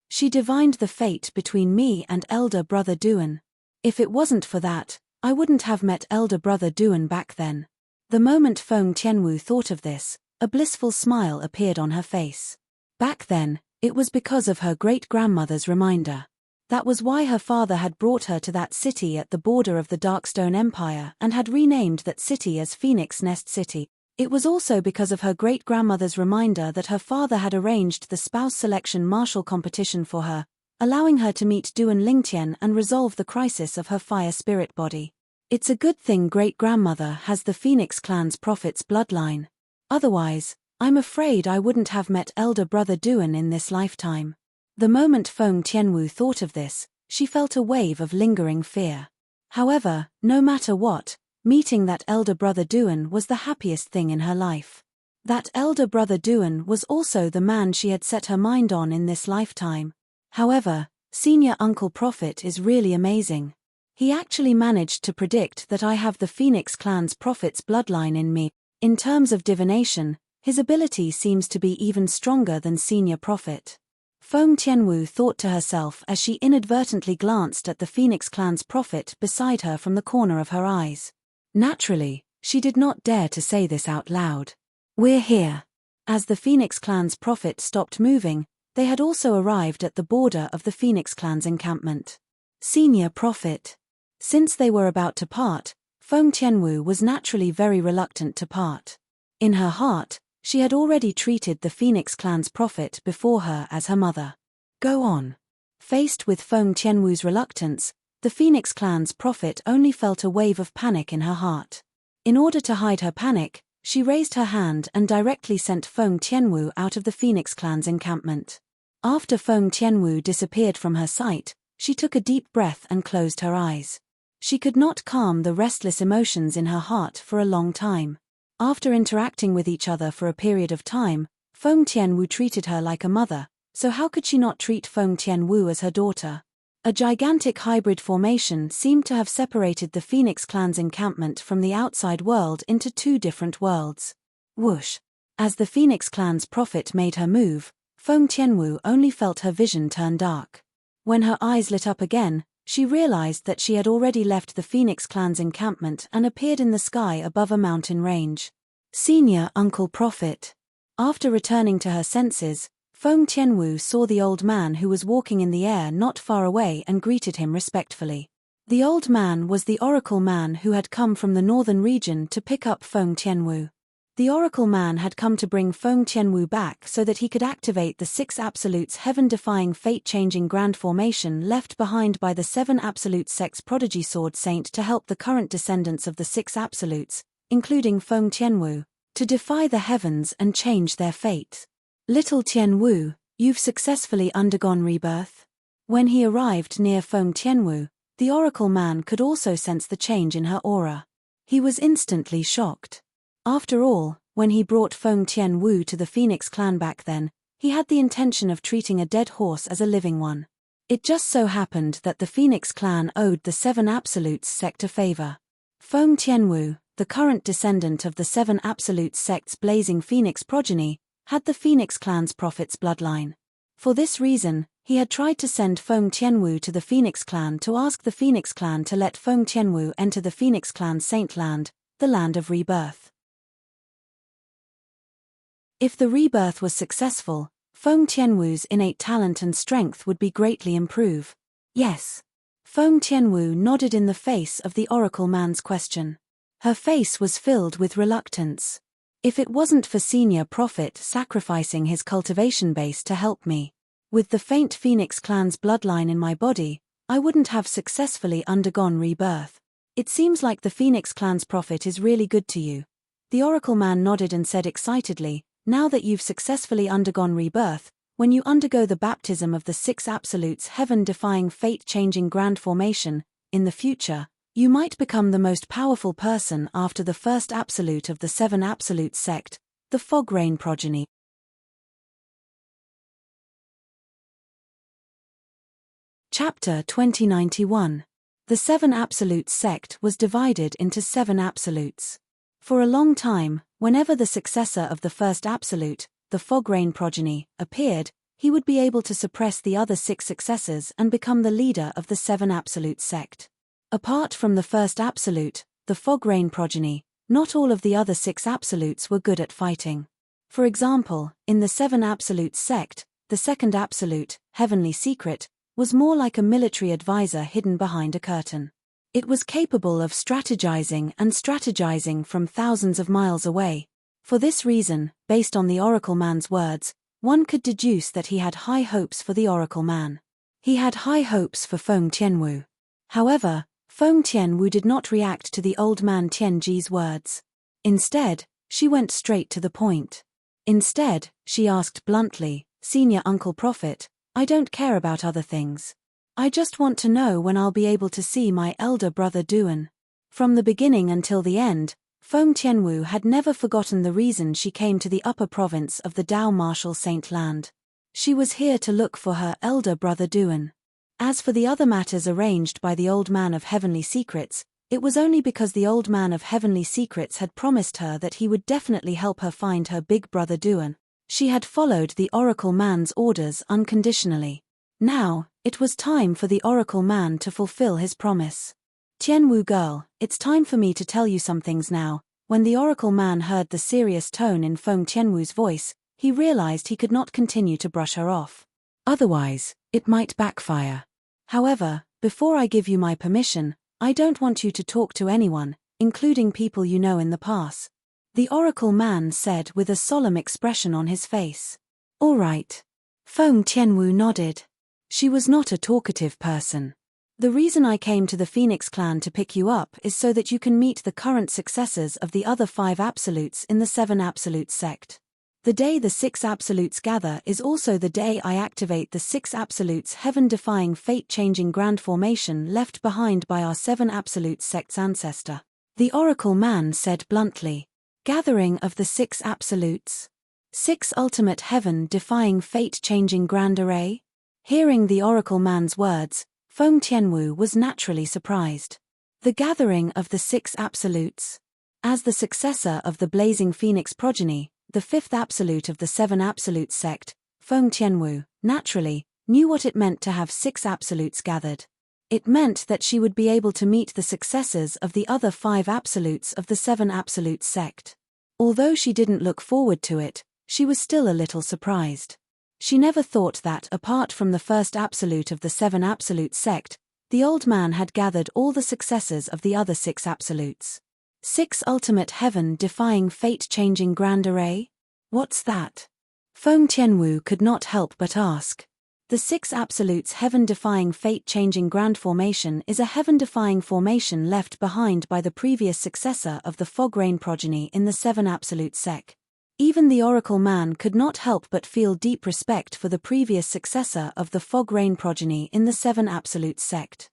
She divined the fate between me and elder brother Duan. If it wasn't for that, I wouldn't have met elder brother Duan back then. The moment Feng Tianwu thought of this, a blissful smile appeared on her face. Back then, it was because of her great-grandmother's reminder. That was why her father had brought her to that city at the border of the Darkstone Empire and had renamed that city as Phoenix Nest City. It was also because of her great-grandmother's reminder that her father had arranged the spouse selection martial competition for her, allowing her to meet Duan Lingtian and resolve the crisis of her fire spirit body. It's a good thing great-grandmother has the Phoenix clan's prophet's bloodline. Otherwise, I'm afraid I wouldn't have met elder brother Duan in this lifetime. The moment Feng Tianwu thought of this, she felt a wave of lingering fear. However, no matter what, meeting that elder brother Duan was the happiest thing in her life. That elder brother Duan was also the man she had set her mind on in this lifetime. However, senior uncle prophet is really amazing. He actually managed to predict that I have the Phoenix clan's prophet's bloodline in me. In terms of divination, his ability seems to be even stronger than senior prophet. Feng Tianwu thought to herself as she inadvertently glanced at the Phoenix clan's prophet beside her from the corner of her eyes. Naturally, she did not dare to say this out loud. "We're here. As the Phoenix Clan's prophet stopped moving, they had also arrived at the border of the Phoenix Clan's encampment. Senior prophet. Since they were about to part, Feng Tianwu was naturally very reluctant to part. In her heart, she had already treated the Phoenix Clan's prophet before her as her mother. Go on. Faced with Feng Tianwu's reluctance, the Phoenix Clan's prophet only felt a wave of panic in her heart. In order to hide her panic, she raised her hand and directly sent Feng Tianwu out of the Phoenix Clan's encampment. After Feng Tianwu disappeared from her sight, she took a deep breath and closed her eyes. She could not calm the restless emotions in her heart for a long time. After interacting with each other for a period of time, Feng Tianwu treated her like a mother, so how could she not treat Feng Tianwu as her daughter? A gigantic hybrid formation seemed to have separated the Phoenix Clan's encampment from the outside world into two different worlds. Whoosh! As the Phoenix Clan's prophet made her move, Feng Tianwu only felt her vision turn dark. When her eyes lit up again, she realized that she had already left the Phoenix Clan's encampment and appeared in the sky above a mountain range. Senior Uncle Prophet. After returning to her senses, Feng Tianwu saw the old man who was walking in the air not far away and greeted him respectfully. The old man was the oracle man who had come from the northern region to pick up Feng Tianwu. The oracle man had come to bring Feng Tianwu back so that he could activate the 6 Absolutes heaven-defying fate-changing grand formation left behind by the 7 Absolute sect's prodigy sword saint to help the current descendants of the 6 Absolutes, including Feng Tianwu, to defy the heavens and change their fate. Little Tianwu, you've successfully undergone rebirth. When he arrived near Feng Tianwu, the oracle man could also sense the change in her aura. He was instantly shocked. After all, when he brought Feng Tianwu to the Phoenix Clan back then, he had the intention of treating a dead horse as a living one. It just so happened that the Phoenix Clan owed the 7 Absolutes sect a favor. Feng Tianwu, the current descendant of the 7 Absolute sect's blazing phoenix progeny, had the Phoenix Clan's prophet's bloodline. For this reason, he had tried to send Feng Tianwu to the Phoenix Clan to ask the Phoenix Clan to let Feng Tianwu enter the Phoenix Clan's Saint Land, the land of rebirth. If the rebirth was successful, Feng Tianwu's innate talent and strength would be greatly improved. Yes. Feng Tianwu nodded in the face of the oracle man's question. Her face was filled with reluctance. If it wasn't for Senior Prophet sacrificing his cultivation base to help me, with the faint Phoenix Clan's bloodline in my body, I wouldn't have successfully undergone rebirth. It seems like the Phoenix Clan's prophet is really good to you. The oracle man nodded and said excitedly, now that you've successfully undergone rebirth, when you undergo the baptism of the 6 Absolutes heaven-defying fate-changing grand formation, in the future, you might become the most powerful person after the first Absolute of the 7 Absolute sect, the Fog Rain progeny. Chapter 2091. The 7 Absolute sect was divided into 7 Absolutes. For a long time, whenever the successor of the first Absolute, the Fog Rain progeny, appeared, he would be able to suppress the other 6 successors and become the leader of the 7 Absolute sect. Apart from the first Absolute, the Fog Rain progeny, not all of the other 6 Absolutes were good at fighting. For example, in the 7 Absolute sect, the second Absolute, Heavenly Secret, was more like a military advisor hidden behind a curtain. It was capable of strategizing from thousands of miles away. For this reason, based on the Oracle Man's words, one could deduce that he had high hopes for the Oracle Man. He had high hopes for Feng Tianwu. However, Feng Tianwu did not react to the old man Tianji's words. Instead, she went straight to the point. Instead, she asked bluntly, Senior Uncle Prophet, I don't care about other things. I just want to know when I'll be able to see my elder brother Duan. From the beginning until the end, Feng Tianwu had never forgotten the reason she came to the upper province of the Dao Martial Saint Land. She was here to look for her elder brother Duan. As for the other matters arranged by the Old Man of Heavenly Secrets, it was only because the Old Man of Heavenly Secrets had promised her that he would definitely help her find her big brother Duan. She had followed the Oracle Man's orders unconditionally. Now, it was time for the Oracle Man to fulfill his promise. Tianwu girl, it's time for me to tell you some things now. When the oracle man heard the serious tone in Feng Tianwu's voice, he realized he could not continue to brush her off. Otherwise, it might backfire. However, before I give you my permission, I don't want you to talk to anyone, including people you know in the past, the oracle man said with a solemn expression on his face. All right. Feng Tianwu nodded. She was not a talkative person. The reason I came to the Phoenix clan to pick you up is so that you can meet the current successors of the other 5 absolutes in the 7 absolute sect. The day the 6 absolutes gather is also the day I activate the 6 absolutes heaven-defying fate-changing grand formation left behind by our 7 absolute sect's ancestor. The oracle man said bluntly. Gathering of the 6 absolutes? 6 ultimate heaven-defying fate-changing grand array? Hearing the oracle man's words, Feng Tianwu was naturally surprised. The gathering of the 6 absolutes? As the successor of the blazing phoenix progeny, the 5th absolute of the 7 absolute sect, Feng Tianwu, naturally, knew what it meant to have 6 absolutes gathered. It meant that she would be able to meet the successors of the other 5 absolutes of the 7 absolute sect. Although she didn't look forward to it, she was still a little surprised. She never thought that, apart from the first absolute of the 7 absolute sect, the old man had gathered all the successors of the other 6 absolutes. 6 ultimate heaven-defying fate-changing grand array? What's that? Feng Tianwu could not help but ask. The 6 absolutes heaven-defying fate-changing grand formation is a heaven-defying formation left behind by the previous successor of the fog rain progeny in the 7 absolute sect. Even the oracle man could not help but feel deep respect for the previous successor of the fog rain progeny in the 7 absolute sect.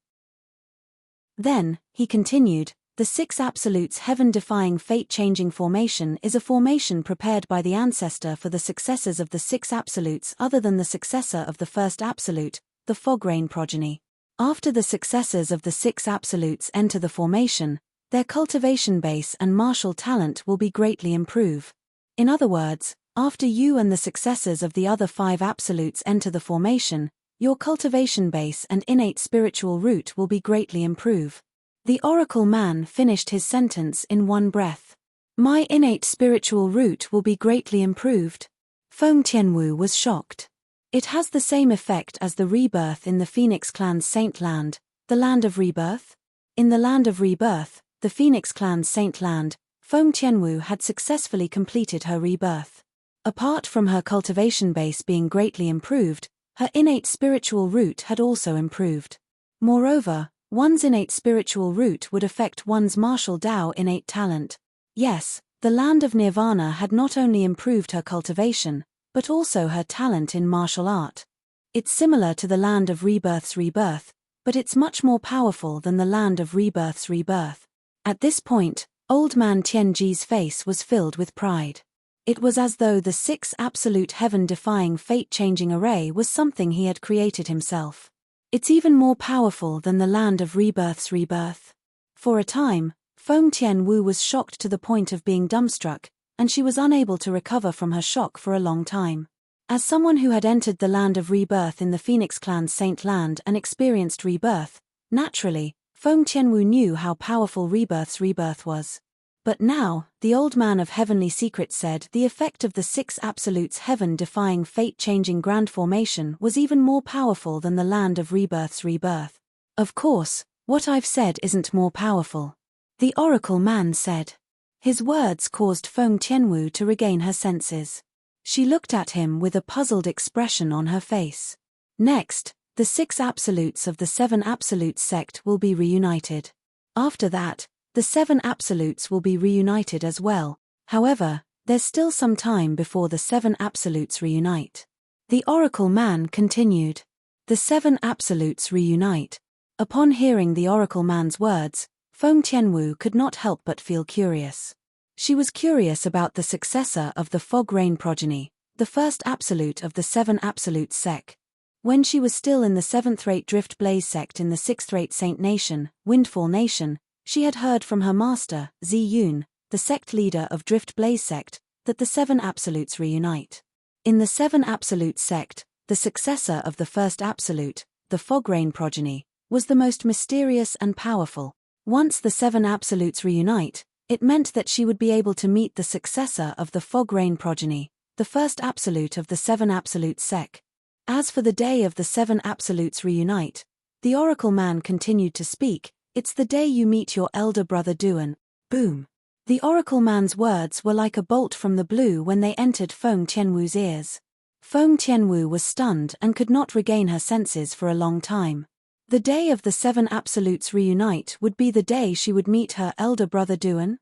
Then, he continued, the 6 absolutes heaven-defying fate-changing formation is a formation prepared by the ancestor for the successors of the 6 absolutes other than the successor of the first absolute, the fog rain progeny. After the successors of the 6 absolutes enter the formation, their cultivation base and martial talent will be greatly improved. In other words, after you and the successors of the other 5 absolutes enter the formation, your cultivation base and innate spiritual root will be greatly improved. The oracle man finished his sentence in one breath. My innate spiritual root will be greatly improved. Feng Tianwu was shocked. It has the same effect as the rebirth in the Phoenix clan's Saint Land, the Land of Rebirth. In the Land of Rebirth, the Phoenix clan's Saint Land, Feng Tianwu had successfully completed her rebirth. Apart from her cultivation base being greatly improved, her innate spiritual root had also improved. Moreover, one's innate spiritual root would affect one's martial Dao innate talent. Yes, the Land of Nirvana had not only improved her cultivation, but also her talent in martial art. It's similar to the Land of Rebirth's rebirth, but it's much more powerful than the Land of Rebirth's rebirth. At this point, Old Man Tianji's face was filled with pride. It was as though the 6 absolute heaven-defying fate-changing array was something he had created himself. It's even more powerful than the Land of Rebirth's rebirth. For a time, Feng Tianwu was shocked to the point of being dumbstruck, and she was unable to recover from her shock for a long time. As someone who had entered the Land of Rebirth in the Phoenix clan's Saint Land and experienced rebirth, naturally, Feng Tianwu knew how powerful Rebirth's rebirth was. But now, the old man of heavenly secrets said the effect of the 6 absolutes heaven-defying fate-changing grand formation was even more powerful than the Land of Rebirth's rebirth. Of course, what I've said isn't more powerful. The oracle man said. His words caused Feng Tianwu to regain her senses. She looked at him with a puzzled expression on her face. Next, the 6 absolutes of the 7 absolute sect will be reunited. After that, the 7 absolutes will be reunited as well. However, there's still some time before the 7 absolutes reunite. The oracle man continued. The 7 absolutes reunite. Upon hearing the oracle man's words, Feng Tianwu could not help but feel curious. She was curious about the successor of the fog rain progeny, the first absolute of the 7 absolute sect. When she was still in the 7th-rate Drift Blaze sect in the 6th-rate Saint Nation, Windfall Nation, she had heard from her master, Zi Yun, the sect leader of Drift Blaze sect, that the 7 absolutes reunite. In the 7 absolute sect, the successor of the first absolute, the fog rain progeny, was the most mysterious and powerful. Once the 7 absolutes reunite, It meant that she would be able to meet the successor of the fog-rain progeny, the first absolute of the seven absolutes sec. As for the day of the seven absolutes reunite, the oracle man continued to speak, it's the day you meet your elder brother Duan. Boom. The oracle man's words were like a bolt from the blue when they entered Feng Tianwu's ears. Feng Tianwu was stunned and could not regain her senses for a long time. The day of the seven absolutes reunite would be the day she would meet her elder brother Duan?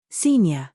Senior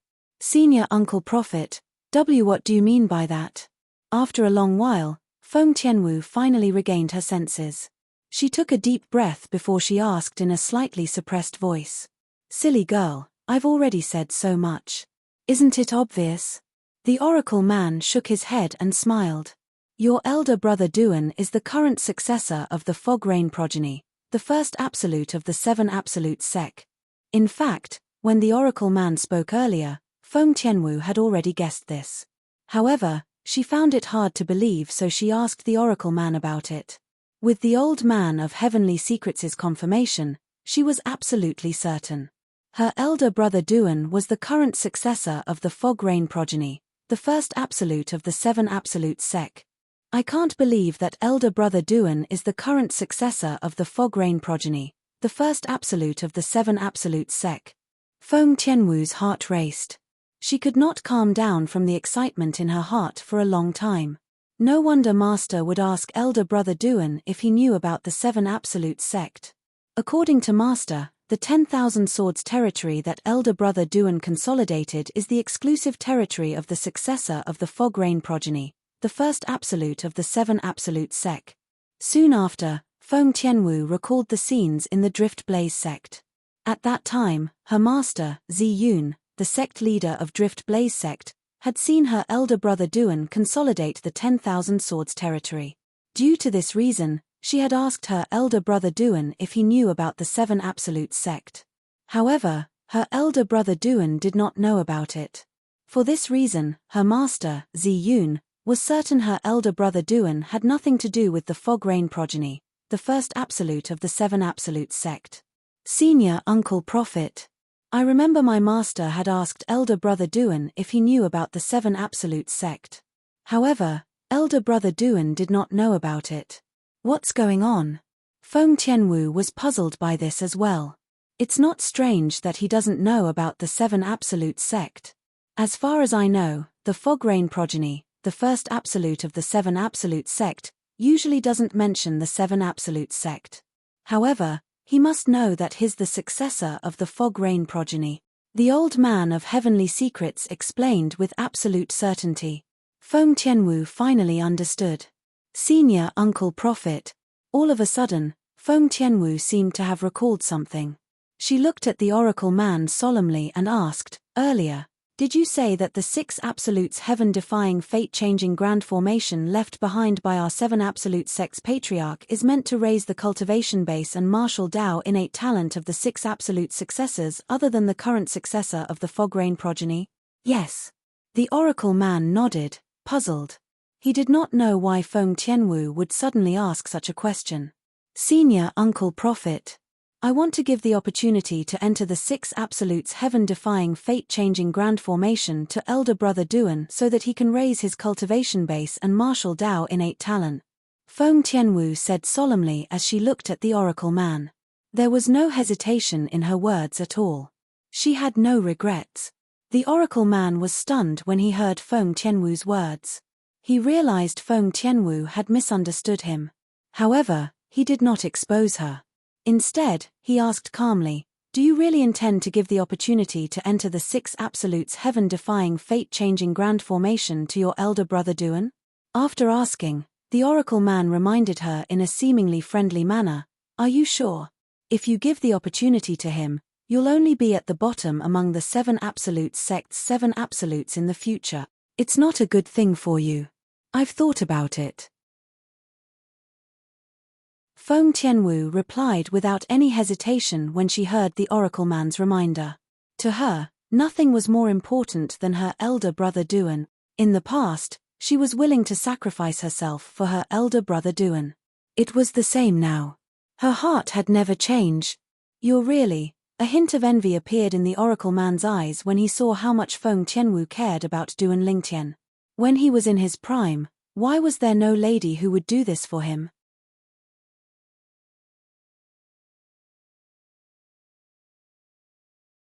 Uncle Prophet, what do you mean by that? After a long while, Feng Tianwu finally regained her senses. She took a deep breath before she asked in a slightly suppressed voice. Silly girl, I've already said so much. Isn't it obvious? The oracle man shook his head and smiled. Your elder brother Duan is the current successor of the fog-rain progeny, the first absolute of the seven absolutes sec. In fact, when the oracle man spoke earlier, Feng Tianwu had already guessed this. However, she found it hard to believe, so she asked the oracle man about it. With the old man of heavenly secrets' confirmation, she was absolutely certain. Her elder brother Duan was the current successor of the fog-rain progeny, the first absolute of the seven absolutes sec. I can't believe that elder brother Duan is the current successor of the fog-rain progeny, the first absolute of the seven absolutes sec. Feng Tianwu's heart raced. She could not calm down from the excitement in her heart for a long time. No wonder Master would ask elder brother Duan if he knew about the seven absolutes sect. According to Master, the 10,000 swords territory that elder brother Duan consolidated is the exclusive territory of the successor of the fog-rain progeny, the first absolute of the seven absolutes sect. Soon after, Feng Tianwu recalled the scenes in the Drift Blaze sect. At that time, her master, Zi Yun, the sect leader of Drift Blaze sect, had seen her elder brother Duan consolidate the 10,000 swords territory. Due to this reason, she had asked her elder brother Duan if he knew about the seven absolutes sect. However, her elder brother Duan did not know about it. For this reason, her master, Zi Yun, was certain her elder brother Duan had nothing to do with the fog-rain progeny, the first absolute of the seven absolutes sect. Senior Uncle Prophet, I remember my master had asked elder brother Duan if he knew about the seven absolutes sect. However, elder brother Duan did not know about it. What's going on? Feng Tianwu was puzzled by this as well. It's not strange that he doesn't know about the seven absolutes sect. As far as I know, the fog-rain progeny, the first absolute of the seven absolutes sect, usually doesn't mention the seven absolutes sect. However, he must know that he's the successor of the fog-rain progeny. The old man of heavenly secrets explained with absolute certainty. Feng Tianwu finally understood. Senior Uncle Prophet. All of a sudden, Feng Tianwu seemed to have recalled something. She looked at the oracle man solemnly and asked, earlier, did you say that the six absolutes heaven-defying fate-changing grand formation left behind by our seven absolute sects patriarch is meant to raise the cultivation base and martial Dao innate talent of the six absolute successors other than the current successor of the fog-rain progeny? Yes. The oracle man nodded, puzzled. He did not know why Feng Tianwu would suddenly ask such a question. Senior Uncle Prophet, I want to give the opportunity to enter the six absolutes heaven-defying fate-changing grand formation to elder brother Duan so that he can raise his cultivation base and martial Dao innate talent. Feng Tianwu said solemnly as she looked at the oracle man. There was no hesitation in her words at all. She had no regrets. The oracle man was stunned when he heard Feng Tianwu's words. He realized Feng Tianwu had misunderstood him. However, he did not expose her. Instead, he asked calmly, do you really intend to give the opportunity to enter the six absolutes heaven-defying fate-changing grand formation to your elder brother Duan? After asking, the oracle man reminded her in a seemingly friendly manner, are you sure? If you give the opportunity to him, you'll only be at the bottom among the seven absolutes sect's seven absolutes in the future. It's not a good thing for you. I've thought about it. Feng Tianwu replied without any hesitation when she heard the oracle man's reminder. To her, nothing was more important than her elder brother Duan. In the past, she was willing to sacrifice herself for her elder brother Duan. It was the same now. Her heart had never changed. You're really A hint of envy appeared in the oracle man's eyes when he saw how much Feng Tianwu cared about Duan Lingtian. When he was in his prime, why was there no lady who would do this for him?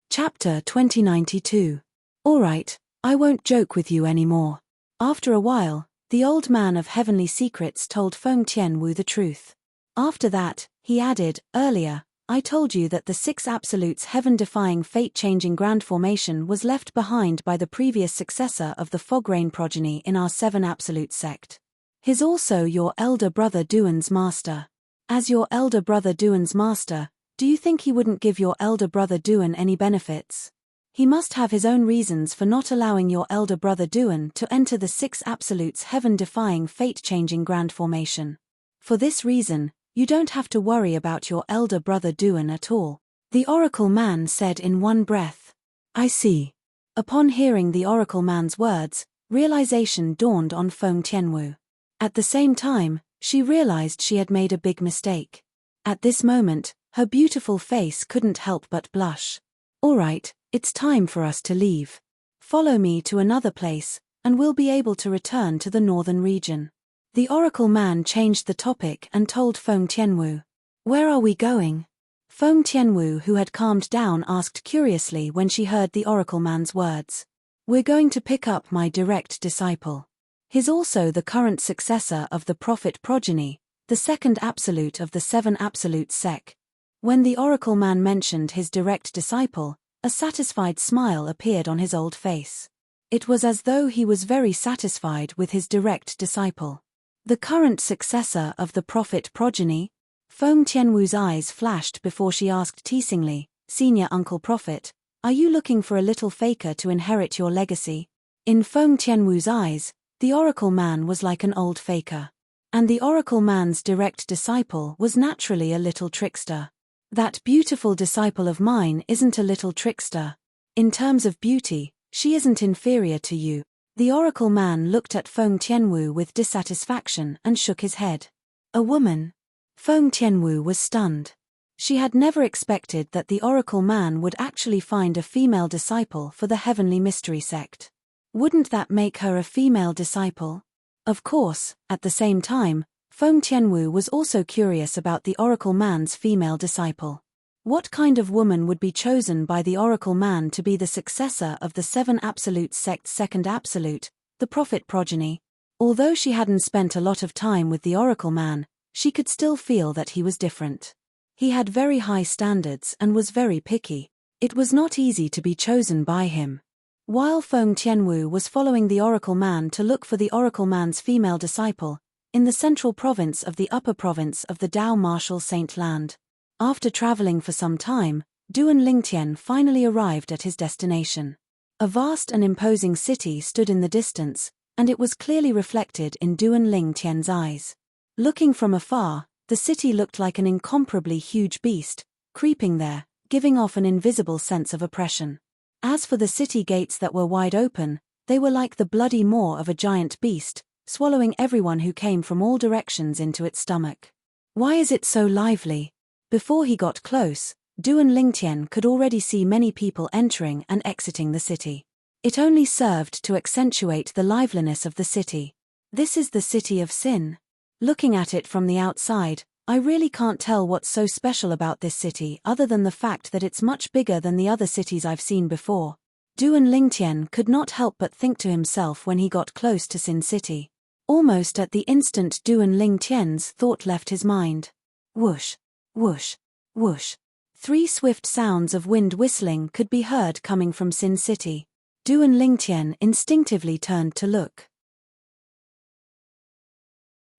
Chapter 2092. Alright, I won't joke with you anymore. After a while, the old man of heavenly secrets told Feng Tianwu the truth. After that, he added, earlier, I told you that the 6 absolutes heaven-defying fate-changing grand formation was left behind by the previous successor of the Fograin progeny in our 7 absolute sect. He's also your elder brother Duan's master. As your elder brother Duan's master, do you think he wouldn't give your elder brother Duan any benefits? He must have his own reasons for not allowing your elder brother Duan to enter the 6 absolutes heaven-defying fate-changing grand formation. For this reason, you don't have to worry about your elder brother Duan at all, the oracle man said in one breath. I see. Upon hearing the oracle man's words, realization dawned on Feng Tianwu. At the same time, she realized she had made a big mistake. At this moment, her beautiful face couldn't help but blush. Alright, it's time for us to leave. Follow me to another place, and we'll be able to return to the northern region. The oracle man changed the topic and told Feng Tianwu. Where are we going? Feng Tianwu, who had calmed down, asked curiously when she heard the oracle man's words. We're going to pick up my direct disciple. He's also the current successor of the prophet progeny, the 2nd absolute of the 7 absolute sect. When the oracle man mentioned his direct disciple, a satisfied smile appeared on his old face. It was as though he was very satisfied with his direct disciple. The current successor of the prophet progeny? Feng Tianwu's eyes flashed before she asked teasingly, Senior Uncle Prophet, are you looking for a little faker to inherit your legacy? In Feng Tianwu's eyes, the oracle man was like an old faker. And the oracle man's direct disciple was naturally a little trickster. That beautiful disciple of mine isn't a little trickster. In terms of beauty, she isn't inferior to you. The oracle man looked at Feng Tianwu with dissatisfaction and shook his head. A woman? Feng Tianwu was stunned. She had never expected that the oracle man would actually find a female disciple for the heavenly mystery sect. Wouldn't that make her a female disciple? Of course, at the same time, Feng Tianwu was also curious about the oracle man's female disciple. What kind of woman would be chosen by the oracle man to be the successor of the 7 absolute sect's 2nd absolute, the prophet progeny? Although she hadn't spent a lot of time with the oracle man, she could still feel that he was different. He had very high standards and was very picky. It was not easy to be chosen by him. While Feng Tianwu was following the oracle man to look for the oracle man's female disciple, in the central province of the upper province of the Dao Martial Saint Land. After traveling for some time, Duan Lingtian finally arrived at his destination. A vast and imposing city stood in the distance, and it was clearly reflected in Duan Lingtian's eyes. Looking from afar, the city looked like an incomparably huge beast, creeping there, giving off an invisible sense of oppression. As for the city gates that were wide open, they were like the bloody maw of a giant beast, swallowing everyone who came from all directions into its stomach. Why is it so lively? Before he got close, Duan Lingtian could already see many people entering and exiting the city. It only served to accentuate the liveliness of the city. This is the city of sin. Looking at it from the outside, I really can't tell what's so special about this city other than the fact that it's much bigger than the other cities I've seen before. Duan Lingtian could not help but think to himself when he got close to Sin City. Almost at the instant Duan Lingtian's thought left his mind. Whoosh, whoosh, whoosh. 3 swift sounds of wind whistling could be heard coming from Sin City. Duan Lingtian instinctively turned to look.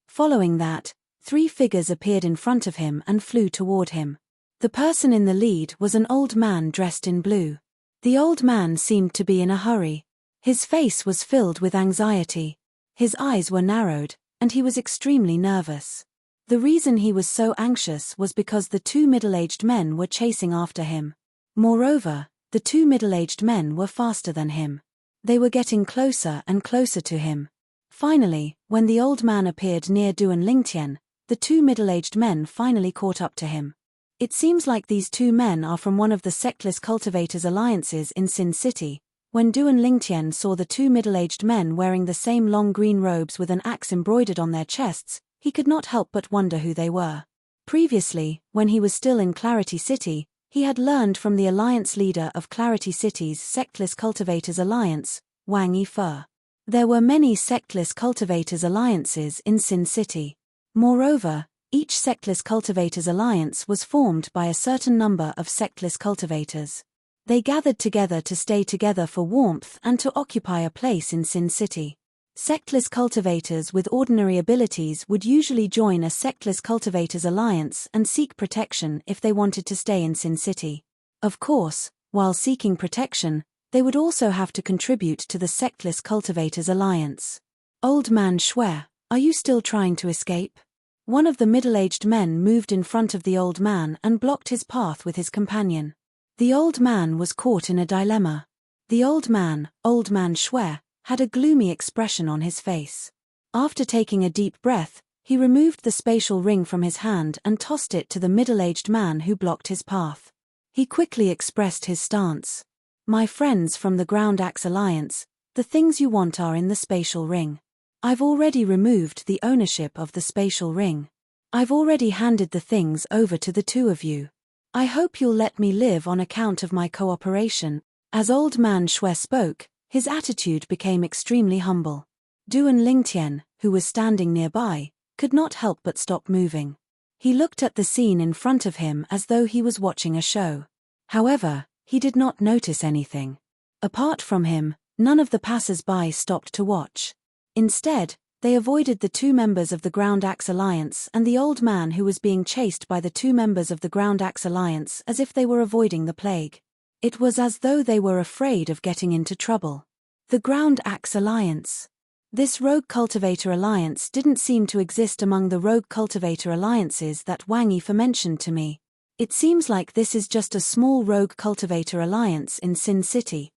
Following that, 3 figures appeared in front of him and flew toward him. The person in the lead was an old man dressed in blue. The old man seemed to be in a hurry. His face was filled with anxiety. His eyes were narrowed, and he was extremely nervous. The reason he was so anxious was because the 2 middle-aged men were chasing after him. Moreover, the 2 middle-aged men were faster than him. They were getting closer and closer to him. Finally, when the old man appeared near Duan Lingtian, the 2 middle-aged men finally caught up to him. It seems like these two men are from one of the sectless cultivators' alliances in Sin City. When Duan Lingtian saw the two middle-aged men wearing the same long green robes with an axe embroidered on their chests, he could not help but wonder who they were. Previously, when he was still in Clarity City, he had learned from the alliance leader of Clarity City's sectless cultivators' alliance, Wang Yife. There were many sectless cultivators' alliances in Sin City. Moreover, each sectless cultivators' alliance was formed by a certain number of sectless cultivators. They gathered together to stay together for warmth and to occupy a place in Sin City. Sectless cultivators with ordinary abilities would usually join a sectless cultivators' alliance and seek protection if they wanted to stay in Sin City. Of course, while seeking protection, they would also have to contribute to the sectless cultivators' alliance. Old man Shui, are you still trying to escape? One of the middle-aged men moved in front of the old man and blocked his path with his companion. The old man was caught in a dilemma. The old man Shui, had a gloomy expression on his face. After taking a deep breath, he removed the spatial ring from his hand and tossed it to the middle-aged man who blocked his path. He quickly expressed his stance. My friends from the Ground Axe Alliance, the things you want are in the spatial ring. I've already removed the ownership of the spatial ring. I've already handed the things over to the two of you. I hope you'll let me live on account of my cooperation. As old man Shui spoke, his attitude became extremely humble. Duan Lingtian, who was standing nearby, could not help but stop moving. He looked at the scene in front of him as though he was watching a show. However, he did not notice anything. Apart from him, none of the passers-by stopped to watch. Instead, they avoided the two members of the Ground Axe Alliance and the old man who was being chased by the two members of the Ground Axe Alliance as if they were avoiding the plague. It was as though they were afraid of getting into trouble. The Ground Axe Alliance. This rogue cultivator alliance didn't seem to exist among the rogue cultivator alliances that Wang Yife mentioned to me. It seems like this is just a small rogue cultivator alliance in Sin City.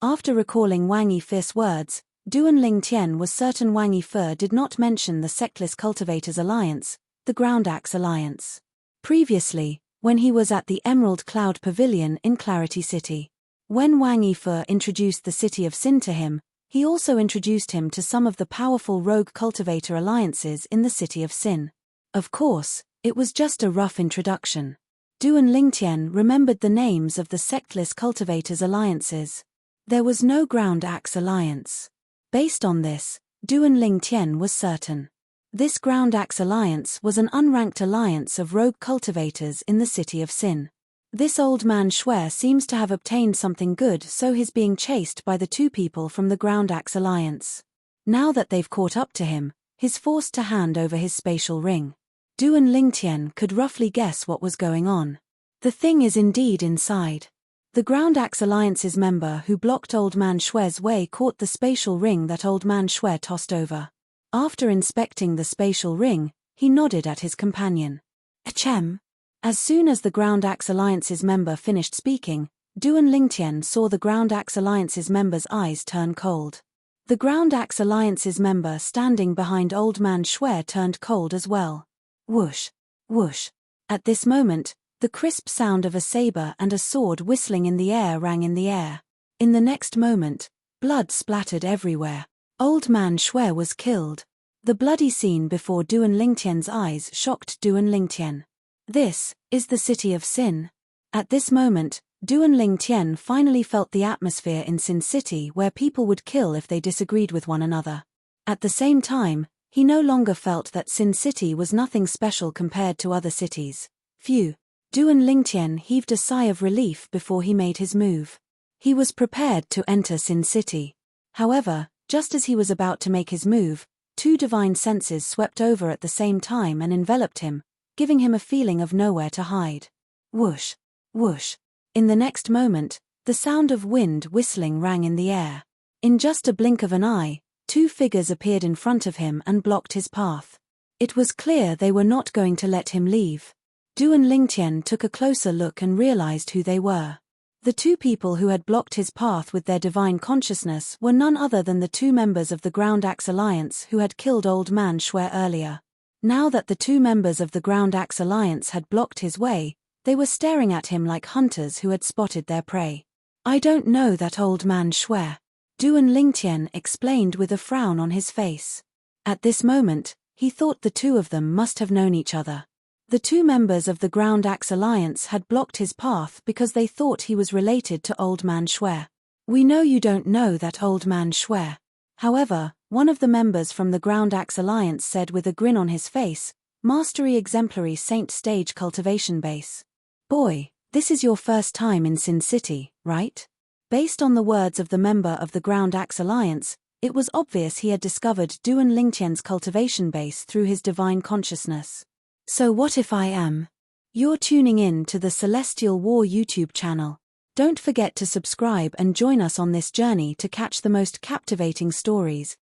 After recalling Wang Yife's words, Duan Lingtian was certain Wang Yife did not mention the sectless cultivators alliance, the Ground Axe Alliance. Previously, when he was at the Emerald Cloud Pavilion in Clarity City. When Wang Yife introduced the city of Sin to him, he also introduced him to some of the powerful rogue cultivator alliances in the city of Sin. Of course, it was just a rough introduction. Duan Lingtian remembered the names of the sectless cultivators alliances. There was no Ground Axe Alliance. Based on this, Duan Lingtian was certain. This Ground Axe Alliance was an unranked alliance of rogue cultivators in the city of Sin. This old man Shui seems to have obtained something good, so he's being chased by the two people from the Ground Axe Alliance. Now that they've caught up to him, he's forced to hand over his spatial ring. Duan Lingtian could roughly guess what was going on. The thing is indeed inside. The Ground Axe Alliance's member who blocked Old Man Shui's way caught the spatial ring that Old Man Shui tossed over. After inspecting the spatial ring, he nodded at his companion. Achem. As soon as the Ground Axe Alliance's member finished speaking, Duan Lingtian saw the Ground Axe Alliance's member's eyes turn cold. The Ground Axe Alliance's member standing behind Old Man Shui turned cold as well. Whoosh, whoosh. At this moment, the crisp sound of a saber and a sword whistling in the air rang in the air. In the next moment, blood splattered everywhere. Old Man Shui was killed. The bloody scene before Duan Lingtian's eyes shocked Duan Lingtian. This is the city of Sin. At this moment, Duan Lingtian finally felt the atmosphere in Sin City where people would kill if they disagreed with one another. At the same time, he no longer felt that Sin City was nothing special compared to other cities. Phew. Duan Lingtian heaved a sigh of relief before he made his move. He was prepared to enter Sin City. However, just as he was about to make his move, two divine senses swept over at the same time and enveloped him, giving him a feeling of nowhere to hide. Whoosh, whoosh. In the next moment, the sound of wind whistling rang in the air. In just a blink of an eye, two figures appeared in front of him and blocked his path. It was clear they were not going to let him leave. Duan Lingtian took a closer look and realized who they were. The two people who had blocked his path with their divine consciousness were none other than the two members of the Ground Axe Alliance who had killed Old Man Shui earlier. Now that the two members of the Ground Axe Alliance had blocked his way, they were staring at him like hunters who had spotted their prey. "I don't know that old man Shuai," Duan Lingtian explained with a frown on his face. At this moment, he thought the two of them must have known each other. The two members of the Ground Axe Alliance had blocked his path because they thought he was related to Old Man Shuai. "We know you don't know that Old Man Shuai." However, one of the members from the Ground Axe Alliance said with a grin on his face, "Mastery Exemplary Saint Stage Cultivation Base. Boy, this is your first time in Sin City, right?" Based on the words of the member of the Ground Axe Alliance, it was obvious he had discovered Duan Lingtian's cultivation base through his divine consciousness. "So what if I am?" You're tuning in to the Celestial War YouTube channel. Don't forget to subscribe and join us on this journey to catch the most captivating stories,